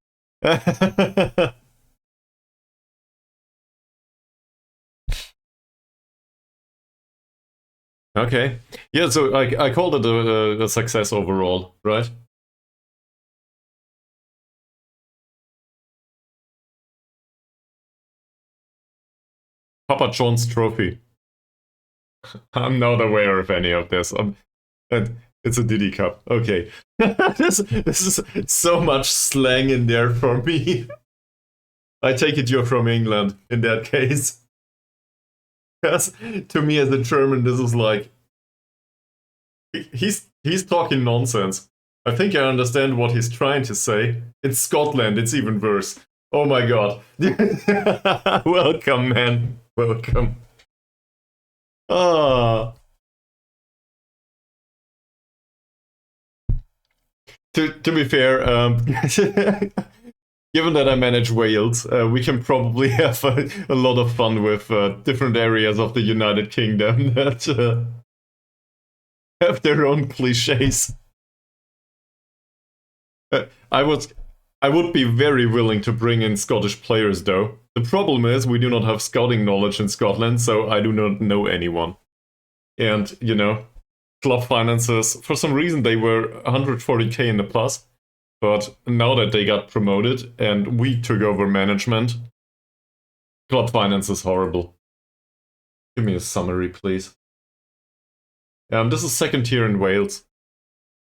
Okay. Yeah, so I called it a success overall, right? Papa John's Trophy. I'm not aware of any of this. It's a Diddy Cup. Okay. this is so much slang in there for me. I take it you're from England in that case. Because to me as a German, this is like he's talking nonsense. I think I understand what he's trying to say. It's Scotland, it's even worse. Oh my god. Welcome, man. Welcome. Ah. To be fair, given that I manage Wales, we can probably have a lot of fun with different areas of the United Kingdom that have their own cliches. I would be very willing to bring in Scottish players, though. The problem is we do not have scouting knowledge in Scotland, so I do not know anyone. And, you know, club finances, for some reason they were 140k in the plus, but now that they got promoted and we took over management, club finance is horrible. Give me a summary, please. This is second tier in Wales.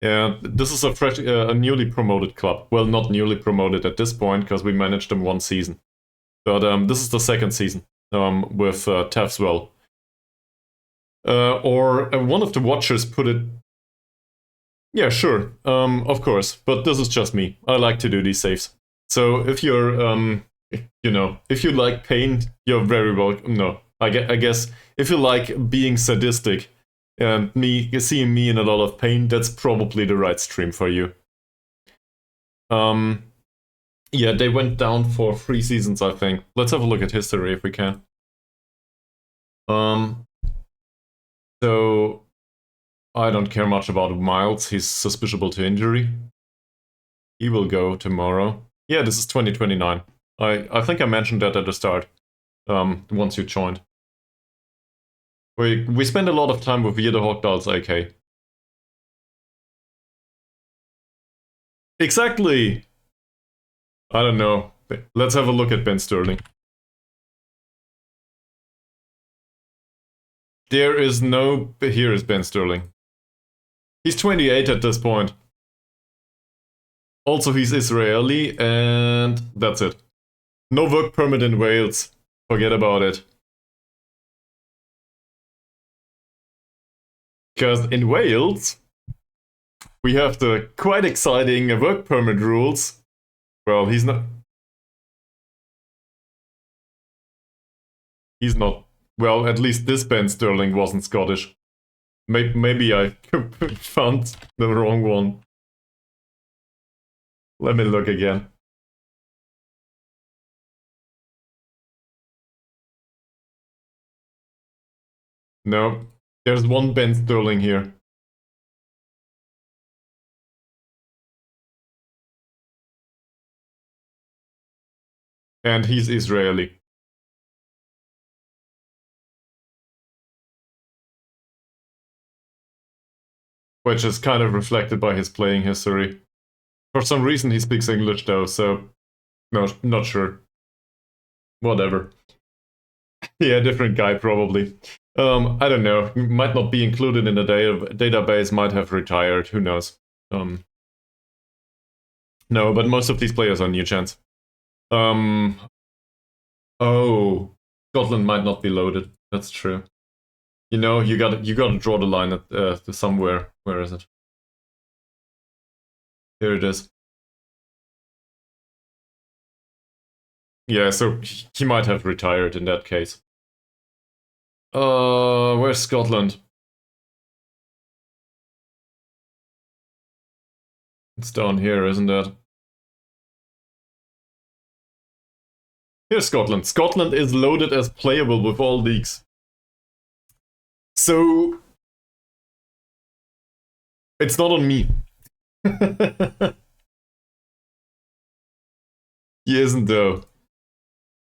This is a newly promoted club. Well, not newly promoted at this point, because we managed them one season. But this is the second season with Taffs Well. Or one of the watchers put it... Yeah, sure, of course. But this is just me. I like to do these saves. So if you're, you know, if you like pain, you're very welcome. No, I guess if you like being sadistic, and seeing me in a lot of pain, that's probably the right stream for you. Yeah, they went down for 3 seasons, I think. Let's have a look at history if we can. So I don't care much about Miles. He's suspiciable to injury. He will go tomorrow. Yeah, this is 2029. I think I mentioned that at the start. Once you joined. We spend a lot of time with Vierde Hawkdal's AK. Exactly! I don't know. Let's have a look at Ben Sterling. There is no... Here is Ben Sterling. He's 28 at this point. Also, he's Israeli, and that's it. No work permit in Wales. Forget about it. Because in Wales, we have the quite exciting work permit rules Well, he's not. He's not. Well, at least this Ben Sterling wasn't Scottish. Maybe I found the wrong one. Let me look again. No, there's one Ben Sterling here. And he's Israeli. Which is kind of reflected by his playing history. For some reason he speaks English though, so no, not sure. Whatever. Yeah, different guy probably. I don't know. Might not be included in the database, might have retired, who knows. No, but most of these players are new chance. Oh, Scotland might not be loaded. That's true. You know, you gotta draw the line at to somewhere. Where is it? Here it is. Yeah, so he might have retired in that case. Where's Scotland? It's down here, isn't it? Here's Scotland. Scotland is loaded as playable with all leagues. So it's not on me. He isn't though.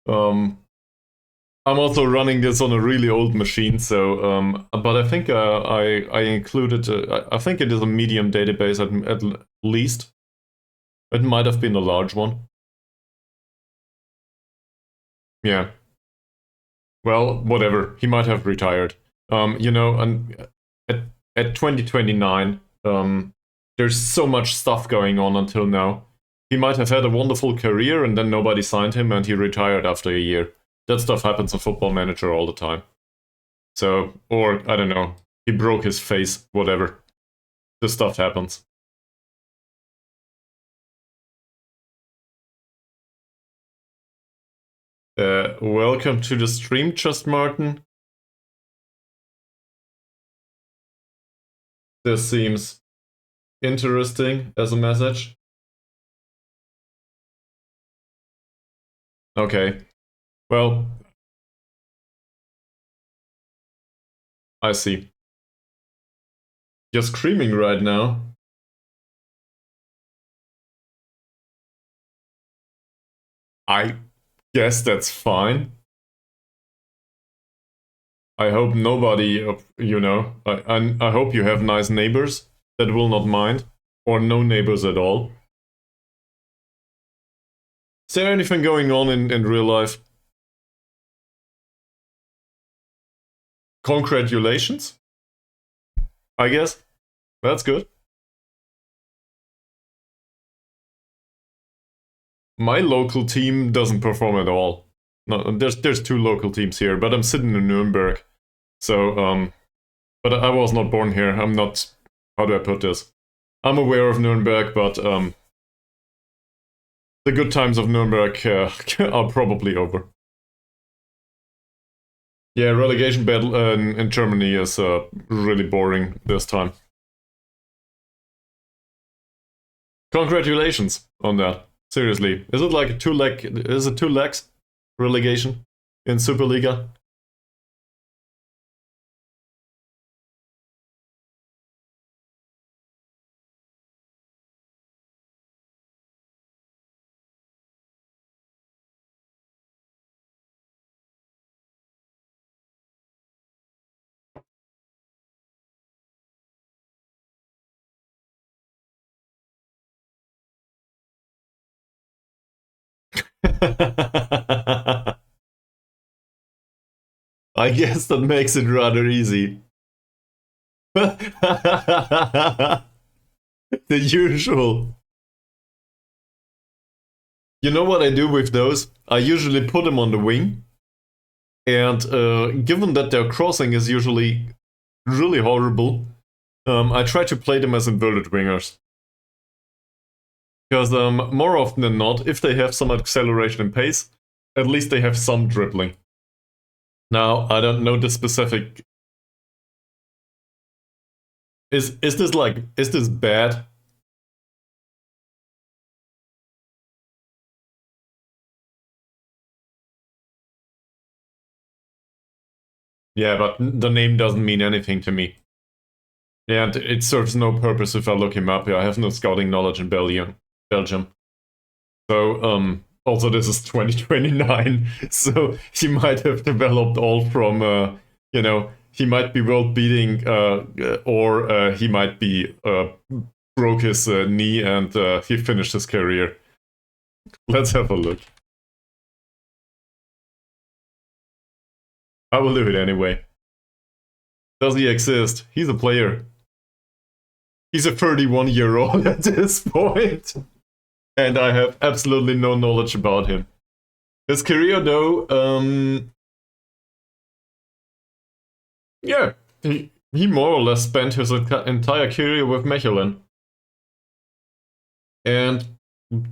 I'm also running this on a really old machine, so but I think I included. I think it is a medium database at least. It might have been a large one. Yeah. Well, whatever. He might have retired. You know, and at 2029, there's so much stuff going on until now. He might have had a wonderful career, and then nobody signed him, and he retired after a year. That stuff happens on Football Manager all the time. So, or I don't know, he broke his face, whatever. This stuff happens. Welcome to the stream, Just Martin. This seems interesting as a message. Okay. Well, I see. You're screaming right now. I guess that's fine. I hope nobody, you know, I hope you have nice neighbors that will not mind, or no neighbors at all. Is there anything going on in real life? Congratulations, I guess. That's good. My local team doesn't perform at all. No, there's two local teams here, but I'm sitting in Nuremberg. So, but I was not born here. I'm not, how do I put this? I'm aware of Nuremberg, but the good times of Nuremberg are probably over. Yeah, relegation battle in Germany is really boring this time. Congratulations on that. Seriously, is it like is it 2 legs relegation in Superliga? I guess that makes it rather easy. The usual. You know what I do with those? I usually put them on the wing, and given that their crossing is usually really horrible, I try to play them as inverted wingers. Because more often than not, if they have some acceleration and pace, at least they have some dribbling. Now, I don't know the specific... Is this bad? Yeah, but the name doesn't mean anything to me. Yeah, and it serves no purpose if I look him up. Yeah, I have no scouting knowledge in Belgium. So, also this is 2029, so he might have developed all from, you know, he might be world beating, or he might be broke his knee and he finished his career. Let's have a look. I will do it anyway. Does he exist? He's a player. He's a 31-year-old at this point. And I have absolutely no knowledge about him. His career, though, yeah, he more or less spent his entire career with Mechelen. And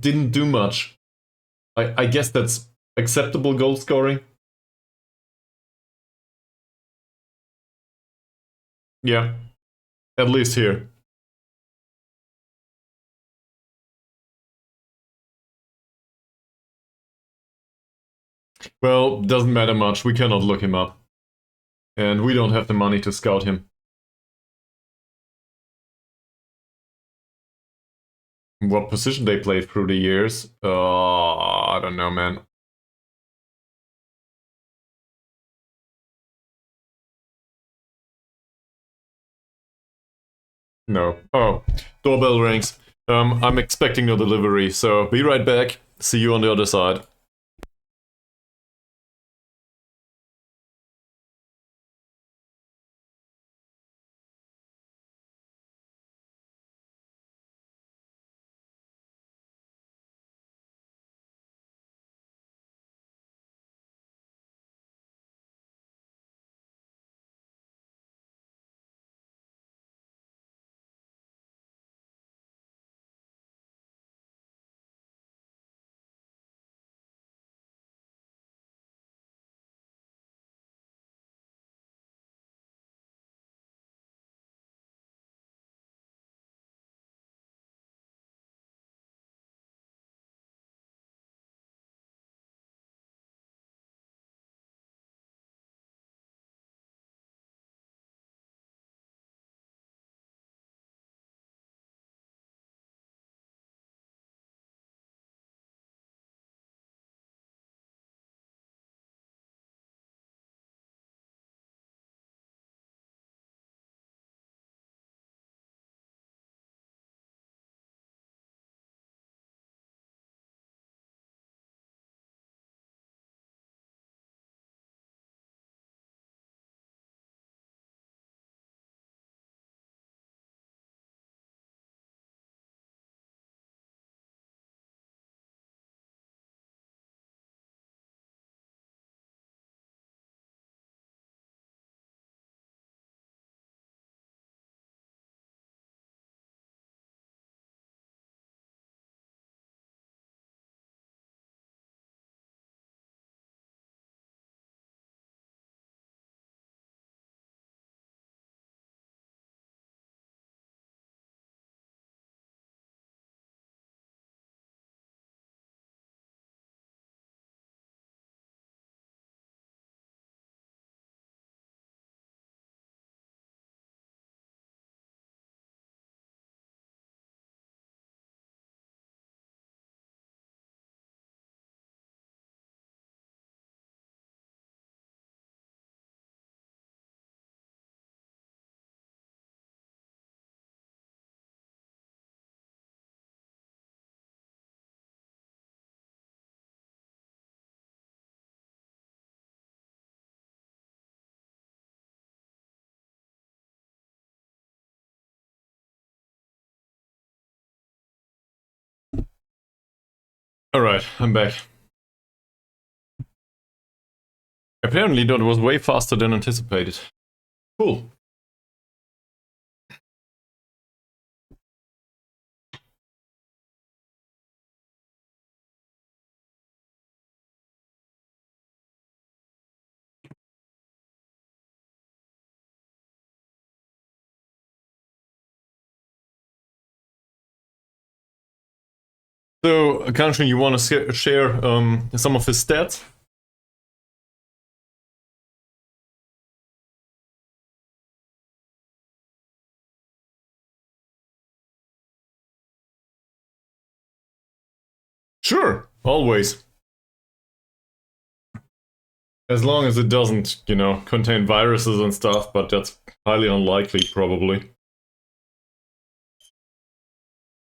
didn't do much. I guess that's acceptable goal scoring. Yeah, at least here. Well, doesn't matter much. We cannot look him up. And we don't have the money to scout him. What position they played through the years? I don't know, man. No. Oh, doorbell rings. I'm expecting a delivery, so be right back. See you on the other side. Alright, I'm back. Apparently that was way faster than anticipated. Cool. So, Kanshin, you want to share some of his stats? Sure, always. As long as it doesn't, you know, contain viruses and stuff, but that's highly unlikely, probably.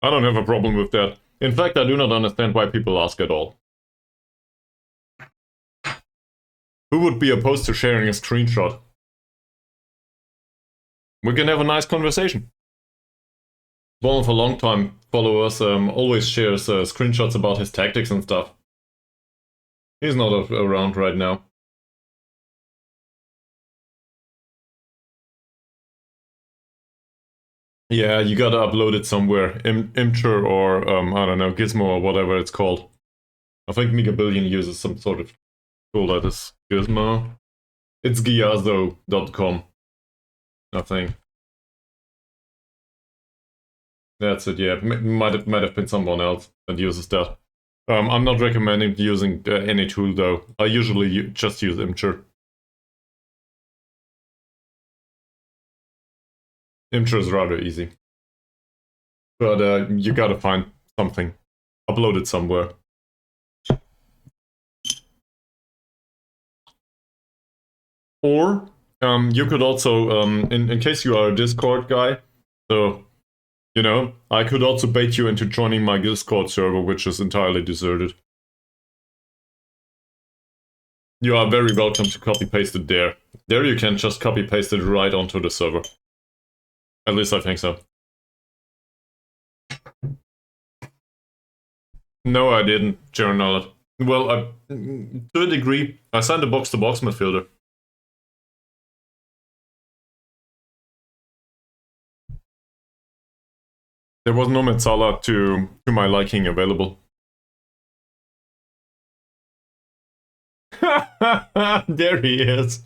I don't have a problem with that. In fact, I do not understand why people ask at all. Who would be opposed to sharing a screenshot? We can have a nice conversation. One of a long-time followers always shares screenshots about his tactics and stuff. He's not around right now. Yeah, you gotta upload it somewhere. Imgur or, I don't know, Gizmo or whatever it's called. I think Megabillion uses some sort of tool that is Gizmo. It's giazo.com, I think. That's it, yeah. Might have been someone else that uses that. I'm not recommending using any tool, though. I usually just use Imgur. Imgur is rather easy. But you gotta find something. Upload it somewhere. Or you could also, in case you are a Discord guy, so, you know, I could also bait you into joining my Discord server, which is entirely deserted. You are very welcome to copy-paste it there. There you can just copy-paste it right onto the server. At least I think so. No, I didn't journal it. Well, to a degree, I signed a box-to-box midfielder. There was no Metzala to my liking available. There he is.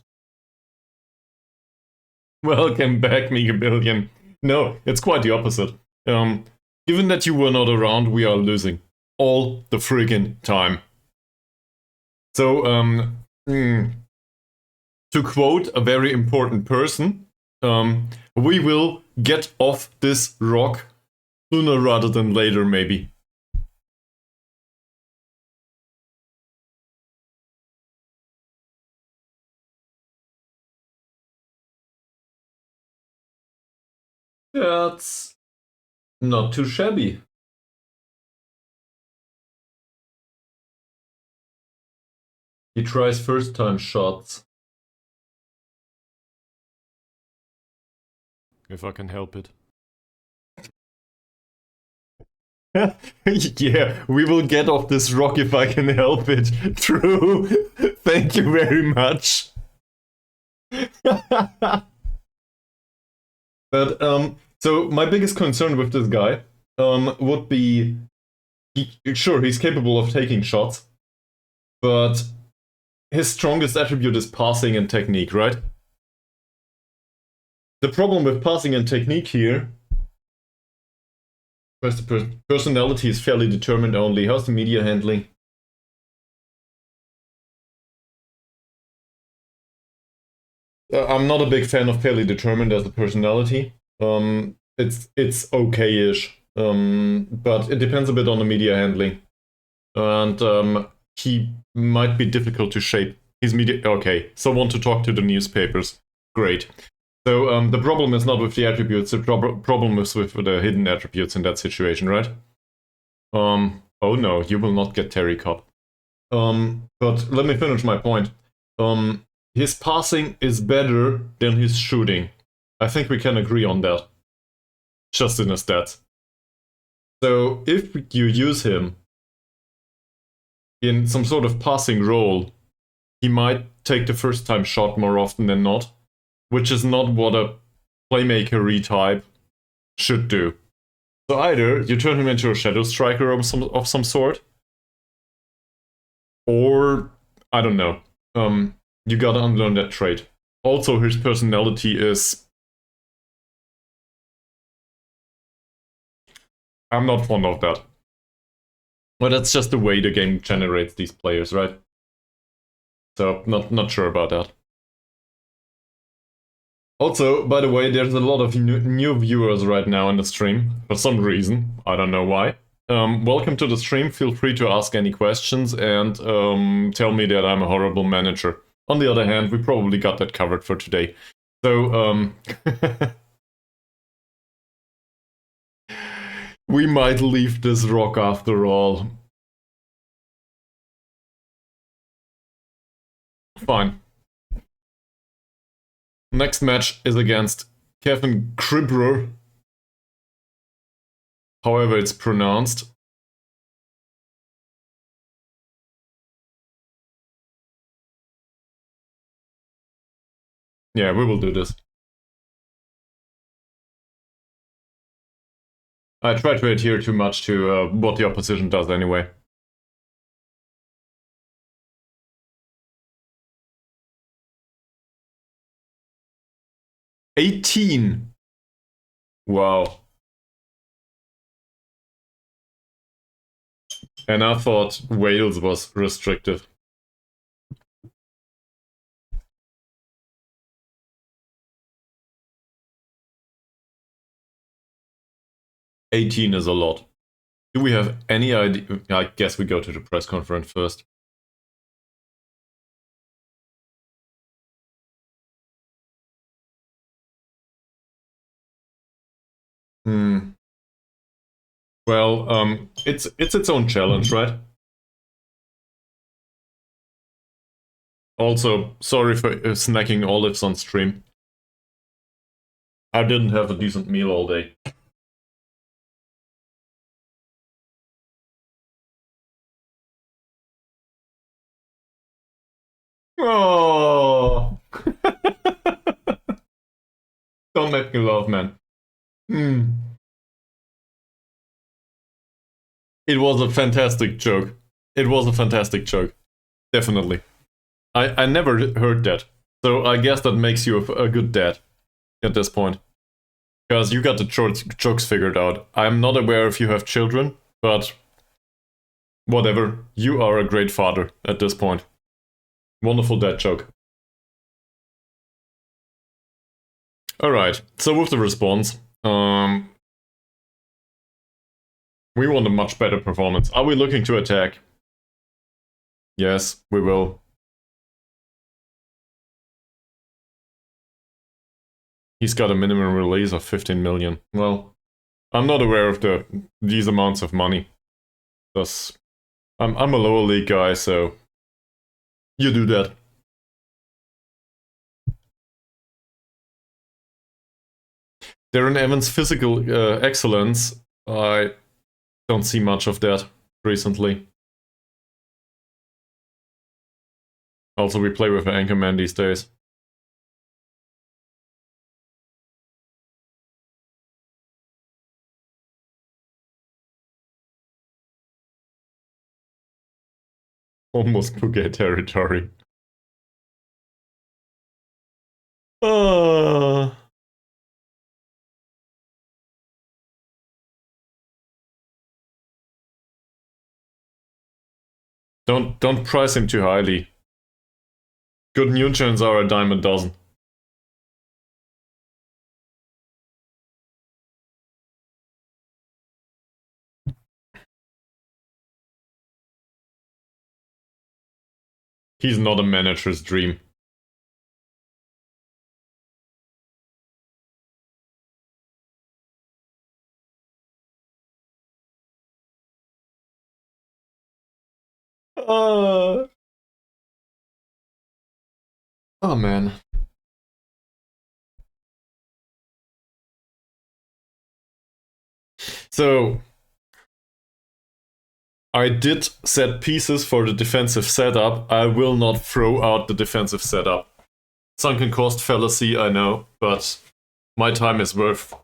Welcome back, Megabillion. No, it's quite the opposite. Given that you were not around, we are losing. All the friggin' time. So, to quote a very important person, we will get off this rock sooner rather than later, maybe. That's not too shabby. He tries first time shots. If I can help it. Yeah, we will get off this rock if I can help it. True. Thank you very much. But so my biggest concern with this guy would be, sure, he's capable of taking shots, but his strongest attribute is passing and technique, right? The problem with passing and technique here, where's the personality is fairly determined only. How's the media handling? I'm not a big fan of fairly determined as a personality. It's okay-ish, but it depends a bit on the media handling, and he might be difficult to shape. He's media okay. So want to talk to the newspapers? Great. So the problem is not with the attributes. The problem is with the hidden attributes in that situation, right? Oh no, you will not get Terry Cup. But let me finish my point. His passing is better than his shooting. I think we can agree on that. Just in his stats. So if you use him in some sort of passing role, he might take the first time shot more often than not, which is not what a playmaker-y type should do. So either you turn him into a shadow striker of some sort, or I don't know. You gotta unlearn that trait. Also, his personality is... I'm not fond of that. Well, that's just the way the game generates these players, right? So, not sure about that. Also, by the way, there's a lot of new viewers right now in the stream, for some reason. I don't know why. Welcome to the stream. Feel free to ask any questions and tell me that I'm a horrible manager. On the other hand, we probably got that covered for today. So, we might leave this rock after all. Fine. Next match is against Kevin Kribrer. However it's pronounced. Yeah, we will do this. I try to adhere too much to what the opposition does anyway. $18. Wow. And I thought Wales was restricted. $18 is a lot. Do we have any idea? I guess we go to the press conference first. Well, it's its own challenge, right? Also, sorry for snacking olives on stream. I didn't have a decent meal all day. Oh, don't make me laugh, man. It was a fantastic joke. It was a fantastic joke. Definitely. I never heard that. So I guess that makes you a good dad at this point. Because you got the jokes figured out. I'm not aware if you have children, but whatever. You are a great father at this point. Wonderful dad joke. Alright, so with the response, we want a much better performance. Are we looking to attack? Yes, we will. He's got a minimum release of 15 million. Well, I'm not aware of these amounts of money. Thus, I'm a lower league guy, so you do that. Darren Evans' physical excellence, I don't see much of that recently. Also, we play with an anchorman these days. Almost Phuket territory. Uh... Don't price him too highly. Good nutrients are a dime a dozen. He's not a manager's dream. Oh man. So I did set pieces for the defensive setup. I will not throw out the defensive setup. Sunken cost fallacy, I know, but my time is worth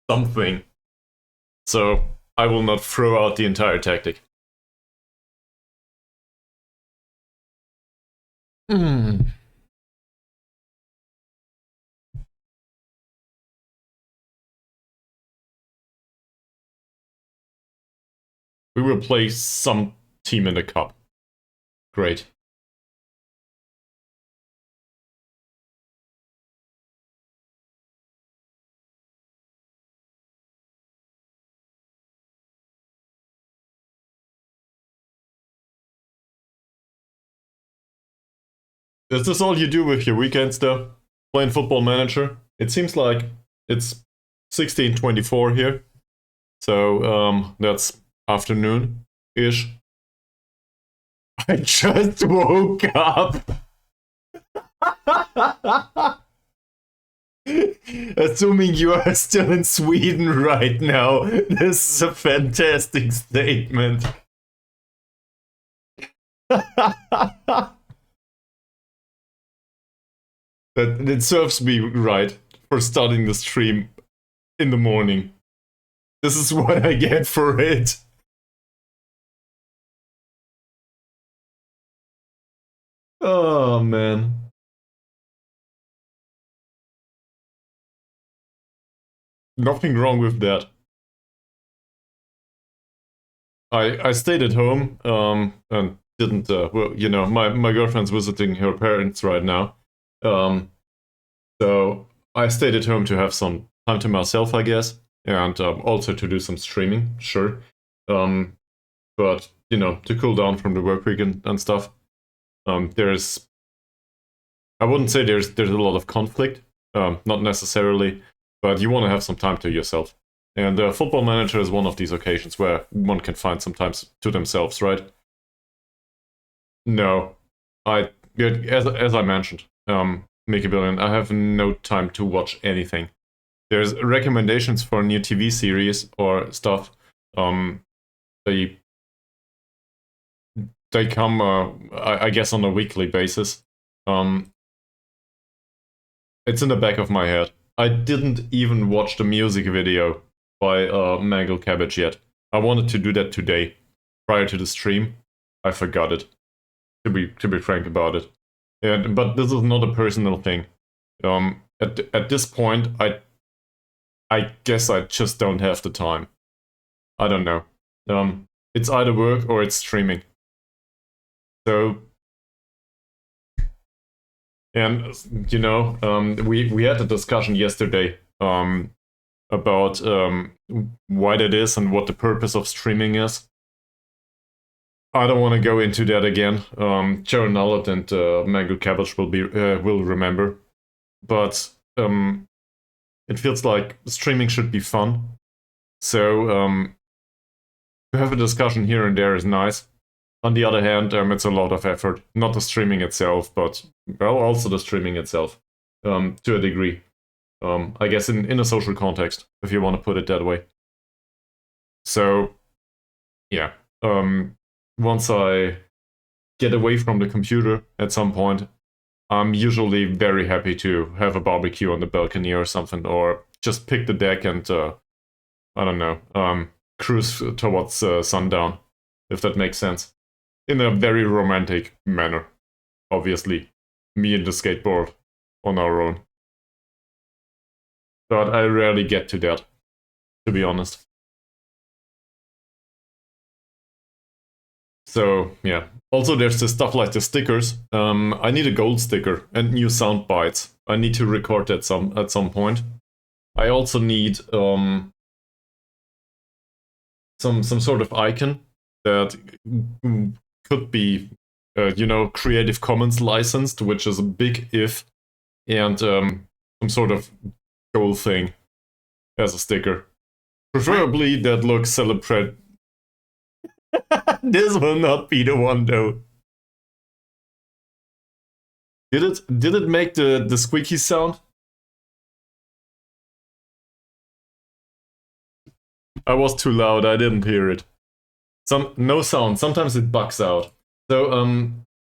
something. So I will not throw out the entire tactic. We will play some team in the cup. Great. Is this all you do with your weekends though? Playing Football Manager? It seems like it's 16:24 here. So that's afternoon-ish. I just woke up. Assuming you are still in Sweden right now, this is a fantastic statement. That it serves me right for starting the stream in the morning. This is what I get for it. Oh man. Nothing wrong with that. I stayed at home and didn't well, you know, my girlfriend's visiting her parents right now. So I stayed at home to have some time to myself, I guess, and also to do some streaming, sure. But you know, to cool down from the work week and stuff. There's, I wouldn't say there's a lot of conflict, not necessarily, but you want to have some time to yourself. And Football Manager is one of these occasions where one can find some time to themselves, right? No, as I mentioned, Mickey Billion, I have no time to watch anything. There's recommendations for new TV series or stuff. They come, I guess, on a weekly basis. It's in the back of my head. I didn't even watch the music video by Mangled Cabbage yet. I wanted to do that today, prior to the stream. I forgot it. To be frank about it. But this is not a personal thing. At this point, I guess I just don't have the time. I don't know. It's either work or it's streaming. So, and you know, we had a discussion yesterday about why that is and what the purpose of streaming is. I don't want to go into that again. Jaron Nullet and Mango Cabbage will remember, but it feels like streaming should be fun. So to have a discussion here and there is nice. On the other hand, it's a lot of effort. Not the streaming itself, but well, also the streaming itself, to a degree. I guess in a social context, if you want to put it that way. So, yeah. Once I get away from the computer at some point, I'm usually very happy to have a barbecue on the balcony or something, or just pick the deck and, I don't know, cruise towards sundown, if that makes sense. In a very romantic manner, obviously. Me and the skateboard on our own. But I rarely get to that, to be honest. So, yeah. Also, there's the stuff like the stickers. I need a gold sticker and new sound bites. I need to record that at some point. I also need some sort of icon that could be, you know, Creative Commons licensed, which is a big if, and some sort of gold thing as a sticker. Preferably that looks celebrate. This will not be the one though. Did it make the squeaky sound? I was too loud, I didn't hear it. No sound, sometimes it bugs out. So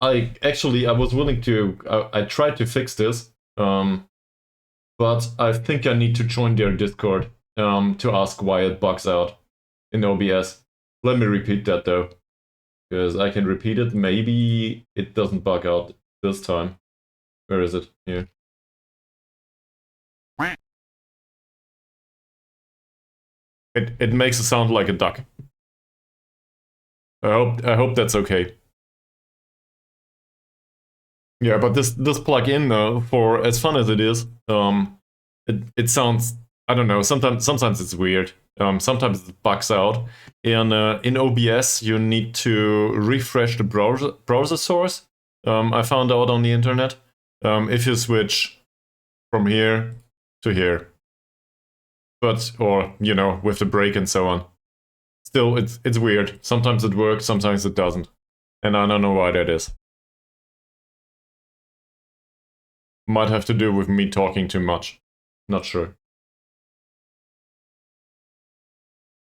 I was willing to I tried to fix this. But I think I need to join their Discord to ask why it bugs out in OBS. Let me repeat that though, because I can repeat it. Maybe it doesn't bug out this time. Where is it? Here. It makes a sound like a duck. I hope that's okay. Yeah, but this plugin though, for as fun as it is, it sounds, I don't know. Sometimes it's weird. Sometimes it bugs out. In OBS, you need to refresh the browser source. I found out on the internet. If you switch from here to here, but or you know with the break and so on, still it's weird. Sometimes it works, sometimes it doesn't, and I don't know why that is. Might have to do with me talking too much. Not sure.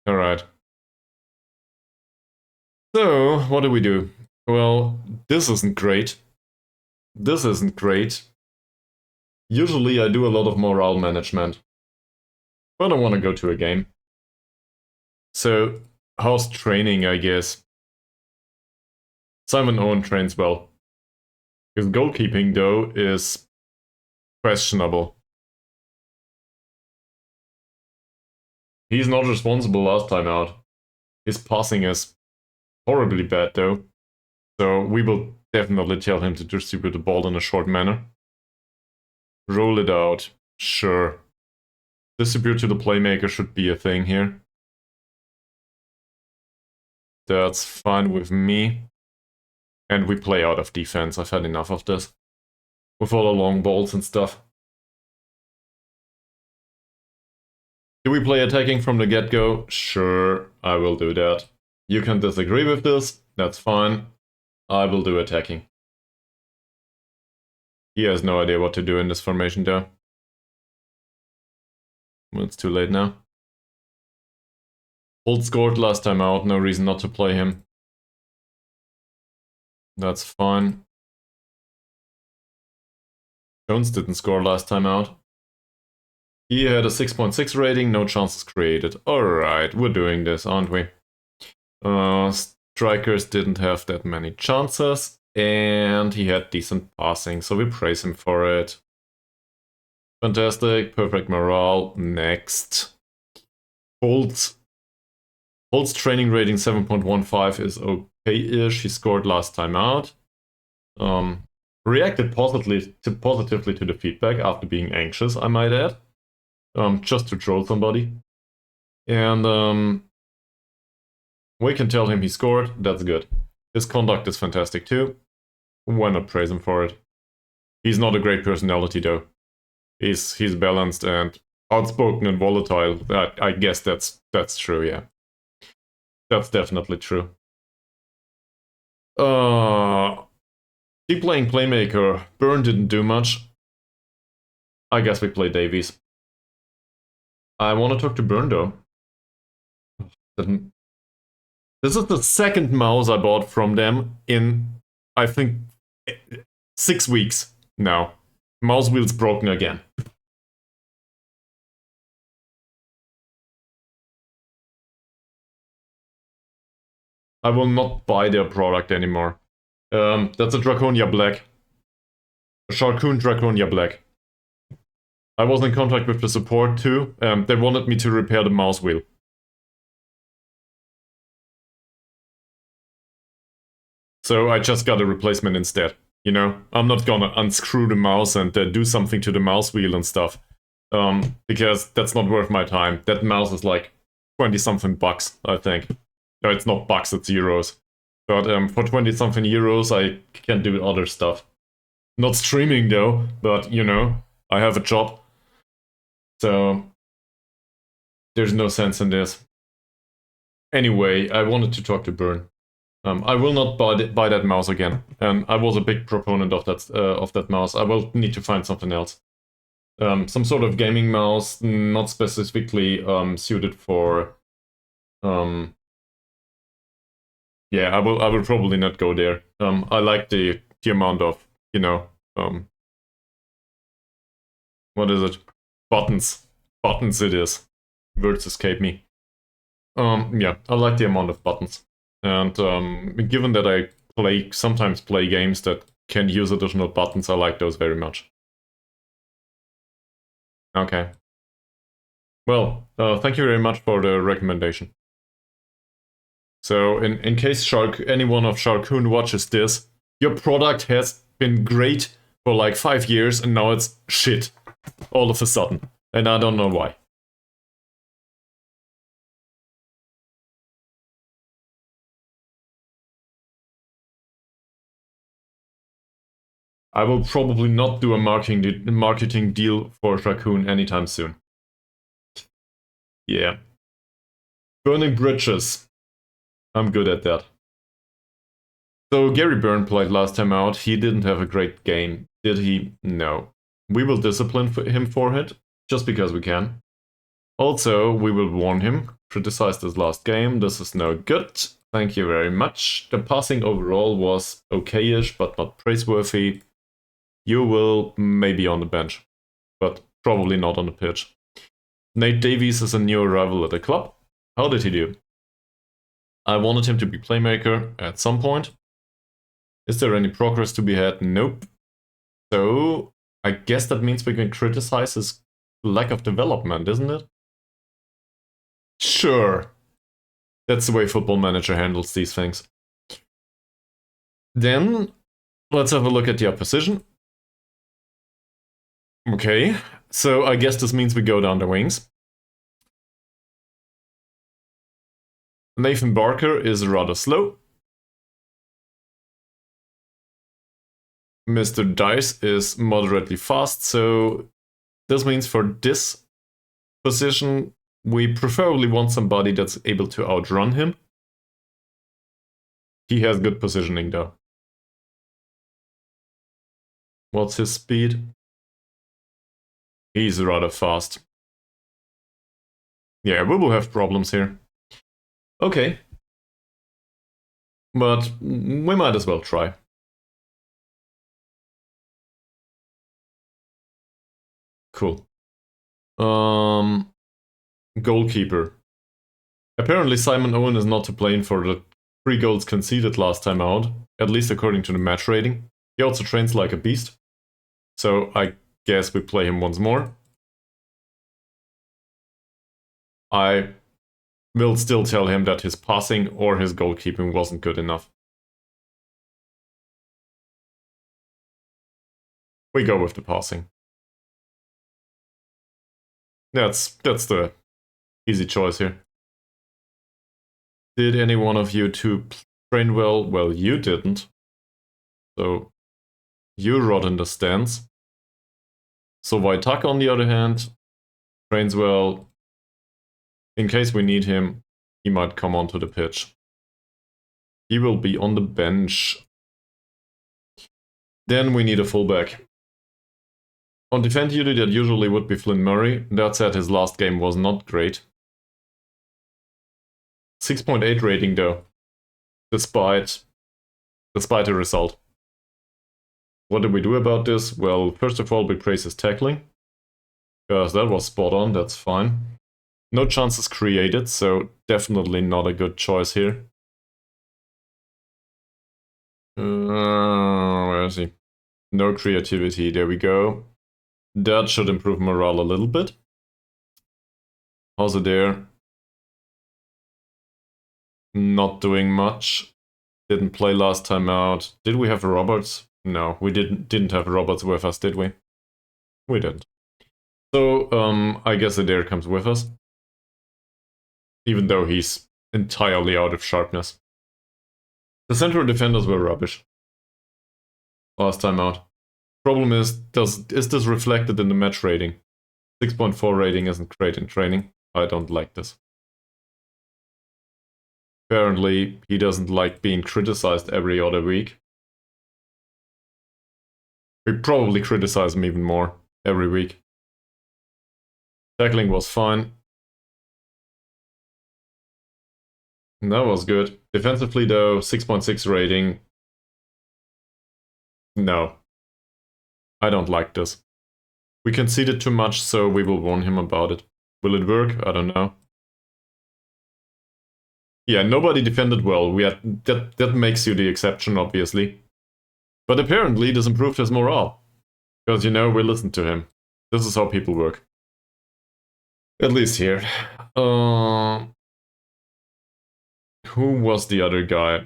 Alright. So, what do we do? Well, this isn't great. This isn't great. Usually I do a lot of morale management. But I want to go to a game. So, how's training, I guess? Simon Owen trains well. His goalkeeping, though, is questionable. He's not responsible last time out. His passing is horribly bad, though. So we will definitely tell him to distribute the ball in a short manner. Roll it out. Sure. Distribute to the playmaker should be a thing here. That's fine with me. And we play out of defense. I've had enough of this. With all the long balls and stuff. Do we play attacking from the get-go? Sure, I will do that. You can disagree with this. That's fine. I will do attacking. He has no idea what to do in this formation though. Well, it's too late now. Holt scored last time out, no reason not to play him. That's fine. Jones didn't score last time out. He had a 6.6 rating, no chances created. Alright, we're doing this, aren't we? Strikers didn't have that many chances, and he had decent passing, so we praise him for it. Fantastic, perfect morale. Next. Holt's training rating 7.15 is okay-ish. He scored last time out. Reacted positively to the feedback after being anxious, I might add. Just to troll somebody. And we can tell him he scored. That's good. His conduct is fantastic too. Why not praise him for it? He's not a great personality though. He's balanced and outspoken and volatile. I guess that's true, yeah. That's definitely true. Keep playing Playmaker. Burn didn't do much. I guess we play Davies. I want to talk to Burn though. This is the second mouse I bought from them in, I think, 6 weeks now. Mouse wheel's broken again. I will not buy their product anymore. That's a Draconia Black. A Charcoon Draconia Black. I was in contact with the support too. They wanted me to repair the mouse wheel. So I just got a replacement instead. You know, I'm not gonna unscrew the mouse and do something to the mouse wheel and stuff. Because that's not worth my time. That mouse is like 20 something bucks, I think. No, it's not bucks, it's euros. But for 20 something euros, I can do other stuff. Not streaming though, but you know, I have a job. So there's no sense in this. Anyway, I wanted to talk to Burn. I will not buy that mouse again. I was a big proponent of that mouse. I will need to find something else. Some sort of gaming mouse, not specifically suited for. Yeah, I will probably not go there. I like the amount of, you know, what is it? Buttons it is. Words escape me. Yeah, I like the amount of buttons. And given that I sometimes play games that can use additional buttons, I like those very much. Okay. Well, thank you very much for the recommendation. So in case anyone of Sharkoon watches this, your product has been great for like 5 years and now it's shit all of a sudden. And I don't know why. I will probably not do a marketing deal for Sharkoon anytime soon. Yeah. Burning bridges. I'm good at that. So Gary Byrne played last time out. He didn't have a great game, did he? No. We will discipline him for it, just because we can. Also, we will warn him. Criticized his last game. This is no good. Thank you very much. The passing overall was okay-ish, but not praiseworthy. You will maybe on the bench, but probably not on the pitch. Nate Davies is a new arrival at the club. How did he do? I wanted him to be playmaker at some point. Is there any progress to be had? Nope. So, I guess that means we can criticize his lack of development, isn't it? Sure. That's the way Football Manager handles these things. Then, let's have a look at the opposition. Okay, so I guess this means we go down the wings. Nathan Barker is rather slow. Mr. Dice is moderately fast, so this means for this position, we preferably want somebody that's able to outrun him. He has good positioning though. What's his speed? He's rather fast. Yeah, we will have problems here. Okay. But we might as well try. Cool. Goalkeeper. Apparently Simon Owen is not to blame for the 3 goals conceded last time out, at least according to the match rating. He also trains like a beast. So I guess we play him once more. I will still tell him that his passing or his goalkeeping wasn't good enough. We go with the passing. That's the easy choice here. Did any one of you two train well? Well, you didn't. So you rot in the stands. So Waitaka, on the other hand, trains well. In case we need him, he might come onto the pitch. He will be on the bench. Then we need a fullback. On defense duty, that usually would be Flynn Murray. That said, his last game was not great. 6.8 rating though, despite the result. What did we do about this? Well, first of all, we praise his tackling, because that was spot on, that's fine. No chances created, so definitely not a good choice here. Where is he? No creativity, there we go. That should improve morale a little bit. How's it there? Not doing much. Didn't play last time out. Did we have Roberts? No, we didn't have Roberts with us, did we? We didn't. So, I guess Adair comes with us. Even though he's entirely out of sharpness. The central defenders were rubbish last time out. Problem is this reflected in the match rating? 6.4 rating isn't great in training. I don't like this. Apparently, he doesn't like being criticized every other week. We probably criticize him even more every week. Tackling was fine. That was good. Defensively though, 6.6 rating. No. I don't like this. We conceded too much, so we will warn him about it. Will it work? I don't know. Yeah, nobody defended well. That makes you the exception, obviously. But apparently this improved his morale. Because, you know, we listened to him. This is how people work. At least here. Who Who was the other guy?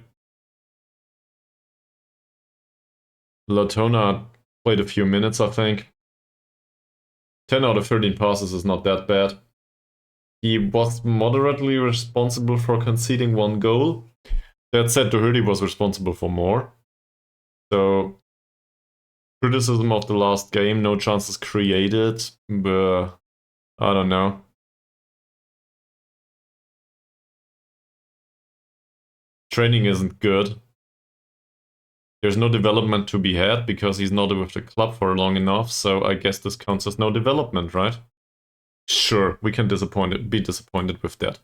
Latona played a few minutes, I think. 10 out of 13 passes is not that bad. He was moderately responsible for conceding 1 goal. That said, Doherty was responsible for more. So, criticism of the last game, no chances created, but I don't know. Training isn't good. There's no development to be had because he's not with the club for long enough, so I guess this counts as no development, right? Sure, we can be disappointed with that.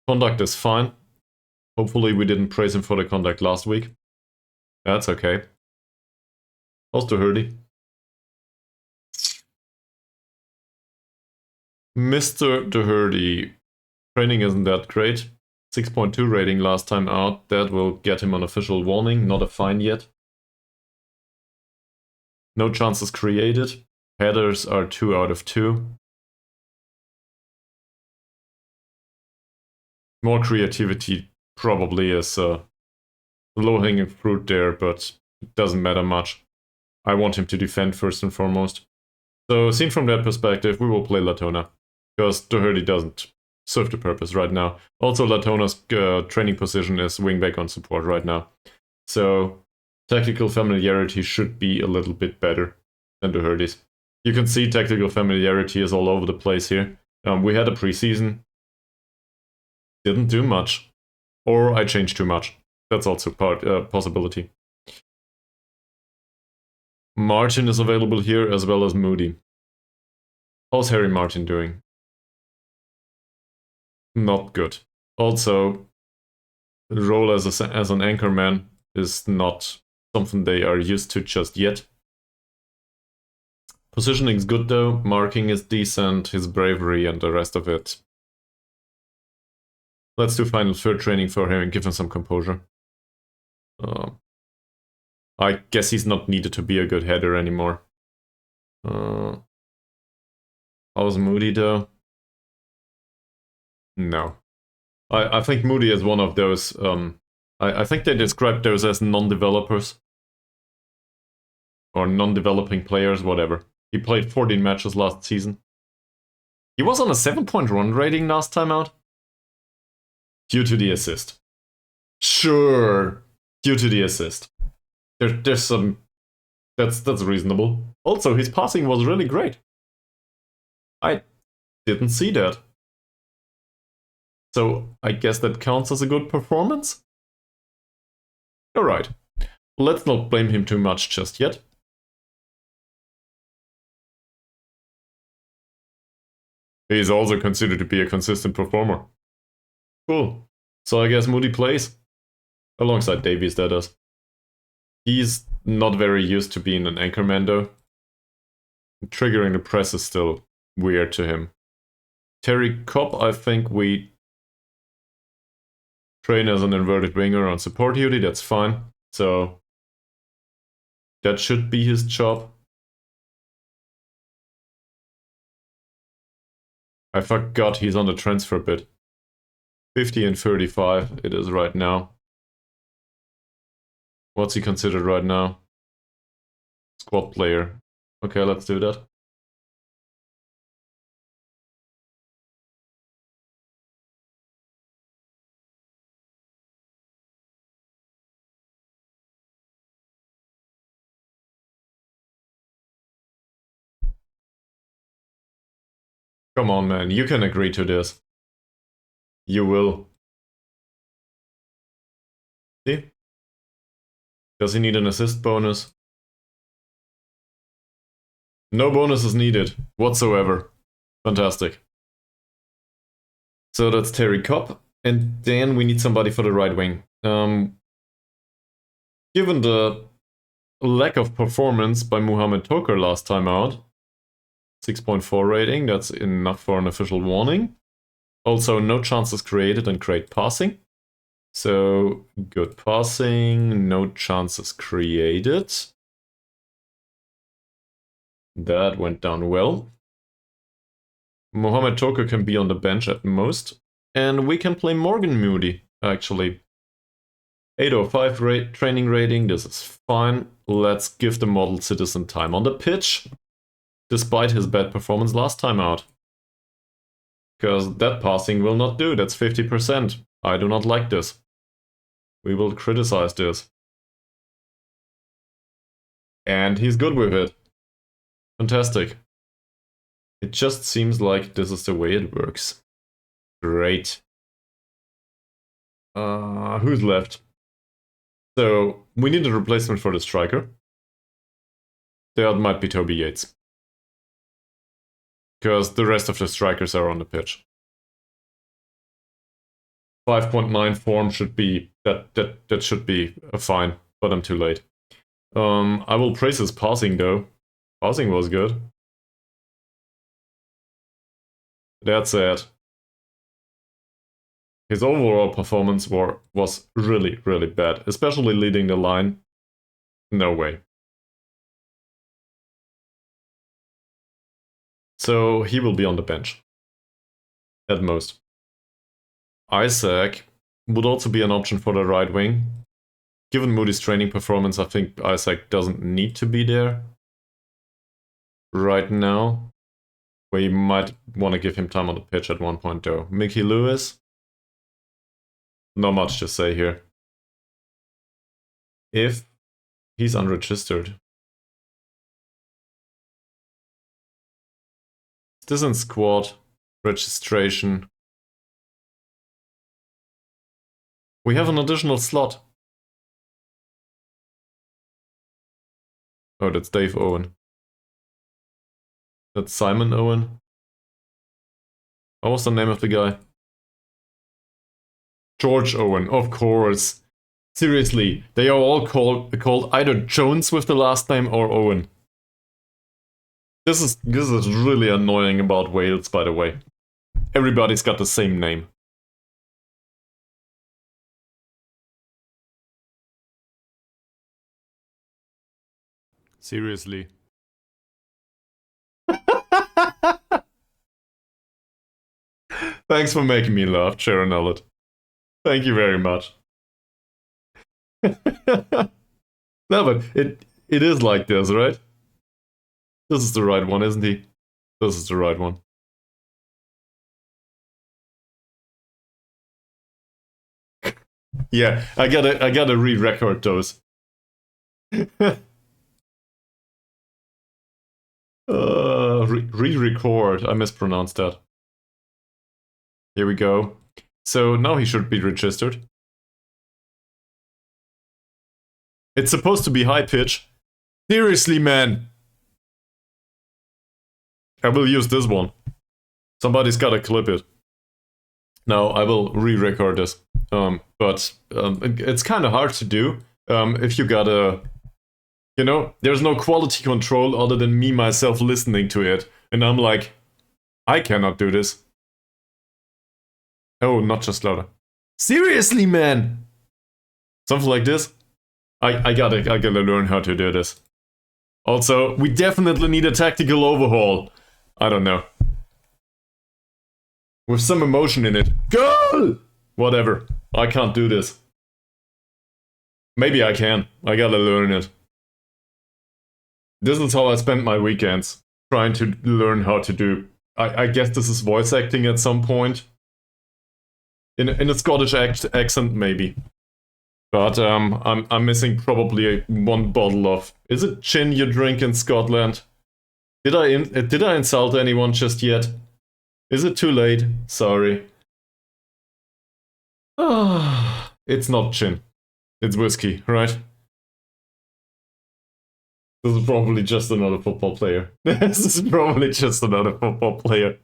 Conduct is fine. Hopefully we didn't praise him for the conduct last week. That's okay. How's Doherty? Mr. Doherty. Training isn't that great. 6.2 rating last time out. That will get him an official warning, not a fine yet. No chances created. Headers are 2 out of 2. More creativity probably is low-hanging fruit there, but it doesn't matter much. I want him to defend first and foremost. So, seen from that perspective, we will play Latona, because Doherty doesn't serve the purpose right now. Also, Latona's training position is wingback on support right now. So, tactical familiarity should be a little bit better than Doherty's. You can see tactical familiarity is all over the place here. We had a preseason. Didn't do much. Or I changed too much. That's also possibility. Martin is available here as well as Moody. How's Harry Martin doing? Not good. Also, the role as an anchorman is not something they are used to just yet. Positioning's good though, marking is decent, his bravery and the rest of it. Let's do final third training for him and give him some composure. I guess he's not needed to be a good header anymore. How's Moody though? No. I think Moody is one of those, I think they describe those as non-developers. Or non-developing players, whatever. He played 14 matches last season. He was on a 7-point run rating last time out. Due to the assist. Sure. Due to the assist. There's some... That's reasonable. Also, his passing was really great. I didn't see that. So, I guess that counts as a good performance? Alright. Let's not blame him too much just yet. He's also considered to be a consistent performer. Cool. So I guess Moody plays. Alongside Davies, that is. He's not very used to being an anchorman though. Triggering the press is still weird to him. Terry Cobb, I think we train as an inverted winger on support duty, that's fine. So that should be his job. I forgot he's on the transfer bid. 50 and 35 it is right now. What's he considered right now? Squad player. Okay, let's do that. Come on, man, you can agree to this. You will. See? Does he need an assist bonus? No bonus is needed whatsoever. Fantastic. So that's Terry Cobb. And then we need somebody for the right wing. Given the lack of performance by Mohamed Toker last time out, 6.4 rating, that's enough for an official warning. Also, no chances created and great passing. So, good passing, no chances created. That went down well. Mohamed Toker can be on the bench at most. And we can play Morgan Moody actually. 805 training rating, this is fine. Let's give the model citizen time on the pitch, despite his bad performance last time out. Because that passing will not do, that's 50%. I do not like this. We will criticize this. And he's good with it. Fantastic. It just seems like this is the way it works. Great. Who's left? So, we need a replacement for the striker. That might be Toby Yates. Because the rest of the strikers are on the pitch. 5.9 form should be, that should be fine, but I'm too late. I will praise his passing though. Passing was good. That said, his overall performance was really, really bad, especially leading the line. No way. So he will be on the bench. At most. Isaac would also be an option for the right wing. Given Moody's training performance, I think Isaac doesn't need to be there right now. We might want to give him time on the pitch at one point though. Mickey Lewis? Not much to say here. If he's unregistered. This in squad registration. We have an additional slot. Oh, that's Dave Owen. That's Simon Owen. What was the name of the guy? George Owen, of course. Seriously, they are all called either Jones with the last name or Owen. This is really annoying about Wales, by the way. Everybody's got the same name. Seriously. Thanks for making me laugh, Sharon Ellett. Thank you very much. No, but it is like this, right? This is the right one, isn't he? This is the right one. Yeah, I gotta re-record those. Re-record. I mispronounced that. Here we go. So now he should be registered. It's supposed to be high pitch. Seriously, man. I will use this one. Somebody's gotta clip it. Now I will re-record this. But it's kind of hard to do if you gotta, you know, there's no quality control other than me myself listening to it, and I'm like, I cannot do this. Oh, not just louder. Seriously, man. Something like this. I gotta learn how to do this. Also, we definitely need a tactical overhaul. I don't know. With some emotion in it. Goal! Whatever. I can't do this. Maybe I can. I gotta learn it. This is how I spend my weekends. Trying to learn how to do. I guess this is voice acting at some point. In a Scottish accent, maybe. But I'm missing probably one bottle of... Is it gin you drink in Scotland? Did I insult anyone just yet? Is it too late? Sorry. It's not gin. It's whiskey, right? This is probably just another football player. This is probably just another football player.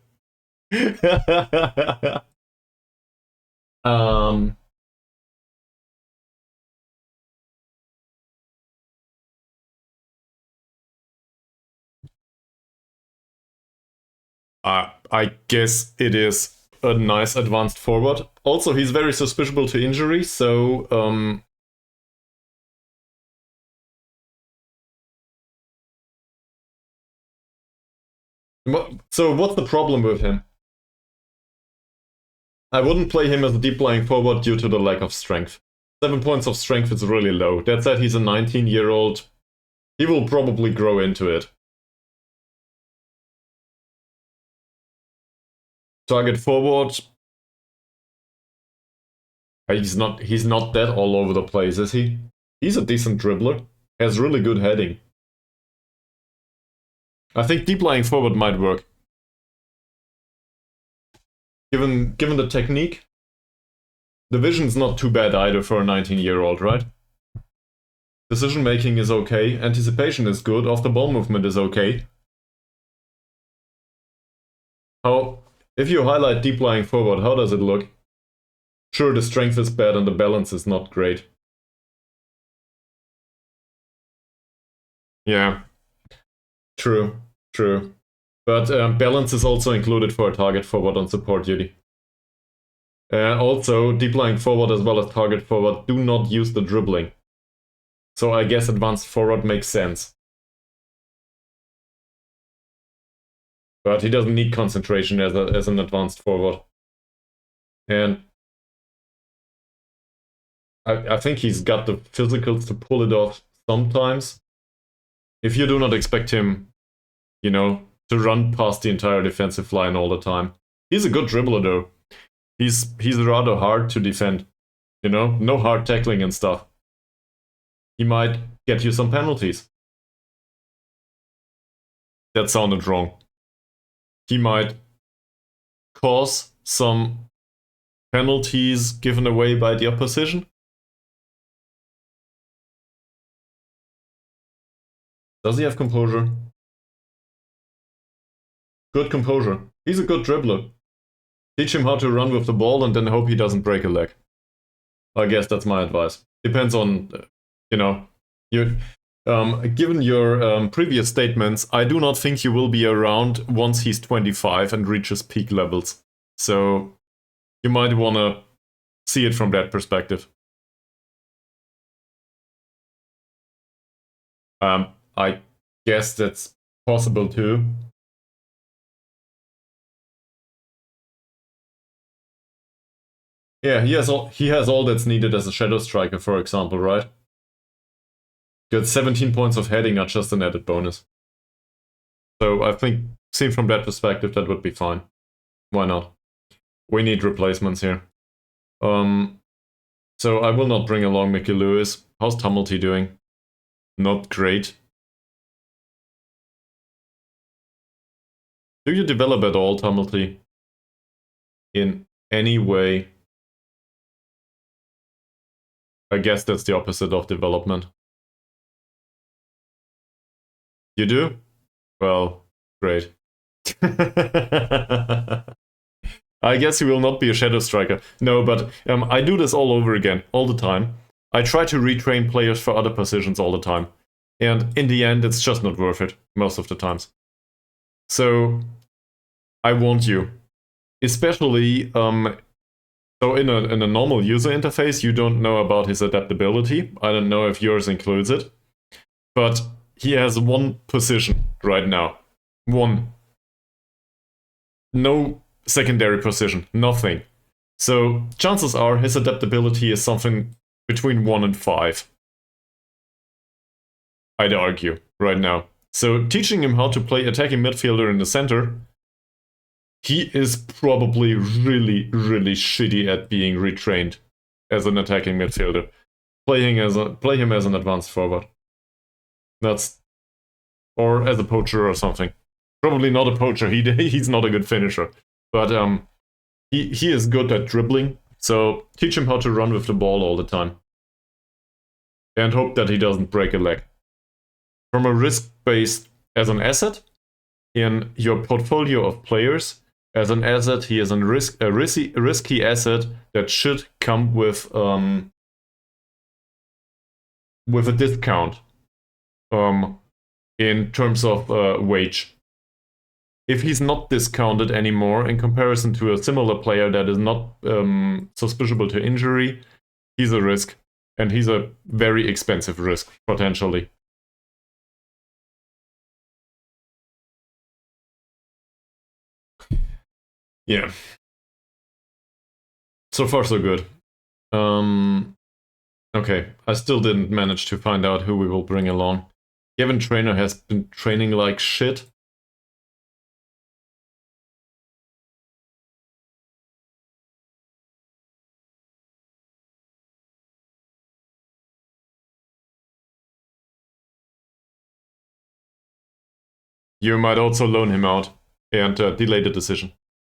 I guess it is a nice advanced forward. Also, he's very susceptible to injury, so so what's the problem with him? I wouldn't play him as a deep lying forward due to the lack of strength. 7 points of strength is really low. That said, he's a 19-year-old. He will probably grow into it. Target forward. He's not that all over the place, is he? He's a decent dribbler. Has really good heading. I think deep lying forward might work. Given the technique, the vision's not too bad either for a 19-year-old, right? Decision making is okay, anticipation is good, off the ball movement is okay. If you highlight deep lying forward, how does it look? Sure, the strength is bad and the balance is not great. Yeah, true. But balance is also included for a target forward on support duty. Also, deep lying forward as well as target forward do not use the dribbling. So I guess advanced forward makes sense. But he doesn't need concentration as an advanced forward. And I think he's got the physicals to pull it off sometimes. If you do not expect him, to run past the entire defensive line all the time. He's a good dribbler though. He's rather hard to defend. No hard tackling and stuff. He might get you some penalties. That sounded wrong. He might cause some penalties given away by the opposition. Does he have composure? Good composure. He's a good dribbler. Teach him how to run with the ball and then hope he doesn't break a leg. I guess that's my advice. Depends on, given your previous statements, I do not think you will be around once he's 25 and reaches peak levels. So you might want to see it from that perspective. I guess that's possible too. Yeah, he has all that's needed as a shadow striker, for example, right? Good 17 points of heading are just an added bonus. So I think, seen from that perspective, that would be fine. Why not? We need replacements here. So I will not bring along Mickey Lewis. How's Tumulty doing? Not great. Do you develop at all, Tumulty? In any way? I guess that's the opposite of development. You do? Well, great. I guess he will not be a shadow striker. No, but I do this all over again, all the time. I try to retrain players for other positions all the time. And in the end, it's just not worth it, most of the times. So, I want you. Especially, so in a normal user interface, you don't know about his adaptability. I don't know if yours includes it. But he has one position right now. One. No secondary position. Nothing. So chances are his adaptability is something between 1 and 5. I'd argue right now. So teaching him how to play attacking midfielder in the center, he is probably really, really shitty at being retrained as an attacking midfielder. Play him as an advanced forward. Or as a poacher or something. Probably not a poacher. He's not a good finisher. But he is good at dribbling. So teach him how to run with the ball all the time. And hope that he doesn't break a leg. From a risk-based as an asset, in your portfolio of players, as an asset, he is a risky asset that should come with a discount in terms of wage. If he's not discounted anymore in comparison to a similar player that is not suspiciable to injury, he's a risk. And he's a very expensive risk, potentially. Yeah. So far, so good. Okay, I still didn't manage to find out who we will bring along. Kevin Trainer has been training like shit. You might also loan him out and delay the decision.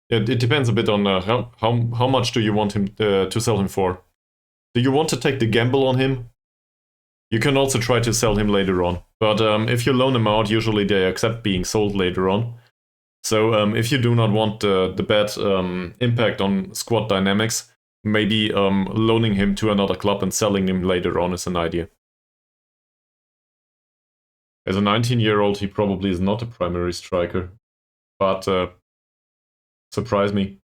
It depends a bit on how much do you want him to sell him for. Do you want to take the gamble on him? You can also try to sell him later on. But if you loan him out, usually they accept being sold later on. So if you do not want the bad impact on squad dynamics, maybe loaning him to another club and selling him later on is an idea. As a 19-year-old, he probably is not a primary striker, but surprise me.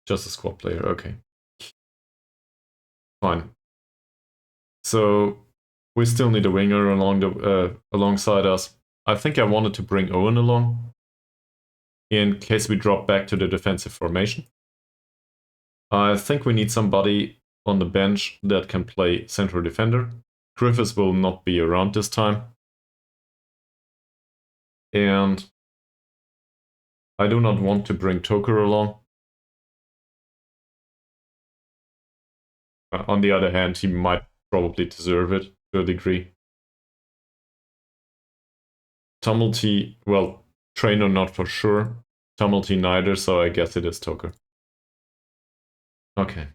Just a squad player, okay. Fine. So we still need a winger alongside us. I think I wanted to bring Owen along in case we drop back to the defensive formation. I think we need somebody on the bench that can play central defender. Griffiths will not be around this time. And I do not want to bring Toker along. On the other hand, he might probably deserve it to a degree. Tumulty, well, Trainer not for sure. Tumulty neither, so I guess it is Toker. Okay.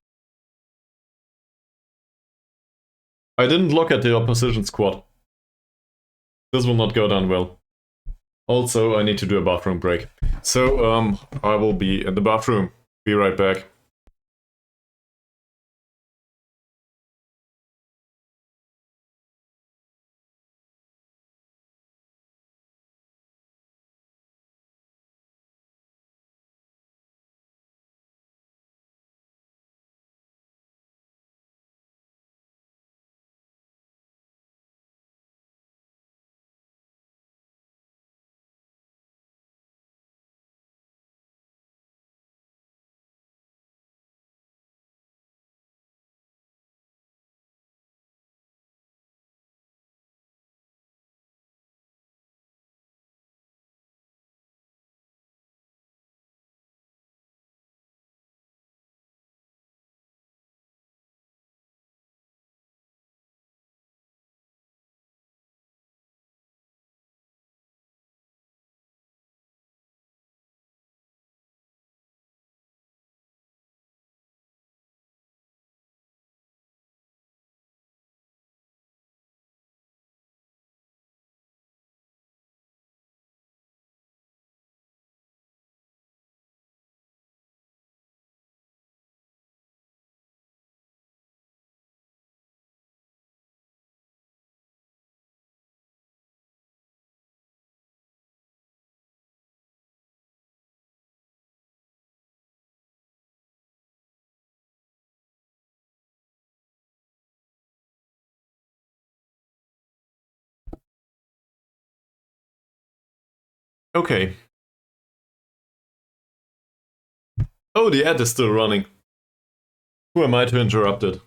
I didn't look at the opposition squad. This will not go down well. Also, I need to do a bathroom break. So, I will be in the bathroom. Be right back. Okay. Oh, the ad is still running. Who am I to interrupt it?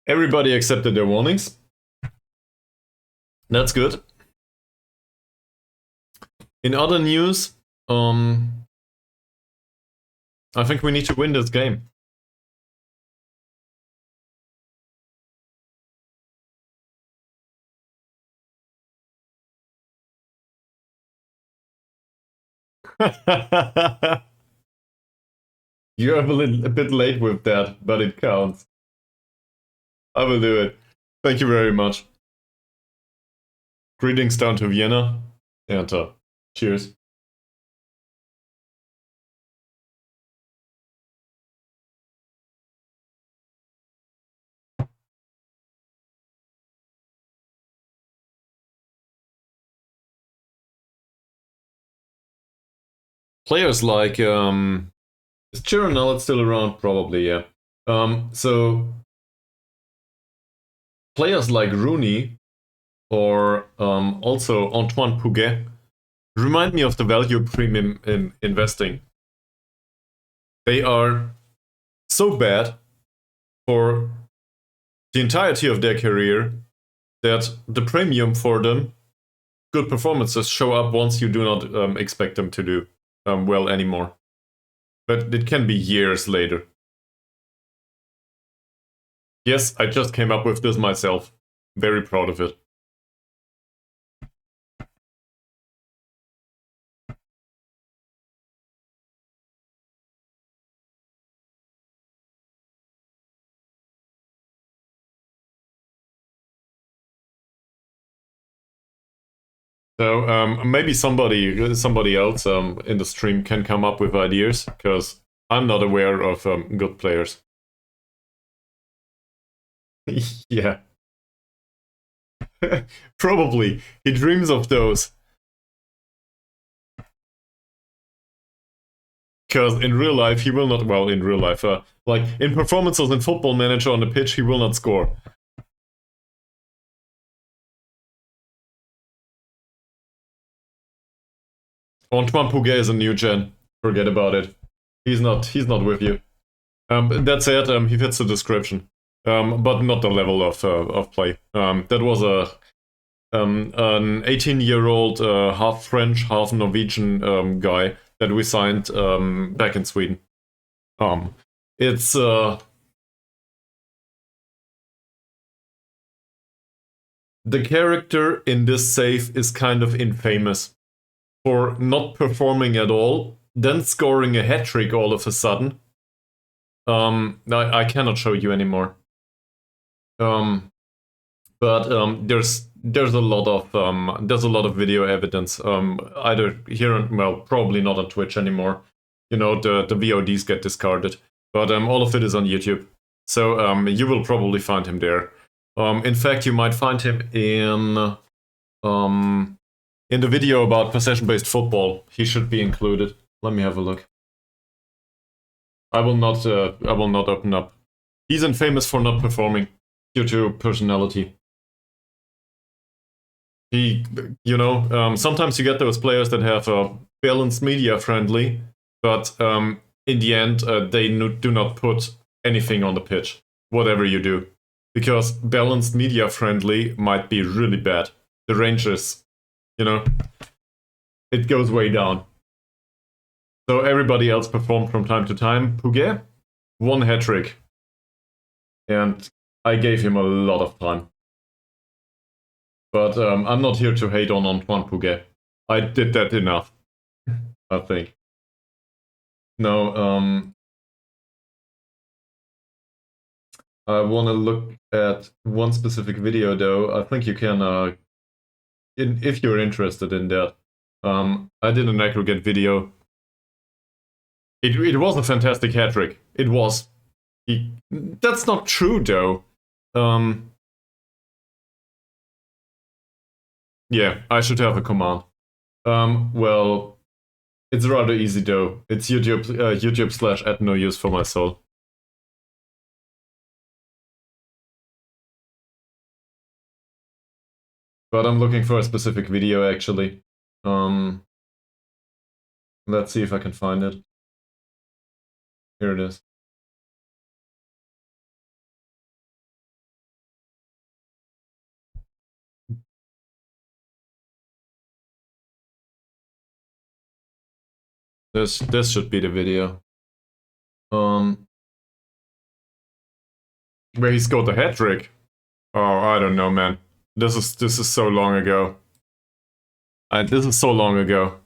Everybody accepted their warnings. That's good. In other news, I think we need to win this game. You're a bit late with that, but it counts. I will do it. Thank you very much. Greetings down to Vienna, and cheers. players like is Chironel still around? Probably, yeah. So players like Rooney or also Antoine Pouget remind me of the value premium in investing. They are so bad for the entirety of their career that the premium for them, good performances, show up once you do not expect them to do well anymore. But it can be years later. Yes, I just came up with this myself. Very proud of it. So maybe somebody else in the stream can come up with ideas, because I'm not aware of good players. Yeah. Probably. He dreams of those. Because in real life, he will not, well, in real life, like in performances in Football Manager on the pitch, he will not score. Antoine Pouget is a new gen. Forget about it. He's not with you. That said, he fits the description, but not the level of play. That was an 18-year-old half French, half Norwegian guy that we signed back in Sweden. It's the character in this save is kind of infamous for not performing at all, then scoring a hat trick all of a sudden. I cannot show you anymore. But there's a lot of video evidence. Either here, well, probably not on Twitch anymore. You know, the VODs get discarded, but all of it is on YouTube. So you will probably find him there. In fact, you might find him in the video about possession-based football. He should be included. Let me have a look. I will not open up. He's infamous for not performing due to personality. Sometimes you get those players that have a balanced media friendly, but in the end, they do not put anything on the pitch, whatever you do. Because balanced media friendly might be really bad. The range is, it goes way down. So everybody else performed from time to time. Pouget, one hat trick. And I gave him a lot of time. But I'm not here to hate on Antoine Pouget. I did that enough, I think. No, I want to look at one specific video, though. I think you can, if you're interested in that. I did an aggregate video. It was a fantastic hat trick. It was. That's not true, though. Yeah, I should have a command. Well, it's rather easy, though. It's YouTube/@ no use for my soul. But I'm looking for a specific video, actually. Let's see if I can find it. Here it is. This should be the video. Where he scored the hat trick. Oh, I don't know, man. This is so long ago. This is so long ago.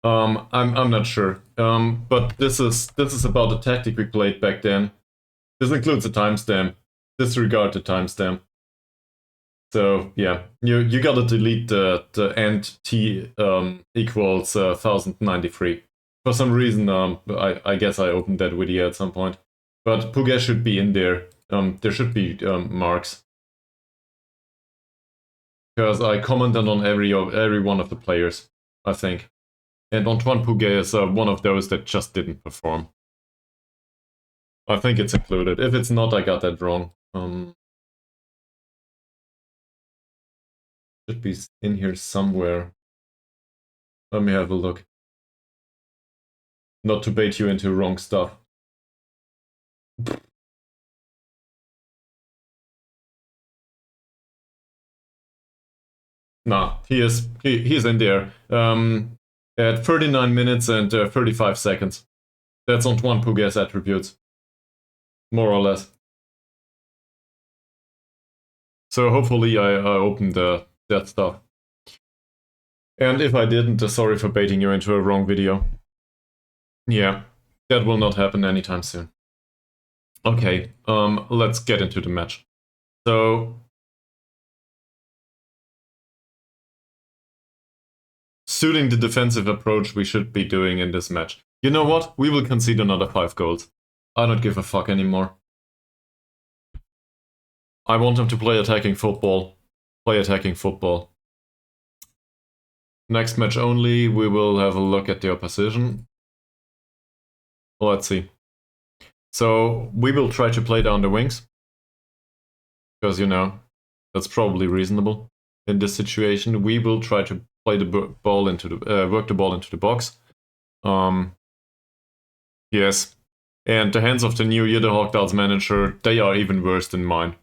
I'm not sure. But this is about the tactic we played back then. This includes a timestamp. Disregard the timestamp. So yeah, you gotta delete the end t equals 1093. For some reason, I guess I opened that video at some point. But Pouget should be in there. There should be marks. Because I commented on every one of the players, I think. And Antoine Pouget is one of those that just didn't perform. I think it's included. If it's not, I got that wrong. Should be in here somewhere. Let me have a look. Not to bait you into wrong stuff. Nah, he is in there. At 39 minutes and 35 seconds. That's Antoine Pouget's attributes. More or less. So hopefully I opened that stuff. And if I didn't, sorry for baiting you into a wrong video. Yeah, that will not happen anytime soon. Okay, let's get into the match. So, suiting the defensive approach we should be doing in this match. You know what? We will concede another 5 goals. I don't give a fuck anymore. I want them to play attacking football. Play attacking football. Next match only, we will have a look at the opposition. Let's see. So, we will try to play down the wings. Because, you know, that's probably reasonable. In this situation, we will try to play the ball into the work the ball into the box. Yes, and the hands of the new Yidderhawk Darts manager, they are even worse than mine.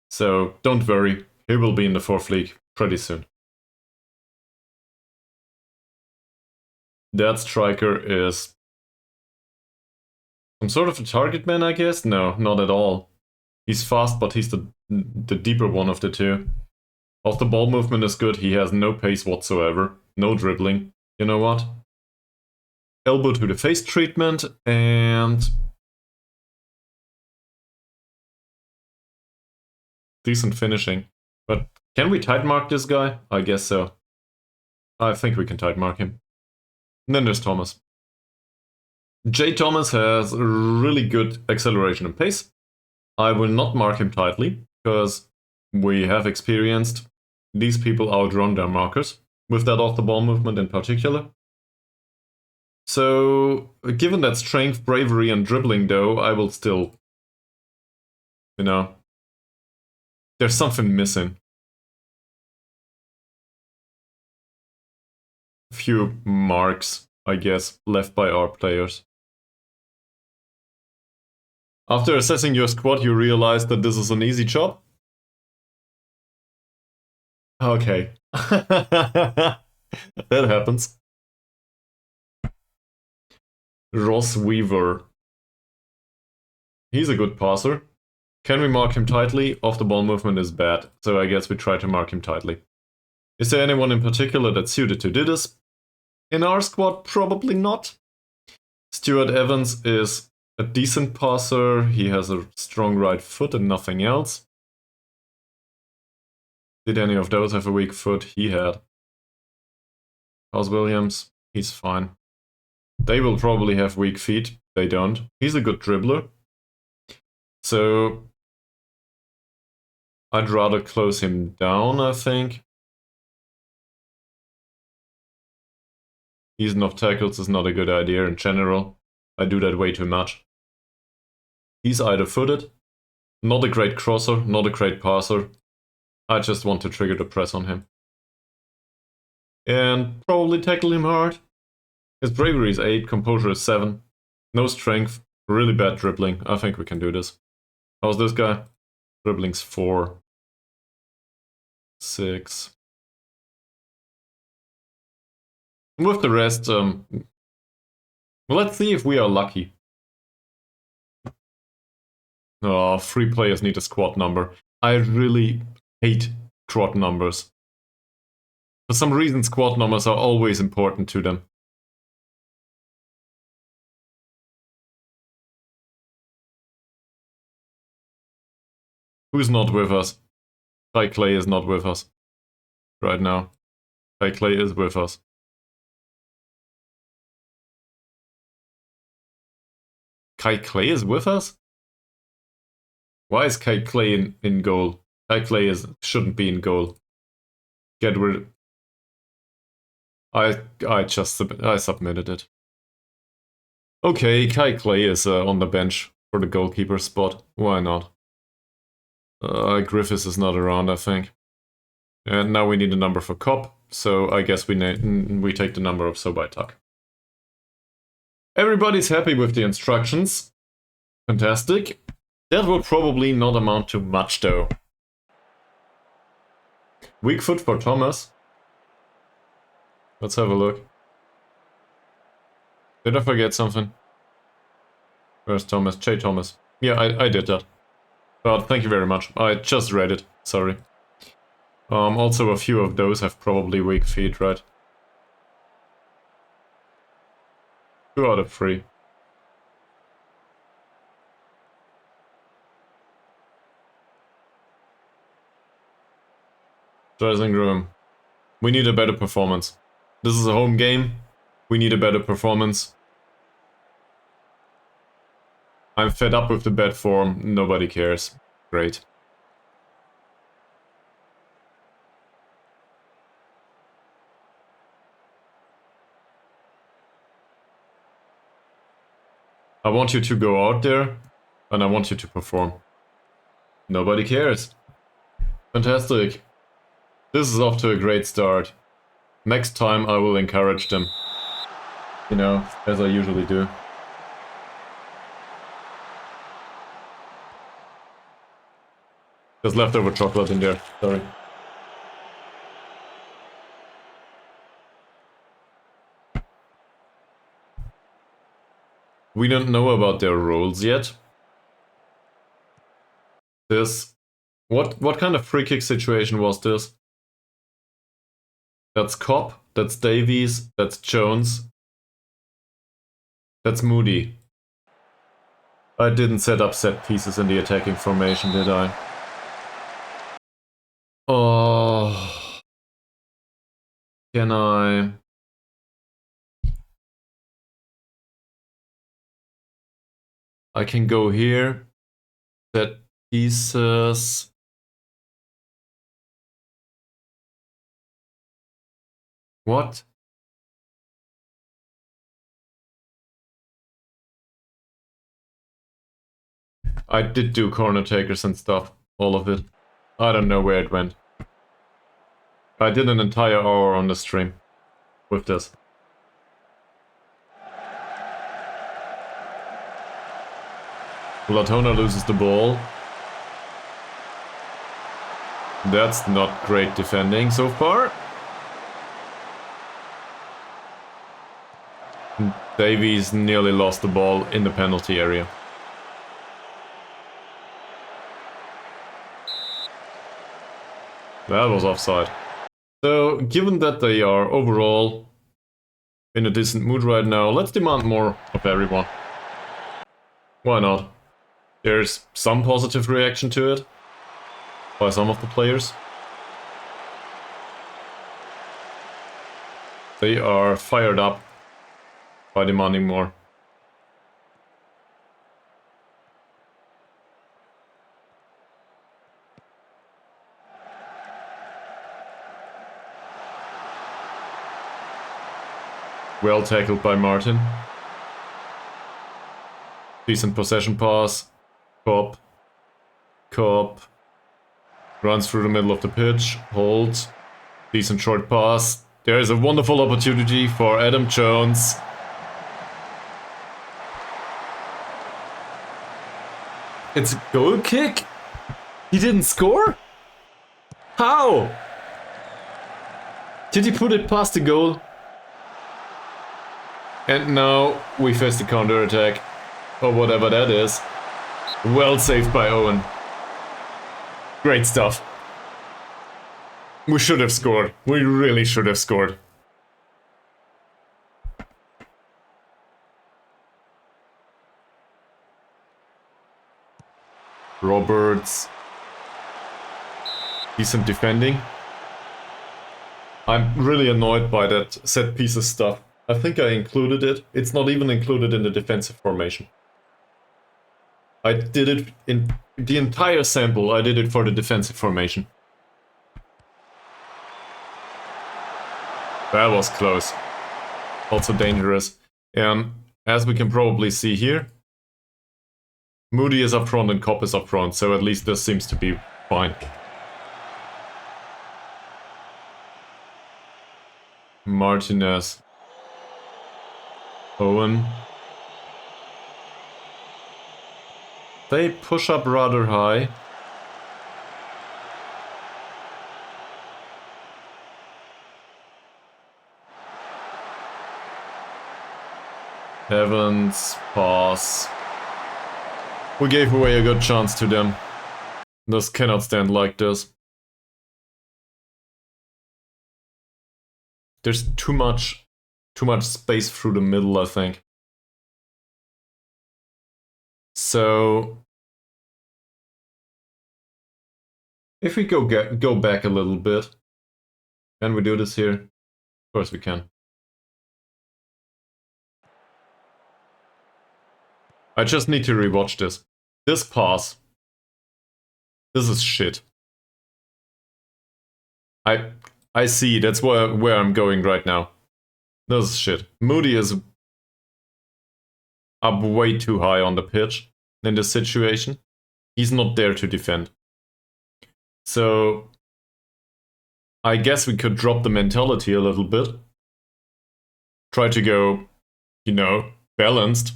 So don't worry, he will be in the 4th league pretty soon. That striker is some sort of a target man, I guess? No, not at all. He's fast, but he's the deeper one of the two. Off the ball movement is good, he has no pace whatsoever, no dribbling. You know what? Elbow to the face treatment, and decent finishing. But can we tight mark this guy? I guess so. I think we can tight mark him. And then there's Thomas. J. Thomas has really good acceleration and pace. I will not mark him tightly, because we have experienced these people outrun their markers, with that off-the-ball movement in particular. So, given that strength, bravery, and dribbling, though, I will still, you know, there's something missing. A few marks, I guess, left by our players. After assessing your squad, you realize that this is an easy job? Okay. That happens. Ross Weaver. He's a good passer. Can we mark him tightly? Off the ball movement is bad, so I guess we try to mark him tightly. Is there anyone in particular that's suited to do this? In our squad, probably not. Stuart Evans is a decent passer. He has a strong right foot and nothing else. Did any of those have a weak foot? He had. How's Williams? He's fine. They will probably have weak feet. They don't. He's a good dribbler. So I'd rather close him down, I think. Easing off tackles is not a good idea in general. I do that way too much. He's either-footed. Not a great crosser, not a great passer. I just want to trigger the press on him. And probably tackle him hard. His bravery is 8, composure is 7. No strength, really bad dribbling. I think we can do this. How's this guy? Dribbling's 4. 6. With the rest, let's see if we are lucky. Oh, 3 players need a squad number. I really hate squad numbers. For some reason, squad numbers are always important to them. Who's not with us? Kai Clay is not with us right now. Kai Clay is with us. Kai Clay is with us? Why is Kai Clay in goal? Kai Clay shouldn't be in goal. Get rid. I submitted it. Okay, Kai Clay is on the bench for the goalkeeper spot. Why not? Griffiths is not around, I think. And now we need a number for Cop, so I guess we take the number of Sobaitak. Everybody's happy with the instructions. Fantastic. That will probably not amount to much, though. Weak foot for Thomas. Let's have a look. Did I forget something? Where's Thomas? J. Thomas. Yeah, I did that. But thank you very much. I just read it. Sorry. Also a few of those have probably weak feet, right? 2 out of 3. Dressing room. We need a better performance. This is a home game. We need a better performance. I'm fed up with the bad form. Nobody cares. Great. I want you to go out there, and I want you to perform. Nobody cares. Fantastic. This is off to a great start. Next time I will encourage them. You know, as I usually do. There's leftover chocolate in there, sorry. We don't know about their roles yet. What kind of free kick situation was this? That's Cobb, that's Davies, that's Jones. That's Moody. I didn't set up set pieces in the attacking formation, did I? Oh. Can I? I can go here. Set pieces. What? I did do corner takers and stuff. All of it. I don't know where it went. I did an entire hour on the stream with this. Latona loses the ball. That's not great defending so far. Davies nearly lost the ball in the penalty area. That was offside. So, given that they are overall in a decent mood right now, let's demand more of everyone. Why not? There's some positive reaction to it by some of the players. They are fired up by demanding more. Well tackled by Martin. Decent possession pass. Cobb. Runs through the middle of the pitch. Holds. Decent short pass. There is a wonderful opportunity for Adam Jones. It's a goal kick? He didn't score? How? Did he put it past the goal? And now we face the counter-attack. Or whatever that is. Well saved by Owen. Great stuff. We should have scored. We really should have scored. Roberts. Decent defending. I'm really annoyed by that set pieces stuff. I think I included it. It's not even included in the defensive formation. I did it in the entire sample. I did it for the defensive formation. That was close. Also dangerous. As we can probably see here, Moody is up front and Kopp is up front, so at least this seems to be fine. Martinez. Owen. They push up rather high. Evans, pass. We gave away a good chance to them. This cannot stand like this. There's too much space through the middle, I think. So if we go back a little bit, can we do this here? Of course we can. I just need to rewatch this. This pass. This is shit. I see, that's where I'm going right now. This is shit. Moody is up way too high on the pitch in this situation. He's not there to defend. So I guess we could drop the mentality a little bit. Try to go, you know, balanced.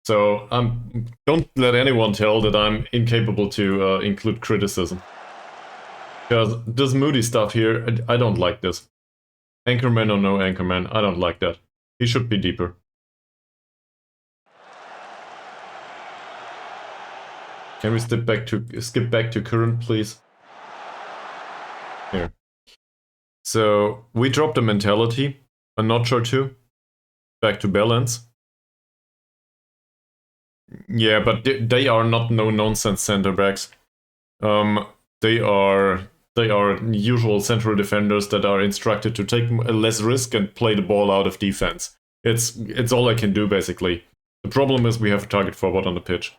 So don't let anyone tell that I'm incapable to include criticism. Because this Moody stuff here, I don't like this. Anchorman or no Anchorman, I don't like that. He should be deeper. Can we skip back to current, please? Here. So we dropped the mentality, a notch or two, back to balance. Yeah, but they are not no-nonsense center backs. They are usual central defenders that are instructed to take less risk and play the ball out of defense. It's all I can do, basically. The problem is we have a target forward on the pitch.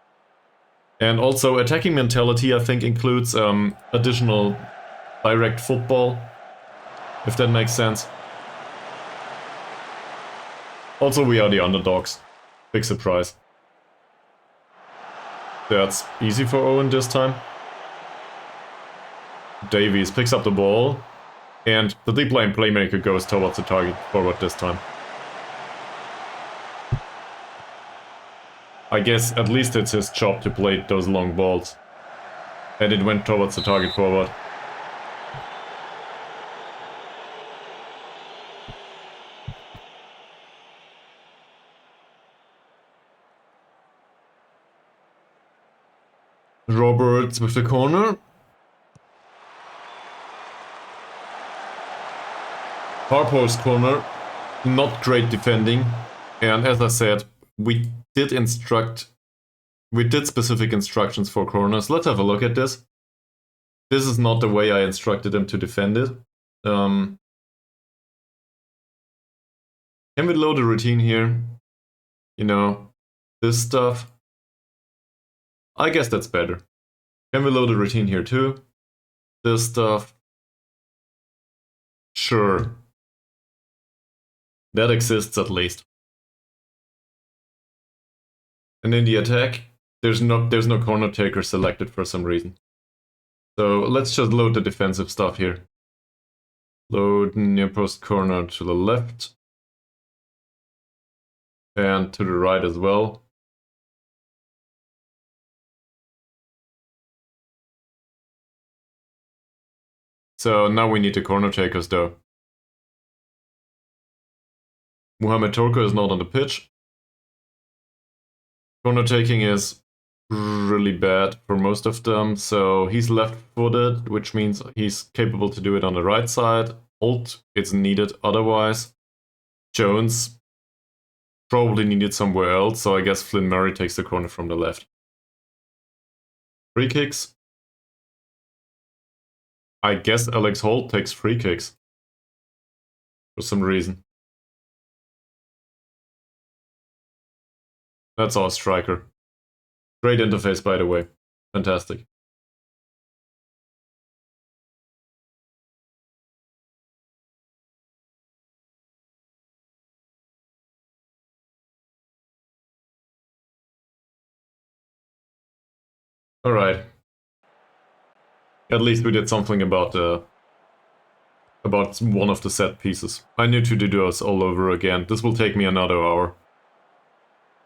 And also, attacking mentality, I think, includes additional direct football, if that makes sense. Also, we are the underdogs. Big surprise. That's easy for Owen this time. Davies picks up the ball, and the deep line playmaker goes towards the target forward this time. I guess at least it's his job to play those long balls. And it went towards the target forward. Roberts with the corner. Far post corner. Not great defending. And as I said, we did specific instructions for corners. Let's have a look at this. This is not the way I instructed them to defend it. Can we load a routine here? You know, this stuff. I guess that's better. Can we load a routine here too? This stuff. Sure. That exists at least. And in the attack, there's no corner taker selected for some reason. So let's just load the defensive stuff here. Load near post corner to the left. And to the right as well. So now we need the corner takers though. Mohamed Torko is not on the pitch. Corner taking is really bad for most of them, so he's left-footed, which means he's capable to do it on the right side. Holt is needed otherwise. Jones probably needed somewhere else, so I guess Flynn Murray takes the corner from the left. Free kicks. I guess Alex Holt takes free kicks. For some reason. That's our striker. Great interface, by the way. Fantastic. Alright. At least we did something about one of the set pieces. I need to do those all over again. This will take me another hour.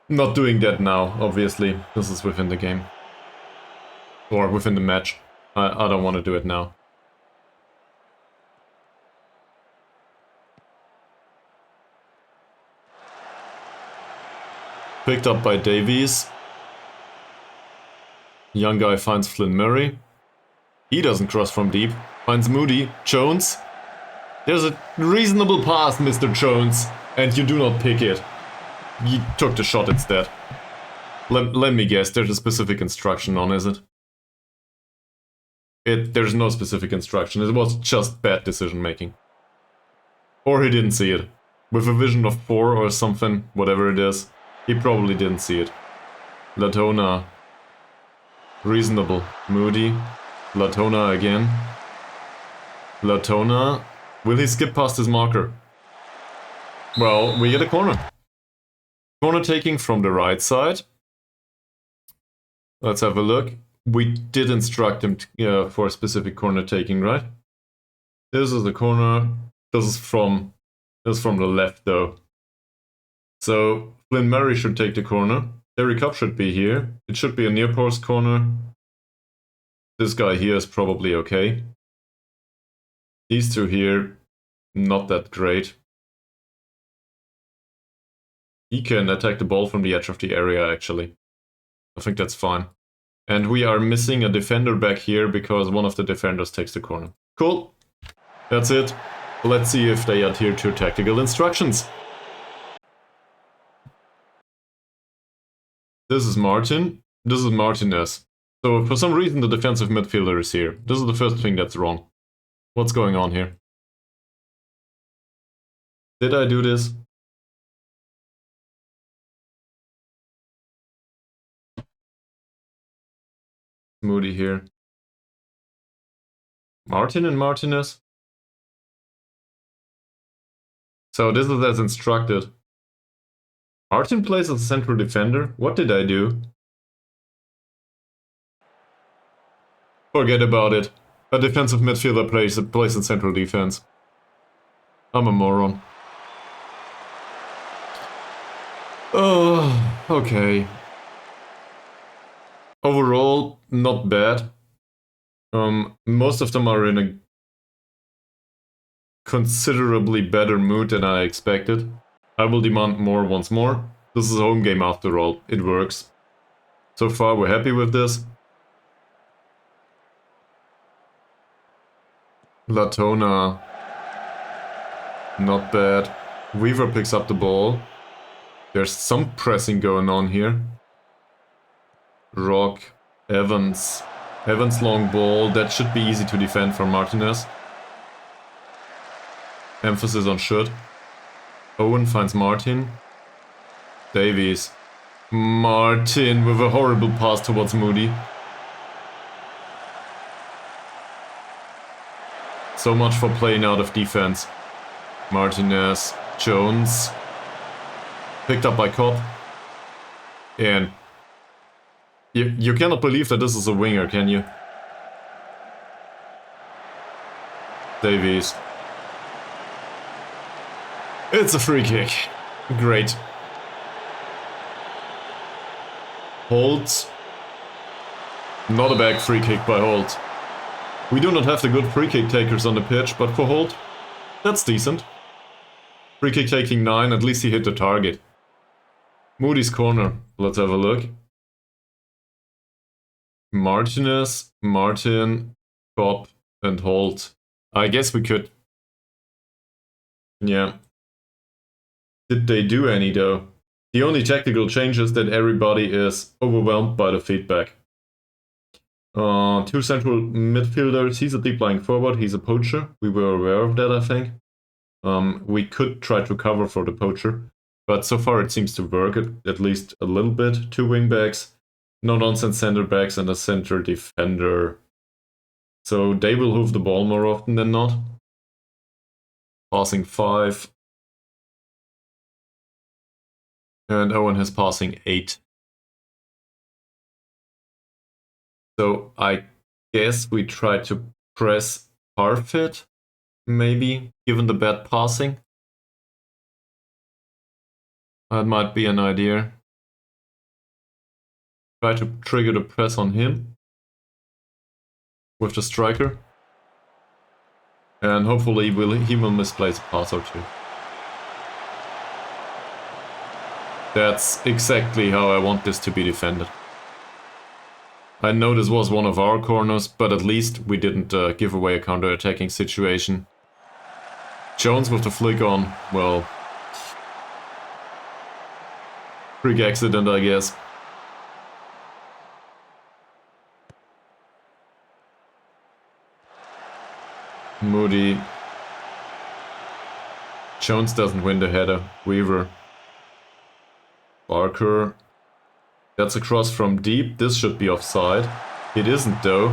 Not doing that now, obviously. This is within the game. Or within the match. I don't want to do it now. Picked up by Davies. Young guy finds Flynn Murray. He doesn't cross from deep. Finds Moody. Jones. There's a reasonable pass, Mr. Jones. And you do not pick it. You took the shot instead. Let me guess, there's a specific instruction on, is it? There's no specific instruction. It was just bad decision making. Or he didn't see it. With a vision of 4 or something, whatever it is, he probably didn't see it. Latona. Reasonable. Moody. Latona again. Latona. Will he skip past his marker? Well, we get a corner. Corner taking from the right side. Let's have a look. We did instruct him for a specific corner taking, right? This is the corner. This is from the left, though. So Flynn Murray should take the corner. Derek Cup should be here. It should be a near post corner. This guy here is probably okay. These two here, not that great. He can attack the ball from the edge of the area, actually. I think that's fine. And we are missing a defender back here because one of the defenders takes the corner. Cool. That's it. Let's see if they adhere to tactical instructions. This is Martin. This is Martinez. So for some reason the defensive midfielder is here. This is the first thing that's wrong. What's going on here? Did I do this? Moody here. Martin and Martinez? So this is as instructed. Martin plays as a central defender? What did I do? Forget about it. A defensive midfielder plays in central defense. I'm a moron. Oh, okay. Overall, not bad. Most of them are in a considerably better mood than I expected. I will demand more once more. This is a home game after all. It works. So far, we're happy with this. Latona. Not bad. Weaver picks up the ball. There's some pressing going on here. Rock. Evans. Evans long ball. That should be easy to defend from Martinez. Emphasis on should. Owen finds Martin. Davies. Martin with a horrible pass towards Moody. So much for playing out of defense. Martinez. Jones. Picked up by Cobb. And you cannot believe that this is a winger, can you? Davies. It's a free kick. Great. Holt. Not a bad free kick by Holt. We do not have the good free kick takers on the pitch, but for Holt, that's decent. Free kick taking 9, at least he hit the target. Moody's corner. Let's have a look. Martinez, Martin, Bob, and Holt. I guess we could... Yeah. Did they do any though? The only tactical change is that everybody is overwhelmed by the feedback. 2 central midfielders. He's a deep lying forward. He's a poacher. We were aware of that, I think. We could try to cover for the poacher, but so far it seems to work at least a little bit. 2 wingbacks, no-nonsense center backs, and a center defender. So they will hoof the ball more often than not. Passing 5. And Owen has passing 8. So I guess we try to press Parfit, maybe, given the bad passing. That might be an idea. Try to trigger the press on him with the striker. And hopefully he will misplace a pass or two. That's exactly how I want this to be defended. I know this was one of our corners, but at least we didn't give away a counter-attacking situation. Jones with the flick on, well... freak accident, I guess. Moody. Jones doesn't win the header. Weaver. Barker. That's a cross from deep. This should be offside. It isn't though.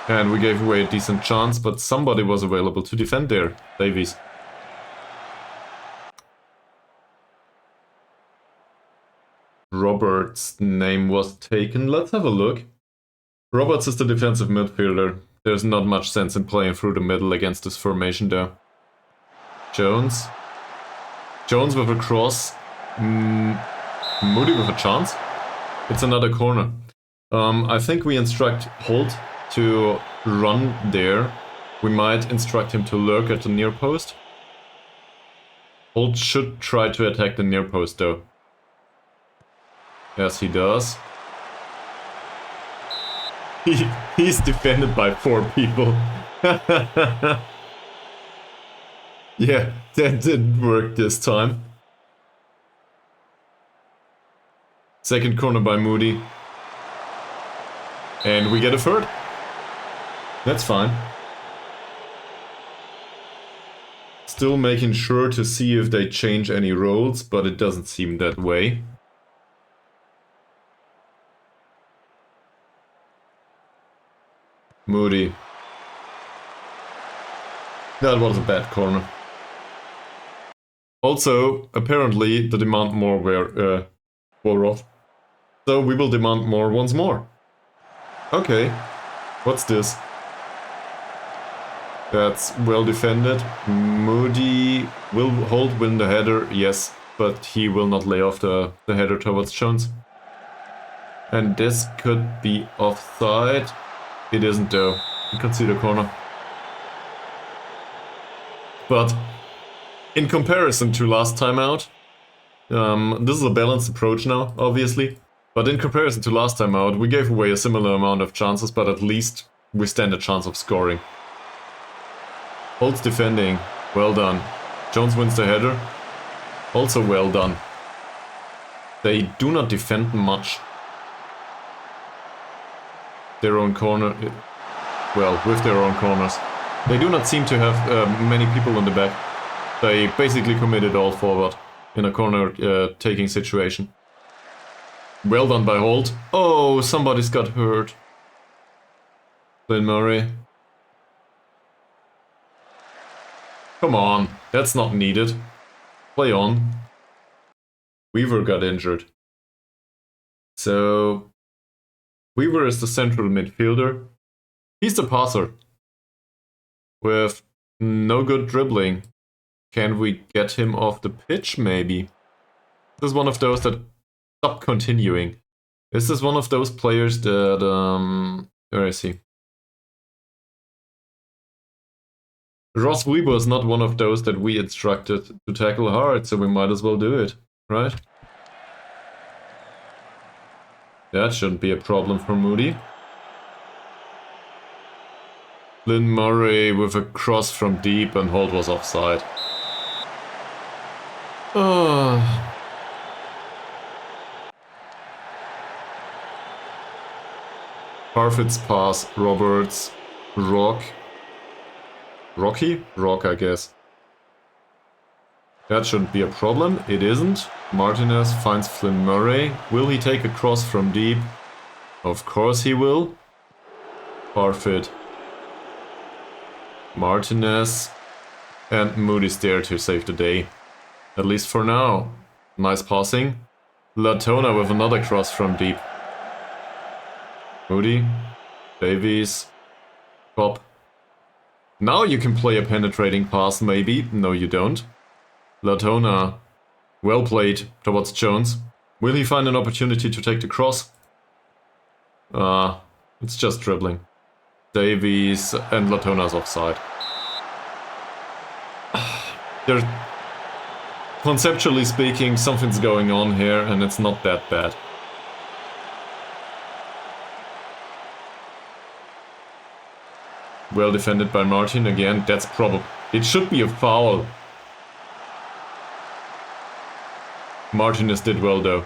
And we gave away a decent chance, but somebody was available to defend there. Davies. Roberts' name was taken. Let's have a look. Roberts is the defensive midfielder. There's not much sense in playing through the middle against this formation though. Jones. Jones with a cross. Moody with a chance. It's another corner. I think we instruct Holt to run there. We might instruct him to lurk at the near post. Holt should try to attack the near post though. Yes, he does. He's defended by 4 people. Yeah, that didn't work this time. Second corner by Moody. And we get a third. That's fine. Still making sure to see if they change any roles, but it doesn't seem that way. Moody. That was a bad corner. Also, apparently, the demand more wore off. So we will demand more once more. Okay. What's this? That's well defended. Moody will win the header, yes, but he will not lay off the header towards Jones. And this could be offside. It isn't though. You can see the corner. But in comparison to last time out, this is a balanced approach now, obviously. But in comparison to last time out, we gave away a similar amount of chances, but at least we stand a chance of scoring. Holt's defending. Well done. Jones wins the header. Also well done. They do not defend much. Their own corner, well, with their own corners. They do not seem to have many people in the back. They basically committed all forward in a corner taking situation. Well done by Holt. Oh, somebody's got hurt. Flynn Murray. Come on, that's not needed. Play on. Weaver got injured. So Weaver is the central midfielder. He's the passer. With no good dribbling. Can we get him off the pitch, maybe? This is one of those that stop continuing. This is one of those players that... where is he? Ross Weber is not one of those that we instructed to tackle hard, so we might as well do it, right? That shouldn't be a problem for Moody. Flynn Murray with a cross from deep and Holt was offside. Parfit's pass, Roberts, Rocky? Rock, I guess. That shouldn't be a problem. It isn't. Martinez finds Flynn Murray. Will he take a cross from deep? Of course he will. Parfit. Martinez. And Moody's there to save the day. At least for now. Nice passing. Latona with another cross from deep. Moody. Davies. Pop. Now you can play a penetrating pass, maybe. No, you don't. Latona. Well played towards Jones. Will he find an opportunity to take the cross? It's just dribbling. Davies and Latona's offside. There's, conceptually speaking, something's going on here, and it's not that bad. Well defended by Martin again. That's probably... It should be a foul. Martinez did well though.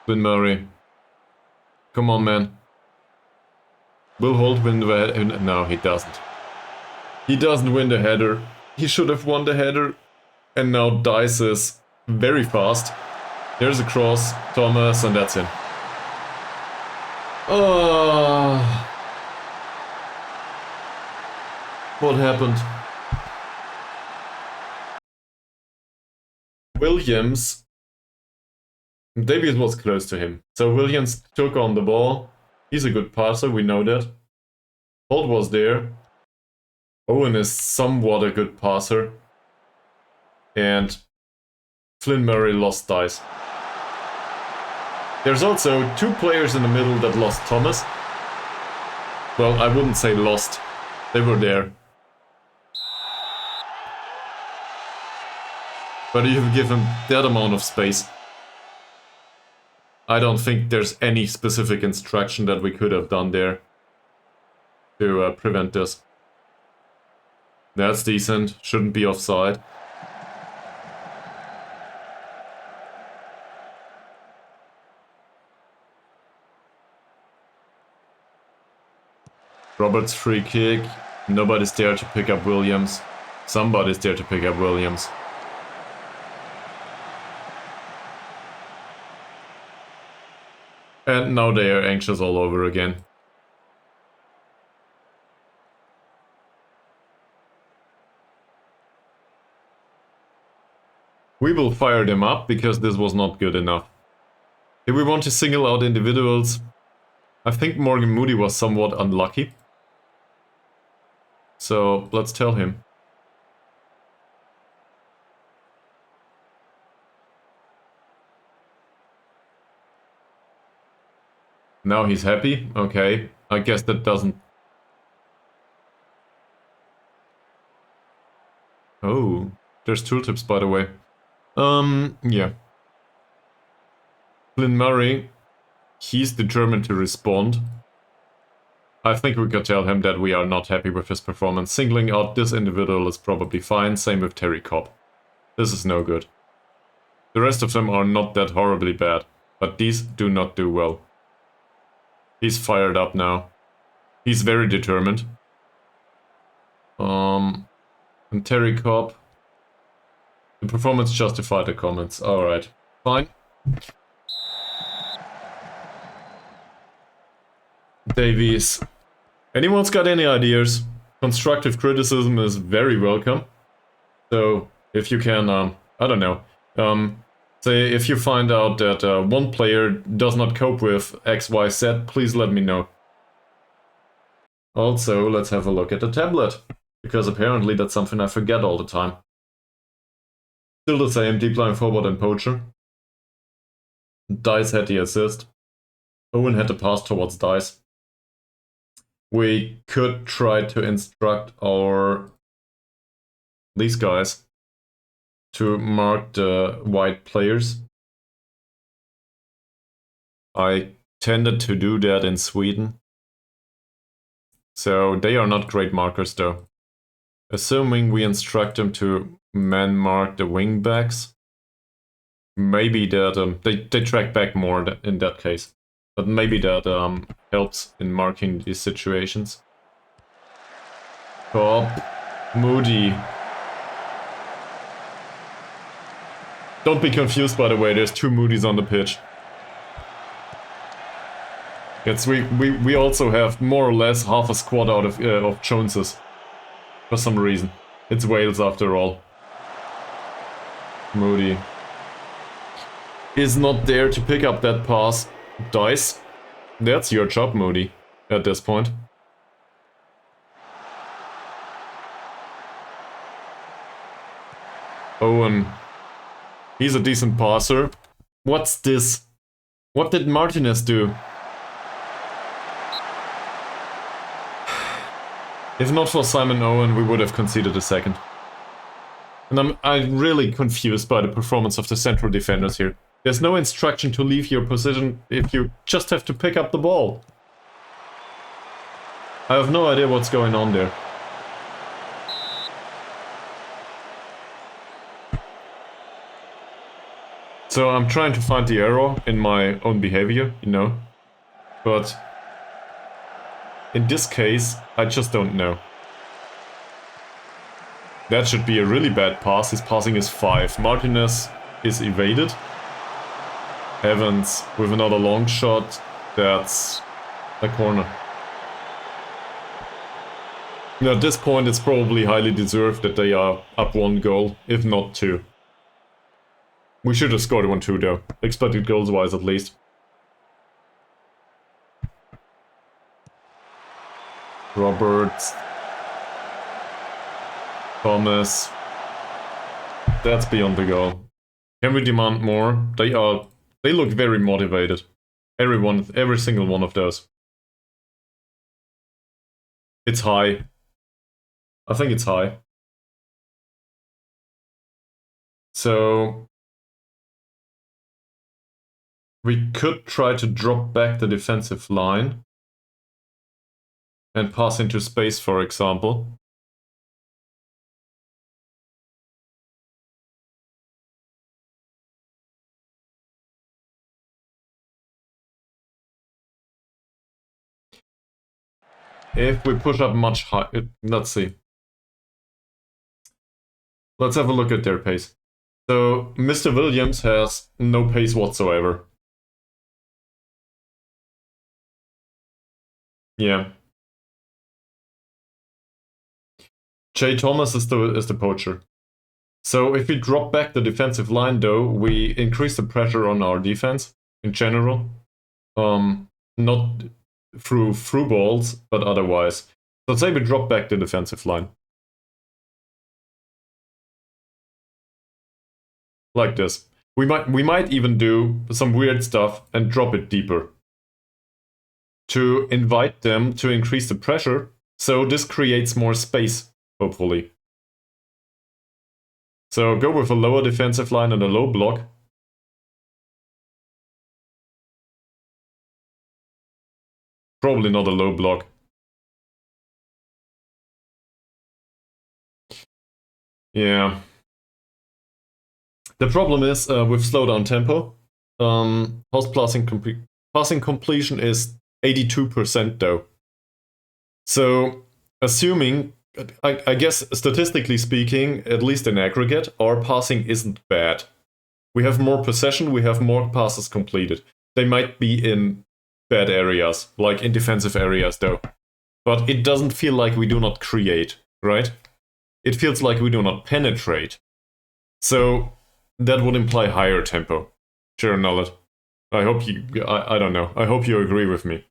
Flynn Murray. Come on, man. Will Holt win the header? No, he doesn't. He doesn't win the header. He should have won the header. And now Dice is very fast. There's a cross, Thomas, and that's in. What happened? Williams. Davies was close to him. So Williams took on the ball. He's a good passer, we know that. Holt was there. Owen is somewhat a good passer. And Flynn Murray lost Dice. There's also two players in the middle that lost Thomas. Well, I wouldn't say lost. They were there. But you've given that amount of space. I don't think there's any specific instruction that we could have done there to prevent this. That's decent. Shouldn't be offside. Roberts free kick. Nobody's there to pick up Williams. Somebody's there to pick up Williams. And now they are anxious all over again. We will fire them up because this was not good enough. If we want to single out individuals, I think Morgan Moody was somewhat unlucky. So let's tell him. Now he's happy. Okay, I guess that doesn't... Oh, there's tooltips by the way. Yeah. Flynn Murray, he's determined to respond. I think we could tell him that we are not happy with his performance. Singling out this individual is probably fine, same with Terry Cobb. This is no good. The rest of them are not that horribly bad, but these do not do well. He's fired up now. He's very determined. And Terry Cobb. The performance justified the comments. Alright, fine. Davies. Anyone's got any ideas? Constructive criticism is very welcome. So, if you can, I don't know. Say, if you find out that one player does not cope with X, Y, Z, please let me know. Also, let's have a look at the tablet. Because apparently that's something I forget all the time. Still the same, deep line forward and poacher. Dice had the assist. Owen had the pass towards Dice. We could try to instruct these guys to mark the white players. I tended to do that in Sweden. So they are not great markers though. Assuming we instruct them to man mark the wingbacks. Maybe that they track back more in that case. But maybe that helps in marking these situations. Cobb, Moody. Don't be confused, by the way, there's two Moodies on the pitch. It's we also have more or less half a squad out of Joneses. For some reason. It's Wales after all. Moody. is not there to pick up that pass. Dice, that's your job, Moody, at this point. Owen, he's a decent passer. What's this? What did Martinez do? If not for Simon Owen, we would have conceded a second. And I'm really confused by the performance of the central defenders here. There's no instruction to leave your position if you just have to pick up the ball. I have no idea what's going on there. So I'm trying to find the error in my own behavior, you know. But in this case, I just don't know. That should be a really bad pass. His passing is 5. Martinez is evaded. Evans with another long shot. That's a corner. Now, at this point, it's probably highly deserved that they are up 1 goal, if not 2. We should have scored 1-2 though, expected goals wise at least. Roberts. Thomas. That's beyond the goal. Can we demand more? They look very motivated. Every single one of those. It's high. I think it's high. So we could try to drop back the defensive line and pass into space, for example. If we push up much higher, let's see. Let's have a look at their pace. So Mr. Williams has no pace whatsoever. Yeah. Jay Thomas is the poacher. So if we drop back the defensive line though, we increase the pressure on our defense in general. Not through balls, but otherwise. So let's say we drop back the defensive line. Like this. We might even do some weird stuff and drop it deeper. To invite them to increase the pressure, so this creates more space, hopefully. So go with a lower defensive line and a low block. Probably not a low block. Yeah. The problem is with slowdown tempo, post passing completion is 82% though. So assuming, I guess statistically speaking, at least in aggregate, our passing isn't bad. We have more possession, we have more passes completed. They might be in bad areas, like in defensive areas though. But it doesn't feel like we do not create, right? It feels like we do not penetrate. So that would imply higher tempo. Sure, Nullet. I hope you, I don't know, I hope you agree with me.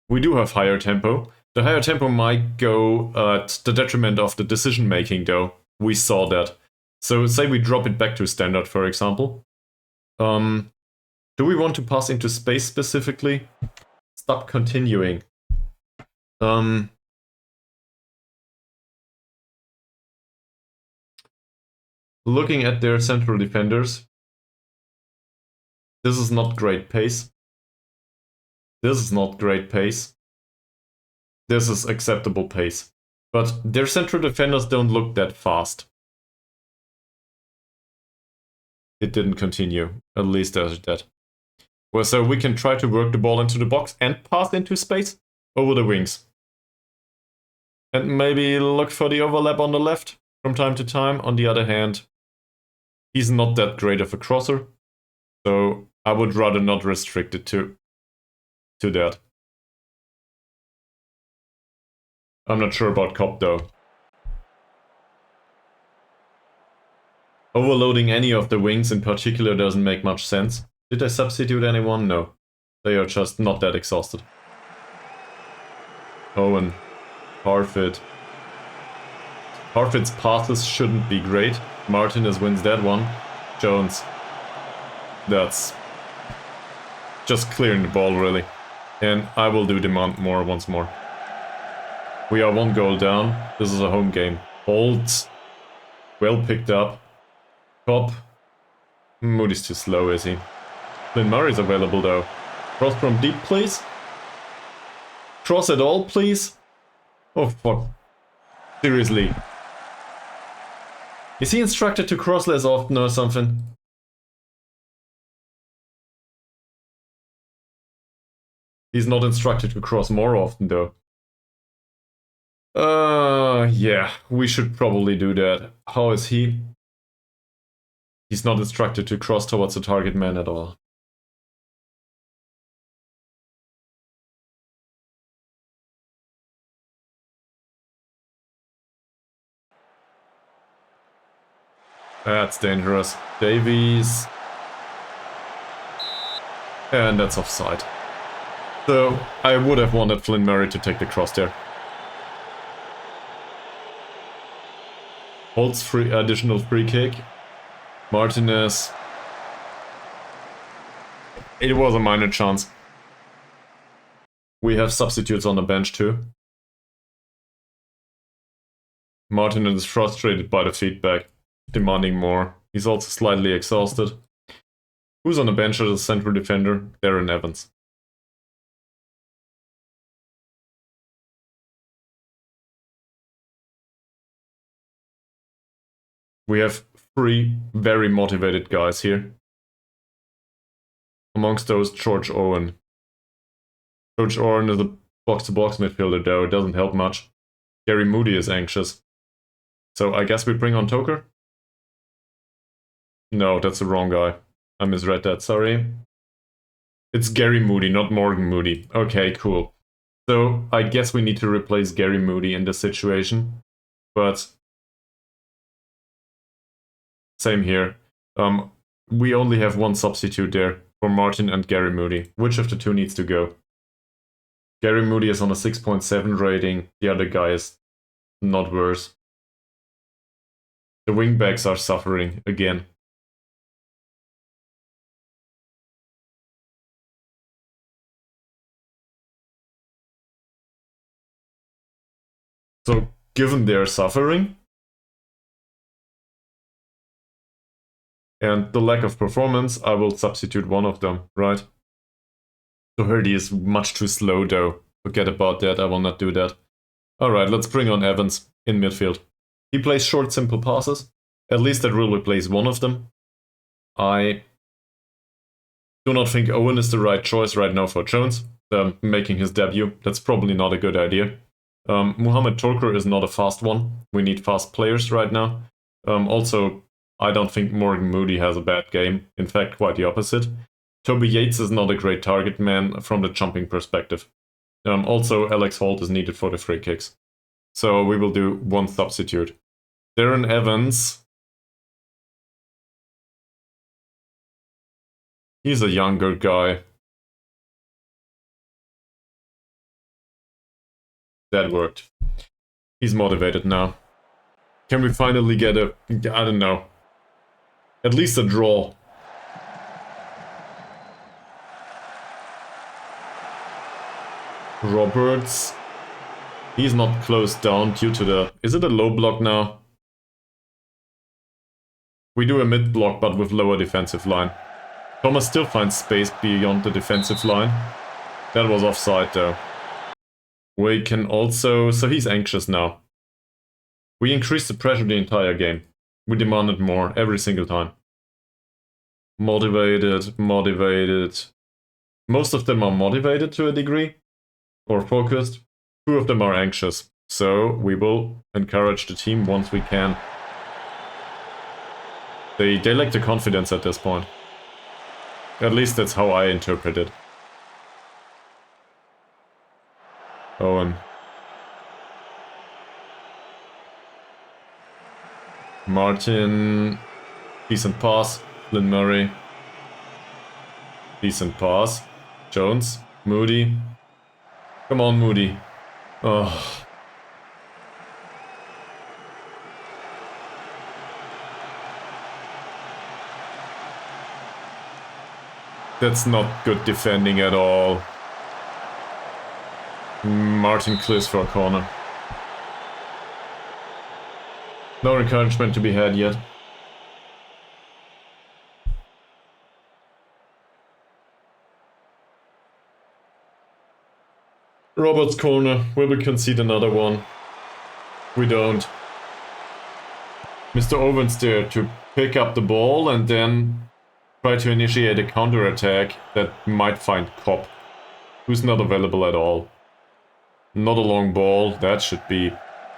We do have higher tempo. The higher tempo might go at the detriment of the decision making though. We saw that. So say we drop it back to standard, for example. Do we want to pass into space specifically? Stop continuing. Looking at their central defenders, this is not great pace. This is not great pace. This is acceptable pace. But their central defenders don't look that fast. It didn't continue, at least as that. Well, so we can try to work the ball into the box and pass into space over the wings. And maybe look for the overlap on the left from time to time. On the other hand, he's not that great of a crosser. So I would rather not restrict it to that. I'm not sure about Cop though. Overloading any of the wings in particular doesn't make much sense. Did I substitute anyone? No. They are just not that exhausted. Owen. Harford. Harford's passes shouldn't be great. Martinez wins that one. Jones. That's just clearing the ball, really. And I will do demand more once more. We are 1 goal down. This is a home game. Holt. Well picked up. Top. Moody's too slow, is he? Flynn Murray's available, though. Cross from deep, please. Cross at all, please. Oh, fuck. Seriously. Is he instructed to cross less often or something? He's not instructed to cross more often, though. Yeah, we should probably do that. How is he? He's not instructed to cross towards the target man at all. That's dangerous. Davies. And that's offside. So, I would have wanted Flynn Murray to take the cross there. Holt's additional free kick. Martinez. It was a minor chance. We have substitutes on the bench too. Martinez is frustrated by the feedback, demanding more. He's also slightly exhausted. Who's on the bench as a central defender? Darren Evans. We have 3 very motivated guys here. Amongst those, George Owen. George Owen is a box-to-box midfielder, though. It doesn't help much. Gary Moody is anxious. So I guess we bring on Toker? No, that's the wrong guy. I misread that, sorry. It's Gary Moody, not Morgan Moody. Okay, cool. So I guess we need to replace Gary Moody in this situation. But same here. We only have 1 substitute there for Martin and Gary Moody. Which of the 2 needs to go? Gary Moody is on a 6.7 rating. The other guy is not worse. The wingbacks are suffering again. So, given their suffering and the lack of performance, I will substitute one of them, right? Doherty is much too slow, though. Forget about that, I will not do that. Alright, let's bring on Evans in midfield. He plays short, simple passes. At least that will replace one of them. I do not think Owen is the right choice right now for Jones, making his debut. That's probably not a good idea. Mohamed Tolker is not a fast one. We need fast players right now. Also, I don't think Morgan Moody has a bad game. In fact, quite the opposite. Toby Yates is not a great target man from the jumping perspective. Also, Alex Holt is needed for the free kicks. So we will do 1 substitute. Darren Evans. He's a younger guy. That worked. He's motivated now. Can we finally get a, I don't know, at least a draw? Roberts. He's not closed down due to the... Is it a low block now? We do a mid block but with lower defensive line. Thomas still finds space beyond the defensive line. That was offside though. We can also... So he's anxious now. We increased the pressure the entire game. We demanded more every single time. Motivated, motivated. Most of them are motivated to a degree. Or focused. 2 of them are anxious. So we will encourage the team once we can. They lack the confidence at this point. At least that's how I interpret it. Owen. Martin. Decent pass. Lynn Murray. Decent pass. Jones. Moody. Come on, Moody. Oh. That's not good defending at all. Martin clears for a corner. No encouragement to be had yet. Roberts' corner. Will we concede another one? We don't. Mr. Owens there to pick up the ball and then try to initiate a counter-attack that might find Kopp, who's not available at all. Not a long ball. That should be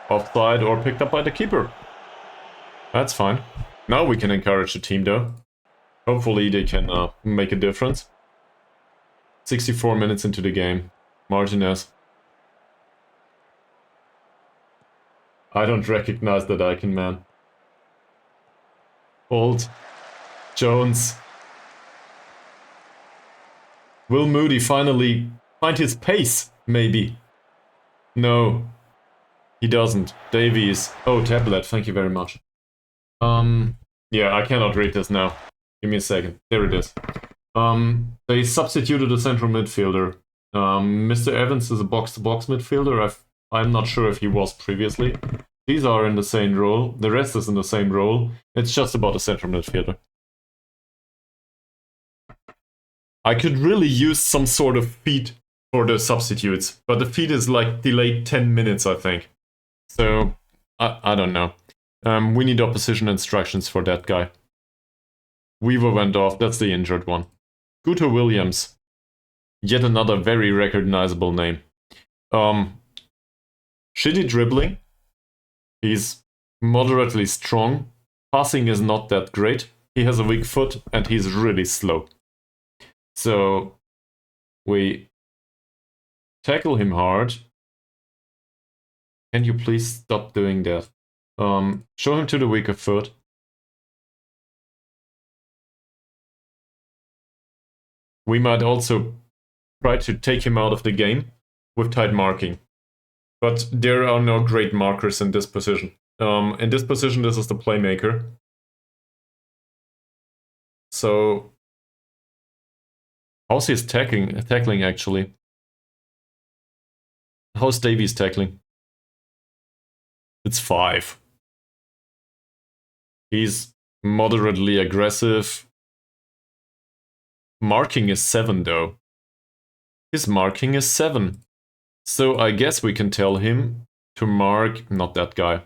offside or picked up by the keeper. That's fine. Now we can encourage the team though. Hopefully they can make a difference. 64 minutes into the game. Martinez. I don't recognize that icon, man. Bolt. Jones. Will Moody finally find his pace? Maybe. No. He doesn't. Davies. Oh, tablet. Thank you very much. Yeah, I cannot read this now. Give me a second. There it is. They substituted a central midfielder. Mr. Evans is a box-to-box midfielder. I'm not sure if he was previously. These are in the same role. The rest is in the same role. It's just about a central midfielder. I could really use some sort of feed for the substitutes, but the feed is like delayed 10 minutes, I think. So, I don't know. We need opposition instructions for that guy. Weaver went off. That's the injured one. Guto Williams. Yet another very recognizable name. Shitty dribbling. He's moderately strong. Passing is not that great. He has a weak foot and he's really slow. So we tackle him hard. Can you please stop doing that? Show him to the weaker foot. We might also try to take him out of the game with tight marking. But there are no great markers in this position. In this position, this is the playmaker. So, how's his tackling actually? How's Davies tackling? It's 5. He's moderately aggressive. Marking is 7 though. His marking is 7. So I guess we can tell him to mark, not that guy.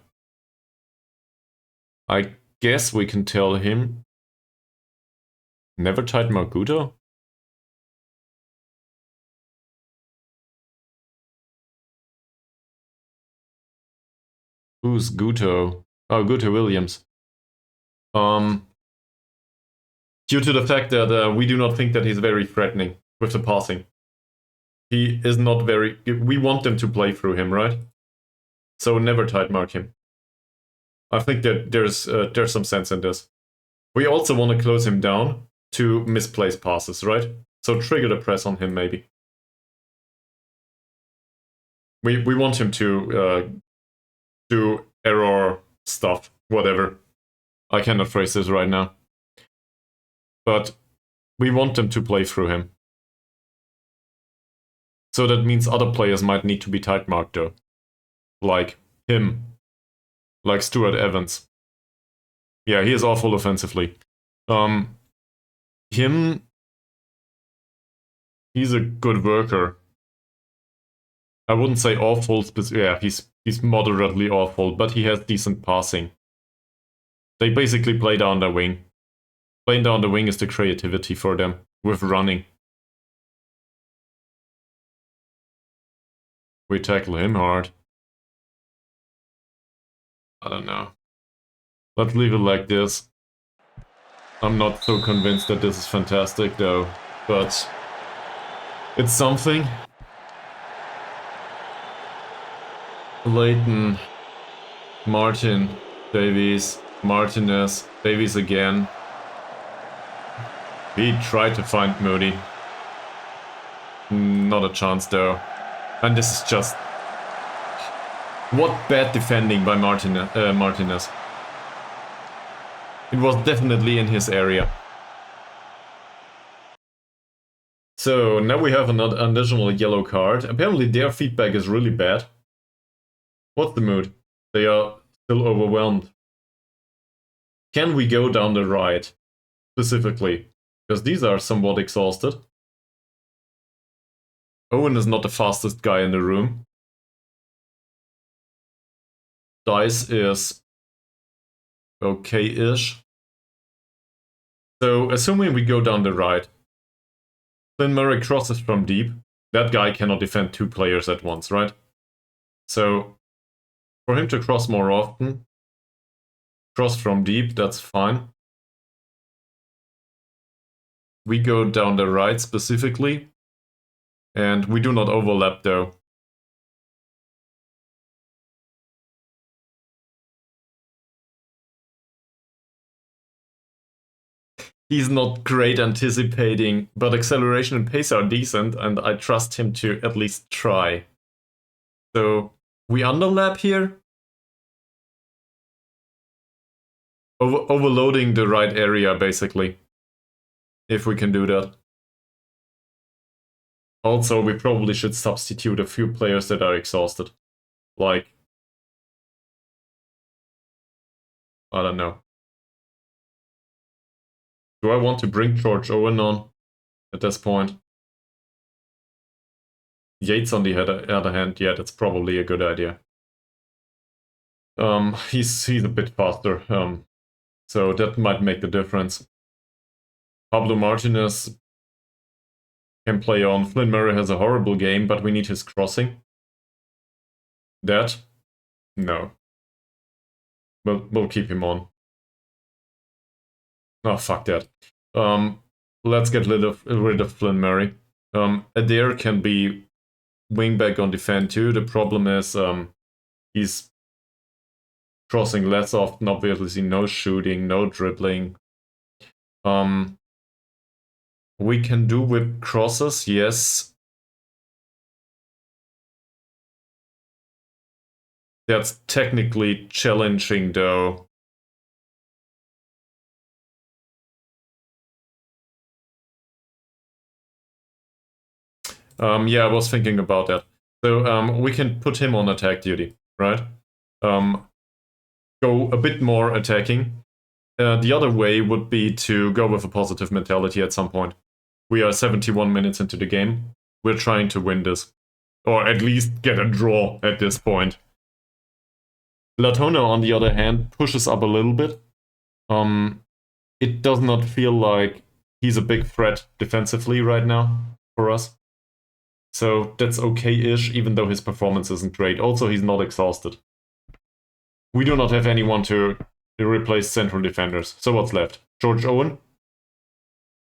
I guess we can tell him never tight mark Guto? Who's Guto? Oh, Guto Williams. Due to the fact that we do not think that he's very threatening with the passing. He is not very... We want them to play through him, right? So never tight mark him. I think that there's some sense in this. We also want to close him down to misplaced passes, right? So trigger the press on him, maybe. We want him to do error stuff, whatever. I cannot phrase this right now. But we want them to play through him. So that means other players might need to be tight marked though. Like him. Like Stuart Evans. Yeah, he is awful offensively. Him... He's a good worker. I wouldn't say awful, yeah, he's moderately awful, but he has decent passing. They basically play down the wing. Playing down the wing is the creativity for them, with running. We tackle him hard. I don't know. Let's leave it like this. I'm not so convinced that this is fantastic though, but it's something. Leighton, Martin, Davies, Martinez, Davies again. He tried to find Moody. Not a chance though. And this is just... What bad defending by Martinez. It was definitely in his area. So now we have another additional yellow card. Apparently their feedback is really bad. What's the mood? They are still overwhelmed. Can we go down the right? Specifically. Because these are somewhat exhausted. Owen is not the fastest guy in the room. Dice is okay-ish. So assuming we go down the right, then Murray crosses from deep. That guy cannot defend two players at once, right? So for him to cross more often, cross from deep, that's fine. We go down the right specifically, and we do not overlap though. He's not great anticipating, but acceleration and pace are decent, and I trust him to at least try. So we underlap here. Overloading the right area, basically. If we can do that. Also, we probably should substitute a few players that are exhausted. Like... I don't know. Do I want to bring George Owen on at this point? Yates, on the other hand, yeah, that's probably a good idea. He's a bit faster, so that might make the difference. Pablo Martinez can play on. Flynn Murray has a horrible game, but we need his crossing. That? No. We'll keep him on. Oh, fuck that. Let's get rid of Flynn Murray. Adair can be wingback on defend too. The problem is he's crossing less often, obviously no shooting, no dribbling. We can do whip crosses, yes. That's technically challenging though. Yeah, I was thinking about that. So we can put him on attack duty, right? Go a bit more attacking. The other way would be to go with a positive mentality at some point. We are 71 minutes into the game. We're trying to win this. Or at least get a draw at this point. Latona, on the other hand, pushes up a little bit. It does not feel like he's a big threat defensively right now for us. So that's okay-ish, even though his performance isn't great. Also, he's not exhausted. We do not have anyone to replace central defenders. So what's left? George Owen?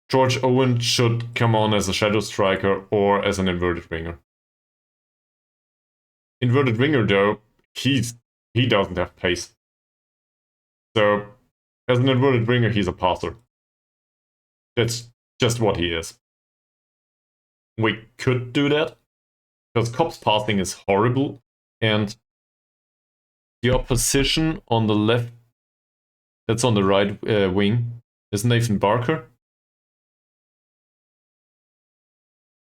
George Owen should come on as a shadow striker or as an inverted winger. Inverted winger, though, he doesn't have pace. So, as an inverted winger, he's a passer. That's just what he is. We could do that, because Cobb's passing is horrible, and the opposition on the left, that's on the right wing, is Nathan Barker.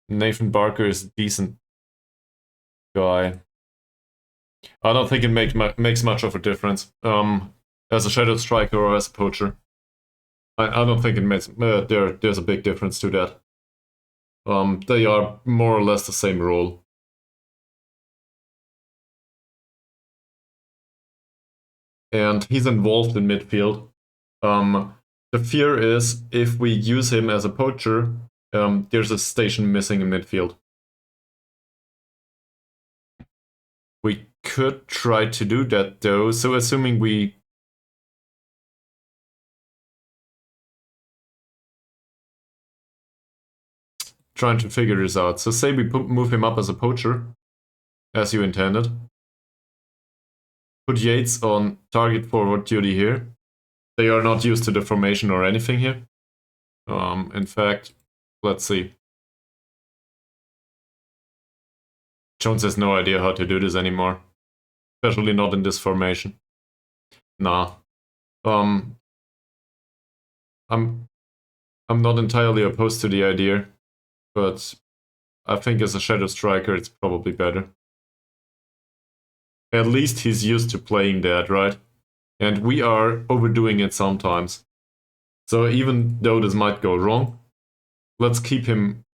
Nathan Barker is a decent guy. I don't think it makes much of a difference as a shadow striker or as a poacher. I don't think it makes there's a big difference to that. They are more or less the same role. And he's involved in midfield. The fear is if we use him as a poacher, there's a station missing in midfield. We could try to do that though, so assuming we... Trying to figure this out. So say we move him up as a poacher, as you intended. Put Yates on target forward duty here. They are not used to the formation or anything here. In fact, let's see. Jones has no idea how to do this anymore. Especially not in this formation. Nah. I'm not entirely opposed to the idea, but I think as a shadow striker it's probably better. At least he's used to playing that, right? And we are overdoing it sometimes. So even though this might go wrong, let's keep him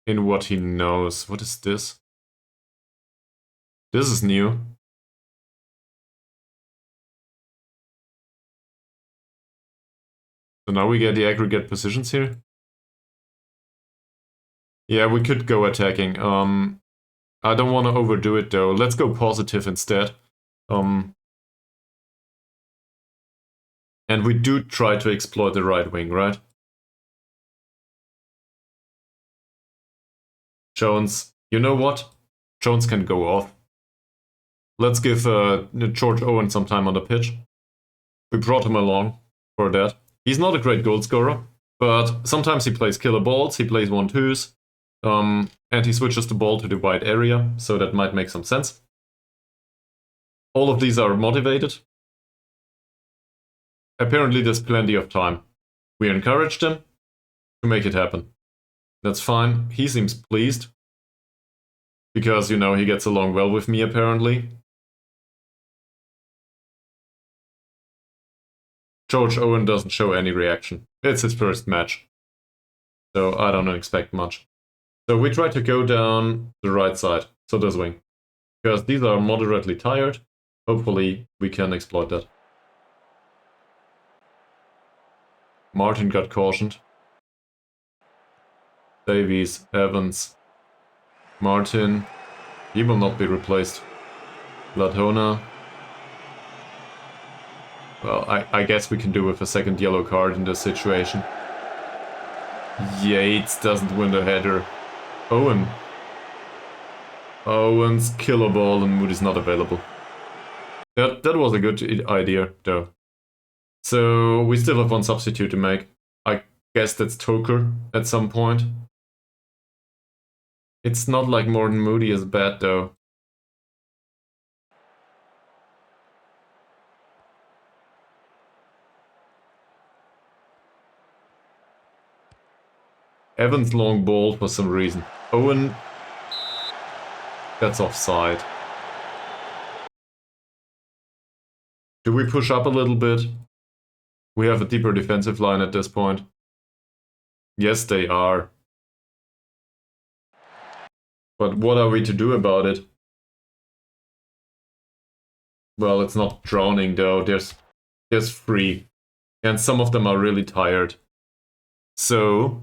in what he knows. What is this? This is new. So now we get the aggregate positions here. Yeah, we could go attacking. I don't want to overdo it though. Let's go positive instead. And we do try to exploit the right wing, right? Jones, you know what? Jones can go off. Let's give George Owen some time on the pitch. We brought him along for that. He's not a great goal scorer, but sometimes he plays killer balls, he plays 1-2s, and he switches the ball to the wide area, so that might make some sense. All of these are motivated. Apparently there's plenty of time. We encouraged him to make it happen. That's fine. He seems pleased. Because, you know, he gets along well with me, apparently. George Owen doesn't show any reaction. It's his first match. So I don't expect much. So we try to go down the right side. So this wing. Because these are moderately tired. Hopefully we can exploit that. Martin got cautioned. Davies, Evans, Martin. He will not be replaced. Latona. Well, I guess we can do with a second yellow card in this situation. Yates doesn't win the header. Owen. Owen's killer ball and Moody's not available. That was a good idea, though. So we still have one substitute to make. I guess that's Toker at some point. It's not like Morton Moody is bad, though. Evans long ball for some reason. Owen... That's offside. Do we push up a little bit? We have a deeper defensive line at this point. Yes, they are. But what are we to do about it? Well, it's not drowning though. There's 3. And some of them are really tired. So...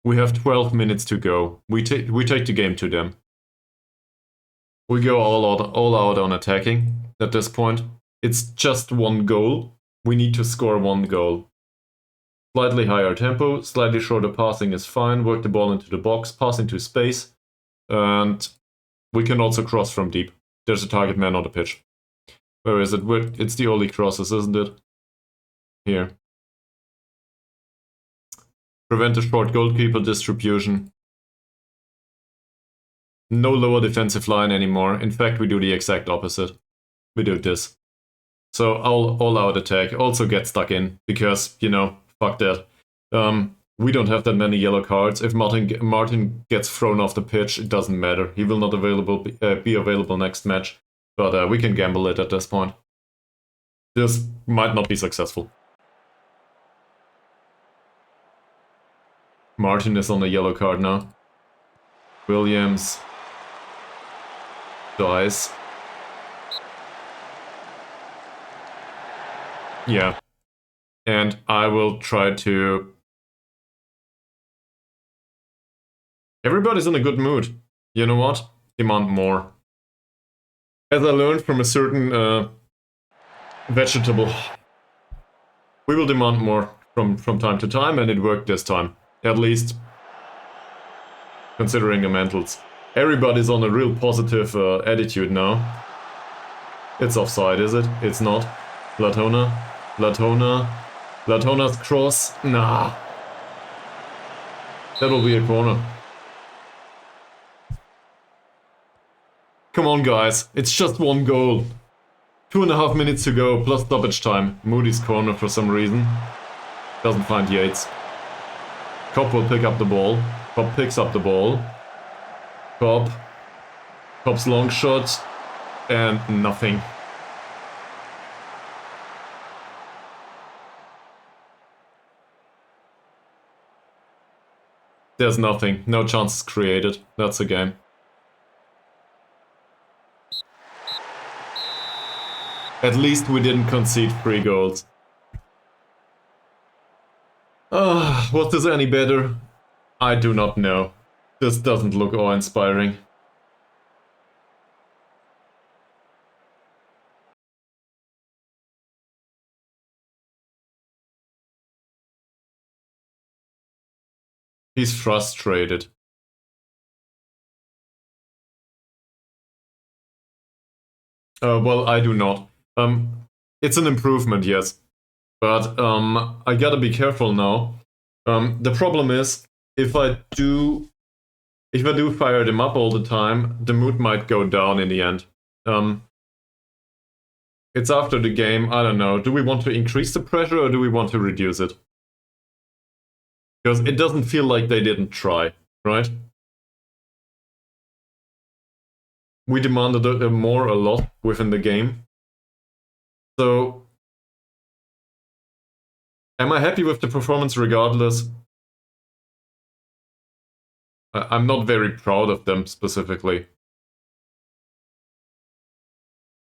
we have 12 minutes to go. We take the game to them. We go all out on attacking at this point. It's just 1 goal. We need to score 1 goal. Slightly higher tempo, slightly shorter passing is fine. Work the ball into the box, pass into space. And we can also cross from deep. There's a target man on the pitch. Where is it? It's the only crosses, isn't it? Here. Prevent a short goalkeeper distribution. No lower defensive line anymore. In fact, we do the exact opposite. We do this. So all out attack. Also get stuck in, because, you know, fuck that. We don't have that many yellow cards. If Martin gets thrown off the pitch, it doesn't matter. He will not be available next match. But we can gamble it at this point. This might not be successful. Martin is on a yellow card now. Williams dies. Yeah. And I will try to... Everybody's in a good mood. You know what? Demand more. As I learned from a certain vegetable, we will demand more from time to time, and it worked this time. At least, considering the mentals. Everybody's on a real positive attitude now. It's offside, is it? It's not. Latona. Latona's cross. Nah. That will be a corner. Come on, guys. It's just one goal. 2.5 minutes to go, plus stoppage time. Moody's corner for some reason. Doesn't find Yates. Cobb will pick up the ball. Cobb picks up the ball. Cobb's long shot. And nothing. There's nothing. No chances created. That's a game. At least we didn't concede 3 goals. Was this any better? I do not know. This doesn't look awe-inspiring. He's frustrated. Well, I do not. It's an improvement, yes. But I gotta be careful now. The problem is, if I do fire them up all the time, the mood might go down in the end. It's after the game, I don't know. Do we want to increase the pressure or do we want to reduce it? Because it doesn't feel like they didn't try, right? We demanded a lot within the game. So, am I happy with the performance regardless? I'm not very proud of them specifically.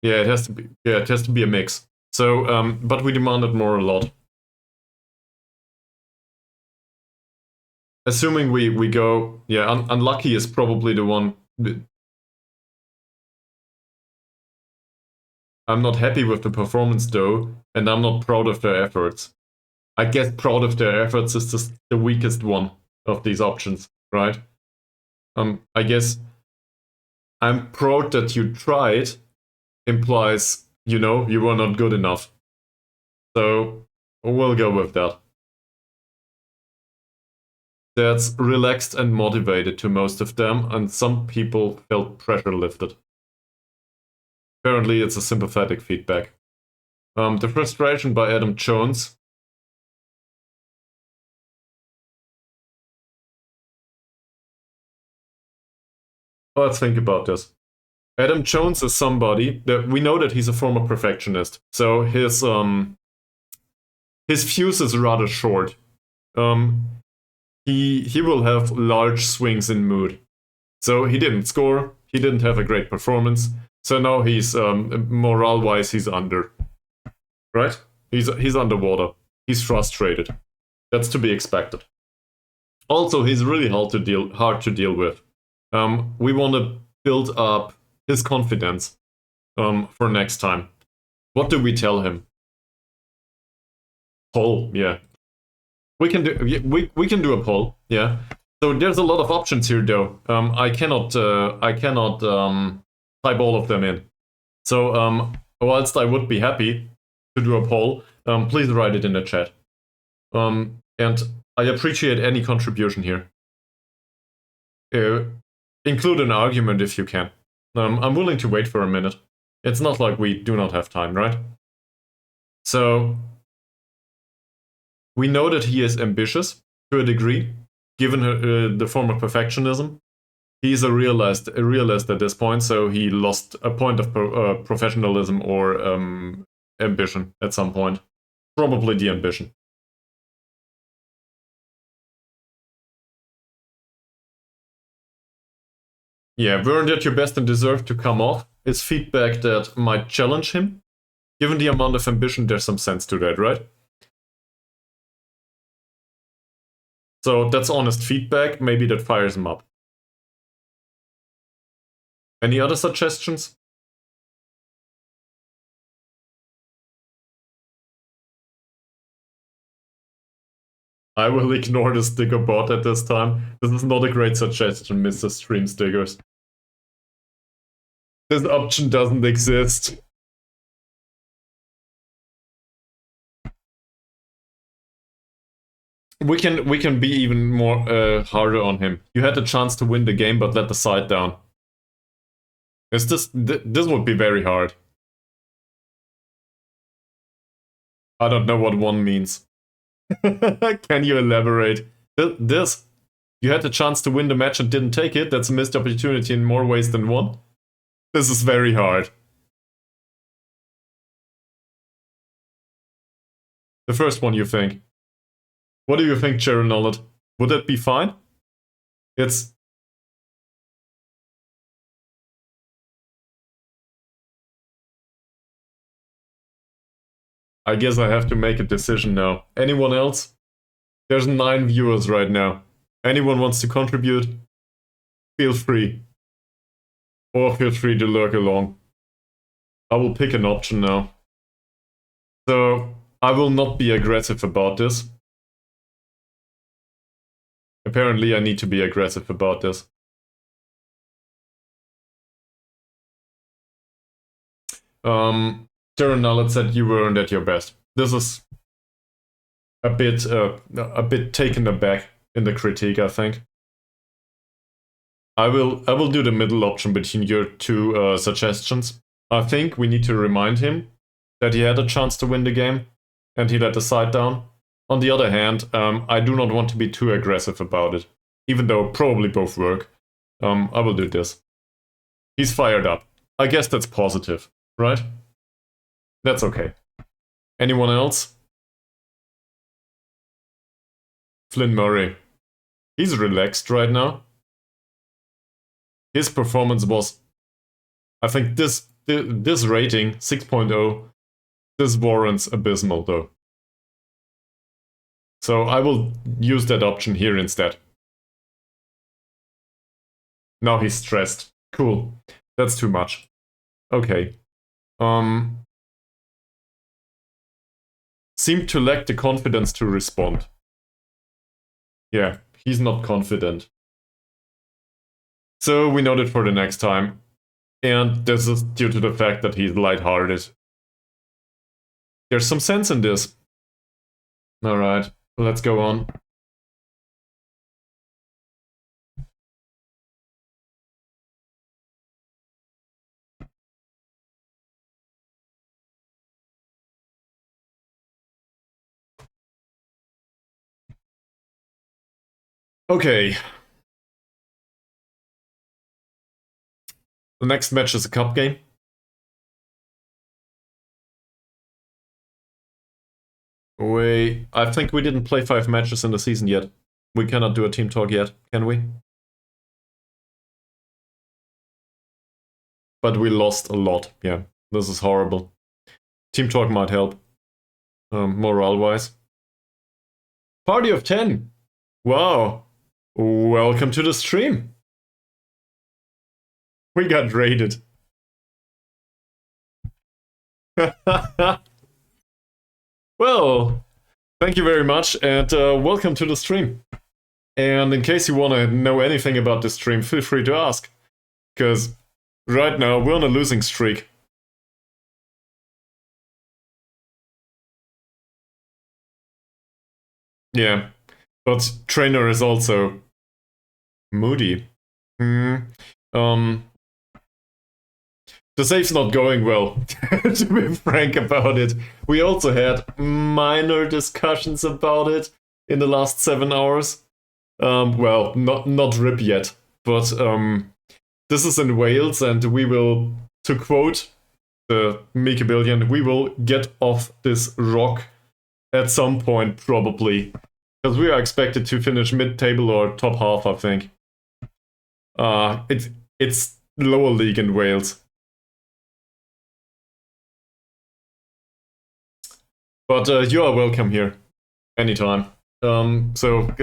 Yeah, it has to be. Yeah, it has to be a mix. So, but we demanded a lot. Assuming we go, yeah, unlucky is probably the one. I'm not happy with the performance though, and I'm not proud of their efforts. I guess proud of their efforts is just the weakest one of these options, right? I guess I'm proud that you tried implies, you were not good enough. So we'll go with that. That's relaxed and motivated to most of them, and some people felt pressure lifted. Apparently it's a sympathetic feedback. The frustration by Adam Jones. Let's think about this. Adam Jones is somebody that we know that he's a former perfectionist, so his fuse is rather short. He will have large swings in mood. So he didn't score, he didn't have a great performance, so now he's morale-wise he's under. Right? He's underwater. He's frustrated. That's to be expected. Also, he's really hard to deal with. We want to build up his confidence for next time. What do we tell him? Poll, yeah. We can do a poll, yeah. So there's a lot of options here, though. I cannot type all of them in. So whilst I would be happy to do a poll, please write it in the chat. And I appreciate any contribution here. Include an argument if you can. I'm willing to wait for a minute. It's not like we do not have time, right? So we know that he is ambitious to a degree, given the form of perfectionism. He's a realist at this point, so he lost a point of professionalism or ambition at some point. Probably the ambition. Yeah, weren't at your best and deserve to come off is feedback that might challenge him. Given the amount of ambition, there's some sense to that, right? So that's honest feedback, maybe that fires him up. Any other suggestions? I will ignore the sticker bot at this time. This is not a great suggestion, Mr. Stream Stickers. This option doesn't exist. We can be even more harder on him. You had the chance to win the game, but let the side down. This would be very hard. I don't know what one means. Can you elaborate? This, you had the chance to win the match and didn't take it. That's a missed opportunity in more ways than one. This is very hard. The first one, you think? What do you think, Sharon Nollet? Would that be fine? It's... I guess I have to make a decision now. Anyone else? There's 9 viewers right now. Anyone wants to contribute? Feel free. Or feel free to lurk along. I will pick an option now. So, I will not be aggressive about this. Apparently I need to be aggressive about this. Darren Nullet said you weren't at your best. This is a bit taken aback in the critique, I think. I will do the middle option between your two suggestions. I think we need to remind him that he had a chance to win the game, and he let the side down. On the other hand, I do not want to be too aggressive about it, even though probably both work. I will do this. He's fired up. I guess that's positive, right? That's okay. Anyone else? Flynn Murray. He's relaxed right now. His performance was... I think this rating, 6.0, this warrants abysmal though. So I will use that option here instead. Now he's stressed. Cool. That's too much. Okay. Seemed to lack the confidence to respond. Yeah, he's not confident. So we note it for the next time. And this is due to the fact that he's lighthearted. There's some sense in this. Alright, let's go on. Okay. The next match is a cup game. I think we didn't play 5 matches in the season yet. We cannot do a team talk yet, can we? But we lost a lot, yeah. This is horrible. Team talk might help. Morale-wise. Party of 10! Wow! Welcome to the stream! We got raided. Well, thank you very much, and welcome to the stream. And in case you want to know anything about this stream, feel free to ask. Because right now, we're on a losing streak. Yeah, but Trainer is also moody. The save's not going well, to be frank about it. We also had minor discussions about it in the last 7 hours. Well, not RIP yet, but this is in Wales, and we will, to quote the Mickey Billion, we will get off this rock at some point, probably. Because we are expected to finish mid-table or top half, I think. It's lower league in Wales. But you are welcome here, anytime. So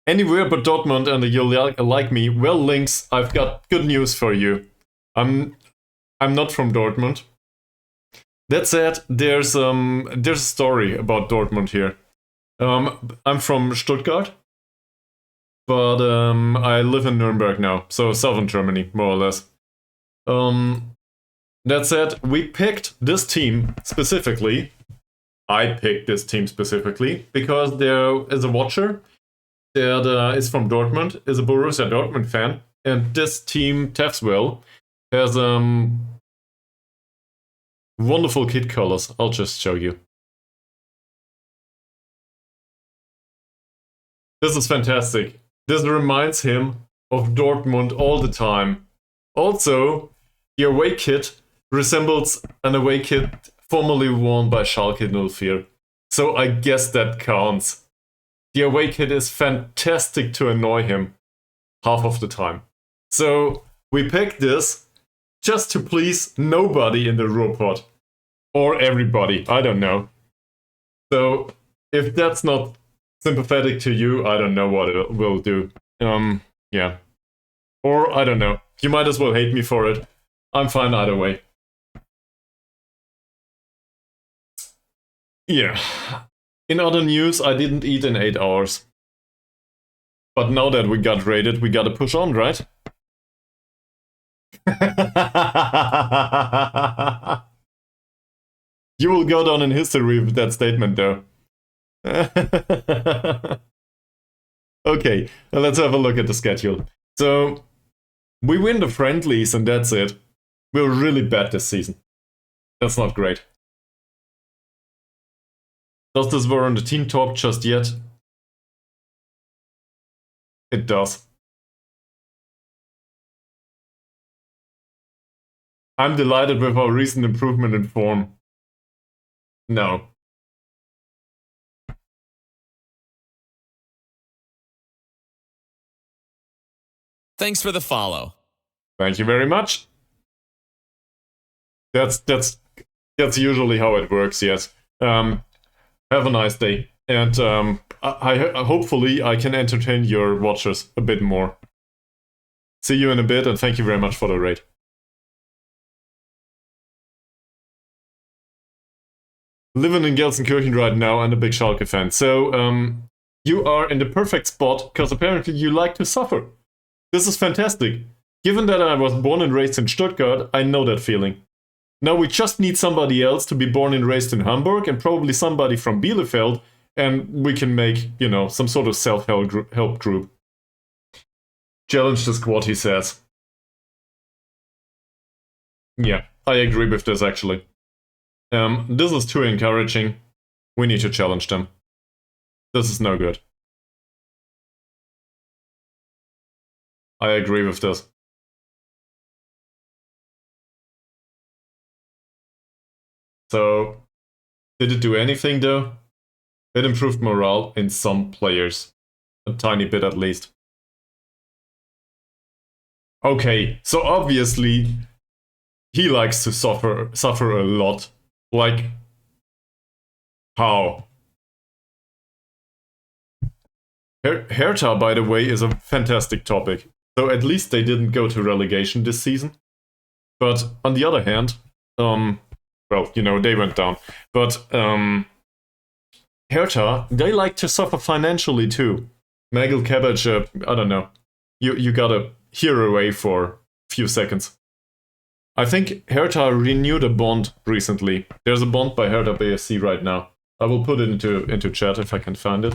anywhere but Dortmund, and you'll like me. Well, Lynx, I've got good news for you. I'm not from Dortmund. That said, there's a story about Dortmund here. I'm from Stuttgart, but I live in Nuremberg now, so southern Germany, more or less. That said, we picked this team specifically I picked this team specifically because there is a watcher that is from Dortmund, is a Borussia Dortmund fan, and this team, Taffs Well, has wonderful kit colors. I'll just show you. This is fantastic. This reminds him of Dortmund all the time. Also, the away kit resembles an away kit formerly worn by Schalke 04. So I guess that counts. The away kit is fantastic to annoy him half of the time. So we picked this just to please nobody in the Ruhrpott. Or everybody, I don't know. So if that's not sympathetic to you, I don't know what it will do. Yeah. Or, I don't know. You might as well hate me for it. I'm fine either way. Yeah. In other news, I didn't eat in 8 hours. But now that we got raided, we gotta push on, right? You will go down in history with that statement, though. Okay, let's have a look at the schedule. So, we win the friendlies and that's it. We're really bad this season. That's not great. Does this warrant a team talk just yet? It does. I'm delighted with our recent improvement in form. No. Thanks for the follow. Thank you very much. That's usually how it works, yes. Have a nice day. And hopefully I can entertain your watchers a bit more. See you in a bit, and thank you very much for the raid. Living in Gelsenkirchen right now and a big Schalke fan. So, you are in the perfect spot, because apparently you like to suffer. This is fantastic. Given that I was born and raised in Stuttgart, I know that feeling. Now we just need somebody else to be born and raised in Hamburg, and probably somebody from Bielefeld, and we can make, you know, some sort of self-help group. Challenge the squad, he says. Yeah, I agree with this, actually. This is too encouraging. We need to challenge them. This is no good. I agree with this. So, did it do anything though? It improved morale in some players. A tiny bit at least. Okay, so obviously he likes to suffer a lot. Like, how? Hertha, by the way, is a fantastic topic. So at least they didn't go to relegation this season. But on the other hand, well, you know, they went down. But Hertha, they like to suffer financially too. Nagel Cabbage, I don't know. You gotta hear away for a few seconds. I think Hertha renewed a bond recently. There's a bond by Hertha BSC right now. I will put it into chat if I can find it.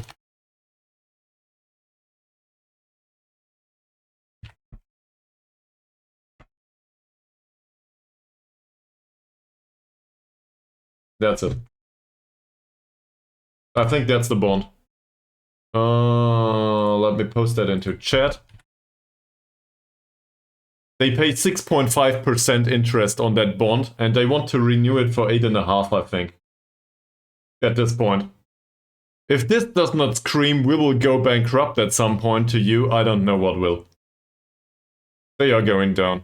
That's it. I think that's the bond. Let me post that into chat. They paid 6.5% interest on that bond, and they want to renew it for 8.5%, I think. At this point. If this does not scream we will go bankrupt at some point to you, I don't know what will. They are going down.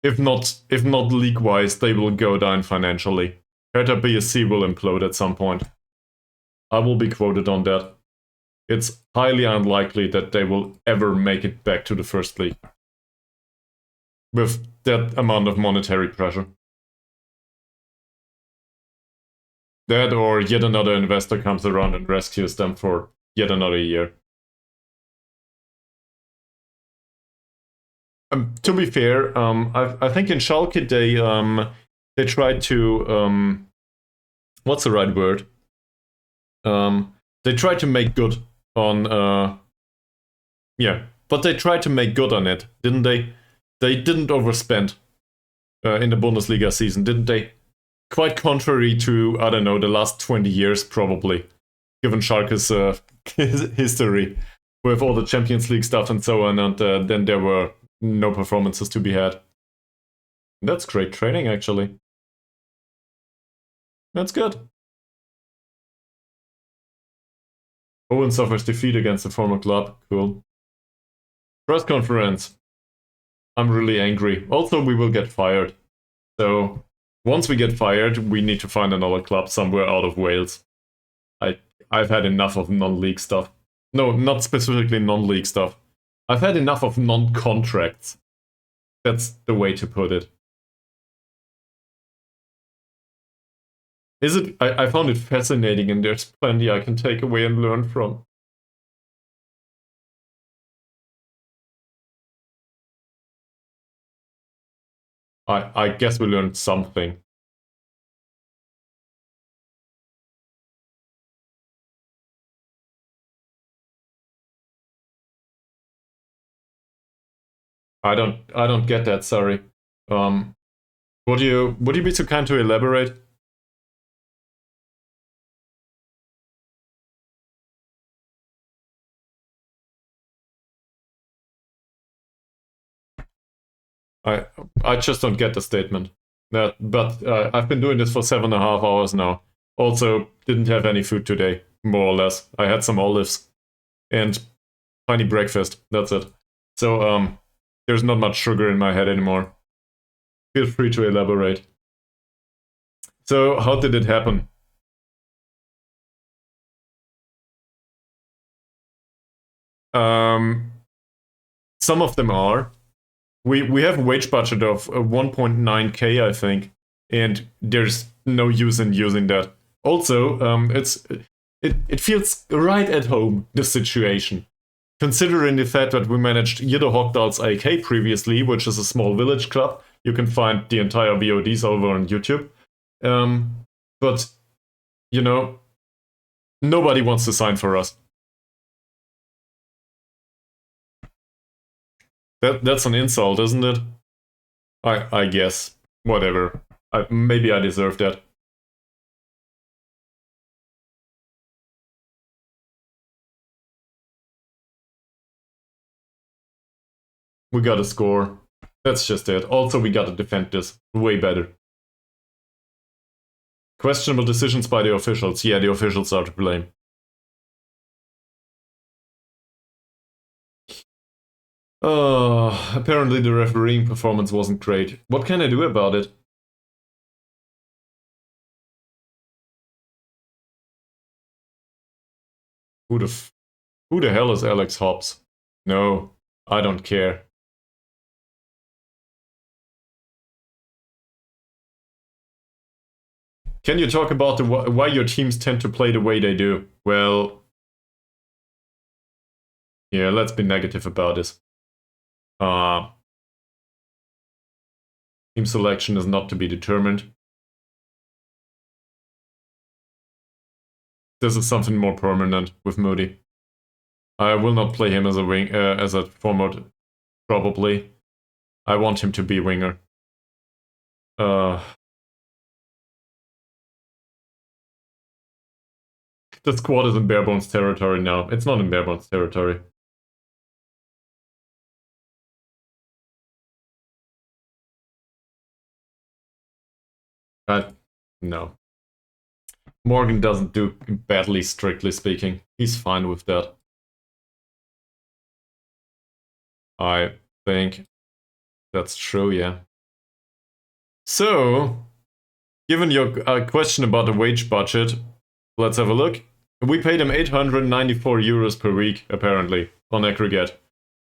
If not league-wise, they will go down financially. Hertha BSC will implode at some point. I will be quoted on that. It's highly unlikely that they will ever make it back to the first league. With that amount of monetary pressure. That or yet another investor comes around and rescues them for yet another year. To be fair, I think in Schalke they tried to what's the right word? They tried to make good on but they tried to make good on it, didn't they? They didn't overspend in the Bundesliga season, didn't they? Quite contrary to, I don't know, the last 20 years probably, given Schalke's history with all the Champions League stuff and so on, and then there were no performances to be had. That's great training, actually. That's good. Owen suffers defeat against the former club. Cool. Press conference. I'm really angry. Also, we will get fired. So, once we get fired, we need to find another club somewhere out of Wales. I've had enough of non-league stuff. No, not specifically non-league stuff. I've had enough of non-contracts. That's the way to put it. I found it fascinating, and there's plenty I can take away and learn from. I guess we learned something. I don't get that, sorry. Would you be so kind to elaborate? I just don't get the statement. But I've been doing this for 7.5 hours now. Also, didn't have any food today, more or less. I had some olives and tiny breakfast. That's it. So there's not much sugar in my head anymore. Feel free to elaborate. So how did it happen? Some of them are. We have a wage budget of 1.9k, I think, and there's no use in using that. Also, it feels right at home, this situation. Considering the fact that we managed Jidder Hogdal's AK previously, which is a small village club. You can find the entire VODs over on YouTube. But, you know, nobody wants to sign for us. That's an insult, isn't it? I guess. Whatever. Maybe I deserve that. We gotta score. That's just it. Also, we gotta defend this way better. Questionable decisions by the officials. Yeah, the officials are to blame. Apparently the refereeing performance wasn't great. What can I do about it? Who the hell is Alex Hobbs? No, I don't care. Can you talk about why your teams tend to play the way they do? Well, yeah, let's be negative about this. Team selection is not to be determined. This is something more permanent with Moody. I will not play him as a wing, as a forward, probably. I want him to be winger. The squad is in Barebones territory now. It's not in Barebones territory. No. Morgan doesn't do badly, strictly speaking. He's fine with that. I think that's true, yeah. So, given your question about the wage budget, let's have a look. We paid him 894 euros per week, apparently, on aggregate.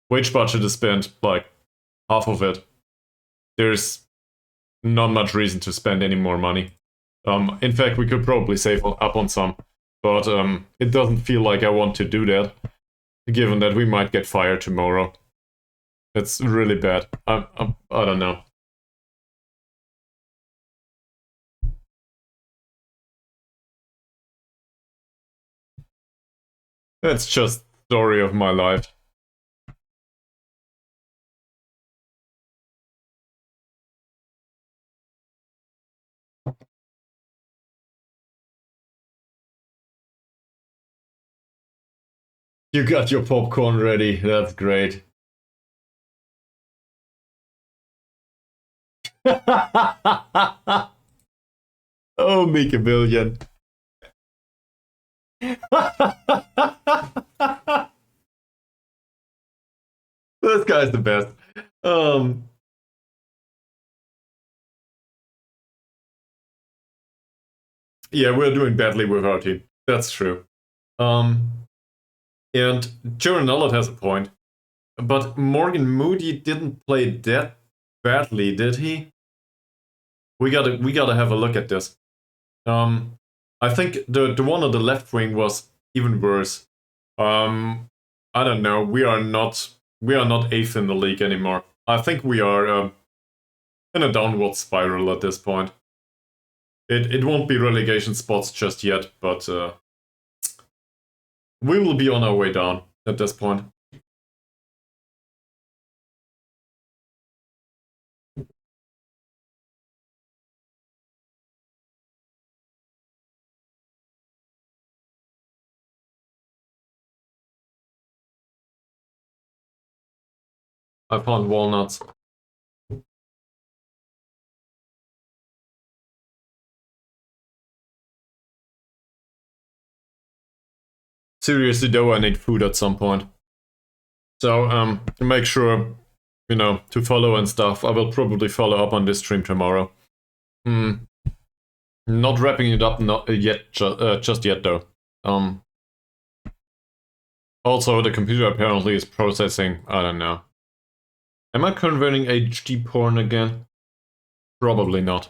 Wage budget is spent, like, half of it. There's not much reason to spend any more money. In fact, we could probably save up on some, but it doesn't feel like I want to do that, given that we might get fired tomorrow. It's really bad. I don't know. It's just story of my life. You got your popcorn ready. That's great. Oh, Mika Billion. This guy's the best. Um, yeah, we're doing badly with our team. That's true. And Jaron Nullett has a point. But Morgan Moody didn't play that badly, did he? We gotta have a look at this. I think the one on the left wing was even worse. I don't know. We are not eighth in the league anymore. I think we are in a downward spiral at this point. It won't be relegation spots just yet, but we will be on our way down at this point. I found walnuts. Seriously though, I need food at some point. So to make sure, to follow and stuff, I will probably follow up on this stream tomorrow. Not wrapping it up not yet, just yet though. Also, the computer apparently is processing. I don't know. Am I converting HD porn again? Probably not.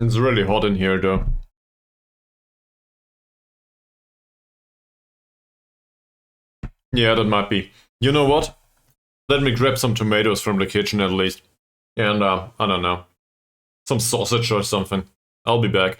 It's really hot in here though. Yeah, that might be. You know what? Let me grab some tomatoes from the kitchen at least. And, I don't know. Some sausage or something. I'll be back.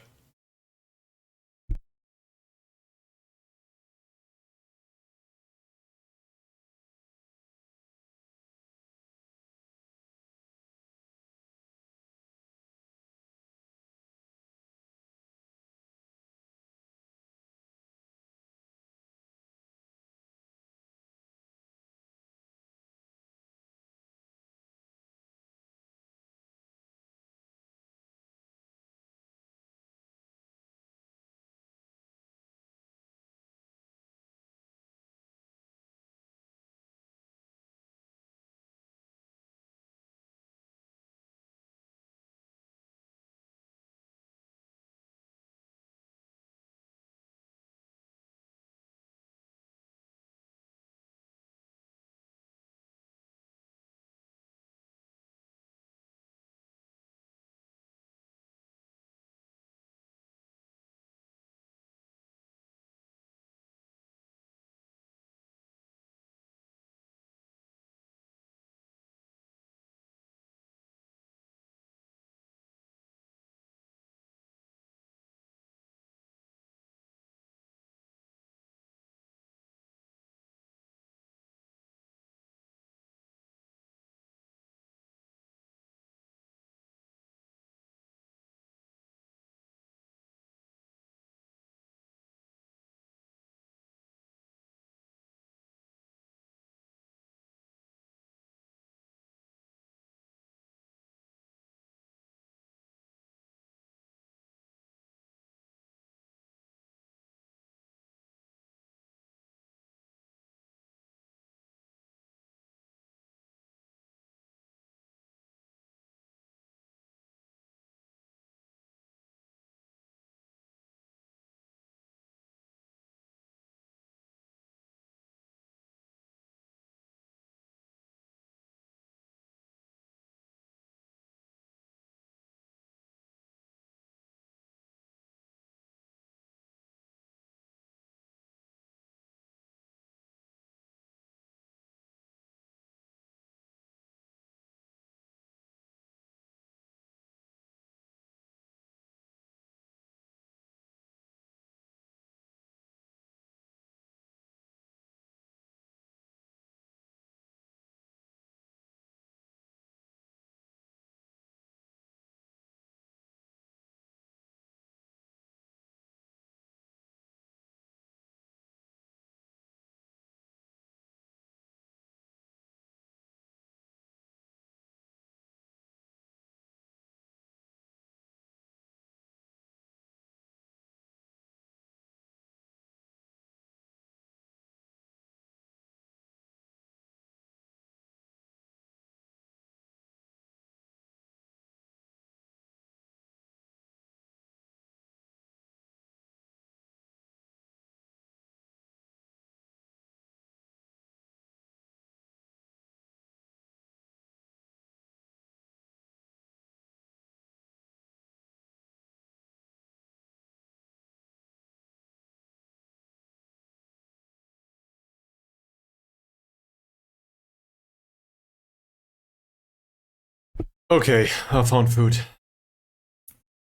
Okay, I found food.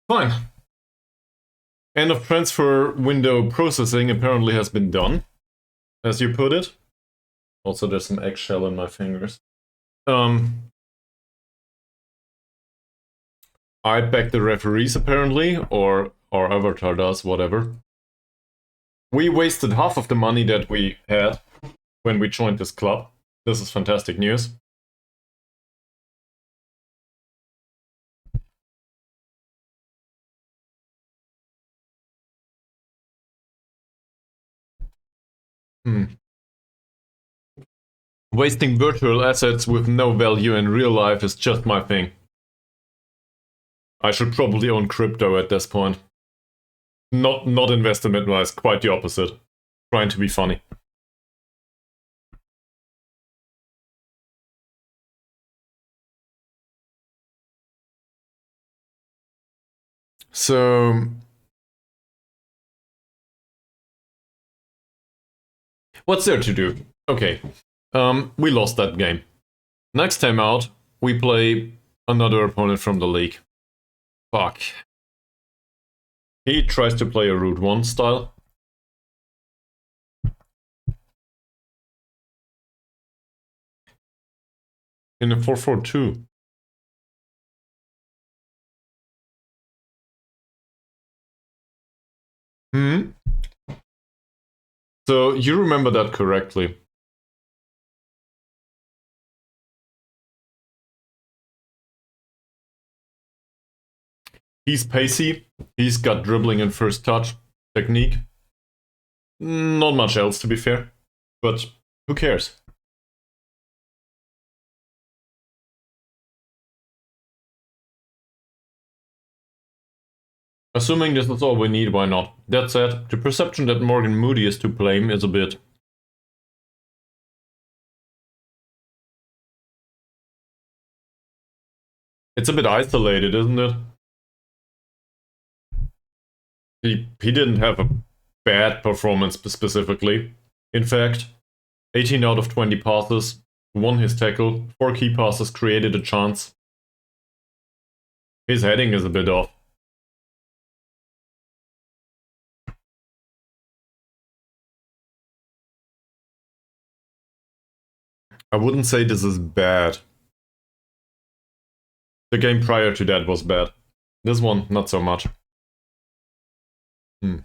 Fine. End of transfer window processing apparently has been done, as you put it. Also, there's some eggshell in my fingers. I back the referees apparently, or our avatar does, whatever. We wasted half of the money that we had when we joined this club. This is fantastic news. Wasting virtual assets with no value in real life is just my thing. I should probably own crypto at this point. Not investment wise, quite the opposite. Trying to be funny. So, what's there to do? Okay, we lost that game. Next time out, we play another opponent from the league. Fuck. He tries to play a Route 1 style. In a 4-4-2. Hmm? So, you remember that correctly. He's pacey. He's got dribbling and first touch technique. Not much else, to be fair. But who cares? Assuming this is all we need, why not? That said, the perception that Morgan Moody is to blame is a bit... It's a bit isolated, isn't it? He didn't have a bad performance specifically. In fact, 18 out of 20 passes, won his tackle, 4 key passes created a chance. His heading is a bit off. I wouldn't say this is bad. The game prior to that was bad. This one, not so much. Hmm.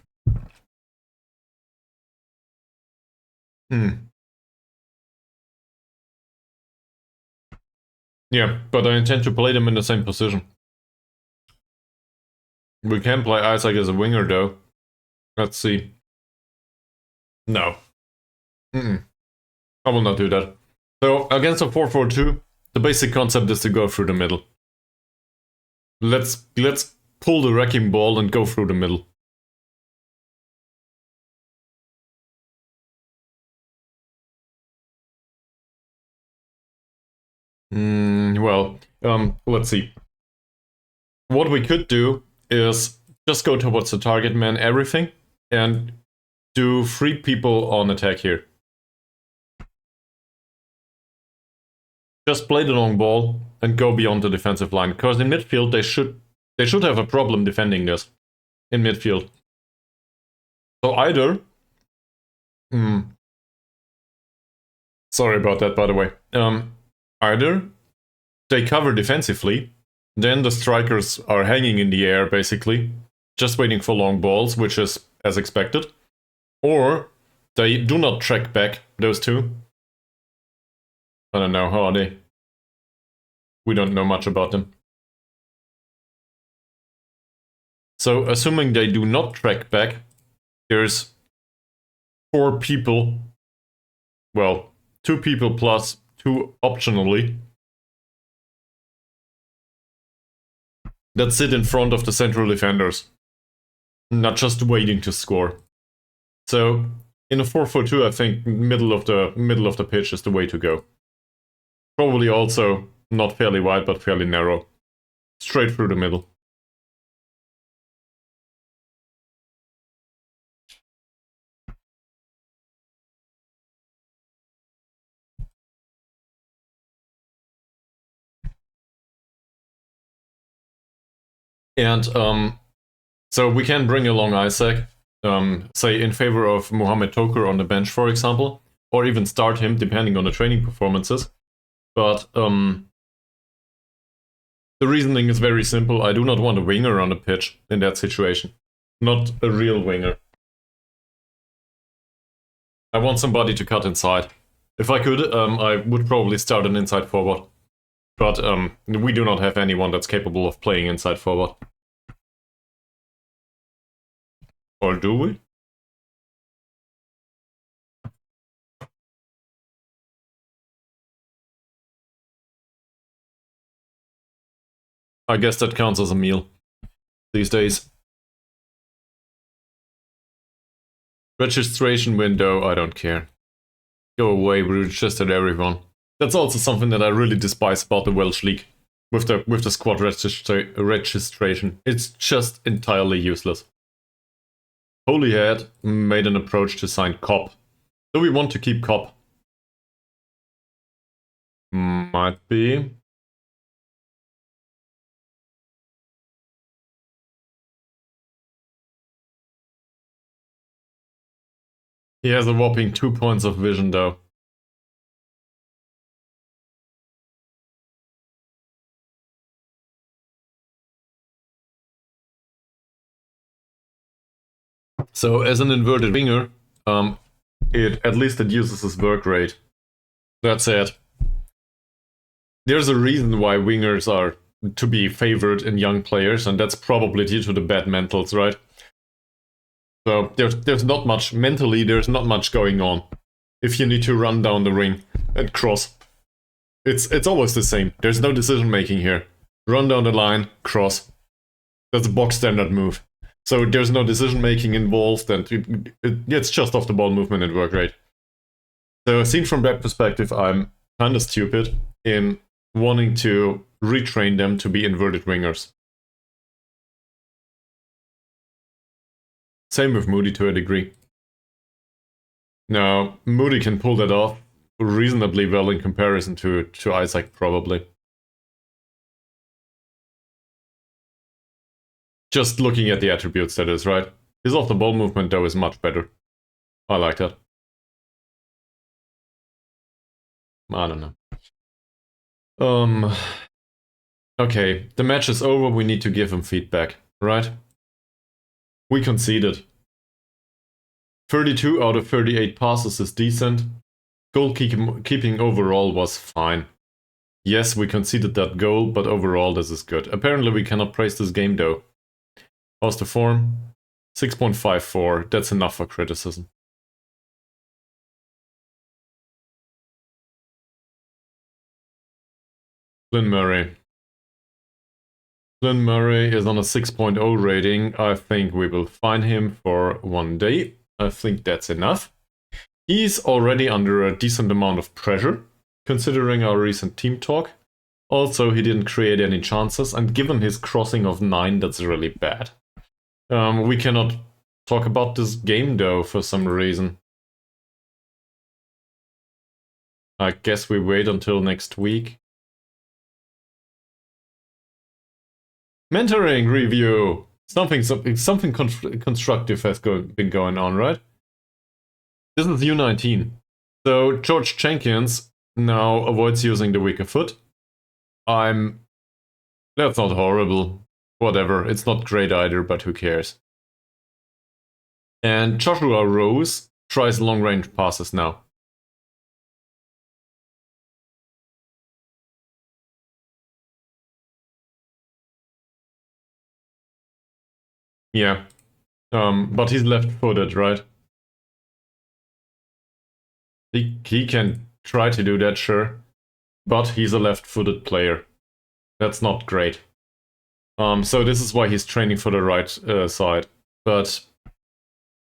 Yeah, but I intend to play them in the same position. We can play Isaac as a winger though. Let's see. No. I will not do that. So, against a 4-4-2, the basic concept is to go through the middle. Let's pull the wrecking ball and go through the middle. Let's see. What we could do is just go towards the target man, everything, and do 3 people on attack here. Just play the long ball and go beyond the defensive line, because in midfield they should have a problem defending this in midfield. So either... Sorry about that, by the way. Either they cover defensively, then the strikers are hanging in the air, basically, just waiting for long balls, which is as expected. Or they do not track back, those two. I don't know, how are they? We don't know much about them. So, assuming they do not track back, there's 4 people, well, 2 people plus 2 optionally, that sit in front of the central defenders, not just waiting to score. So, in a 4-4-2, I think middle of the pitch is the way to go. Probably also not fairly wide, but fairly narrow. Straight through the middle. And so we can bring along Isaac, say in favor of Mohamed Toker on the bench, for example, or even start him depending on the training performances. But the reasoning is very simple. I do not want a winger on the pitch in that situation. Not a real winger. I want somebody to cut inside. If I could, I would probably start an inside forward. But we do not have anyone that's capable of playing inside forward. Or do we? I guess that counts as a meal these days. Registration window, I don't care. Go away, we registered everyone. That's also something that I really despise about the Welsh League. With the squad registration. It's just entirely useless. Holyhead made an approach to sign Cobb. Do we want to keep Cobb? Might be. He has a whopping 2 points of vision though. So as an inverted winger, at least it uses his work rate. That said, there's a reason why wingers are to be favored in young players, and that's probably due to the bad mentals, right? So there's not much mentally. There's not much going on. If you need to run down the ring and cross, it's always the same. There's no decision making here. Run down the line, cross. That's a box standard move. So there's no decision making involved, and it's just off the ball movement and work rate. So seen from that perspective, I'm kind of stupid in wanting to retrain them to be inverted wingers. Same with Moody to a degree. Now, Moody can pull that off reasonably well in comparison to Isaac, probably. Just looking at the attributes, that is, right? His off-the-ball movement, though, is much better. I like that. I don't know. Okay, the match is over, we need to give him feedback, right? We conceded. 32 out of 38 passes is decent. Goalkeeping overall was fine. Yes, we conceded that goal, but overall this is good. Apparently we cannot praise this game though. How's the form? 6.54, that's enough for criticism. Flynn Murray. Flynn Murray is on a 6.0 rating. I think we will fine him for 1 day. I think that's enough. He's already under a decent amount of pressure, considering our recent team talk. Also, he didn't create any chances, and given his crossing of 9, that's really bad. We cannot talk about this game, though, for some reason. I guess we wait until next week. Mentoring review! Something constructive has been going on, right? This is U19. So George Jenkins now avoids using the weaker foot. That's not horrible. Whatever, it's not great either, but who cares? And Joshua Rose tries long-range passes now. Yeah. But he's left-footed, right? He can try to do that, sure. But he's a left-footed player. That's not great. So this is why he's training for the right side. But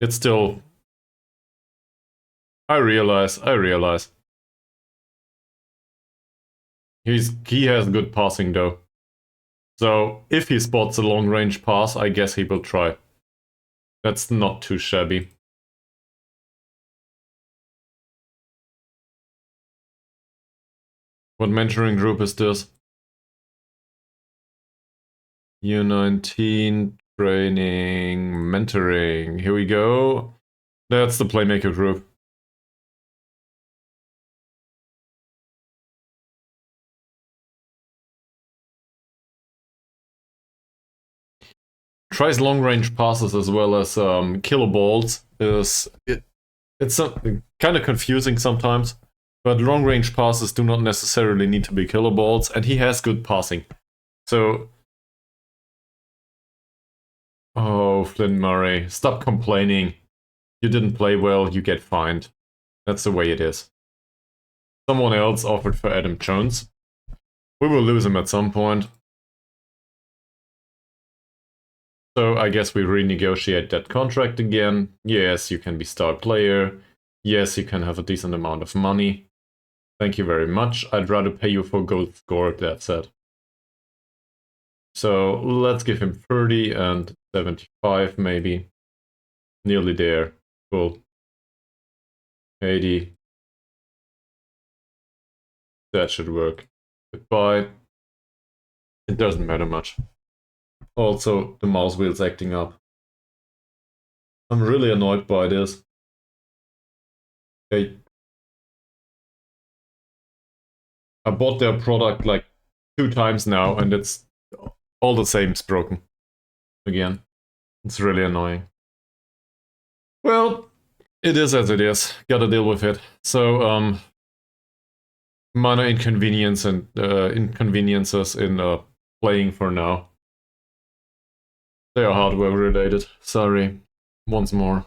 it's still... I realize. He has good passing though. So if he spots a long-range pass, I guess he will try. That's not too shabby. What mentoring group is this? U19 training, mentoring. Here we go. That's the Playmaker group. Tries long-range passes as well as killer balls. It's kind of confusing sometimes, but long-range passes do not necessarily need to be killer balls, and he has good passing. So, oh, Flynn Murray, stop complaining. You didn't play well, you get fined. That's the way it is. Someone else offered for Adam Jones. We will lose him at some point. So I guess we renegotiate that contract again. Yes, you can be star player. Yes, you can have a decent amount of money. Thank you very much. I'd rather pay you for gold score, that's it. So let's give him 30 and 75 maybe. Nearly there. Cool. 80. That should work. Goodbye. It doesn't matter much. Also, the mouse wheel's acting up. I'm really annoyed by this. I bought their product like 2 times now, and it's all the same, it's broken. Again. It's really annoying. Well, it is as it is. Gotta deal with it. So, minor inconvenience and inconveniences in playing for now. They are hardware related. Sorry. Once more.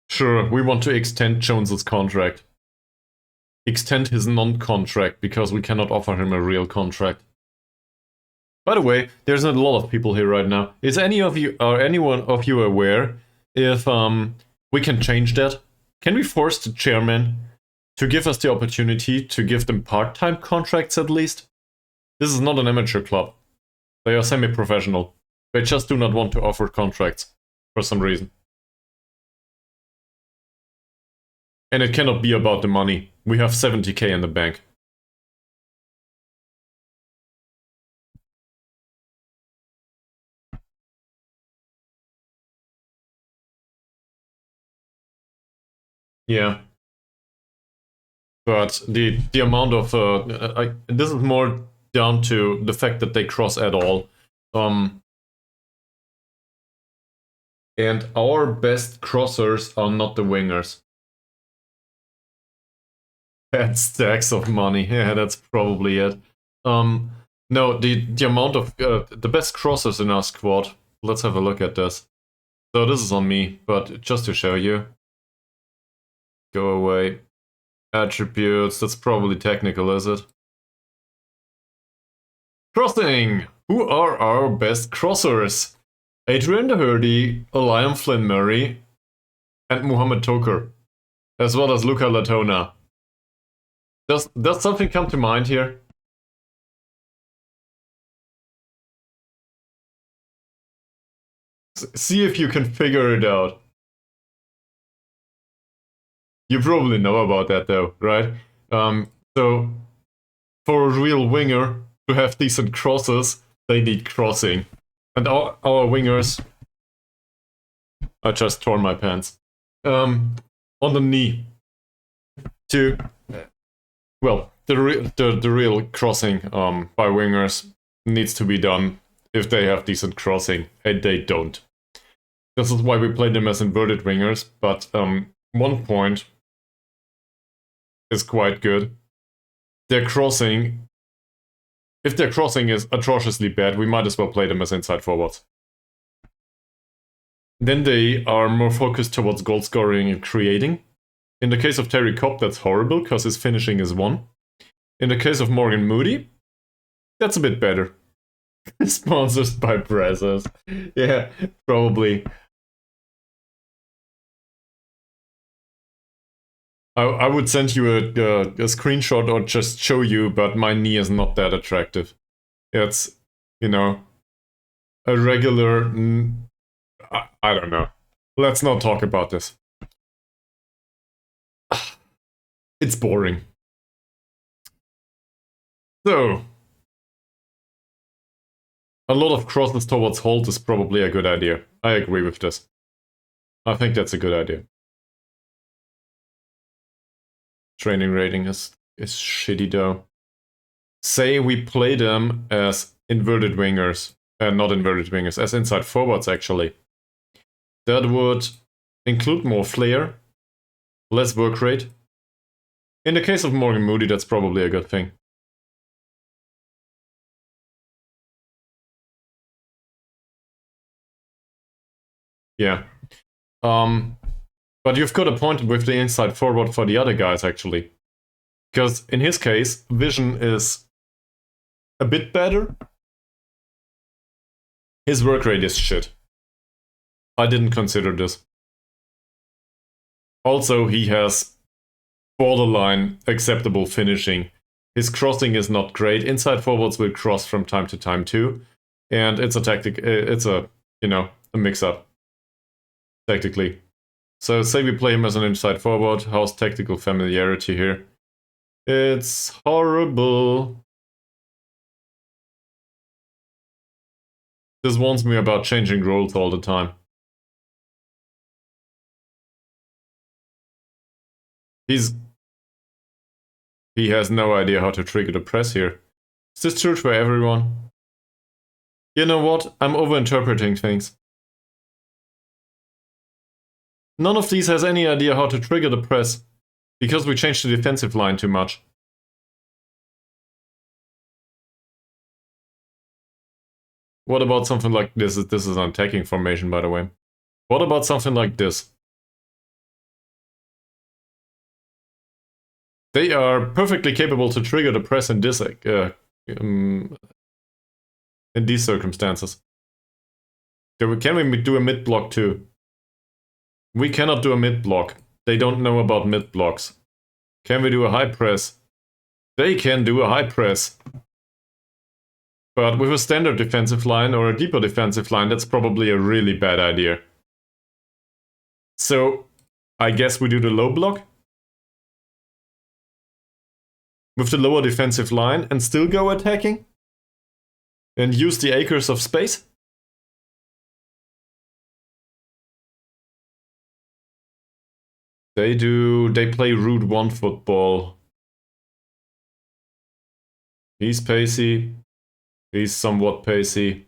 Sure, we want to extend Jones's contract. Extend his non-contract because we cannot offer him a real contract. By the way, there's a lot of people here right now. Is any of you or anyone of you aware if we can change that? Can we force the chairman to give us the opportunity to give them part-time contracts at least? This is not an amateur club. They are semi-professional. They just do not want to offer contracts for some reason. And it cannot be about the money. We have 70k in the bank. Yeah. But the amount of this is more down to the fact that they cross at all. And our best crossers are not the wingers. That's stacks of money. Yeah, that's probably it. No, the amount of the best crossers in our squad. Let's have a look at this. So this is on me, but just to show you. Go away. Attributes. That's probably technical, is it? Crossing. Who are our best crossers? Adrian Doherty, Liam Flynn Murray, and Muhammad Toker, as well as Luca Latona. Does something come to mind here? See if you can figure it out. You probably know about that though, right? So for a real winger to have decent crosses, they need crossing. And our wingers... I just tore my pants. On the knee. Well, the real crossing by wingers needs to be done if they have decent crossing, and they don't. This is why we play them as inverted wingers, but 1 point is quite good. Their crossing... If their crossing is atrociously bad, we might as well play them as inside forwards. Then they are more focused towards goal scoring and creating. In the case of Terry Cobb, that's horrible, because his finishing is 1. In the case of Morgan Moody, that's a bit better. Sponsored by Brazzers. Yeah, probably. I would send you a screenshot or just show you, but my knee is not that attractive. It's, you know, a regular... I don't know. Let's not talk about this. It's boring. So, a lot of crosses towards hold is probably a good idea. I agree with this. I think that's a good idea. Training rating is shitty though. Say we play them as inverted wingers. Not inverted wingers, as inside forwards actually. That would include more flair, less work rate. In the case of Morgan Moody, that's probably a good thing. Yeah. But you've got a point with the inside forward for the other guys, actually. Because in his case, vision is a bit better. His work rate is shit. I didn't consider this. Also, he has borderline acceptable finishing. His crossing is not great. Inside forwards will cross from time to time too. And it's a tactic, it's a, a mix-up. Tactically. So say we play him as an inside forward. How's tactical familiarity here? It's horrible. This warns me about changing roles all the time. He has no idea how to trigger the press here. Is this true for everyone? You know what? I'm overinterpreting things. None of these has any idea how to trigger the press, because we changed the defensive line too much. What about something like this? This is an attacking formation, by the way. What about something like this? They are perfectly capable to trigger the press in this in these circumstances. Can we do a mid block too? We cannot do a mid block. They don't know about mid blocks. Can we do a high press? They can do a high press. But with a standard defensive line or a deeper defensive line, that's probably a really bad idea. So, I guess we do the low block? With the lower defensive line and still go attacking? And use the acres of space? They play Route 1 football. He's pacey. He's somewhat pacey.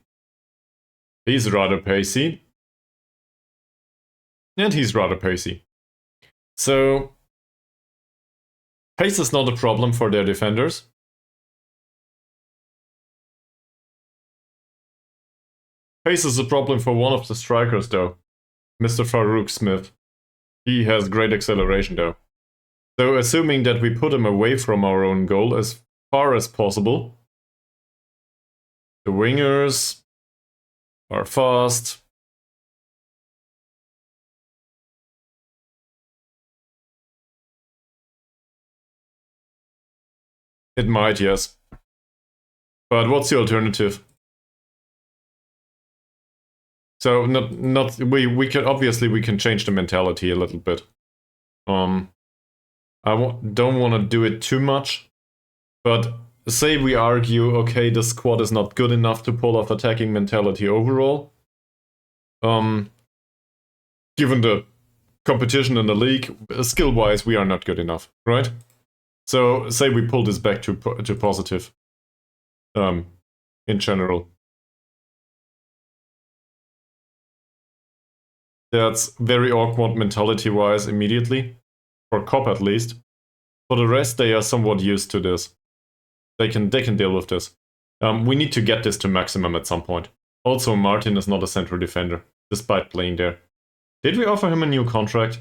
He's rather pacey. And he's rather pacey. So, pace is not a problem for their defenders. Pace is a problem for one of the strikers though. Mr. Farouk Smith. He has great acceleration though. So assuming that we put him away from our own goal as far as possible. The wingers are fast. It might, yes. But what's the alternative? So we can obviously we can change the mentality a little bit. I don't want to do it too much, but say we argue, okay, the squad is not good enough to pull off attacking mentality overall. Given the competition in the league, skill-wise, we are not good enough, right? So say we pull this back to positive. In general. That's very awkward mentality-wise immediately. For Cop at least. For the rest, they are somewhat used to this. They can deal with this. We need to get this to maximum at some point. Also, Martin is not a central defender, despite playing there. Did we offer him a new contract?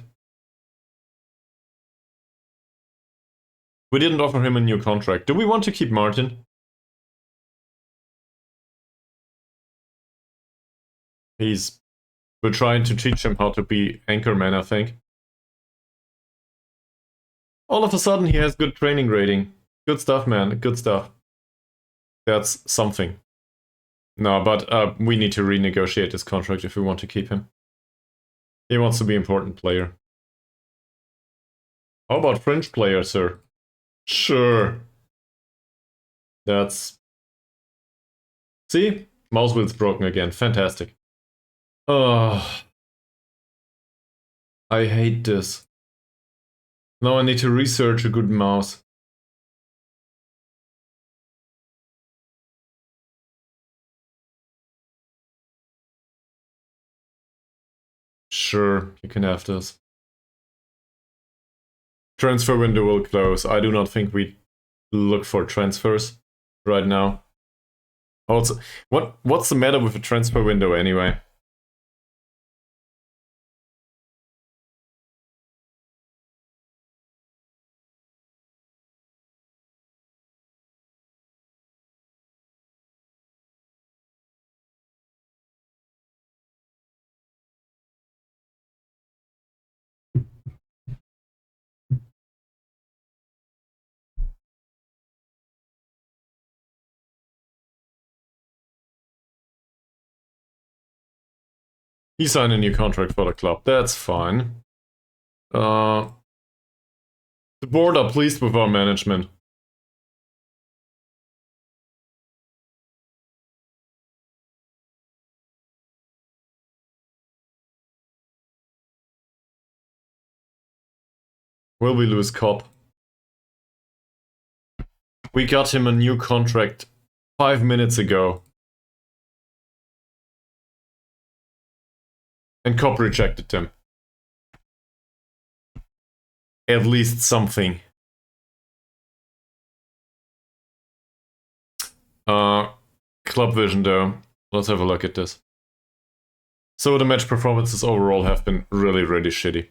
We didn't offer him a new contract. Do we want to keep Martin? We're trying to teach him how to be anchorman, I think. All of a sudden, he has good training rating. Good stuff, man. Good stuff. That's something. No, but we need to renegotiate this contract if we want to keep him. He wants to be an important player. How about fringe player, sir? Sure. That's... See? Mouse wheel's broken again. Fantastic. Oh, I hate this. Now I need to research a good mouse. Sure, you can have this. Transfer window will close. I do not think we look for transfers right now. Also, what's the matter with the transfer window anyway? He signed a new contract for the club. That's fine. The board are pleased with our management. Will we lose Cop? We got him a new contract 5 minutes ago. And Cop rejected him. At least something. Club vision though. Let's have a look at this. So the match performances overall have been really, really shitty.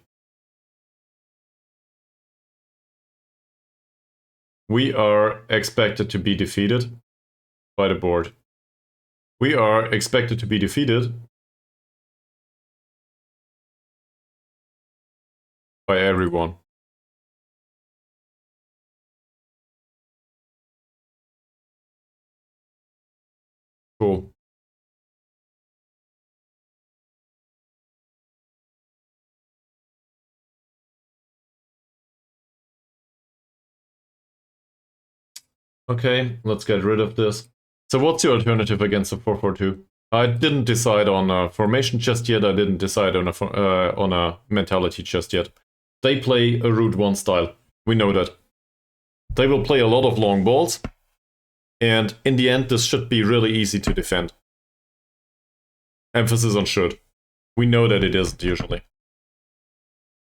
We are expected to be defeated by the board. We are expected to be defeated by everyone. Cool. Okay, let's get rid of this. So what's your alternative against the 4-4-2? I didn't decide on a formation just yet. I didn't decide on a mentality just yet. They play a route 1 style. We know that. They will play a lot of long balls. And in the end, this should be really easy to defend. Emphasis on should. We know that it isn't usually.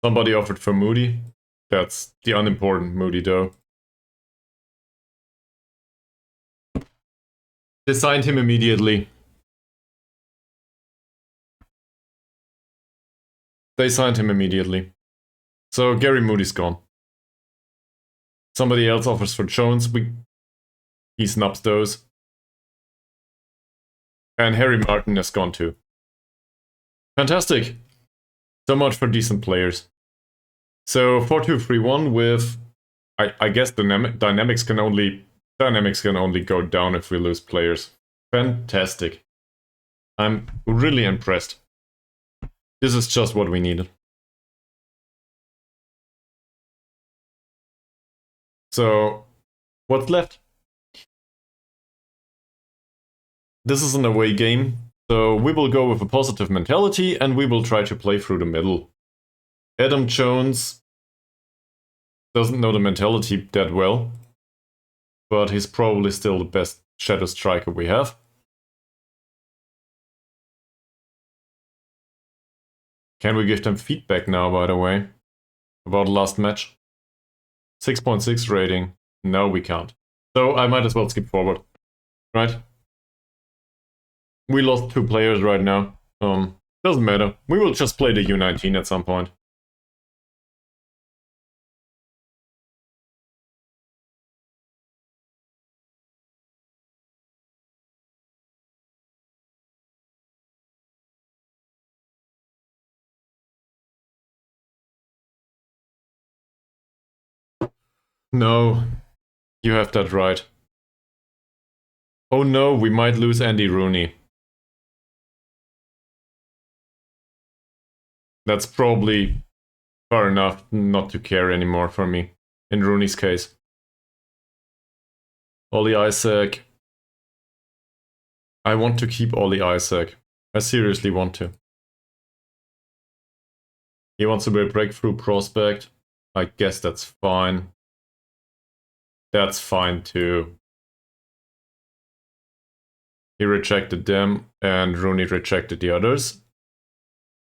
Somebody offered for Moody. That's the unimportant Moody though. They signed him immediately. So Gary Moody's gone. Somebody else offers for Jones. He snubs those. And Harry Martin is gone too. Fantastic. So much for decent players. So 4-2-3-1 with, I guess dynamics can only go down if we lose players. Fantastic. I'm really impressed. This is just what we needed. So, what's left? This is an away game, so we will go with a positive mentality and we will try to play through the middle. Adam Jones doesn't know the mentality that well, but he's probably still the best shadow striker we have. Can we give them feedback now, by the way, about the last match? 6.6 rating. No, we can't. So I might as well skip forward, right? We lost 2 players right now. Doesn't matter. We will just play the U19 at some point. No, you have that right. Oh no, we might lose Andy Rooney. That's probably far enough not to care anymore for me, in Rooney's case. Ollie Isaac. I want to keep Ollie Isaac. I seriously want to. He wants to be a breakthrough prospect. I guess that's fine. That's fine too. He rejected them, and Rooney rejected the others.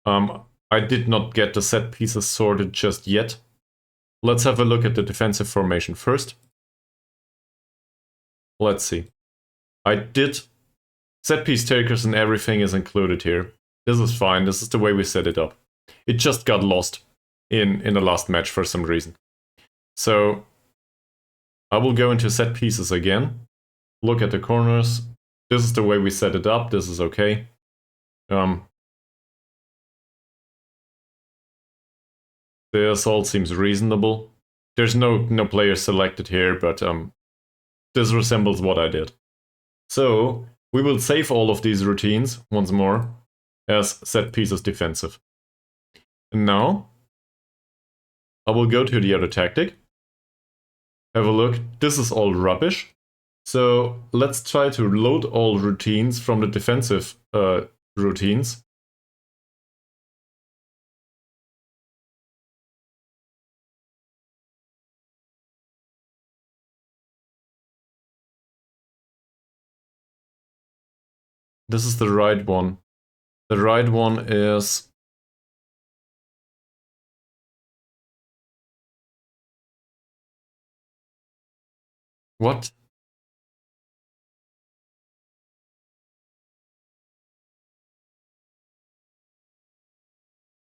I did not get the set pieces sorted just yet. Let's have a look at the defensive formation first. Let's see. I did set piece takers and everything is included here. This is fine. This is the way we set it up. It just got lost in the last match for some reason. So I will go into set pieces again. Look at the corners. This is the way we set it up. This is okay. This all seems reasonable. There's no player selected here, but this resembles what I did. So we will save all of these routines once more as set pieces defensive. And now I will go to the other tactic. Have a look. This is all rubbish. So let's try to load all routines from the defensive routines. This is the right one. The right one is... What?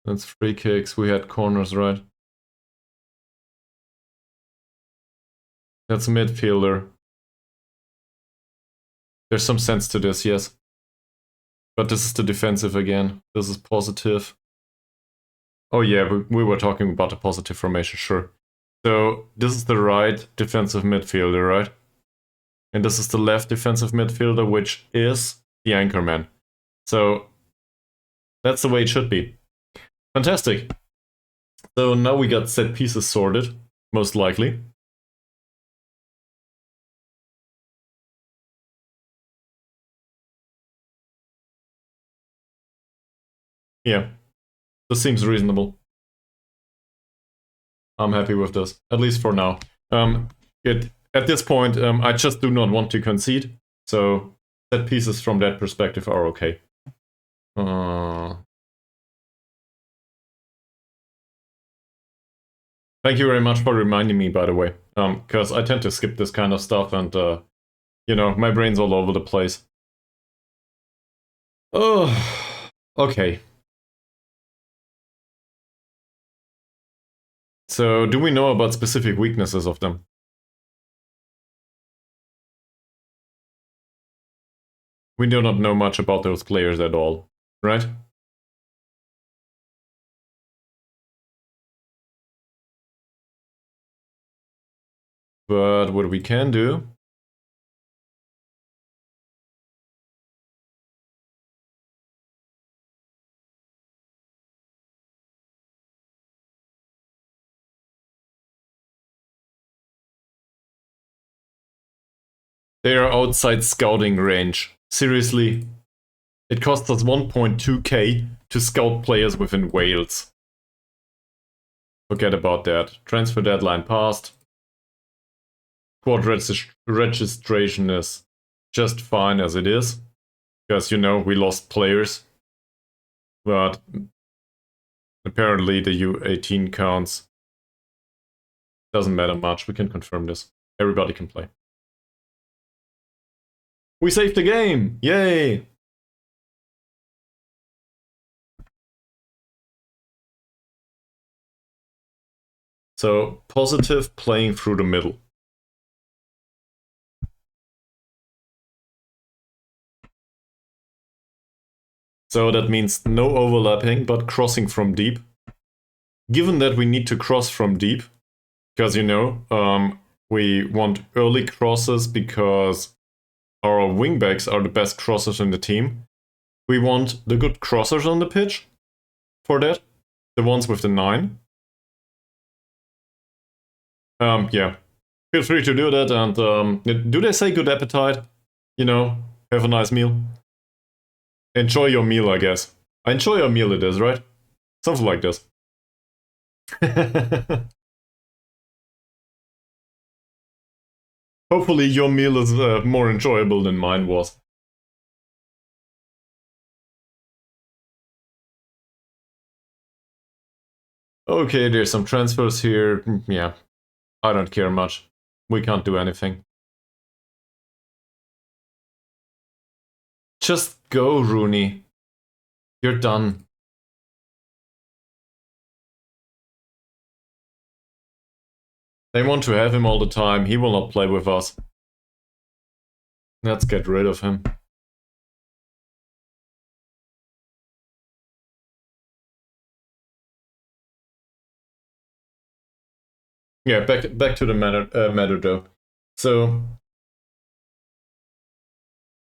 That's free kicks. We had corners, right? That's midfielder. There's some sense to this, yes. But this is the defensive again. This is positive. Oh yeah, we were talking about a positive formation, sure. So this is the right defensive midfielder, right? And this is the left defensive midfielder, which is the anchorman. So that's the way it should be. Fantastic. So now we got set pieces sorted, most likely. Yeah, this seems reasonable. I'm happy with this, at least for now. At this point, I just do not want to concede, so set pieces from that perspective are okay. Thank you very much for reminding me, by the way, because I tend to skip this kind of stuff and, you know, my brain's all over the place. Oh, okay. So, do we know about specific weaknesses of them? We do not know much about those players at all, right? But what we can do... They are outside scouting range. Seriously. It costs us 1.2k to scout players within Wales. Forget about that. Transfer deadline passed. Squad registration is just fine as it is. Because, you know, we lost players. But apparently the U18 counts. Doesn't matter much. We can confirm this. Everybody can play. We saved the game! Yay! So, positive playing through the middle. So that means no overlapping, but crossing from deep. Given that we need to cross from deep, because, you know, we want early crosses because our wingbacks are the best crossers in the team. We want the good crossers on the pitch for that. The ones with the 9. Yeah. Feel free to do that, and do they say good appetite? You know, have a nice meal. Enjoy your meal, I guess. Enjoy your meal it is, right? Something like this. Hopefully your meal is more enjoyable than mine was. Okay, there's some transfers here. Yeah, I don't care much. We can't do anything. Just go, Rooney. You're done. They want to have him all the time. He will not play with us. Let's get rid of him. Yeah, back to the matter though. So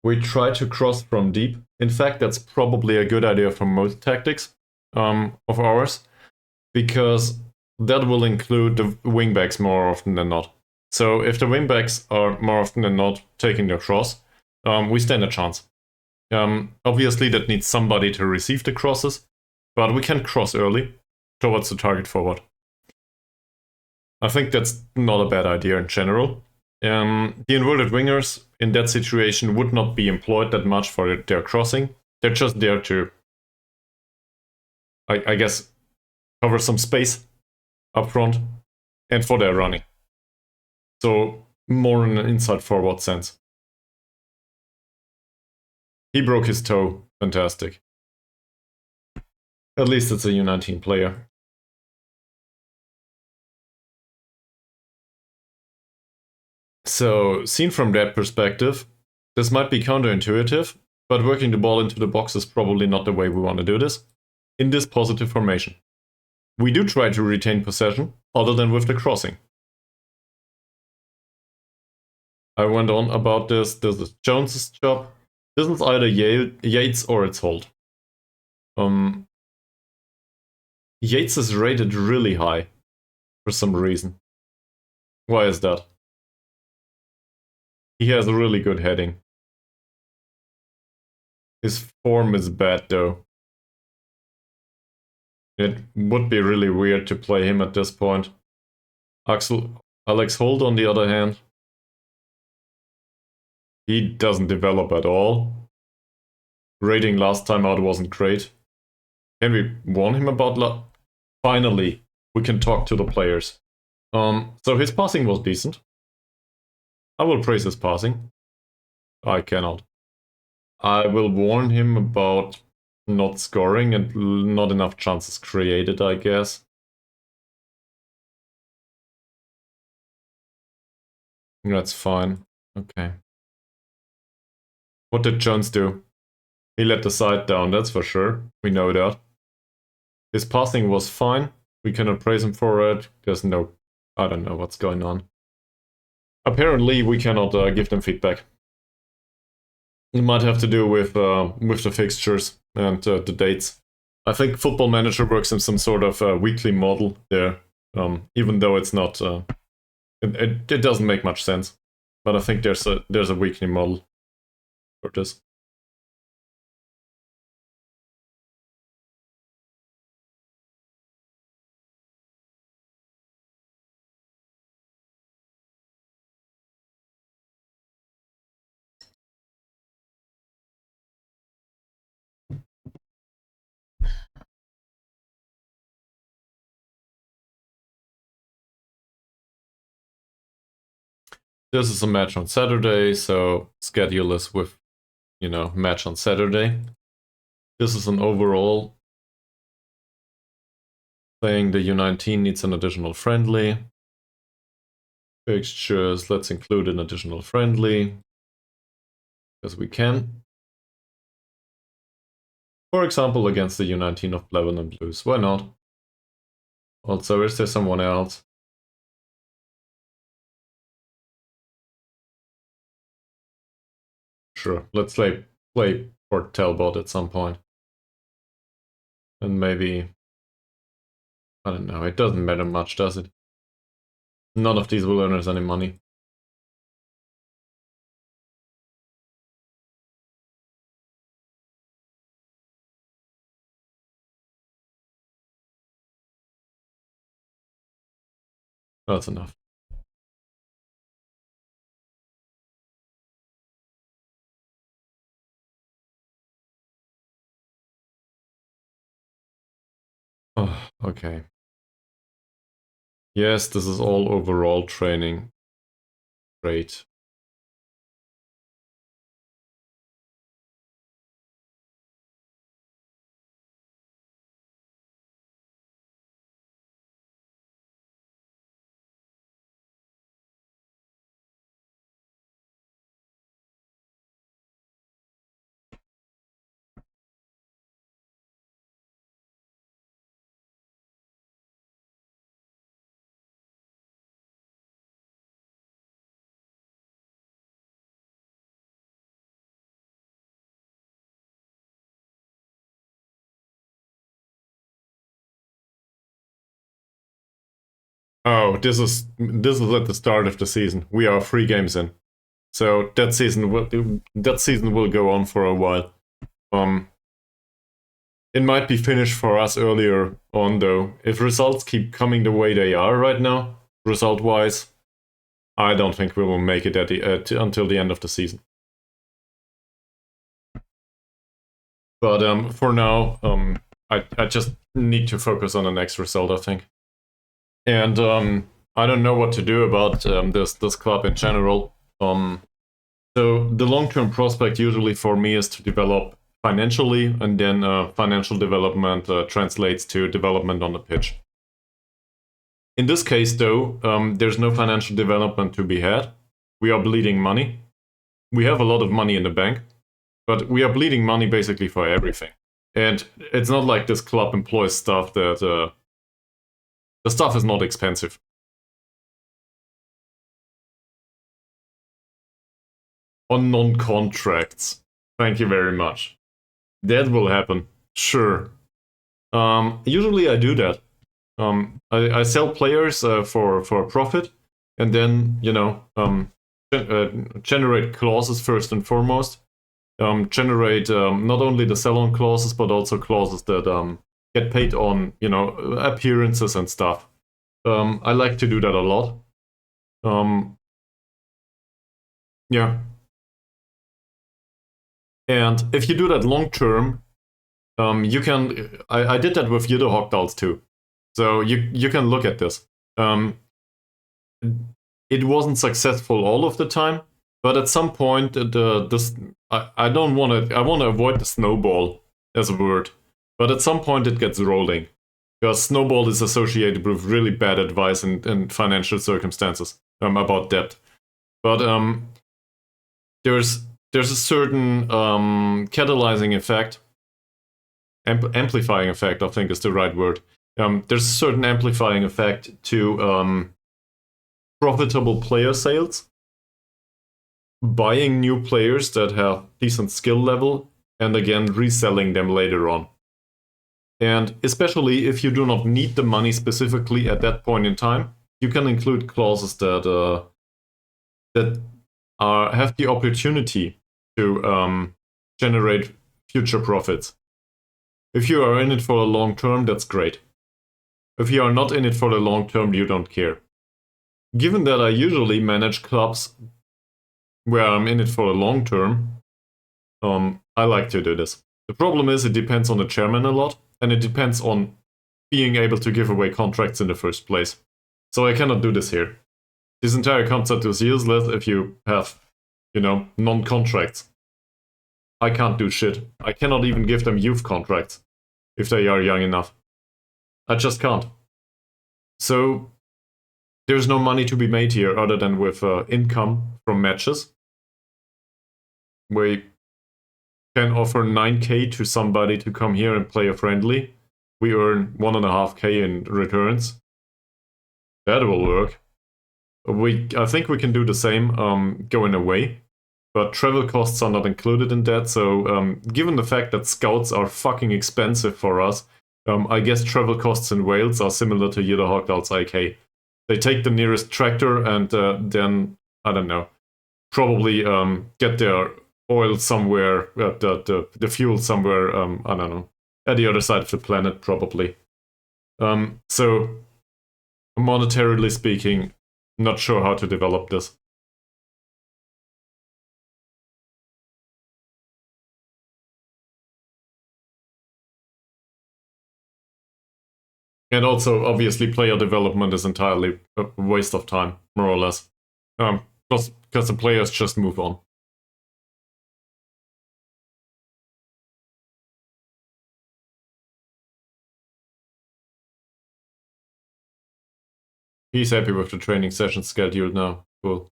we try to cross from deep. In fact, that's probably a good idea for most tactics of ours, because that will include the wingbacks more often than not. So if the wingbacks are more often than not taking the cross, we stand a chance. Obviously, that needs somebody to receive the crosses, but we can cross early towards the target forward. I think that's not a bad idea in general. The inverted wingers in that situation would not be employed that much for their crossing. They're just there to, I guess, cover some space up front and for their running. So more in an inside forward sense. He broke his toe. Fantastic. At least it's a U19 player. So, seen from that perspective, this might be counterintuitive, but working the ball into the box is probably not the way we want to do this in this positive formation. We do try to retain possession, other than with the crossing. I went on about this. This is Jones's job. This is either Yates or it's Holt. Yates is rated really high for some reason. Why is that? He has a really good heading. His form is bad though. It would be really weird to play him at this point. Alex Holt, on the other hand, he doesn't develop at all. Rating last time out wasn't great. Can we warn him about Finally, we can talk to the players. So his passing was decent. I will praise his passing. I cannot. I will warn him about not scoring and not enough chances created, I guess. That's fine. Okay. What did Jones do? He let the side down, that's for sure. We know that. His passing was fine. We cannot praise him for it. There's no... I don't know what's going on. Apparently, we cannot give them feedback. It might have to do with the fixtures and the dates. I think Football Manager works in some sort of weekly model there, even though it's not... it doesn't make much sense. But I think there's a weekly model for this. This is a match on Saturday, so schedule is with, match on Saturday. This is an overall. Playing the U19 needs an additional friendly. Fixtures, let's include an additional friendly. Because we can. For example, against the U19 of Lebanon Blues. Why not? Also, is there someone else? sure. Let's play for Talbot at some point. And maybe... I don't know, it doesn't matter much, does it? None of these will earn us any money. That's enough. Oh, okay. Yes, this is all overall training. Great. Oh, this is at the start of the season. We are 3 games in. So that season will go on for a while. It might be finished for us earlier on though. If results keep coming the way they are right now, result-wise, I don't think we will make it until the end of the season. But for now, I just need to focus on the next result, I think. And I don't know what to do about this club in general. So the long-term prospect usually for me is to develop financially, and then financial development translates to development on the pitch. In this case, though, there's no financial development to be had. We are bleeding money. We have a lot of money in the bank, but we are bleeding money basically for everything. And it's not like this club employs staff that... the stuff is not expensive. On non-contracts. Thank you very much. That will happen. Sure. Usually I do that. I sell players for a profit, and then, you know, generate clauses first and foremost. Generate not only the sell-on clauses, but also clauses that get paid on, you know, appearances and stuff. I like to do that a lot. Yeah. And if you do that long term, you can. I did that with Yiddo Hogdals too. So you can look at this. It wasn't successful all of the time, but at some point, I don't want to. I want to avoid the snowball as a word, but at some point it gets rolling, because snowball is associated with really bad advice and financial circumstances about debt. But there's a certain catalyzing effect, amplifying effect, I think is the right word. There's a certain amplifying effect to profitable player sales, buying new players that have decent skill level, and again reselling them later on. And especially if you do not need the money specifically at that point in time, you can include clauses that have the opportunity to generate future profits. If you are in it for the long term, that's great. If you are not in it for the long term, you don't care. Given that I usually manage clubs where I'm in it for the long term, I like to do this. The problem is it depends on the chairman a lot, and it depends on being able to give away contracts in the first place. So I cannot do this here. This entire concept is useless if you have, you know, non-contracts. I can't do shit. I cannot even give them youth contracts if they are young enough. I just can't. So there's no money to be made here other than with income from matches. We can offer 9k to somebody to come here and play a friendly. We earn 1.5k in returns. That will work. I think we can do the same going away. but travel costs are not included in that. So given the fact that scouts are fucking expensive for us, I guess travel costs in Wales are similar to Yellow Hogdal's IK. They take the nearest tractor and then, I don't know, probably get their oil somewhere, the fuel somewhere, I don't know, at the other side of the planet, probably. So, monetarily speaking, not sure how to develop this. And also, obviously, player development is entirely a waste of time, more or less. Because the players just move on. He's happy with the training session scheduled now. Cool.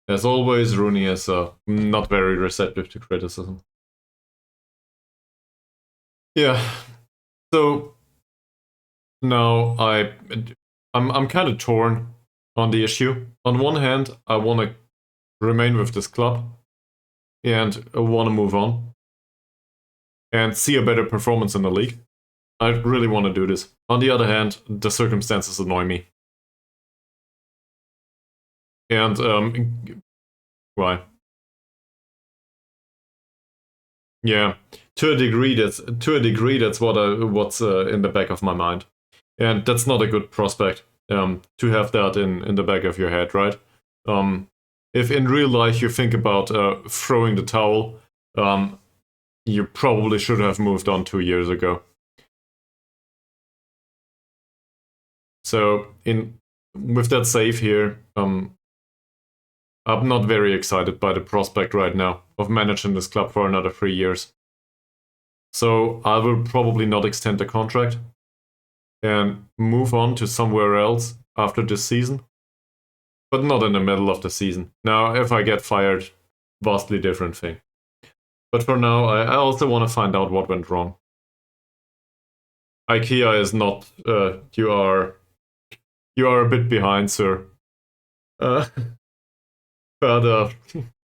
As always, Rooney is not very receptive to criticism. Yeah. So now I'm kind of torn on the issue. On one hand, I want to remain with this club and want to move on and see a better performance in the league. I really want to do this. On the other hand, the circumstances annoy me. And why? Yeah, to a degree that's what's in the back of my mind, and that's not a good prospect. To have that in the back of your head, right? If in real life you think about throwing the towel, you probably should have moved on 2 years ago. So with that save here, I'm not very excited by the prospect right now of managing this club for another 3 years. So I will probably not extend the contract and move on to somewhere else after this season, but not in the middle of the season. Now, if I get fired, vastly different thing. But for now, I also want to find out what went wrong. IKEA is not. You are a bit behind, sir. But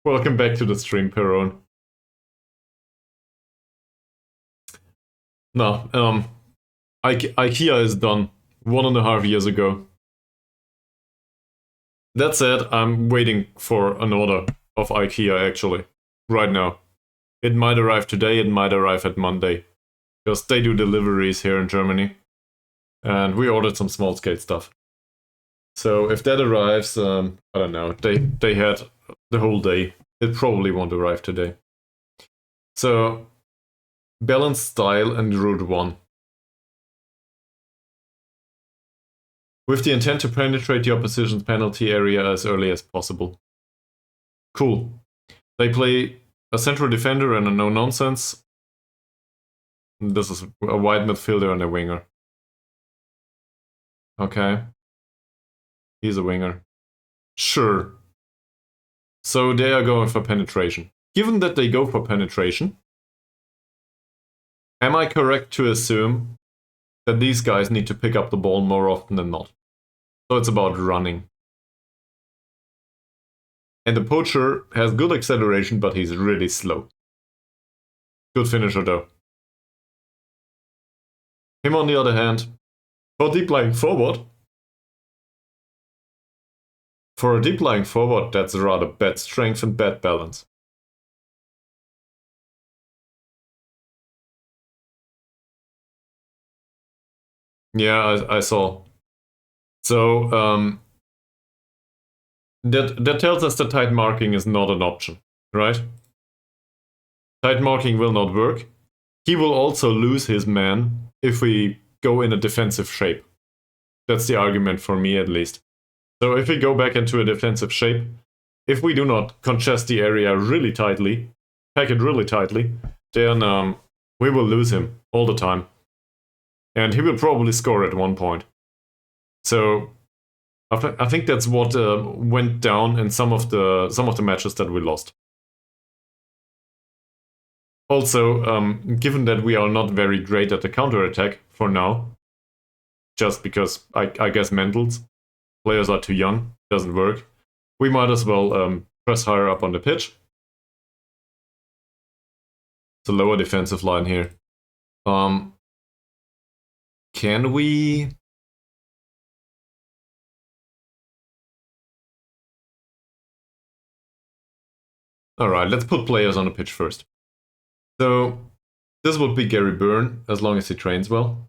welcome back to the stream, Perone. No, IKEA is done 1.5 years ago. That said, I'm waiting for an order of IKEA actually, right now. It might arrive today, it might arrive at Monday, because they do deliveries here in Germany. And we ordered some small scale stuff. So if that arrives, I don't know, they had the whole day. It probably won't arrive today. So, balanced style and route 1. With the intent to penetrate the opposition's penalty area as early as possible. Cool. They play a central defender and a no-nonsense. This is a wide midfielder and a winger. Okay. He's a winger. Sure. So they are going for penetration. Given that they go for penetration, am I correct to assume that these guys need to pick up the ball more often than not? So it's about running. And the poacher has good acceleration, but he's really slow. Good finisher though. Him on the other hand, for a deep lying forward, that's rather bad strength and bad balance. Yeah, I saw. So that tells us that tight marking is not an option, right? Tight marking will not work. He will also lose his man if we go in a defensive shape. That's the argument for me, at least. So if we go back into a defensive shape, if we do not congest the area really tightly, pack it really tightly, then we will lose him all the time. And he will probably score at one point. So I think that's what went down in some of the matches that we lost. Also, given that we are not very great at the counter-attack for now, just because I guess mentals, players are too young, doesn't work. We might as well press higher up on the pitch. It's a lower defensive line here. Can we... Alright, let's put players on the pitch first. So, this would be Gary Byrne, as long as he trains well.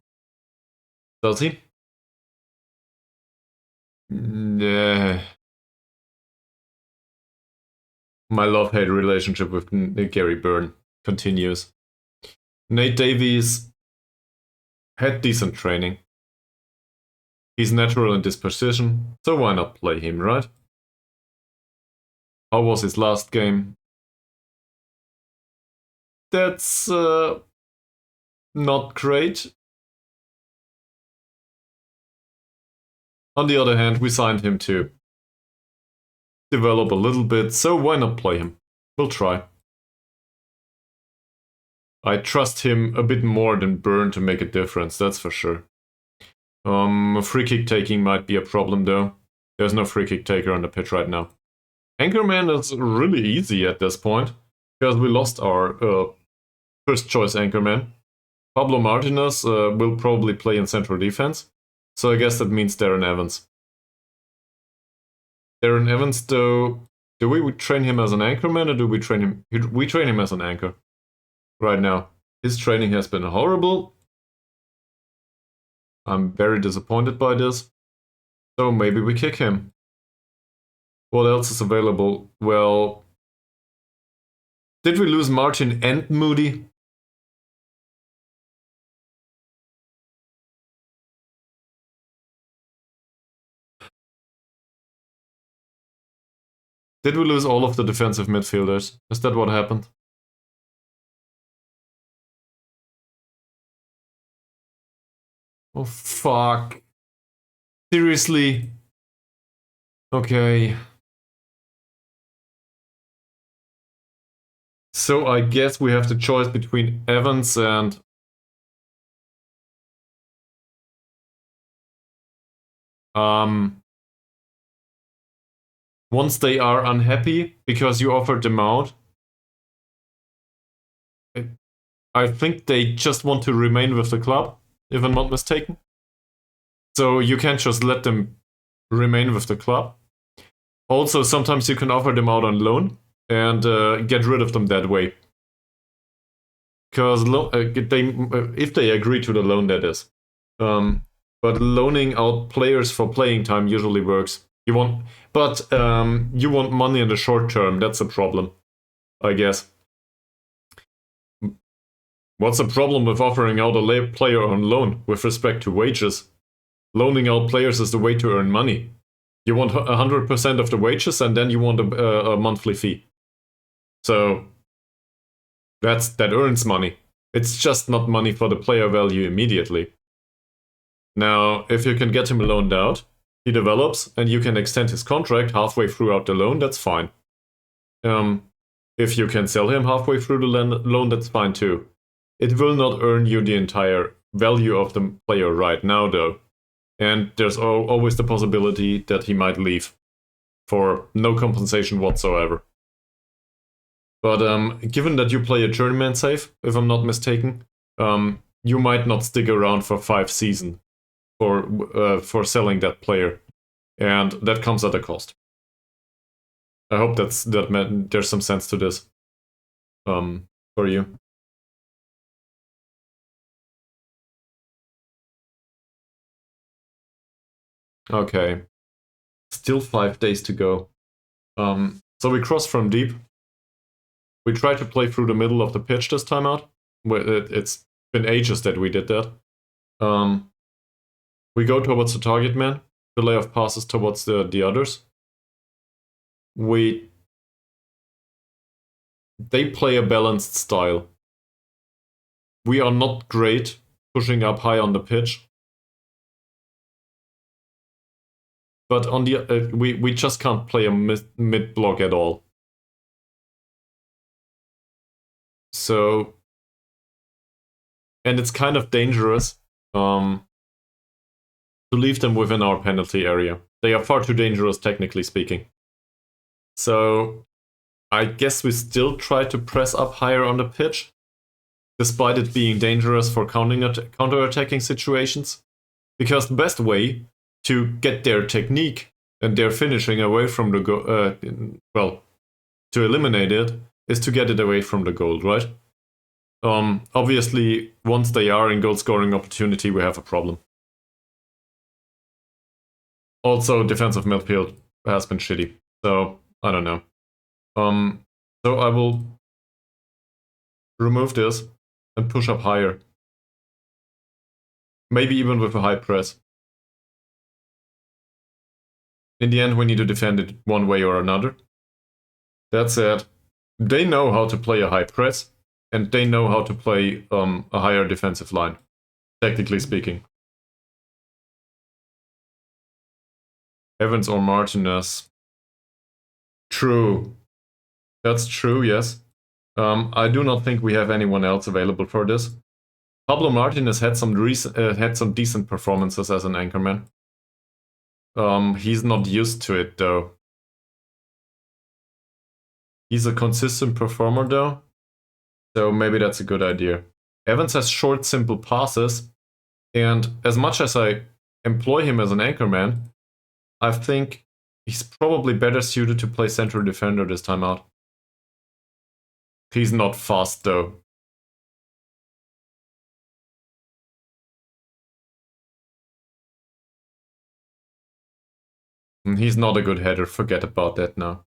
Does he? Yeah. My love-hate relationship with Gary Byrne continues. Nate Davies had decent training. He's natural in disposition, so why not play him, right? How was his last game? That's not great. On the other hand, we signed him to develop a little bit, so why not play him? We'll try. I trust him a bit more than Byrne to make a difference, that's for sure. Free kick taking might be a problem though. There's no free kick taker on the pitch right now. Anchorman is really easy at this point, because we lost our first choice anchorman. Pablo Martinez will probably play in central defense, so I guess that means Darren Evans. Darren Evans, though, do we train him as an anchorman or do we train him? We train him as an anchor right now. His training has been horrible. I'm very disappointed by this. So maybe we kick him. What else is available? Well, did we lose Martin and Moody? Did we lose all of the defensive midfielders? Is that what happened? Oh, fuck. Seriously? Okay. So I guess we have the choice between Evans and... Once they are unhappy because you offered them out, I think they just want to remain with the club, if I'm not mistaken. So you can't just let them remain with the club. Also, sometimes you can offer them out on loan and get rid of them that way. Because if they agree to the loan, that is. But loaning out players for playing time usually works. You want money in the short term. That's a problem, I guess. What's the problem with offering out a player on loan with respect to wages? Loaning out players is the way to earn money. You want 100% of the wages and then you want a monthly fee. So that earns money. It's just not money for the player value immediately. Now, if you can get him loaned out, he develops, and you can extend his contract halfway throughout the loan, that's fine. If you can sell him halfway through the loan, that's fine too. It will not earn you the entire value of the player right now, though. And there's always the possibility that he might leave for no compensation whatsoever. But given that you play a journeyman save, if I'm not mistaken, you might not stick around for 5 seasons for selling that player, and that comes at a cost. I hope there's some sense to this for you. Okay, still 5 days to go. So we cross from deep. We try to play through the middle of the pitch this time out. It's been ages that we did that. We go towards the target man. The layoff passes towards the others. They play a balanced style. We are not great pushing up high on the pitch. But on the we just can't play a mid block at all. So, and it's kind of dangerous to leave them within our penalty area. They are far too dangerous, technically speaking. So I guess we still try to press up higher on the pitch, despite it being dangerous for counter-attacking situations. Because the best way to get their technique and their finishing away from the goal, to eliminate it, is to get it away from the goal, right? Obviously, once they are in goal scoring opportunity, we have a problem. Also, defensive midfield has been shitty, so I don't know. So I will remove this and push up higher. Maybe even with a high press. In the end, we need to defend it one way or another. That said, they know how to play a high press, and they know how to play a higher defensive line, technically speaking. Evans or Martinez. True. That's true, yes. I do not think we have anyone else available for this. Pablo Martinez had some decent performances as an anchorman. He's not used to it, though. He's a consistent performer, though, so maybe that's a good idea. Evans has short, simple passes, and as much as I employ him as an anchorman, I think he's probably better suited to play central defender this time out. He's not fast, though. He's not a good header. Forget about that now.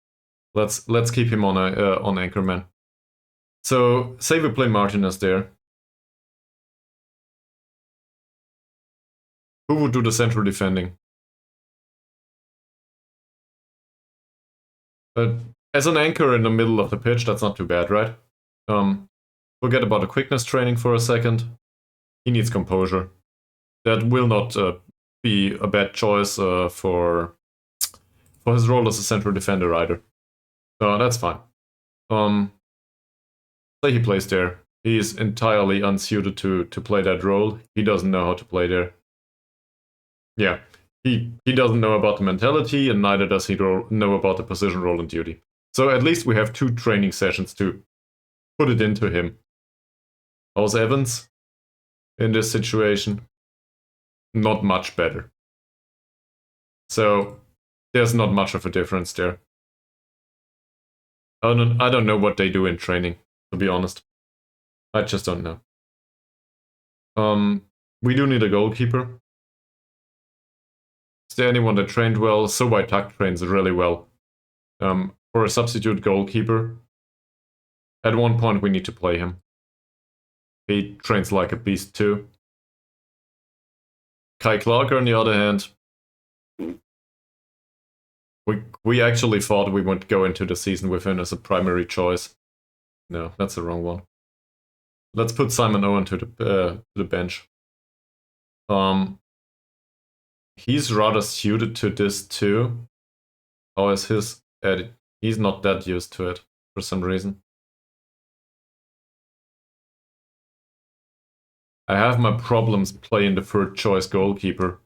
Let's keep him on anchorman. So say we play Martinez there. Who would do the central defending? But as an anchor in the middle of the pitch, that's not too bad, right? Forget about the quickness training for a second. He needs composure. That will not be a bad choice for his role as a central defender either. So that's fine. Say he plays there. He is entirely unsuited to play that role. He doesn't know how to play there. Yeah, he doesn't know about the mentality, and neither does he know about the position, role, and duty. So at least we have 2 training sessions to put it into him. How's Evans in this situation? Not much better. So there's not much of a difference there. I don't know what they do in training, to be honest. I just don't know. We do need a goalkeeper. Is there anyone that trained well? So White Tuck trains really well. For a substitute goalkeeper, at one point we need to play him. He trains like a beast too. Kai Clark, on the other hand, we actually thought we would go into the season with him as a primary choice. No, that's the wrong one. Let's put Simon Owen to the bench. He's rather suited to this too. How is his edit? He's not that used to it for some reason. I have my problems playing the third choice goalkeeper,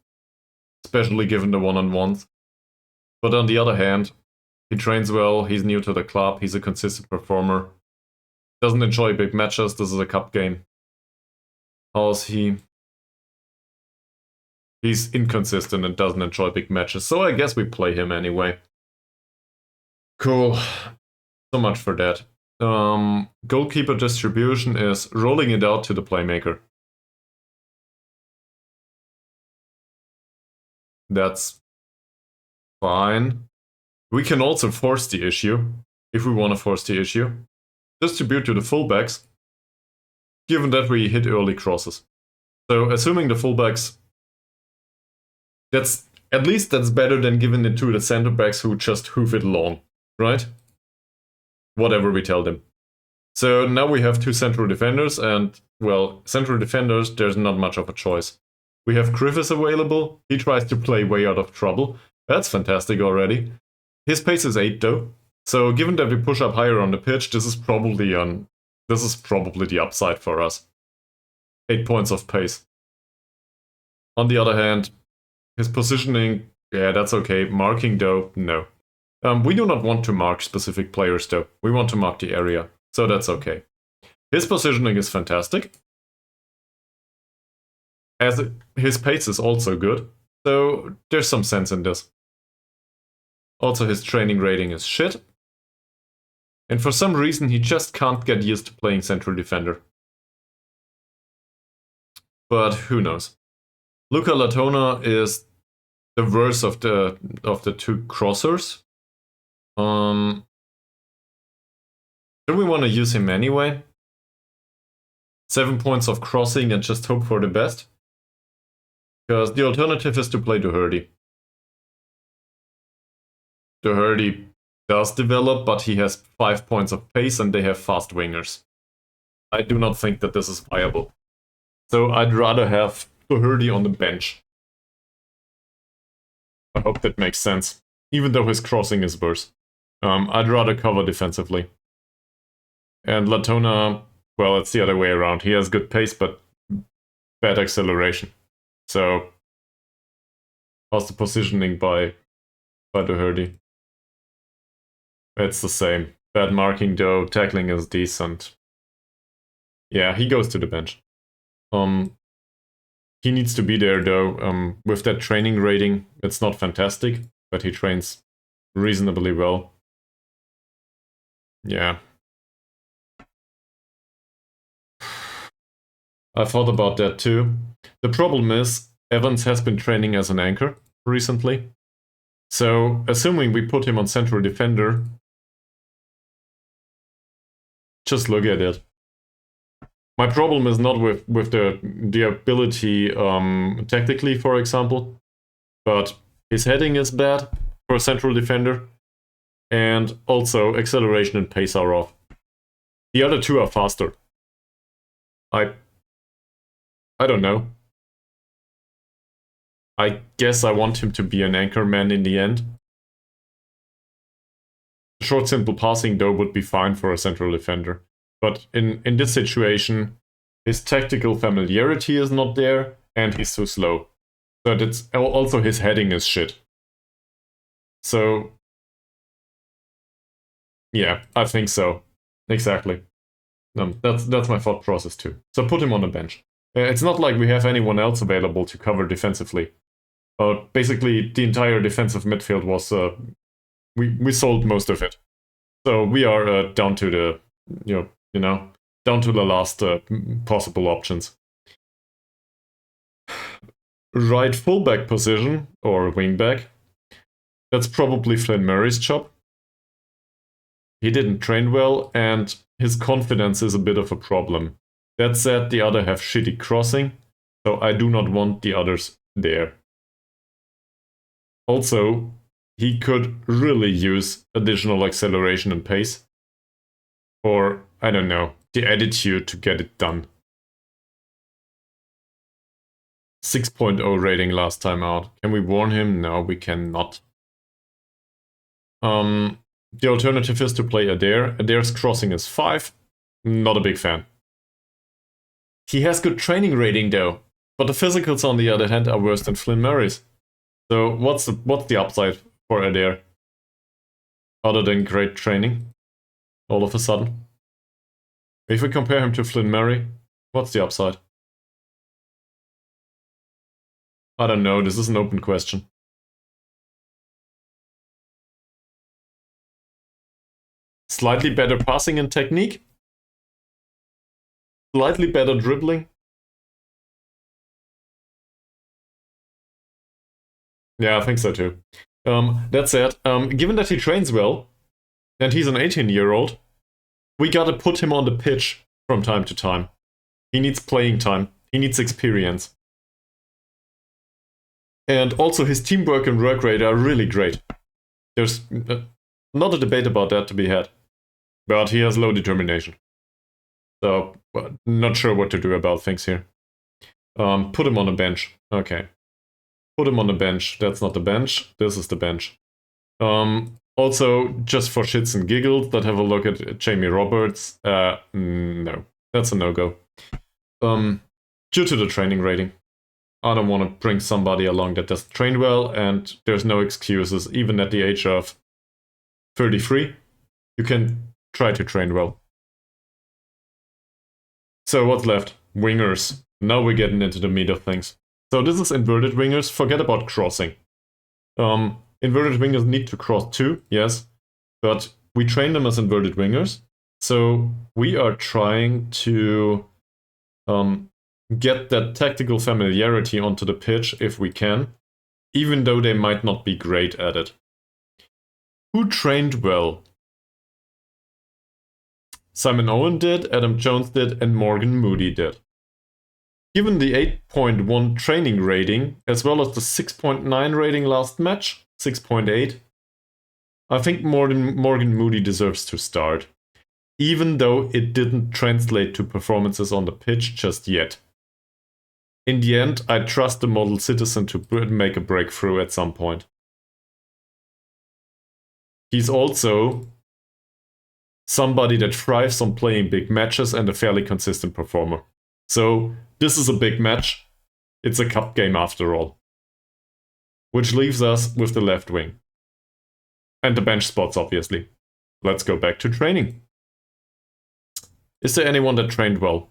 especially given the one-on-ones. But on the other hand, he trains well, he's new to the club, he's a consistent performer. Doesn't enjoy big matches, this is a cup game. How's he? He's inconsistent and doesn't enjoy big matches, so I guess we play him anyway. Cool. So much for that. Goalkeeper distribution is rolling it out to the playmaker. That's fine. We can also force the issue, if we want to force the issue. Distribute to the fullbacks, given that we hit early crosses. So assuming the fullbacks, at least that's better than giving it to the center backs who just hoof it long, right? Whatever we tell them. So now we have 2 central defenders, and, well, central defenders, there's not much of a choice. We have Griffiths available. He tries to play way out of trouble. That's fantastic already. His pace is 8 though. So given that we push up higher on the pitch, this is probably the upside for us. 8 points of pace. On the other hand, His positioning, yeah, that's okay. Marking, though, no. We do not want to mark specific players, though. We want to mark the area, so that's okay. His positioning is fantastic. His pace is also good, so there's some sense in this. Also, his training rating is shit. And for some reason, he just can't get used to playing central defender. But who knows? Luca Latona is the worst of the two crossers. Do we want to use him anyway? 7 points of crossing and just hope for the best? Because the alternative is to play Doherty. Doherty does develop, but he has 5 points of pace and they have fast wingers. I do not think that this is viable. So I'd rather have Doherty on the bench. I hope that makes sense. Even though his crossing is worse. I'd rather cover defensively. And Latona, well, it's the other way around. He has good pace, but bad acceleration. So, how's the positioning by Doherty? It's the same. Bad marking though, tackling is decent. Yeah, he goes to the bench. He needs to be there though. With that training rating, it's not fantastic, but he trains reasonably well. Yeah. I thought about that too. The problem is, Evans has been training as an anchor recently. So, assuming we put him on central defender, just look at it. My problem is not with the ability tactically, for example, but his heading is bad for a central defender, and also acceleration and pace are off. The other two are faster. I don't know. I guess I want him to be an anchor man in the end. Short, simple passing, though, would be fine for a central defender. But in this situation, his tactical familiarity is not there, and he's too slow. So that's also his heading is shit. So, yeah, I think so. Exactly. That's my thought process too. So put him on the bench. It's not like we have anyone else available to cover defensively. Basically, the entire defensive midfield was we sold most of it. So we are down to the down to the last possible options. Right fullback position or wingback. That's probably Flynn Murray's job. He didn't train well, and his confidence is a bit of a problem. That said, the other have shitty crossing, so I do not want the others there. Also, he could really use additional acceleration and pace. Or, I don't know, the attitude to get it done. 6.0 rating last time out. Can we warn him? No, we cannot. The alternative is to play Adair. Adair's crossing is 5. Not a big fan. He has good training rating though, but the physicals on the other hand are worse than Flynn Murray's. So what's the upside for Adair? Other than great training, all of a sudden. If we compare him to Flynn Murray, what's the upside? I don't know, this is an open question. Slightly better passing and technique? Slightly better dribbling? Yeah, I think so too. That said, given that he trains well, and he's an 18-year-old, we gotta put him on the pitch from time to time. He needs playing time. He needs experience. And also his teamwork and work rate are really great. There's not a debate about that to be had. But he has low determination. So, not sure what to do about things here. Put him on the bench. Okay. Put him on the bench. That's not the bench. This is the bench. Also, just for shits and giggles, let's have a look at Jamie Roberts. No. That's a no-go. Due to the training rating. I don't want to bring somebody along that doesn't train well, and there's no excuses. Even at the age of 33, you can try to train well. So what's left? Wingers. Now we're getting into the meat of things. So this is inverted wingers. Forget about crossing. Inverted wingers need to cross too, yes, but we train them as inverted wingers. So we are trying to get that tactical familiarity onto the pitch if we can, even though they might not be great at it. Who trained well? Simon Owen did, Adam Jones did, and Morgan Moody did. Given the 8.1 training rating, as well as the 6.9 rating last match, 6.8, I think Morgan Moody deserves to start, even though it didn't translate to performances on the pitch just yet. In the end, I trust the model citizen to make a breakthrough at some point. He's also somebody that thrives on playing big matches and a fairly consistent performer. So this is a big match. It's a cup game after all. Which leaves us with the left wing. And the bench spots, obviously. Let's go back to training. Is there anyone that trained well?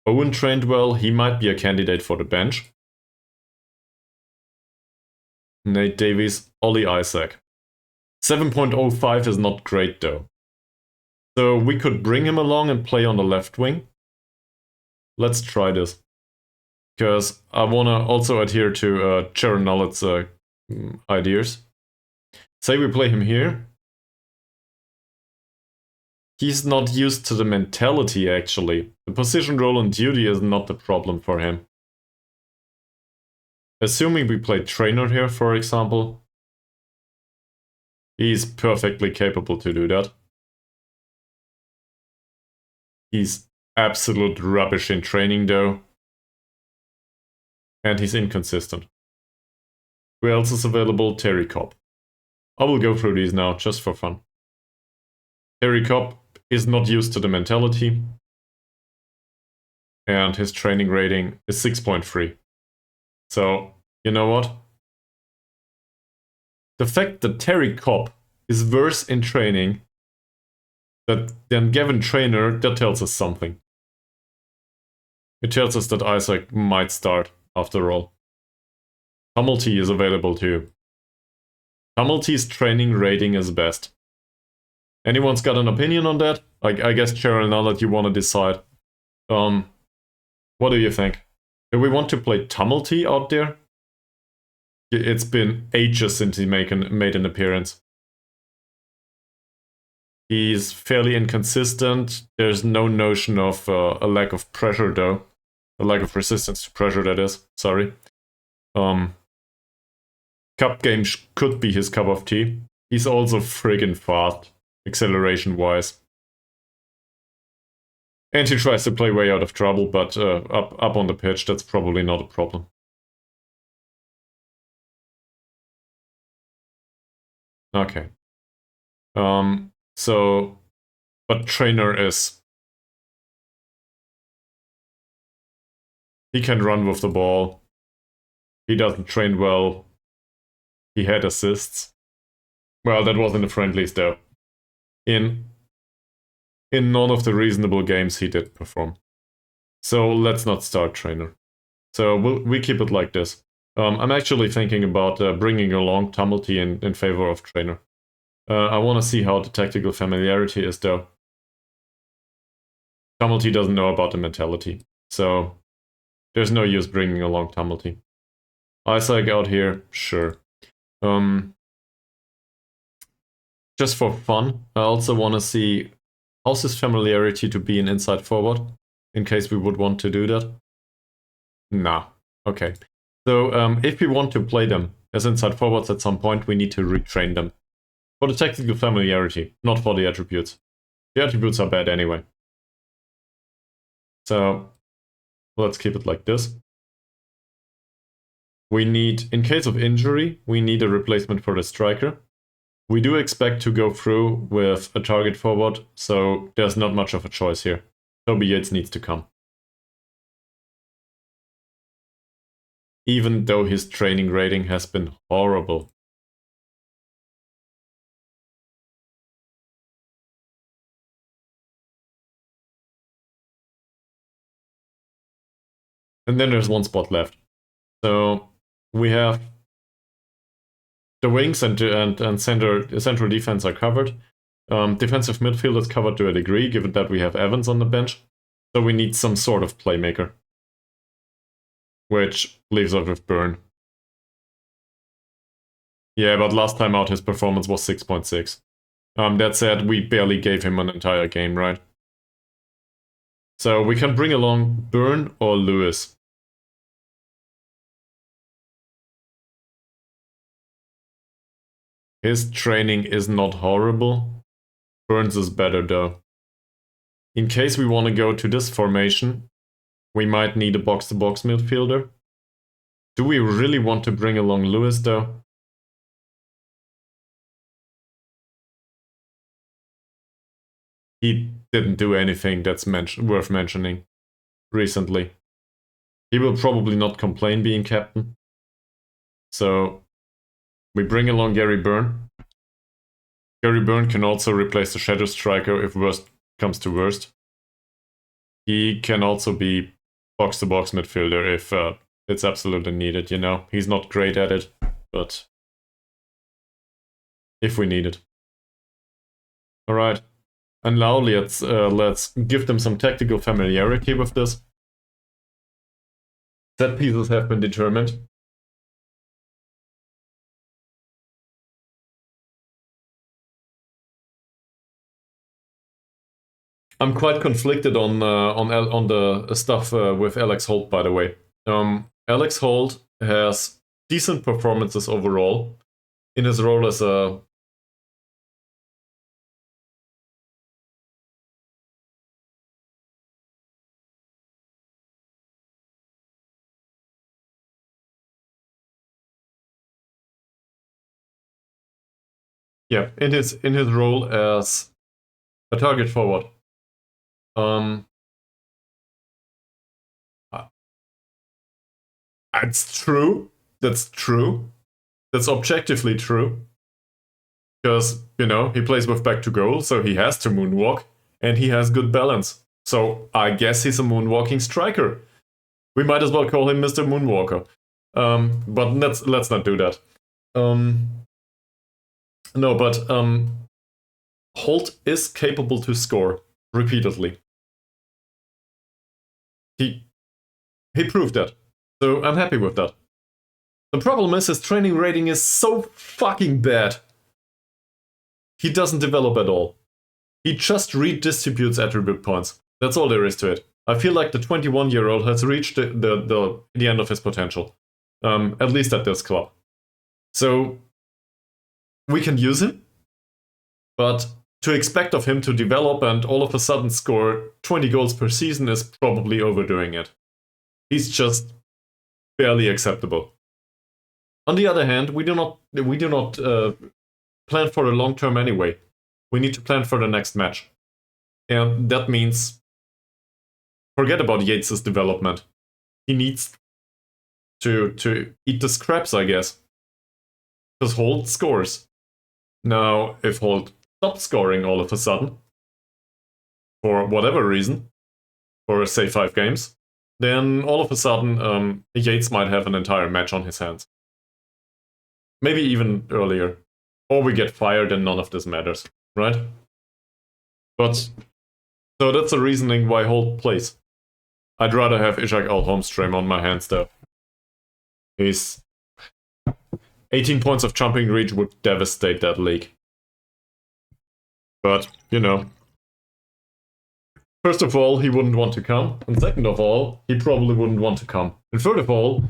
Owen trained well. He might be a candidate for the bench. Nate Davies, Ollie Isaac. 7.05 is not great though. So we could bring him along and play on the left wing. Let's try this. Because I want to also adhere to Sharon Nollett's ideas. Say we play him here. He's not used to the mentality, actually. The position, role, and duty is not the problem for him. Assuming we play trainer here, for example, he's perfectly capable to do that. He's absolute rubbish in training, though. And he's inconsistent. Who else is available? Terry Cobb. I will go through these now, just for fun. Terry Cobb is not used to the mentality. And his training rating is 6.3. So, you know what? The fact that Terry Cobb is worse in training than Gavin Trainer, that tells us something. It tells us that Isaac might start, after all. Tumulty is available too. Tumulty's training rating is best. Anyone's got an opinion on that? I guess, Cheryl, now that you want to decide. What do you think? Do we want to play Tumulty out there? It's been ages since he made an appearance. He's fairly inconsistent. There's no notion of a lack of pressure, though. A lack of resistance to pressure, that is. Sorry. Cup game could be his cup of tea. He's also friggin' fast, acceleration-wise. And he tries to play way out of trouble, but up on the pitch, that's probably not a problem. Okay. But Trainer is... He can run with the ball. He doesn't train well. He had assists. Well, that was in the friendlies, though. In none of the reasonable games he did perform. So let's not start Trainer. So we keep it like this. I'm actually thinking about bringing along Tumulty in favor of Trainer. I want to see how the tactical familiarity is, though. Tumulty doesn't know about the mentality, so there's no use bringing along Tumulty. Isaac out here, sure. Just for fun, I also want to see how's his familiarity to be an inside forward, in case we would want to do that. Nah, okay. So if we want to play them as inside forwards at some point, we need to retrain them. For the tactical familiarity, not for the attributes. The attributes are bad anyway. So let's keep it like this. We need, in case of injury, we need a replacement for the striker. We do expect to go through with a target forward, so there's not much of a choice here. Toby Yates needs to come. even though his training rating has been horrible. And then there's one spot left. So we have the wings and central defense are covered. Defensive midfield is covered to a degree, given that we have Evans on the bench. So we need some sort of playmaker, which leaves us with Burn. Yeah, but last time out his performance was 6.6. That said, we barely gave him an entire game, right? So we can bring along Burn or Lewis. His training is not horrible. Burns is better though. In case we want to go to this formation, we might need a box-to-box midfielder. Do we really want to bring along Lewis though? He didn't do anything that's worth mentioning recently. He will probably not complain being captain. So we bring along Gary Byrne. Gary Byrne can also replace the Shadow Striker if worst comes to worst. He can also be box-to-box midfielder if it's absolutely needed, you know. He's not great at it, but if we need it. Alright. And now let's give them some tactical familiarity with this. Set pieces have been determined. I'm quite conflicted on the stuff with Alex Holt, by the way. Alex Holt has decent performances overall in his role as a in his role as a target forward. It's true. That's true. That's objectively true. Because, you know, he plays with back to goal, so he has to moonwalk, and he has good balance. So I guess he's a moonwalking striker. We might as well call him Mr. Moonwalker. But let's not do that. No, but Holt is capable to score repeatedly. He proved that. So I'm happy with that. The problem is his training rating is so fucking bad. He doesn't develop at all. He just redistributes attribute points. That's all there is to it. I feel like the 21-year-old has reached the end of his potential. At least at this club. So we can use him, but to expect of him to develop and all of a sudden score 20 goals per season is probably overdoing it. He's just barely acceptable. On the other hand, we do not plan for the long term anyway. We need to plan for the next match. And that means forget about Yates' development. He needs to eat the scraps, I guess. Because Holt scores. Now, if Holt stops scoring all of a sudden, for whatever reason, for say 5 games, then all of a sudden Yates might have an entire match on his hands. Maybe even earlier. Or we get fired and none of this matters, right? But, so that's the reasoning why Holt plays. I'd rather have Ishak Al-Holmstrom on my hands though. He's 18 points of jumping reach would devastate that league. But, you know. First of all, he wouldn't want to come. And second of all, he probably wouldn't want to come. And third of all,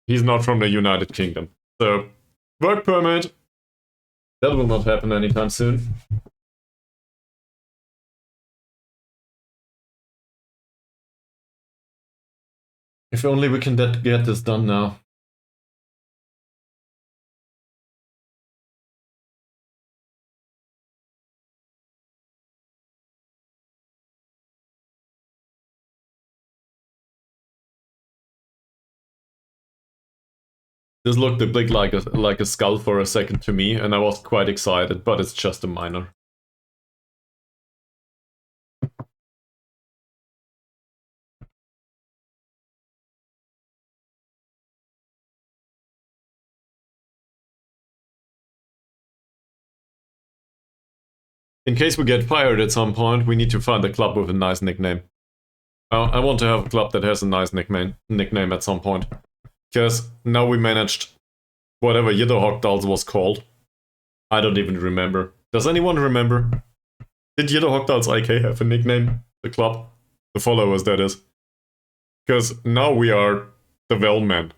he's not from the United Kingdom. So, work permit. That will not happen anytime soon. If only we can get this done now. This looked a bit like a skull for a second to me, and I was quite excited, but it's just a minor. In case we get fired at some point, we need to find a club with a nice nickname. I want to have a club that has a nice nickname at some point. Because now we managed whatever Yidderhogdals was called. I don't even remember. Does anyone remember? Did Yidderhogdals IK have a nickname? The club? The followers, that is. Because now we are the Wellmen.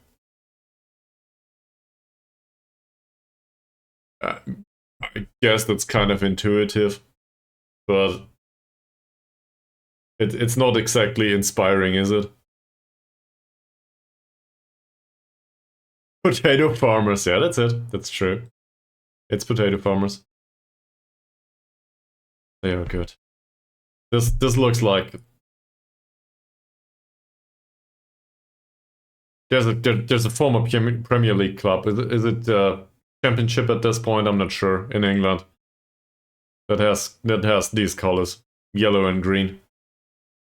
I guess that's kind of intuitive, but it's not exactly inspiring, is it? Potato farmers, yeah, that's it. That's true. It's potato farmers. They are good. This looks like there's a former Premier League club. Is it Championship at this point? I'm not sure. In England, that has these colors, yellow and green.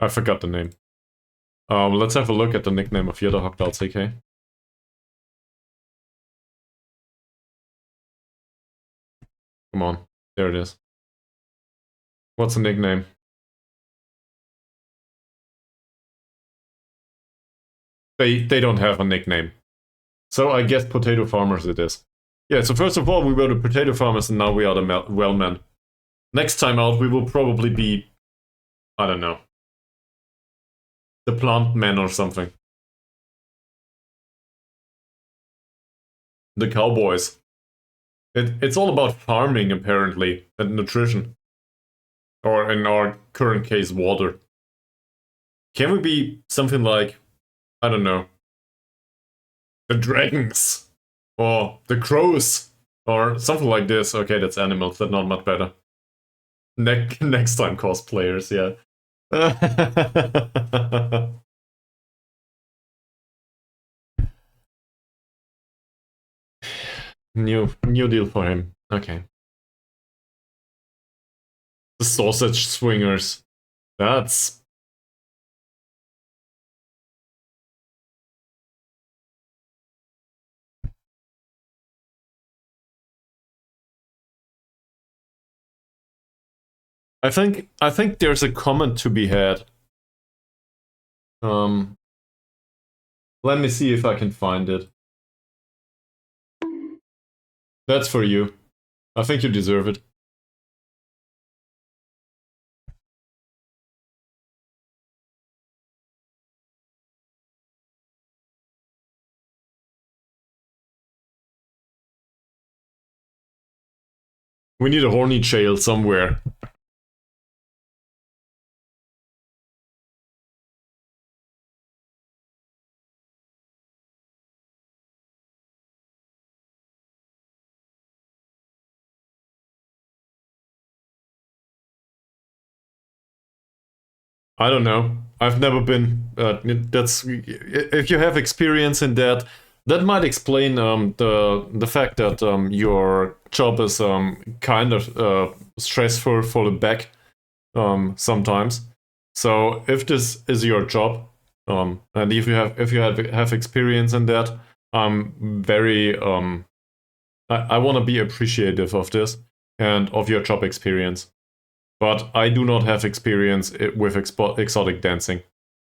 I forgot the name. Let's have a look at the nickname of Yidderhogdal CK. Come on, there it is. What's the nickname? They don't have a nickname. So I guess potato farmers it is. Yeah, so first of all, we were the potato farmers and now we are the Wellmen. Next time out, we will probably be, I don't know, the plant men or something. The cowboys. It's all about farming, apparently, and nutrition. Or in our current case, water. Can we be something like, I don't know, the dragons? Or the crows? Or something like this. Okay, that's animals, that's not much better. Next time, cosplayers, yeah. New deal for him. Okay. The sausage swingers. That's... I think there's a comment to be had. Let me see if I can find it. That's for you. I think you deserve it. We need a horny jail somewhere. I don't know. I've never been. That's if you have experience in that, that might explain the fact that your job is kind of stressful for the back sometimes. So if this is your job, and if you have experience in that, I'm very I want to be appreciative of this and of your job experience. But I do not have experience with exotic dancing,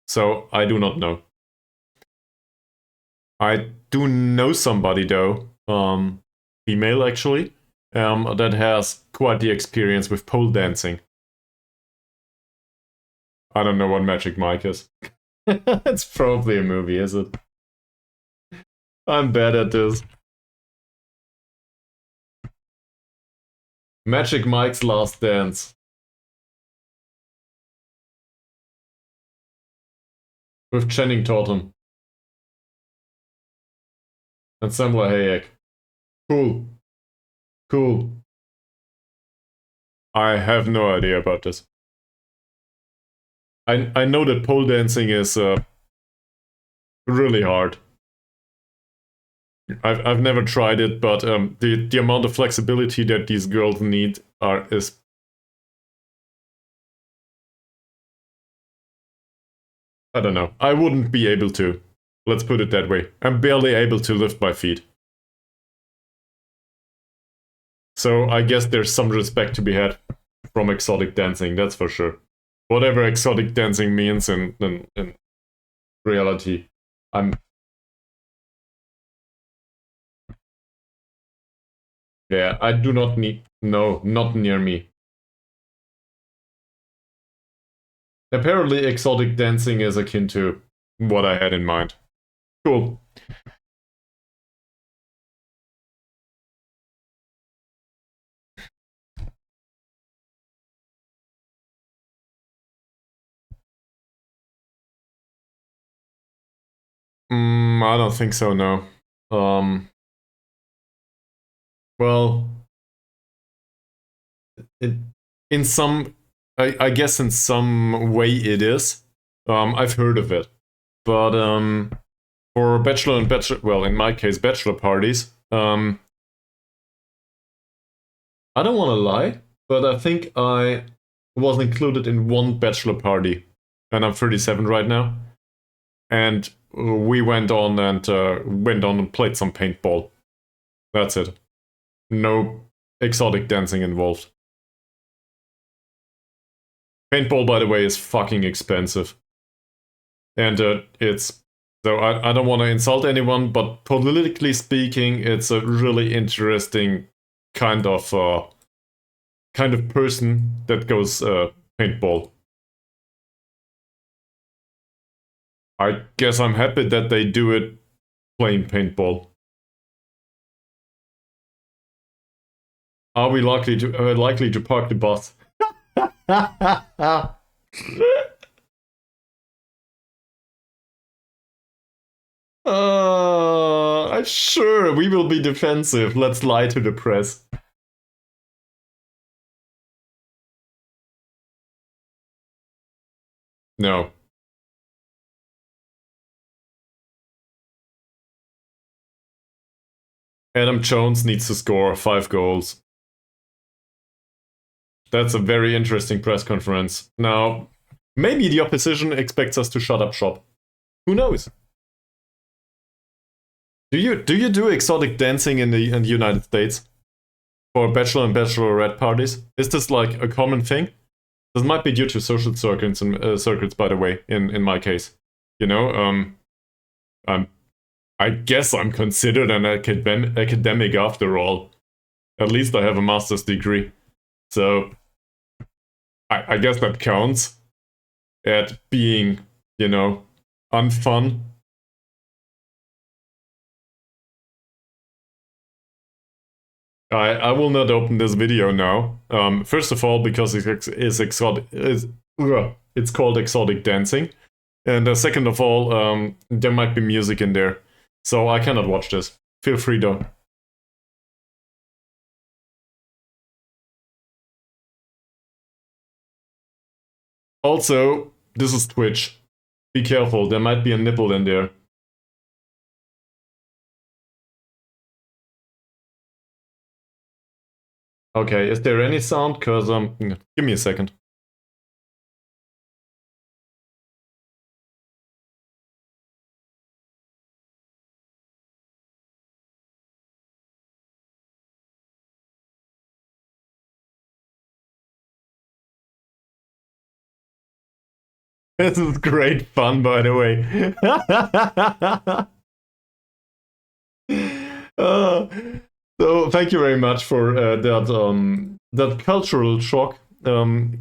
so I do not know. I do know somebody though, female actually, that has quite the experience with pole dancing. I don't know what Magic Mike is. It's probably a movie, is it? I'm bad at this. Magic Mike's Last Dance. With Channing Tatum. And Samla Hayek. Cool. Cool. I have no idea about this. I know that pole dancing is really hard. I've never tried it, but the amount of flexibility that these girls need is. I don't know. I wouldn't be able to. Let's put it that way. I'm barely able to lift my feet. So I guess there's some respect to be had from exotic dancing, that's for sure. Whatever exotic dancing means in reality, I'm. Yeah, I do not need. No, not near me. Apparently, exotic dancing is akin to what I had in mind. Cool. I don't think so, no. Well, it, in some, I guess in some way it is. I've heard of it. But for bachelor and bachelor, well, in my case, bachelor parties, I don't want to lie, but I think I was included in one bachelor party, and I'm 37 right now. And we went on and played some paintball. That's it. No exotic dancing involved. Paintball, by the way, is fucking expensive, and it's so I don't want to insult anyone, but politically speaking, it's a really interesting kind of person that goes paintball. I guess I'm happy that they do it playing paintball. Are we likely to park the bus? Sure, we will be defensive. Let's lie to the press. No. Adam Jones needs to score 5 goals. That's a very interesting press conference. Now, maybe the opposition expects us to shut up shop. Who knows? Do you do exotic dancing in the United States for bachelor and bachelorette parties? Is this like a common thing? This might be due to social circuits and circuits, by the way. In my case, you know, I guess I'm considered an academic after all. At least I have a master's degree, so I guess that counts at being, unfun. I will not open this video now. First of all, because it's called exotic dancing, and second of all, there might be music in there, so I cannot watch this. Feel free though. Also, this is Twitch. Be careful, there might be a nipple in there. Okay, is there any sound? Cause give me a second. This is great fun, by the way. So thank you very much for that cultural shock,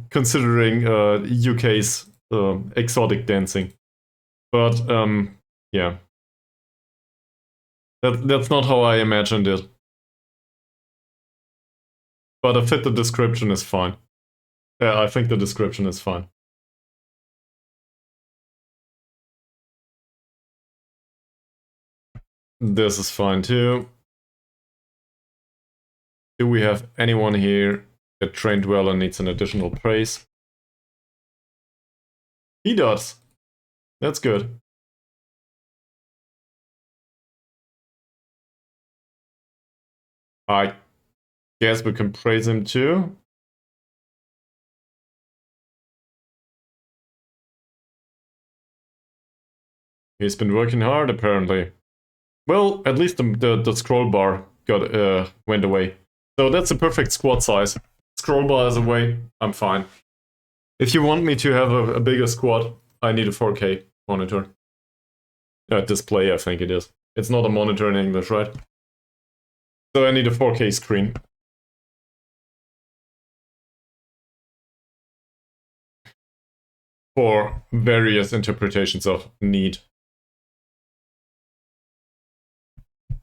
considering UK's exotic dancing. But yeah, that's not how I imagined it. But I fit the description is fine. Yeah, I think the description is fine. This is fine too. Do we have anyone here that trained well and needs an additional praise? He does. That's good. I guess we can praise him too. He's been working hard, apparently. Well, at least the scroll bar went away. So that's a perfect squad size. Scroll bar is away, I'm fine. If you want me to have a bigger squad, I need a 4K monitor. Display, I think it is. It's not a monitor in English, right? So I need a 4K screen. For various interpretations of need.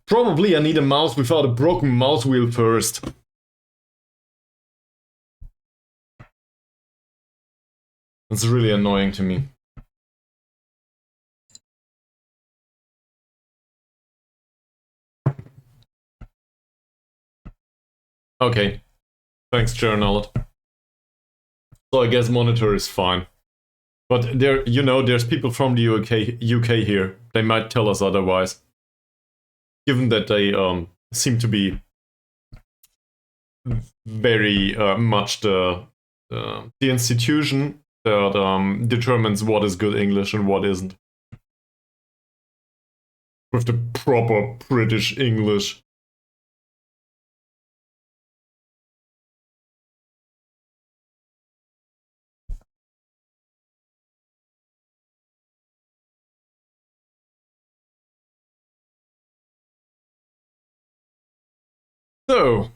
Probably I need a mouse without a broken mouse wheel first. It's really annoying to me. Okay. Thanks, Journal. So I guess monitor is fine. But there's people from the UK here. They might tell us otherwise. Given that they seem to be very much the institution that determines what is good English and what isn't. With the proper British English. So.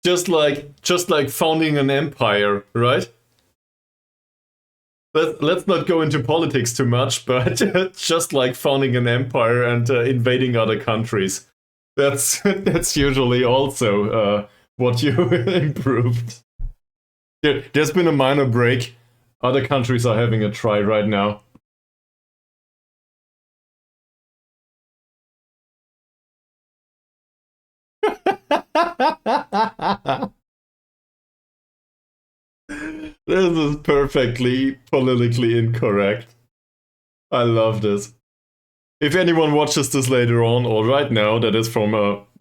just like founding an empire, right? Let's not go into politics too much, but just like founding an empire and invading other countries. That's usually also what you improved. There's been a minor break. Other countries are having a try right now. This is perfectly politically incorrect. I love this. If anyone watches this later on or right now, that is from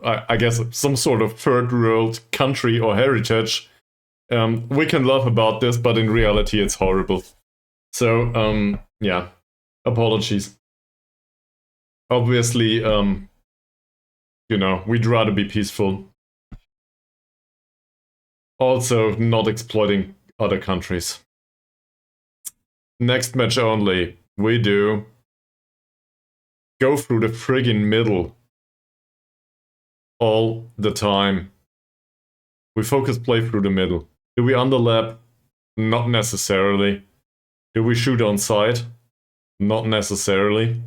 I guess some sort of third world country or heritage, we can laugh about this, but in reality, it's horrible. So, yeah, apologies. Obviously, we'd rather be peaceful. Also, not exploiting other countries. Next match only, we do go through the friggin' middle all the time. We focus play through the middle. Do we underlap? Not necessarily. Do we shoot on sight? Not necessarily.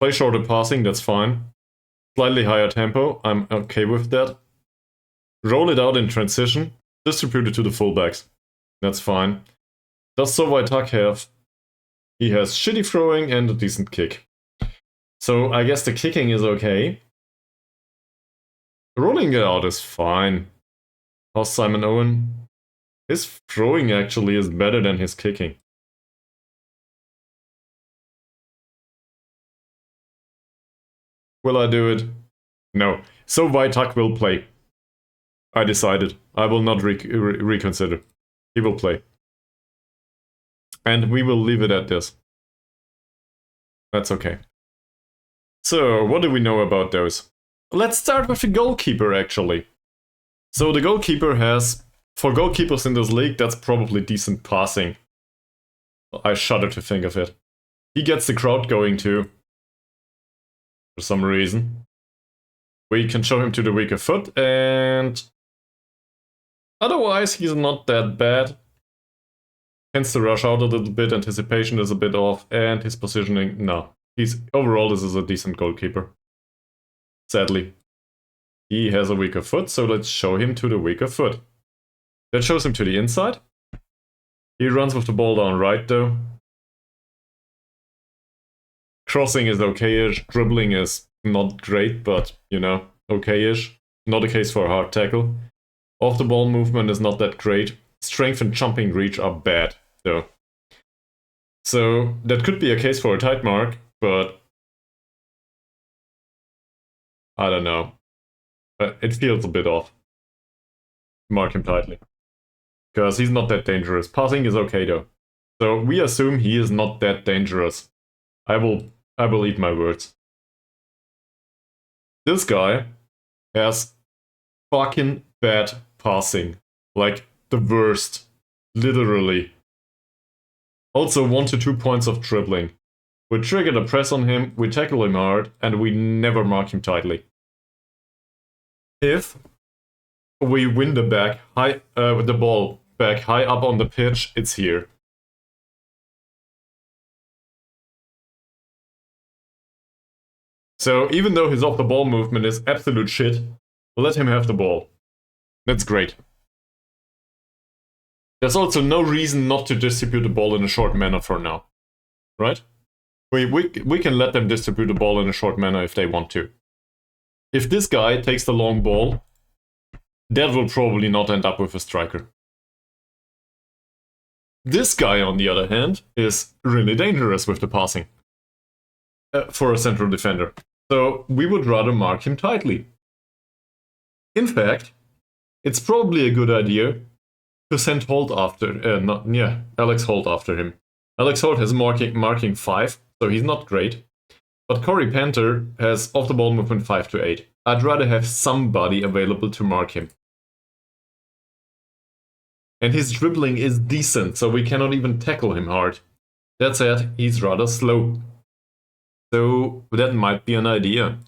Play shorter passing, that's fine. Slightly higher tempo, I'm okay with that. Roll it out in transition, distribute it to the fullbacks. That's fine. Does Sovaitak have? He has shitty throwing and a decent kick. So I guess the kicking is okay. Rolling it out is fine. How's Simon Owen? His throwing actually is better than his kicking. Will I do it? No. So Waitak will play. I decided. I will not reconsider. He will play. And we will leave it at this. That's okay. So, what do we know about those? Let's start with the goalkeeper, actually. So the goalkeeper has, for goalkeepers in this league, that's probably decent passing. I shudder to think of it. He gets the crowd going too. For some reason. We can show him to the weaker foot, and otherwise he's not that bad. Tends to rush out a little bit, anticipation is a bit off, and his positioning, no. Overall, this is a decent goalkeeper. Sadly. He has a weaker foot, so let's show him to the weaker foot. That shows him to the inside. He runs with the ball down right, though. Crossing is okay-ish. Dribbling is not great, but, okay-ish. Not a case for a hard tackle. Off the ball movement is not that great. Strength and jumping reach are bad, though. So that could be a case for a tight mark, but I don't know. It feels a bit off. Mark him tightly. Because he's not that dangerous. Passing is okay though. So we assume he is not that dangerous. I will eat my words. This guy has fucking bad passing. Like the worst. Literally. Also 1 to 2 points of dribbling. We trigger the press on him, we tackle him hard, and we never mark him tightly. If we win the back high with the ball back high up on the pitch, it's here. So even though his off the ball movement is absolute shit, let him have the ball. That's great. There's also no reason not to distribute the ball in a short manner for now. Right? We can let them distribute the ball in a short manner if they want to. If this guy takes the long ball, that will probably not end up with a striker. This guy, on the other hand, is really dangerous with the passing for a central defender. So we would rather mark him tightly. In fact, it's probably a good idea to send Holt after, Alex Holt after him. Alex Holt has marking 5, so he's not great. But Corey Panther has off the ball movement 5 to 8. I'd rather have somebody available to mark him. And his dribbling is decent, so we cannot even tackle him hard. That said, he's rather slow. So that might be an idea.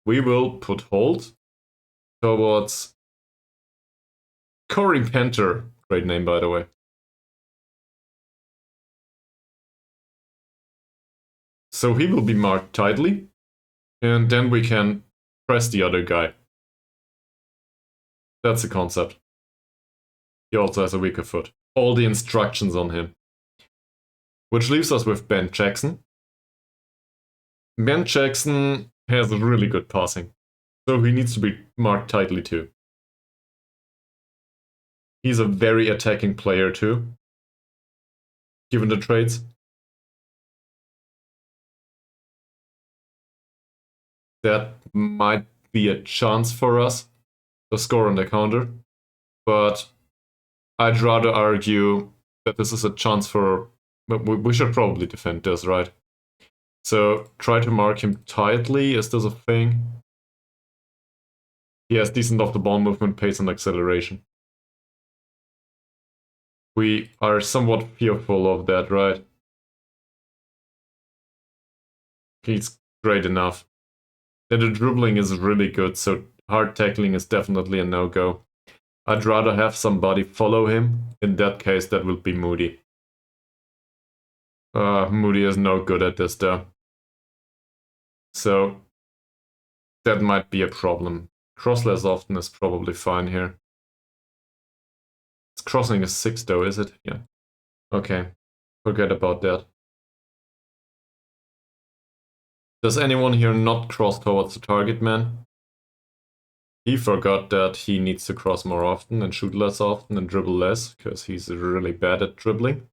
We will put Holt towards Corey Panther. Great name, by the way. So he will be marked tightly, and then we can press the other guy. That's the concept. He also has a weaker foot. All the instructions on him. Which leaves us with Ben Jackson. Ben Jackson has really good passing, so he needs to be marked tightly too. He's a very attacking player too, given the traits. That might be a chance for us to score on the counter, but I'd rather argue that this is a chance for... We should probably defend this, right? So try to mark him tightly. Is this a thing? He has decent off the ball movement, pace, and acceleration. We are somewhat fearful of that, right? He's great enough. And the dribbling is really good, so hard tackling is definitely a no-go. I'd rather have somebody follow him. In that case, that would be Moody. Moody is no good at this, though. So that might be a problem. Cross less often is probably fine here. Crossing is 6 though, is it? Yeah. Okay. Forget about that. Does anyone here not cross towards the target man? He forgot that he needs to cross more often and shoot less often and dribble less, because he's really bad at dribbling.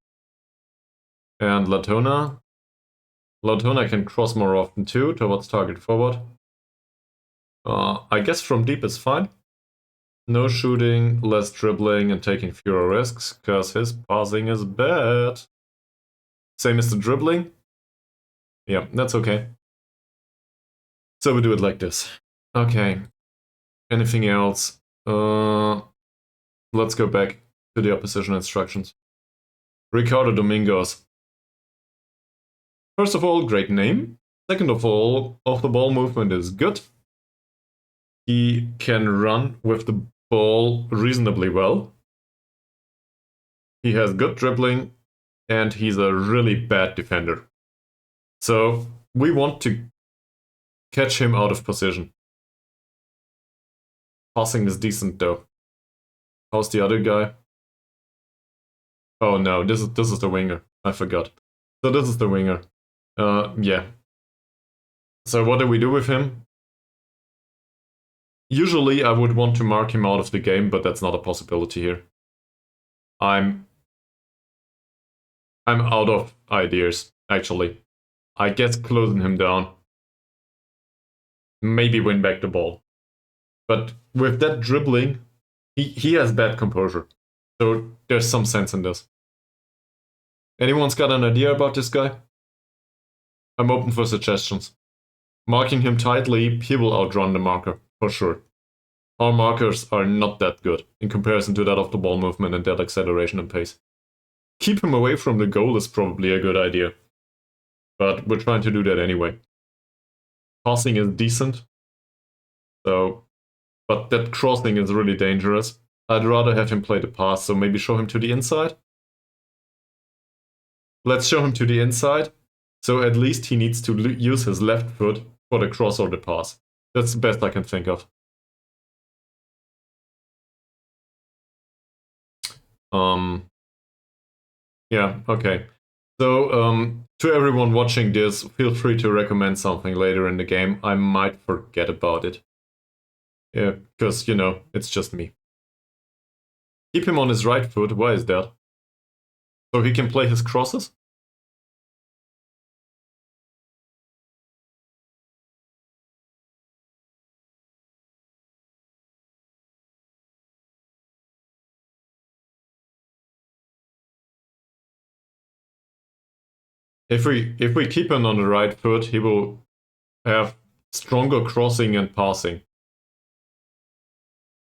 And Latona. Latona can cross more often too, towards target forward. I guess from deep is fine. No shooting, less dribbling, and taking fewer risks, because his passing is bad. Same as the dribbling. Yeah, that's okay. So we do it like this. Okay. Anything else? Let's go back to the opposition instructions. Ricardo Domingos. First of all, great name. Second of all, off the ball movement is good. He can run with the ball reasonably well. He has good dribbling, and he's a really bad defender. So we want to catch him out of position. Passing is decent though. How's the other guy? Oh no, this is the winger. I forgot. So this is the winger. Yeah. So what do we do with him? Usually I would want to mark him out of the game, but that's not a possibility here. I'm out of ideas, actually. I guess closing him down. Maybe win back the ball. But with that dribbling, he has bad composure. So there's some sense in this. Anyone's got an idea about this guy? I'm open for suggestions. Marking him tightly, he will outrun the marker, for sure. Our markers are not that good in comparison to that of the ball movement and that acceleration and pace. Keep him away from the goal is probably a good idea. But we're trying to do that anyway. Passing is decent. So, but that crossing is really dangerous. I'd rather have him play the pass, so maybe show him to the inside. Let's show him to the inside. So at least he needs to use his left foot for the cross or the pass. That's the best I can think of. Yeah, okay. So, to everyone watching this, feel free to recommend something later in the game. I might forget about it. Yeah, because, you know, it's just me. Keep him on his right foot. Why is that? So he can play his crosses? If we keep him on the right foot, he will have stronger crossing and passing.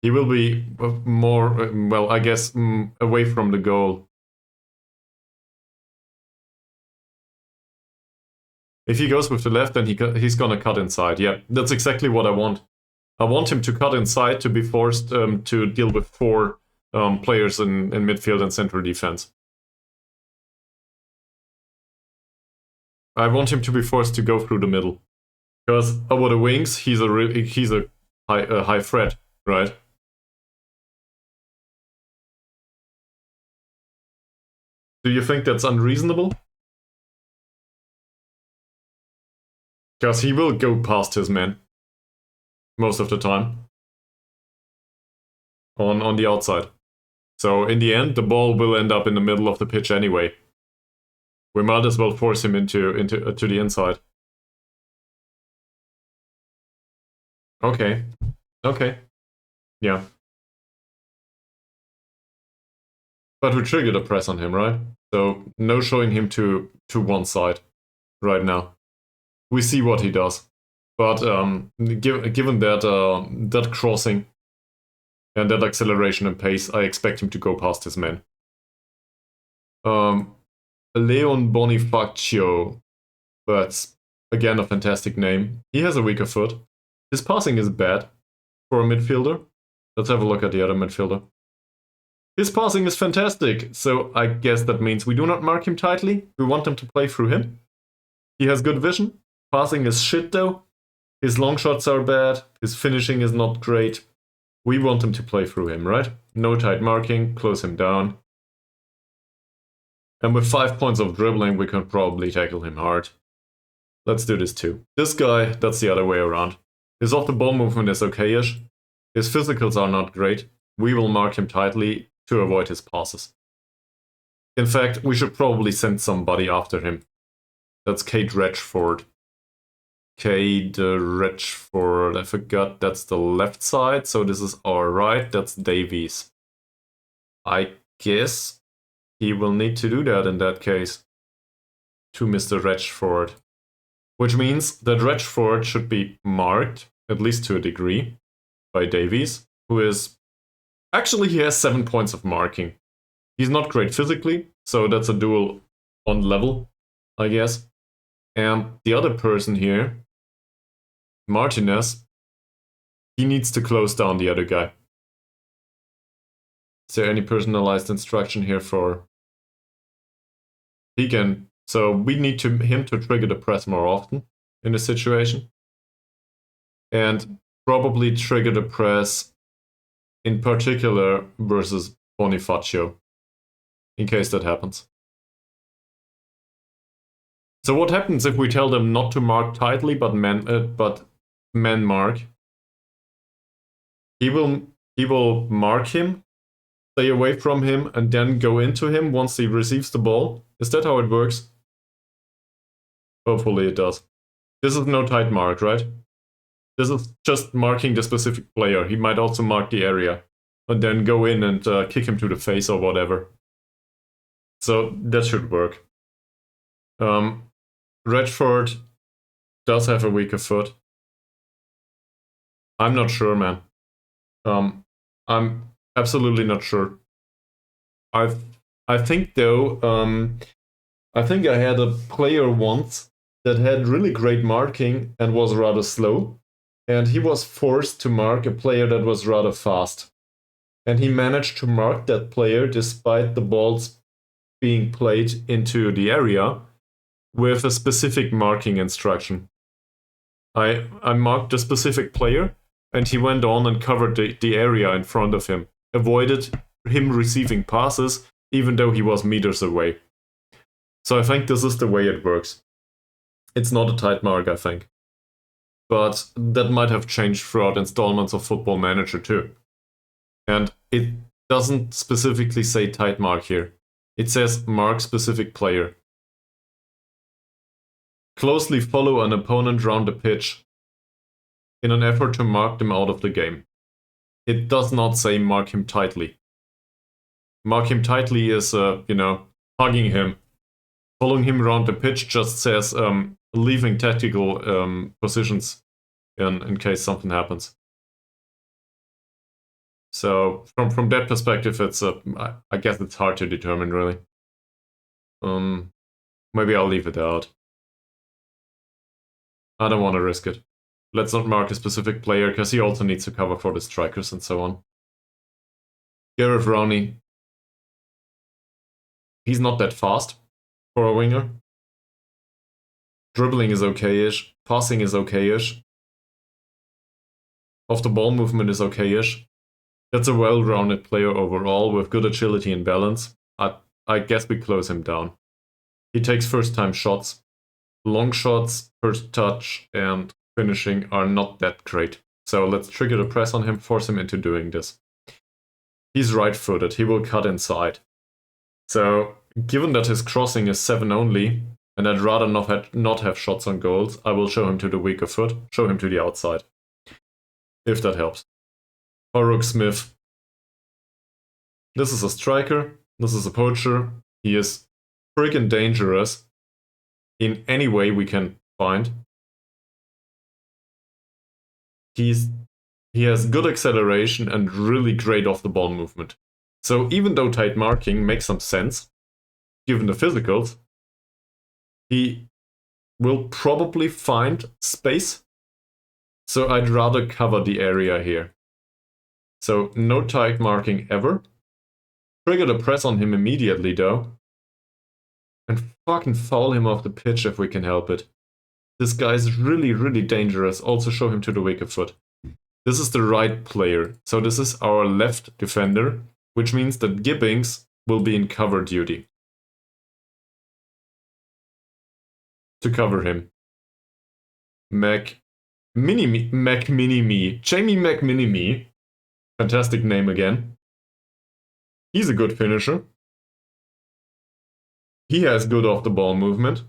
He will be more, well, I guess, away from the goal. If he goes with the left, then he's gonna cut inside. Yeah, that's exactly what I want. I want him to cut inside to be forced to deal with 4 players in midfield and central defense. I want him to be forced to go through the middle. Because over the wings, he's a high threat, right? Do you think that's unreasonable? Because he will go past his man most of the time on the outside. So in the end, the ball will end up in the middle of the pitch anyway. We might as well force him to the inside. Okay. Okay. Yeah. But we triggered a press on him, right? So no showing him to one side right now. We see what he does. But given that that crossing and that acceleration and pace, I expect him to go past his man. Leon Bonifacio. That's, again, a fantastic name. He has a weaker foot. His passing is bad for a midfielder. Let's have a look at the other midfielder. His passing is fantastic, so I guess that means we do not mark him tightly. We want him to play through him. He has good vision. Passing is shit though. His long shots are bad. His finishing is not great. We want him to play through him, right? No tight marking, close him down. And with 5 points of dribbling, we can probably tackle him hard. Let's do this too. This guy, that's the other way around. His off-the-ball movement is okay-ish. His physicals are not great. We will mark him tightly to avoid his passes. In fact, we should probably send somebody after him. That's Kate Retchford. Kate Retchford, I forgot that's the left side, so this is our right, that's Davies. I guess he will need to do that in that case. To Mr. Retchford. Which means that Retchford should be marked, at least to a degree, by Davies, who is... Actually, he has 7 points of marking. He's not great physically, so that's a duel on level, I guess. And the other person here, Martinez, he needs to close down the other guy. Is there any personalized instruction here for... He can... So we need him to trigger the press more often in this situation. And probably trigger the press in particular versus Bonifacio, in case that happens. So what happens if we tell them not to mark tightly, but man mark? He will mark him, stay away from him, and then go into him once he receives the ball. Is that how it works? Hopefully it does. This is no tight mark, right? This is just marking the specific player. He might also mark the area and then go in and kick him to the face or whatever. So that should work. Redford does have a weaker foot. I'm not sure, man. I'm absolutely not sure. I think though, I think I had a player once that had really great marking and was rather slow, and he was forced to mark a player that was rather fast. And he managed to mark that player despite the balls being played into the area with a specific marking instruction. I marked a specific player, and he went on and covered the area in front of him, avoided him receiving passes, even though he was meters away. So I think this is the way it works. It's not a tight mark, I think. But that might have changed throughout installments of Football Manager too. And it doesn't specifically say tight mark here. It says mark specific player. Closely follow an opponent round the pitch in an effort to mark them out of the game. It does not say mark him tightly. Mark him tightly is, hugging him. Following him around the pitch just says leaving tactical positions in case something happens. So from that perspective, it's I guess it's hard to determine really. Maybe I'll leave it out. I don't want to risk it. Let's not mark a specific player because he also needs to cover for the strikers and so on. Gareth Rowney. He's not that fast for a winger. Dribbling is okay-ish. Passing is okay-ish. Off the ball movement is okay-ish. That's a well-rounded player overall with good agility and balance. I guess we close him down. He takes first-time shots. Long shots, first touch, and finishing are not that great. So let's trigger the press on him, force him into doing this. He's right-footed. He will cut inside. So given that his crossing is 7 only, and I'd rather not have shots on goals, I will show him to the weaker foot, show him to the outside. If that helps. Farrokh Smith. This is a striker. This is a poacher. He is friggin' dangerous in any way we can find. He has good acceleration and really great off-the-ball movement. So even though tight marking makes some sense, given the physicals, he will probably find space. So I'd rather cover the area here. So no tight marking ever. Trigger the press on him immediately though. And fucking foul him off the pitch if we can help it. This guy is really, really dangerous. Also show him to the weaker foot. This is the right player. So this is our left defender, which means that Gibbings will be in cover duty. To cover him. Jamie McMinimy. Fantastic name again. He's a good finisher. He has good off-the-ball movement.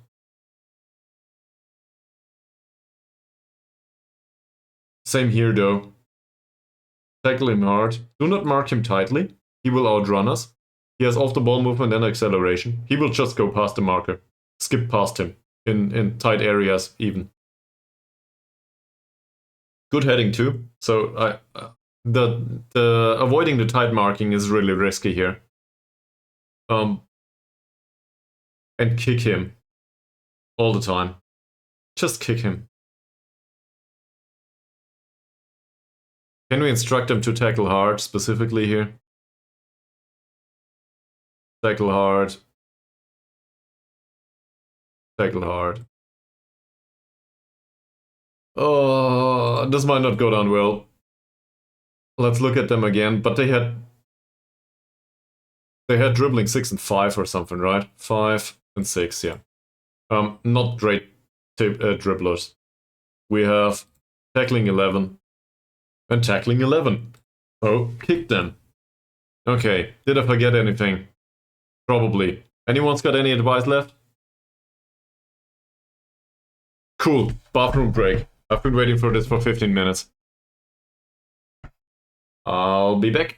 Same here though. Tackle him hard. Do not mark him tightly. He will outrun us. He has off-the-ball movement and acceleration. He will just go past the marker. Skip past him. In tight areas even. Good heading too. So the avoiding the tight marking is really risky here. And kick him all the time. Just kick him. Can we instruct him to tackle hard specifically here? Tackle hard. Tackle hard. Oh, this might not go down well. Let's look at them again, but they had dribbling 6 and 5 or something, right? 5 and 6, yeah. Not great dribblers. We have tackling 11 and tackling 11. Oh, kick them. Okay, did I forget anything? Probably. Anyone's got any advice left? Cool, bathroom break. I've been waiting for this for 15 minutes. I'll be back.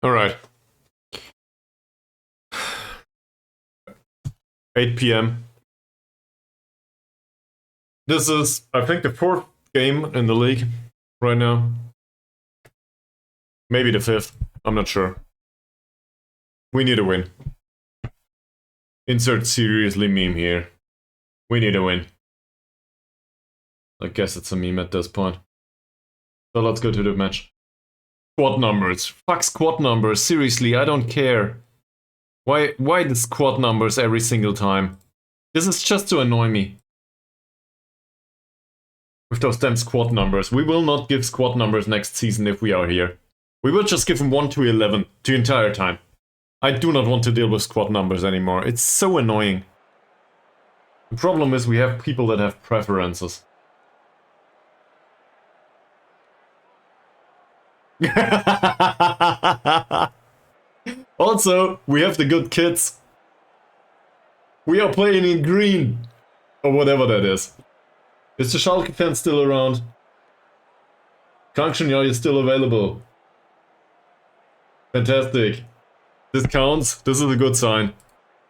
Alright. 8 p.m. This is, I think, the 4th game in the league right now. Maybe the 5th. I'm not sure. We need a win. Insert seriously meme here. We need a win. I guess it's a meme at this point. So let's go to the match. Squad numbers. Fuck squad numbers. Seriously, I don't care. Why the squad numbers every single time? This is just to annoy me. With those damn squad numbers. We will not give squad numbers next season if we are here. We will just give them 1 to 11 the entire time. I do not want to deal with squad numbers anymore. It's so annoying. The problem is we have people that have preferences. Also, we have the good kids. We are playing in green. Or whatever that is. Is the Schalke fan still around? Function, are you still available? Fantastic. This counts. This is a good sign.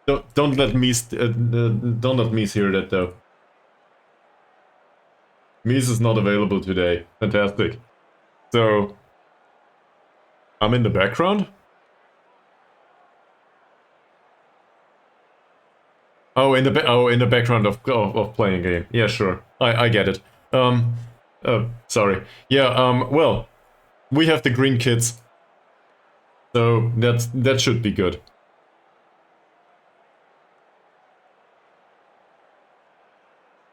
Don't let me hear that though. Mies is not available today. Fantastic. So I'm in the background. Oh, in the background of playing a game. Yeah, sure. I get it. Sorry. Yeah. Well, we have the green kids, so that should be good.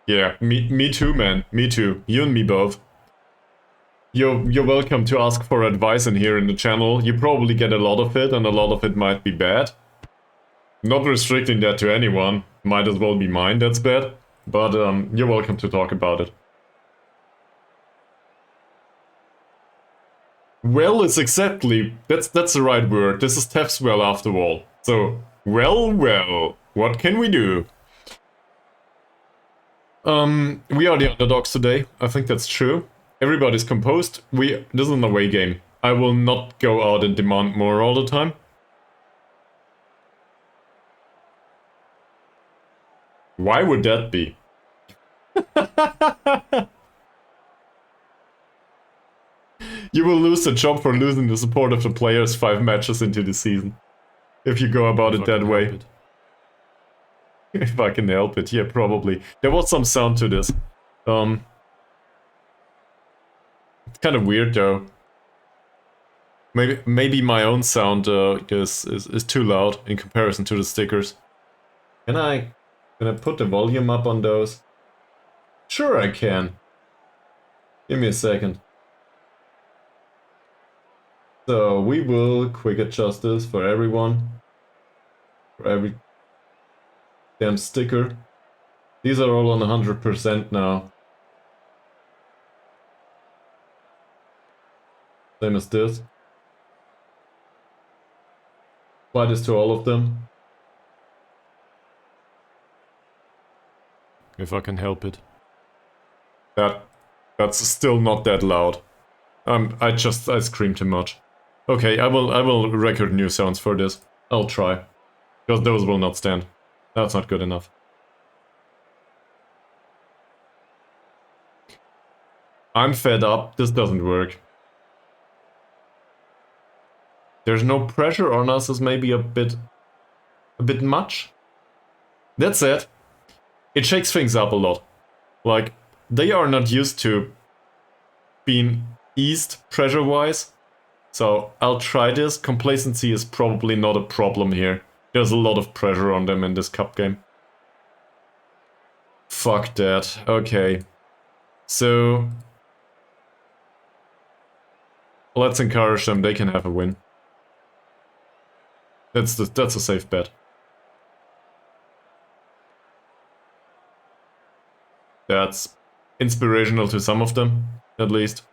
Yeah, me too, man. Me too. You and me both. You're welcome to ask for advice in here in the channel. You probably get a lot of it, and a lot of it might be bad. Not restricting that to anyone. Might as well be mine that's bad. But you're welcome to talk about it. Well is exactly... That's the right word. This is Taffs Well after all. So, well, what can we do? We are the underdogs today. I think that's true. Everybody's composed. This is an away game. I will not go out and demand more all the time. Why would that be? You will lose the job for losing the support of the players 5 matches into the season. If you go about it that way. If I can help it, yeah, probably. There was some sound to this. It's kind of weird though. Maybe my own sound is too loud in comparison to the stickers. Can I put the volume up on those? Sure I can. Give me a second. So we will quick adjust this for everyone. For every damn sticker. These are all on 100% now. Same as this. Apply this to all of them. If I can help it. That's still not that loud. I scream too much. Okay, I will record new sounds for this. I'll try. Because those will not stand. That's not good enough. I'm fed up. This doesn't work. There's no pressure on us is maybe a bit much. That said, it shakes things up a lot. Like, they are not used to being eased pressure-wise. So I'll try this. Complacency is probably not a problem here. There's a lot of pressure on them in this cup game. Fuck that. Okay. So let's encourage them. They can have a win. That's a safe bet. That's inspirational to some of them, at least.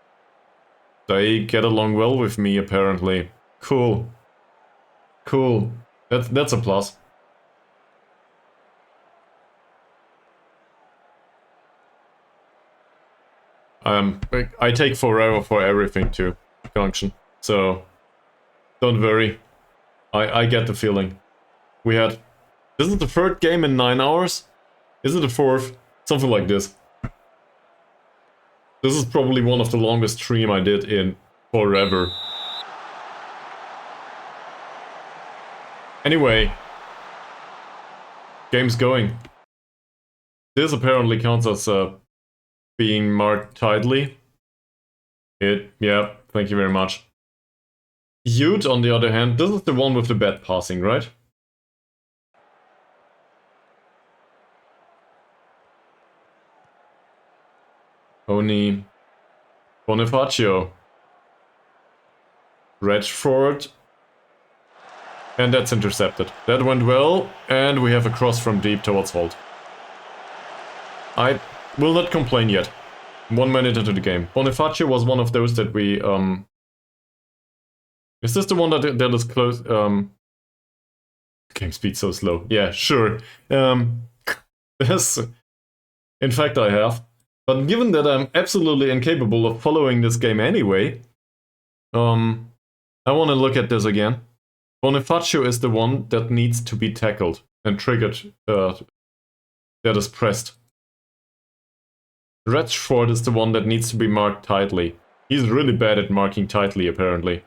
They get along well with me, apparently. Cool. Cool. That's a plus. I take forever for everything to function, so don't worry. I get the feeling. This is the third game in 9 hours? Is it the fourth? Something like this. This is probably one of the longest stream I did in forever. Anyway. Game's going. This apparently counts as being marked tidily. Yeah, thank you very much. Ute, on the other hand, this is the one with the bad passing, right? Oni. Bonifacio. Redford. And that's intercepted. That went well, and we have a cross from deep towards Holt. I will not complain yet. 1 minute into the game. Bonifacio was one of those that we, Is this the one that is close, Game speed so slow. Yeah, sure. Yes. In fact, I have. But given that I'm absolutely incapable of following this game anyway, I want to look at this again. Bonifacio is the one that needs to be tackled and triggered, that is pressed. Redford is the one that needs to be marked tightly. He's really bad at marking tightly, apparently.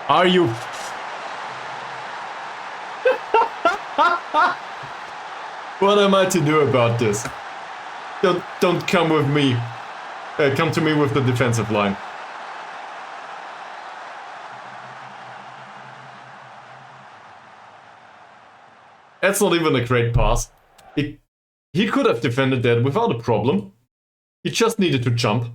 Are you... What am I to do about this? Don't come with me. Come to me with the defensive line. That's not even a great pass. He could have defended that without a problem. He just needed to jump.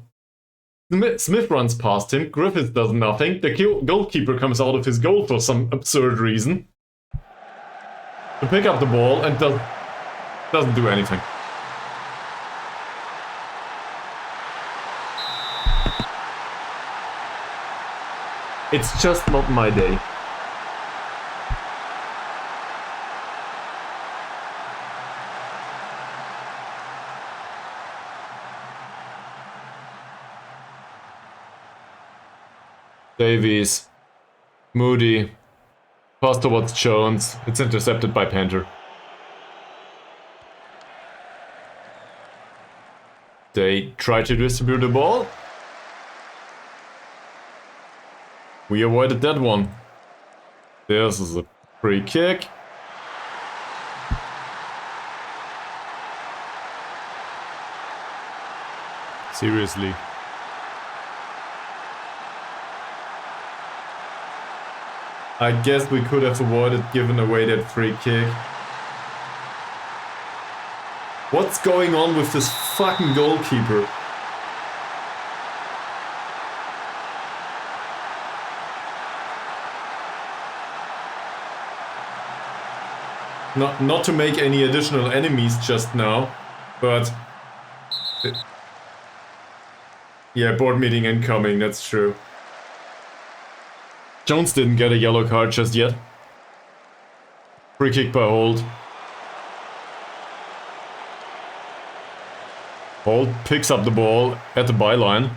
Smith runs past him, Griffiths does nothing, the goalkeeper comes out of his goal for some absurd reason to pick up the ball and doesn't do anything. It's just not my day. Davies, Moody, pass towards Jones, it's intercepted by Panther. They try to distribute the ball, We avoided that one. This is a free kick. Seriously. I guess we could have avoided giving away that free kick. What's going on with this fucking goalkeeper? Not to make any additional enemies just now, but... Yeah, board meeting incoming, that's true. Jones didn't get a yellow card just yet. Free kick by Holt. Holt picks up the ball at the byline.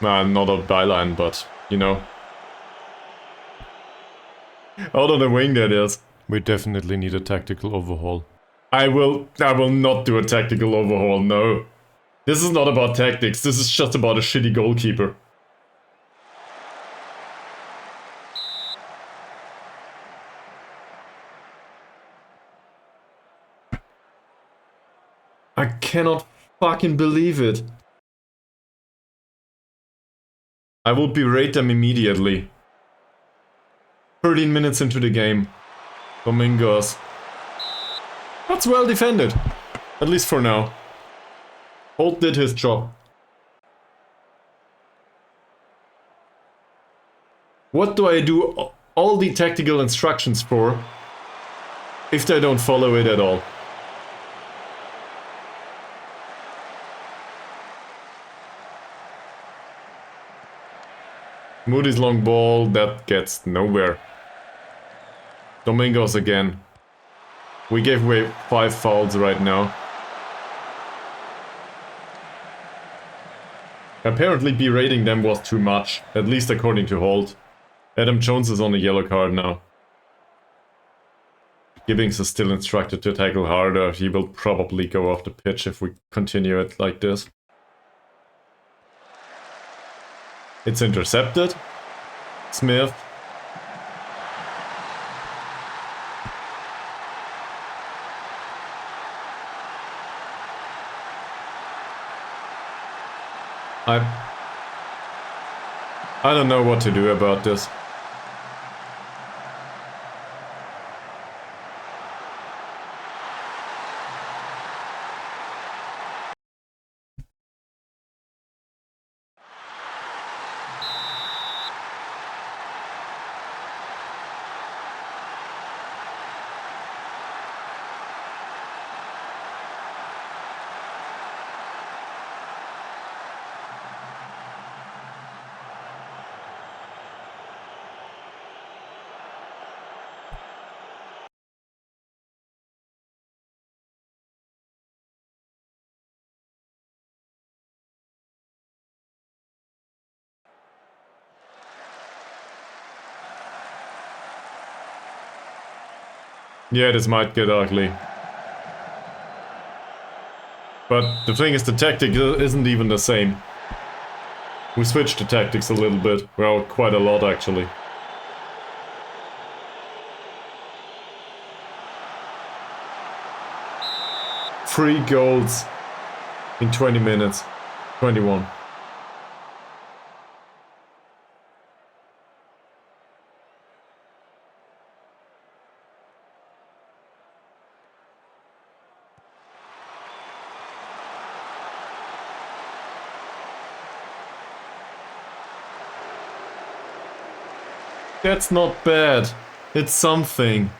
Nah, not a byline, but, you know. Out on the wing that is. We definitely need a tactical overhaul. I will not do a tactical overhaul, no. This is not about tactics, this is just about a shitty goalkeeper. I cannot fucking believe it. I will berate them immediately. 13 minutes into the game. Domingos. That's well defended. At least for now. Holt did his job. What do I do all the tactical instructions for if they don't follow it at all? Moody's long ball, that gets nowhere. Domingos again. We gave away 5 fouls right now. Apparently berating them was too much, at least according to Holt. Adam Jones is on a yellow card now. Gibbings is still instructed to tackle harder. He will probably go off the pitch if we continue it like this. It's intercepted. Smith. I don't know what to do about this. Yeah, this might get ugly. But the thing is, the tactic isn't even the same. We switched the tactics a little bit. Well, quite a lot actually. Three goals in 20 minutes. 21. That's not bad. It's something.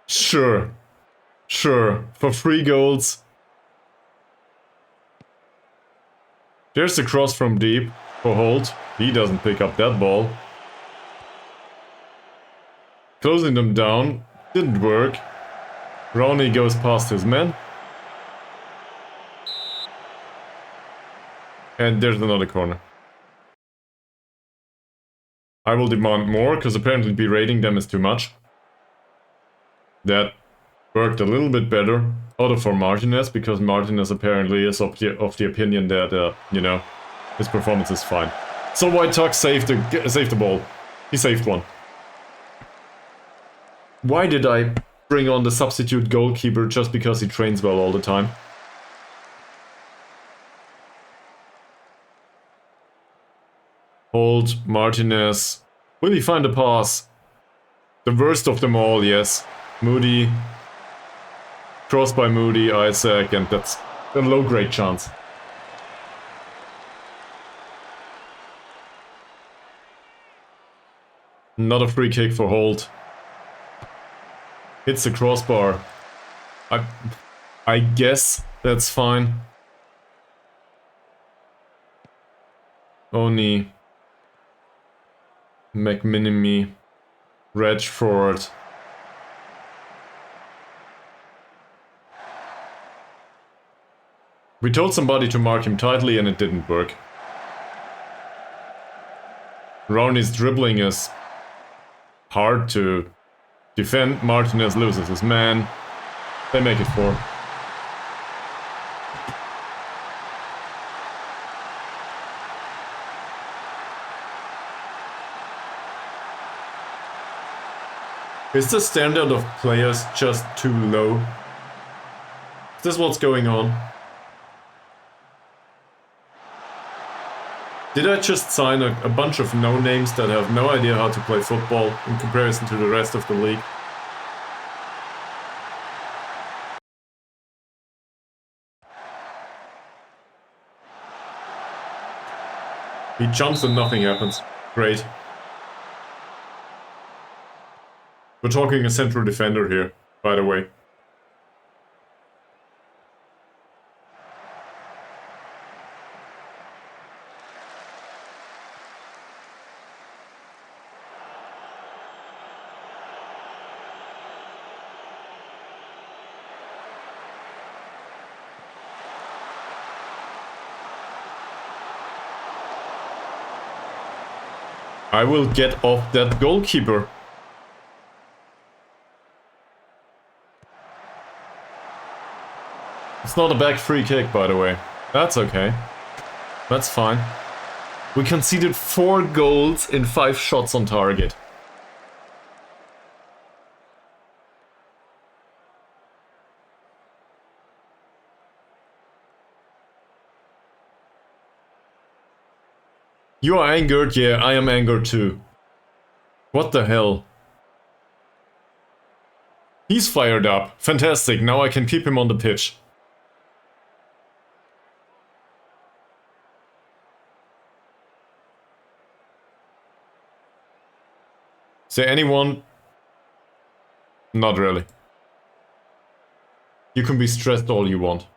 Sure. Sure. For 3 goals. There's the cross from deep for Holt. He doesn't pick up that ball. Closing them down. Didn't work. Rowney goes past his man. And there's another corner. I will demand more, because apparently berating them is too much. That worked a little bit better out of for Martinez, because Martinez apparently is of the opinion that, you know, his performance is fine. So White Tuck saved the ball. He saved one. Why did I bring on the substitute goalkeeper just because he trains well all the time? Hold, Martinez. Will he find a pass? The worst of them all, yes. Moody. Cross by Moody, Isaac, and that's a low-grade chance. Not a free kick for Holt. Hits the crossbar. I guess that's fine. Only McMinimy, Redford. We told somebody to mark him tightly and it didn't work. Rowney's dribbling is hard to defend. Martinez loses his man. They make it 4. Is the standard of players just too low? Is this what's going on? Did I just sign a bunch of no-names that have no idea how to play football in comparison to the rest of the league? He jumps and nothing happens. Great. We're talking a central defender here, by the way. I will get off that goalkeeper. It's not a back free kick, by the way. That's okay. That's fine. We conceded 4 goals in 5 shots on target. You are angered? Yeah, I am angered too. What the hell? He's fired up. Fantastic, now I can keep him on the pitch. Is there anyone? Not really. You can be stressed all you want.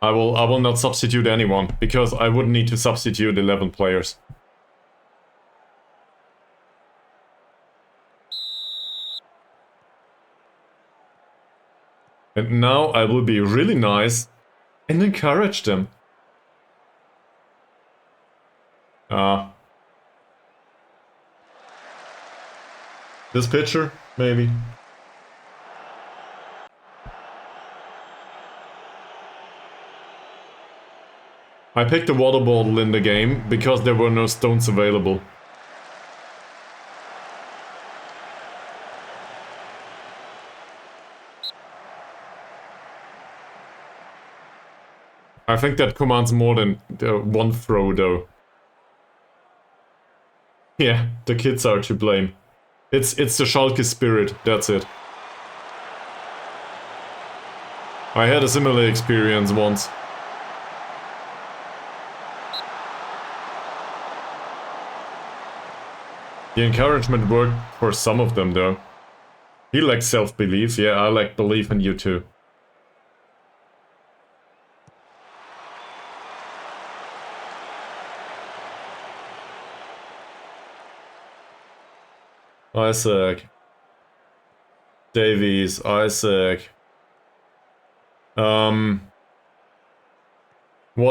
I will not substitute anyone, because I would need to substitute 11 players. And now I will be really nice and encourage them. This picture, maybe. I picked a water bottle in the game because there were no stones available. I think that commands more than one throw though. Yeah, the kids are to blame. It's the Schalke spirit, that's it. I had a similar experience once. The encouragement worked for some of them though. He lacks self-belief, yeah, I lack belief in you too. Isaac. Davies, Isaac. What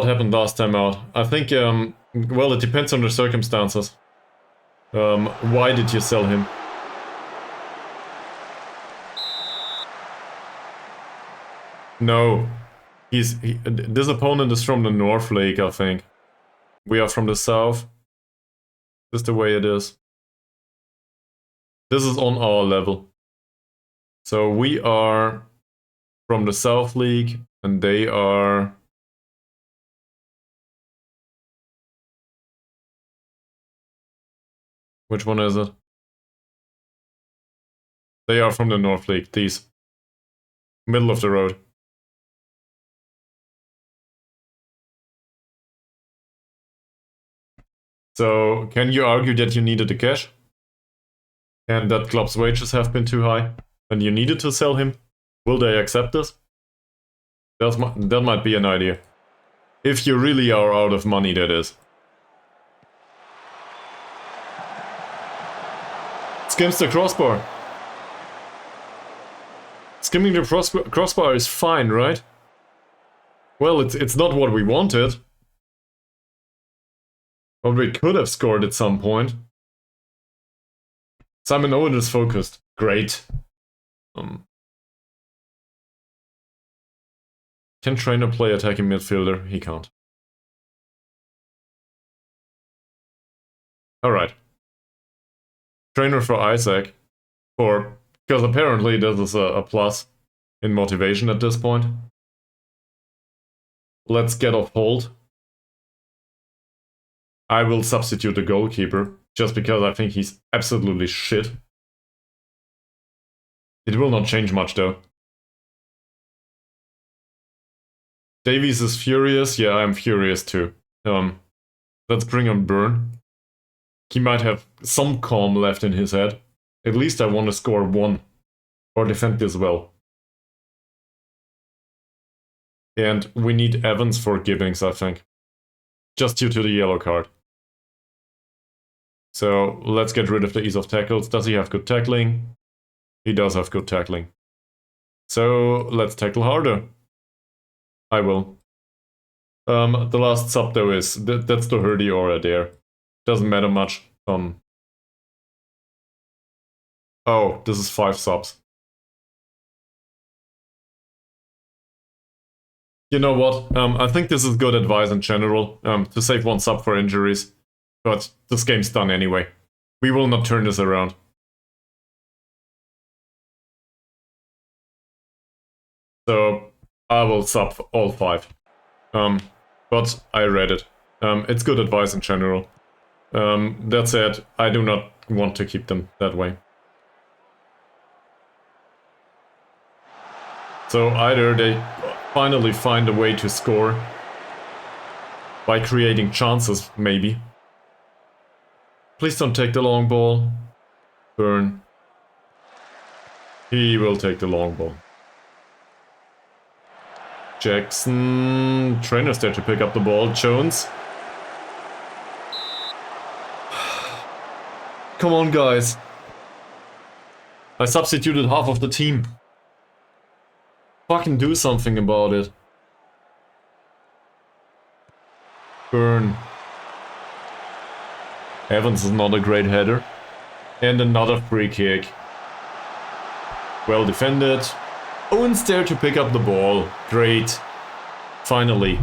happened last time out? I think, well, it depends on the circumstances. Why did you sell him? No. This opponent is from the North League, I think. We are from the South. This is the way it is. This is on our level. So we are from the South League, and they are... Which one is it? They are from the North League, these. Middle of the road. So, can you argue that you needed the cash? And that club's wages have been too high? And you needed to sell him? Will they accept this? That might be an idea. If you really are out of money, that is. Skims the crossbar. Skimming the crossbar is fine, right? Well, it's not what we wanted. But we could have scored at some point. Simon Owen is focused. Great. Can Trainer play attacking midfielder? He can't. Alright. Trainer for Isaac. Because apparently this is a plus in motivation at this point. Let's get off hold. I will substitute the goalkeeper, just because I think he's absolutely shit. It will not change much though. Davies is furious. Yeah, I'm furious too. Let's bring on Burn. He might have some calm left in his head. At least I want to score one. Or defend this well. And we need Evans for Gibbings, I think. Just due to the yellow card. So let's get rid of the ease of tackles. Does he have good tackling? He does have good tackling. So let's tackle harder. I will. The last sub though is, that's the Hurdy aura there. Doesn't matter much. Oh, this is 5 subs. You know what? I think this is good advice in general, to save 1 sub for injuries. But this game's done anyway. We will not turn this around. So I will sub all 5. But I read it. It's good advice in general. That said, I do not want to keep them that way. So either they finally find a way to score by creating chances, maybe. Please don't take the long ball. Burn. He will take the long ball. Jackson. Trainer's there to pick up the ball. Jones. Come on, guys. I substituted half of the team. Fucking do something about it. Burn. Evans is not a great header. And another free kick. Well defended. Owen's there to pick up the ball. Great. Finally.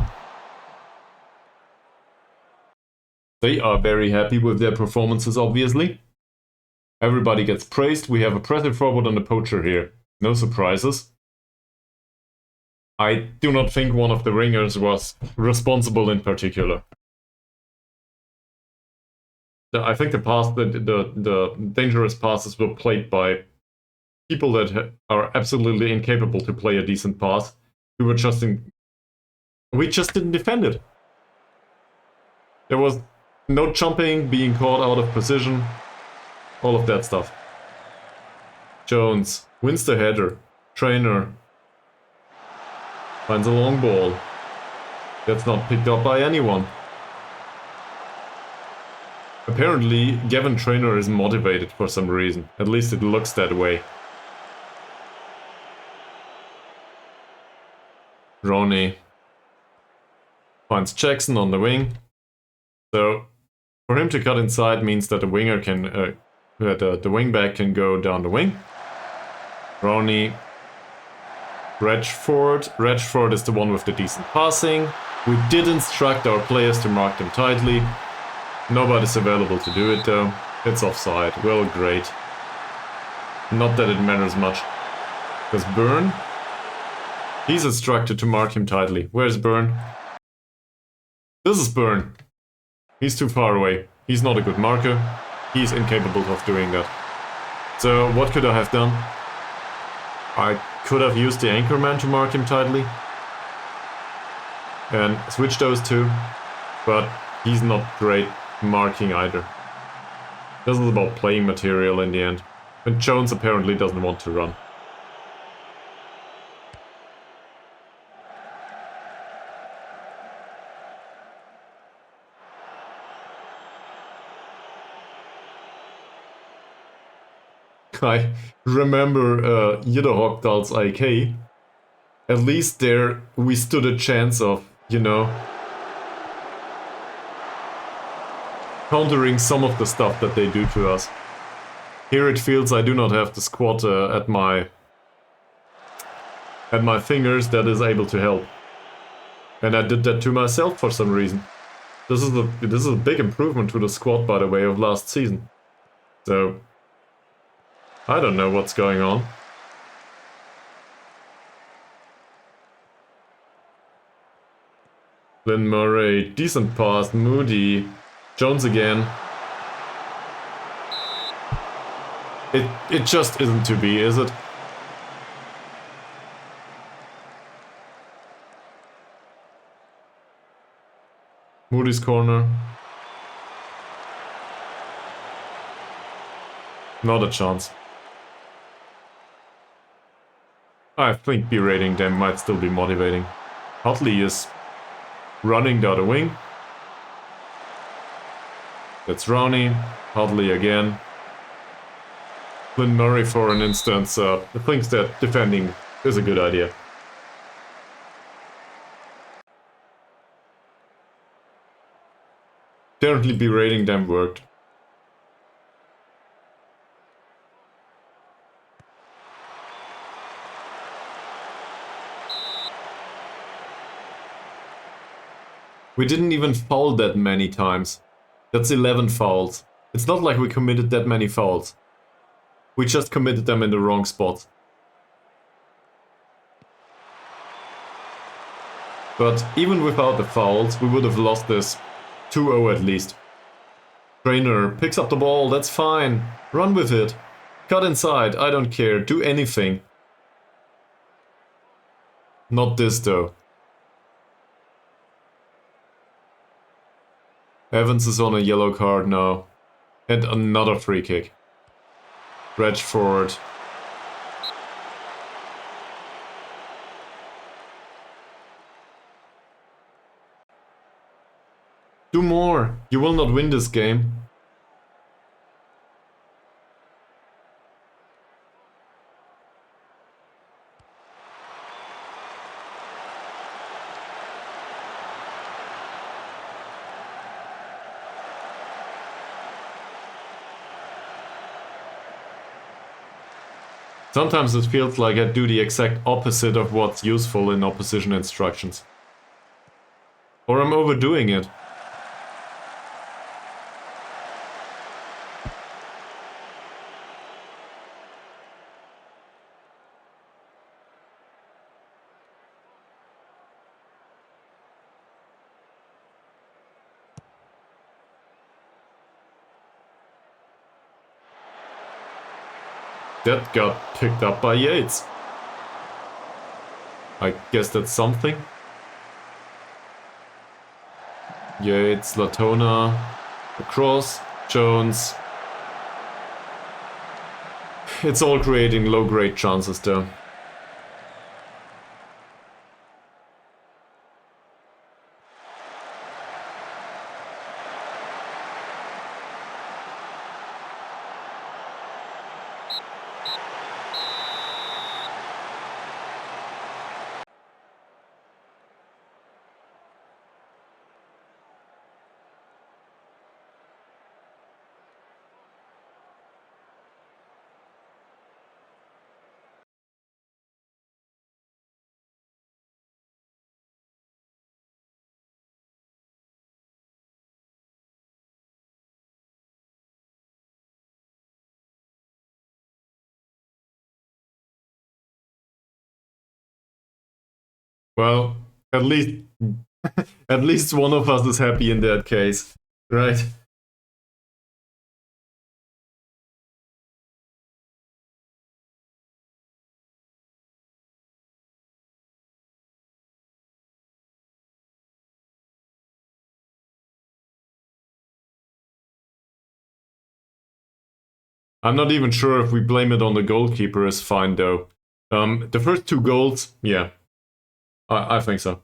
They are very happy with their performances, obviously. Everybody gets praised. We have a pressing forward and a poacher here. No surprises. I do not think one of the ringers was responsible in particular. I think the dangerous passes were played by people that are absolutely incapable to play a decent pass. We just didn't defend it. There was no jumping, being caught out of position, all of that stuff. Jones wins the header. Trainer finds a long ball. That's not picked up by anyone. Apparently, Gavin Trainer is motivated for some reason. At least it looks that way. Ronnie finds Jackson on the wing. So, For him to cut inside means that the winger can, the wing back can go down the wing. Rowney, Redford. Redford is the one with the decent passing. We did instruct our players to mark them tightly. Nobody's available to do it though. It's offside. Well, great. Not that it matters much. Because Byrne? He's instructed to mark him tightly. Where's Byrne? This is Byrne. He's too far away. He's not a good marker. He's incapable of doing that. So what could I have done? I could have used the anchorman to mark him tightly. And switch those two. But he's not great marking either. This is about playing material in the end. And Jones apparently doesn't want to run. I remember Jidderhockdal's IK. At least there we stood a chance of, you know, countering some of the stuff that they do to us. Here it feels I do not have the squad at my fingers that is able to help. And I did that to myself for some reason. This is a big improvement to the squad, by the way, of last season. So I don't know what's going on. Lynn Murray, decent pass, Moody, Jones again. It just isn't to be, is it? Moody's corner. Not a chance. I think berating them might still be motivating. Hutley is running the other wing. That's Rowney. Hutley again. Lynn Murray, for an instance, thinks that defending is a good idea. Apparently berating them worked. We didn't even foul that many times. That's 11 fouls. It's not like we committed that many fouls. We just committed them in the wrong spots. But even without the fouls, we would have lost this 2-0 at least. Trainer picks up the ball, that's fine. Run with it. Cut inside, I don't care. Do anything. Not this though. Evans is on a yellow card now. And another free kick. Redford. Do more. You will not win this game. Sometimes it feels like I do the exact opposite of what's useful in opposition instructions. Or I'm overdoing it. That got picked up by Yates. I guess that's something. Yates, Latona, across, Jones. It's all creating low-grade chances though. Well, at least at least one of us is happy in that case, right? I'm not even sure if we blame it on the goalkeeper is fine though. The first 2 goals, yeah, I think so.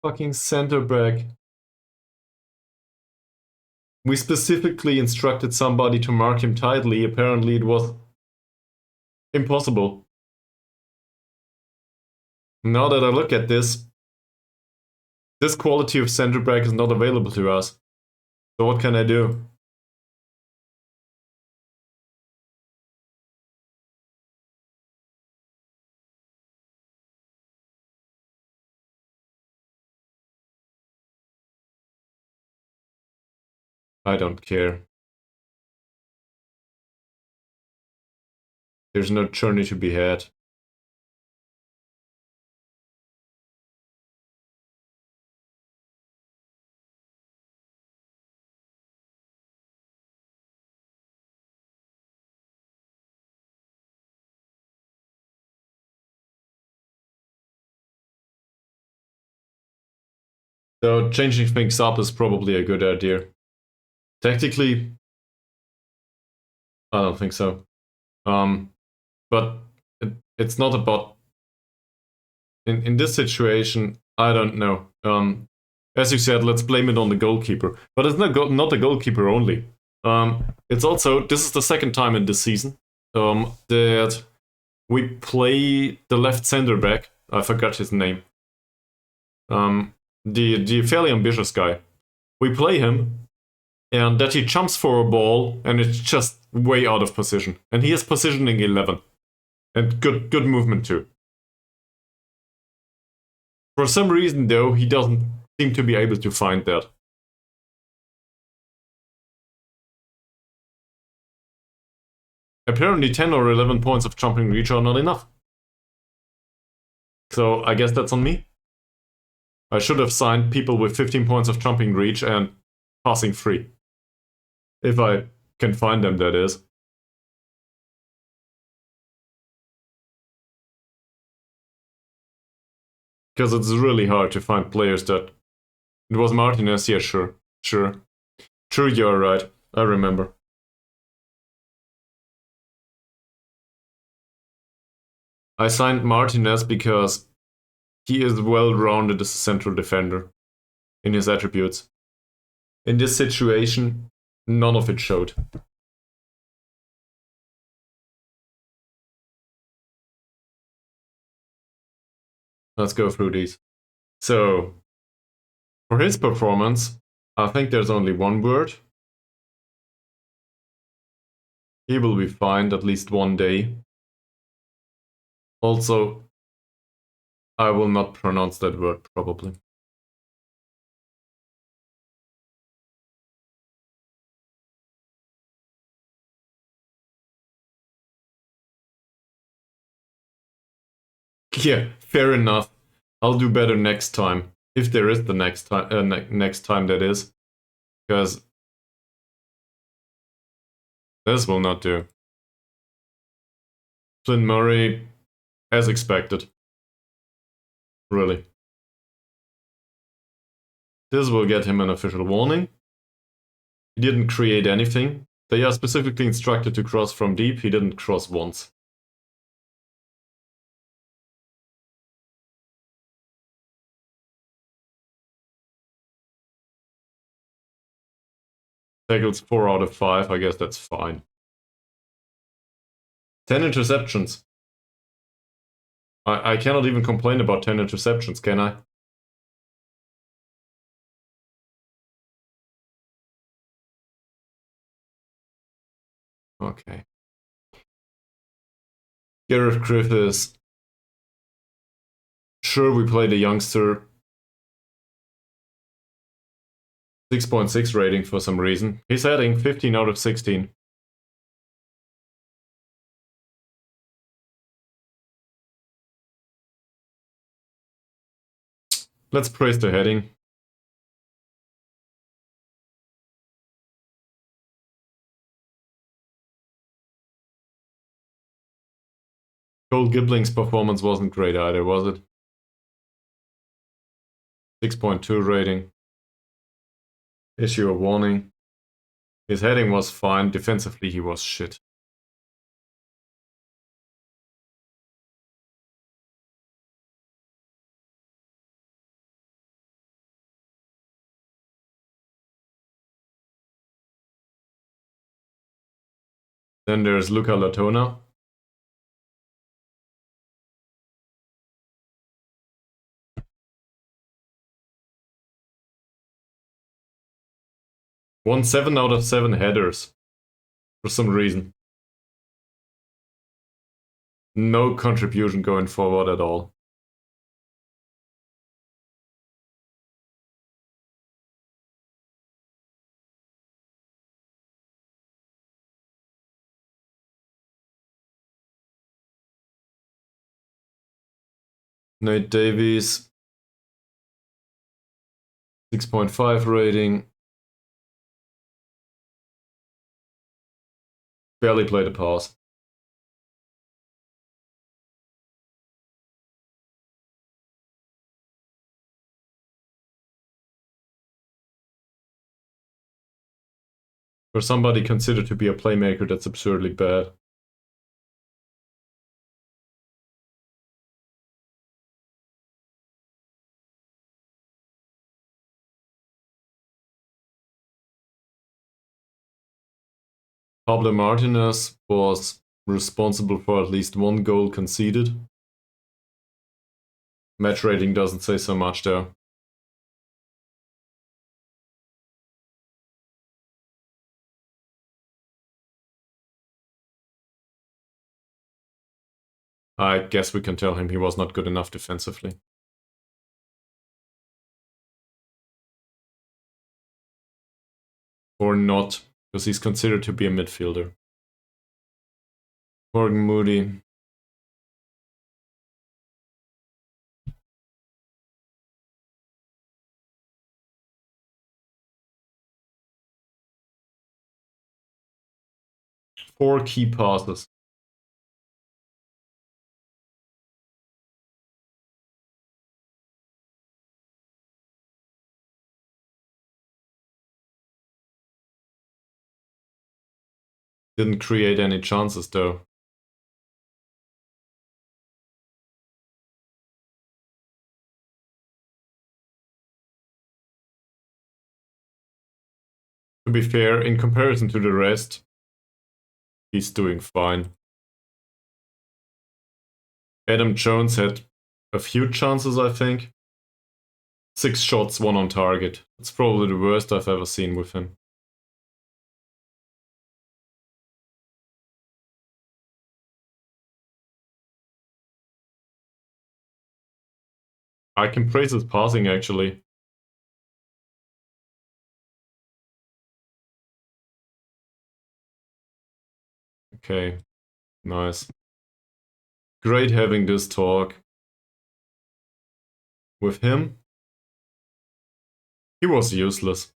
Fucking center back. We specifically instructed somebody to mark him tightly. Apparently, it was impossible. Now that I look at this quality of center back is not available to us. So what can I do? I don't care. There's no journey to be had. So changing things up is probably a good idea. Tactically, I don't think so. But it's not about in this situation. I don't know. As you said, let's blame it on the goalkeeper. But it's not the goalkeeper only. It's also this is the second time in this season that we play the left center back. I forgot his name. The fairly ambitious guy. We play him, and that he jumps for a ball, and it's just way out of position. And he has positioning 11, and good movement too. For some reason, though, he doesn't seem to be able to find that. Apparently, 10 or 11 points of jumping reach are not enough. So I guess that's on me. I should have signed people with 15 points of jumping reach and passing free. If I can find them, that is. Because it's really hard to find players that... It was Martinez, yeah, sure. True, you're right. I remember. I signed Martinez because he is well-rounded as a central defender in his attributes. In this situation, none of it showed. Let's go through these. So, for his performance, I think there's only one word. He will be fined at least one day. Also, I will not pronounce that word, probably. Yeah, fair enough. I'll do better next time. If there is the next time, next time that is. Because this will not do. Flynn Murray, as expected. Really. This will get him an official warning. He didn't create anything. They are specifically instructed to cross from deep. He didn't cross once. Tackles 4 out of 5, I guess that's fine. 10 interceptions. I cannot even complain about 10 interceptions, can I? Okay. Gareth Griffiths. Sure, we played a youngster. 6.6 rating for some reason. He's heading 15 out of 16. Let's praise the heading. Cole Gibling's performance wasn't great either, was it? 6.2 rating. Issue a warning. His heading was fine. Defensively, he was shit. Then there's Luca Latona. Won 7 out of 7 headers. For some reason. No contribution going forward at all. Nate Davies. 6.5 rating. Barely played a pass. For somebody considered to be a playmaker, that's absurdly bad. Pablo Martinez was responsible for at least 1 goal conceded. Match rating doesn't say so much there. I guess we can tell him he was not good enough defensively. Or not, because he's considered to be a midfielder. Morgan Moody. Four key passes. Didn't create any chances though. To be fair, in comparison to the rest, he's doing fine. Adam Jones had a few chances, I think. 6 shots, 1 on target. It's probably the worst I've ever seen with him. I can praise his passing actually. Okay, nice. Great having this talk with him. He was useless.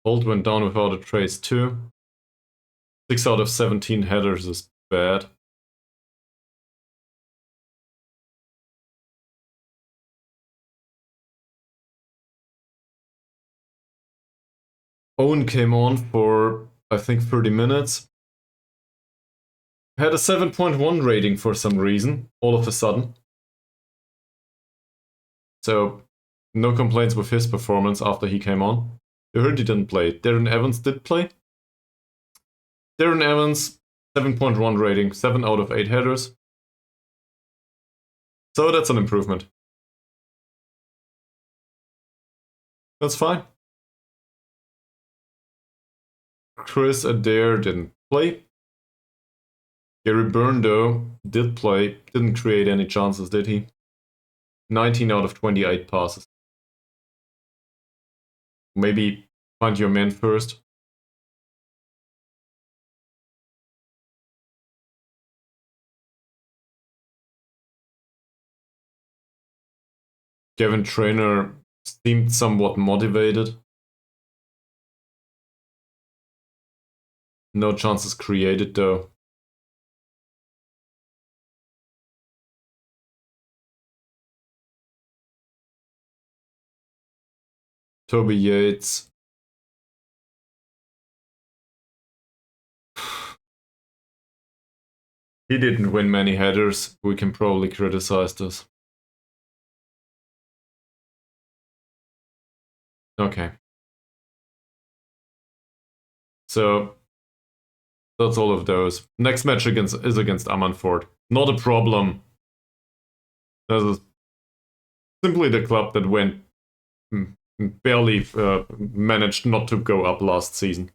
Holt went down without a trace too. 6 out of 17 headers is bad. Owen came on for, I think, 30 minutes. Had a 7.1 rating for some reason, all of a sudden. So, no complaints with his performance after he came on. I heard he didn't play. Darren Evans did play. Darren Evans, 7.1 rating, 7 out of 8 headers. So that's an improvement. That's fine. Chris Adair didn't play. Gary Byrne, though, did play. Didn't create any chances, did he? 19 out of 28 passes. Maybe find your man first. Gavin Trainer seemed somewhat motivated. No chances created, though. Toby Yates. He didn't win many headers. We can probably criticize this. Okay. So, that's all of those. Next match is against Amanford. Not a problem. This is simply the club that went barely managed not to go up last season.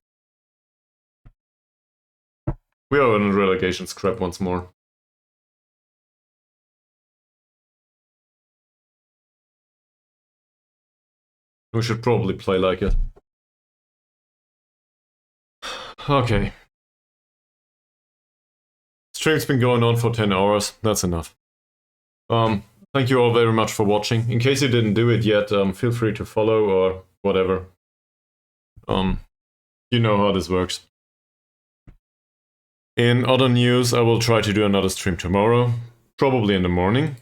We are in a relegation scrap once more. We should probably play like it. Okay. Stream's been going on for 10 hours. That's enough. Thank you all very much for watching. In case you didn't do it yet, feel free to follow or whatever. You know how this works. In other news, I will try to do another stream tomorrow, probably in the morning.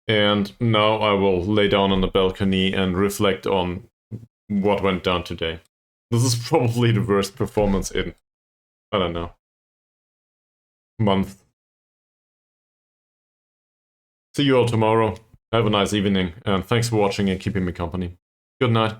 And now I will lay down on the balcony and reflect on what went down today. This is probably the worst performance in, I don't know, month. See you all tomorrow. Have a nice evening, and thanks for watching and keeping me company. Good night.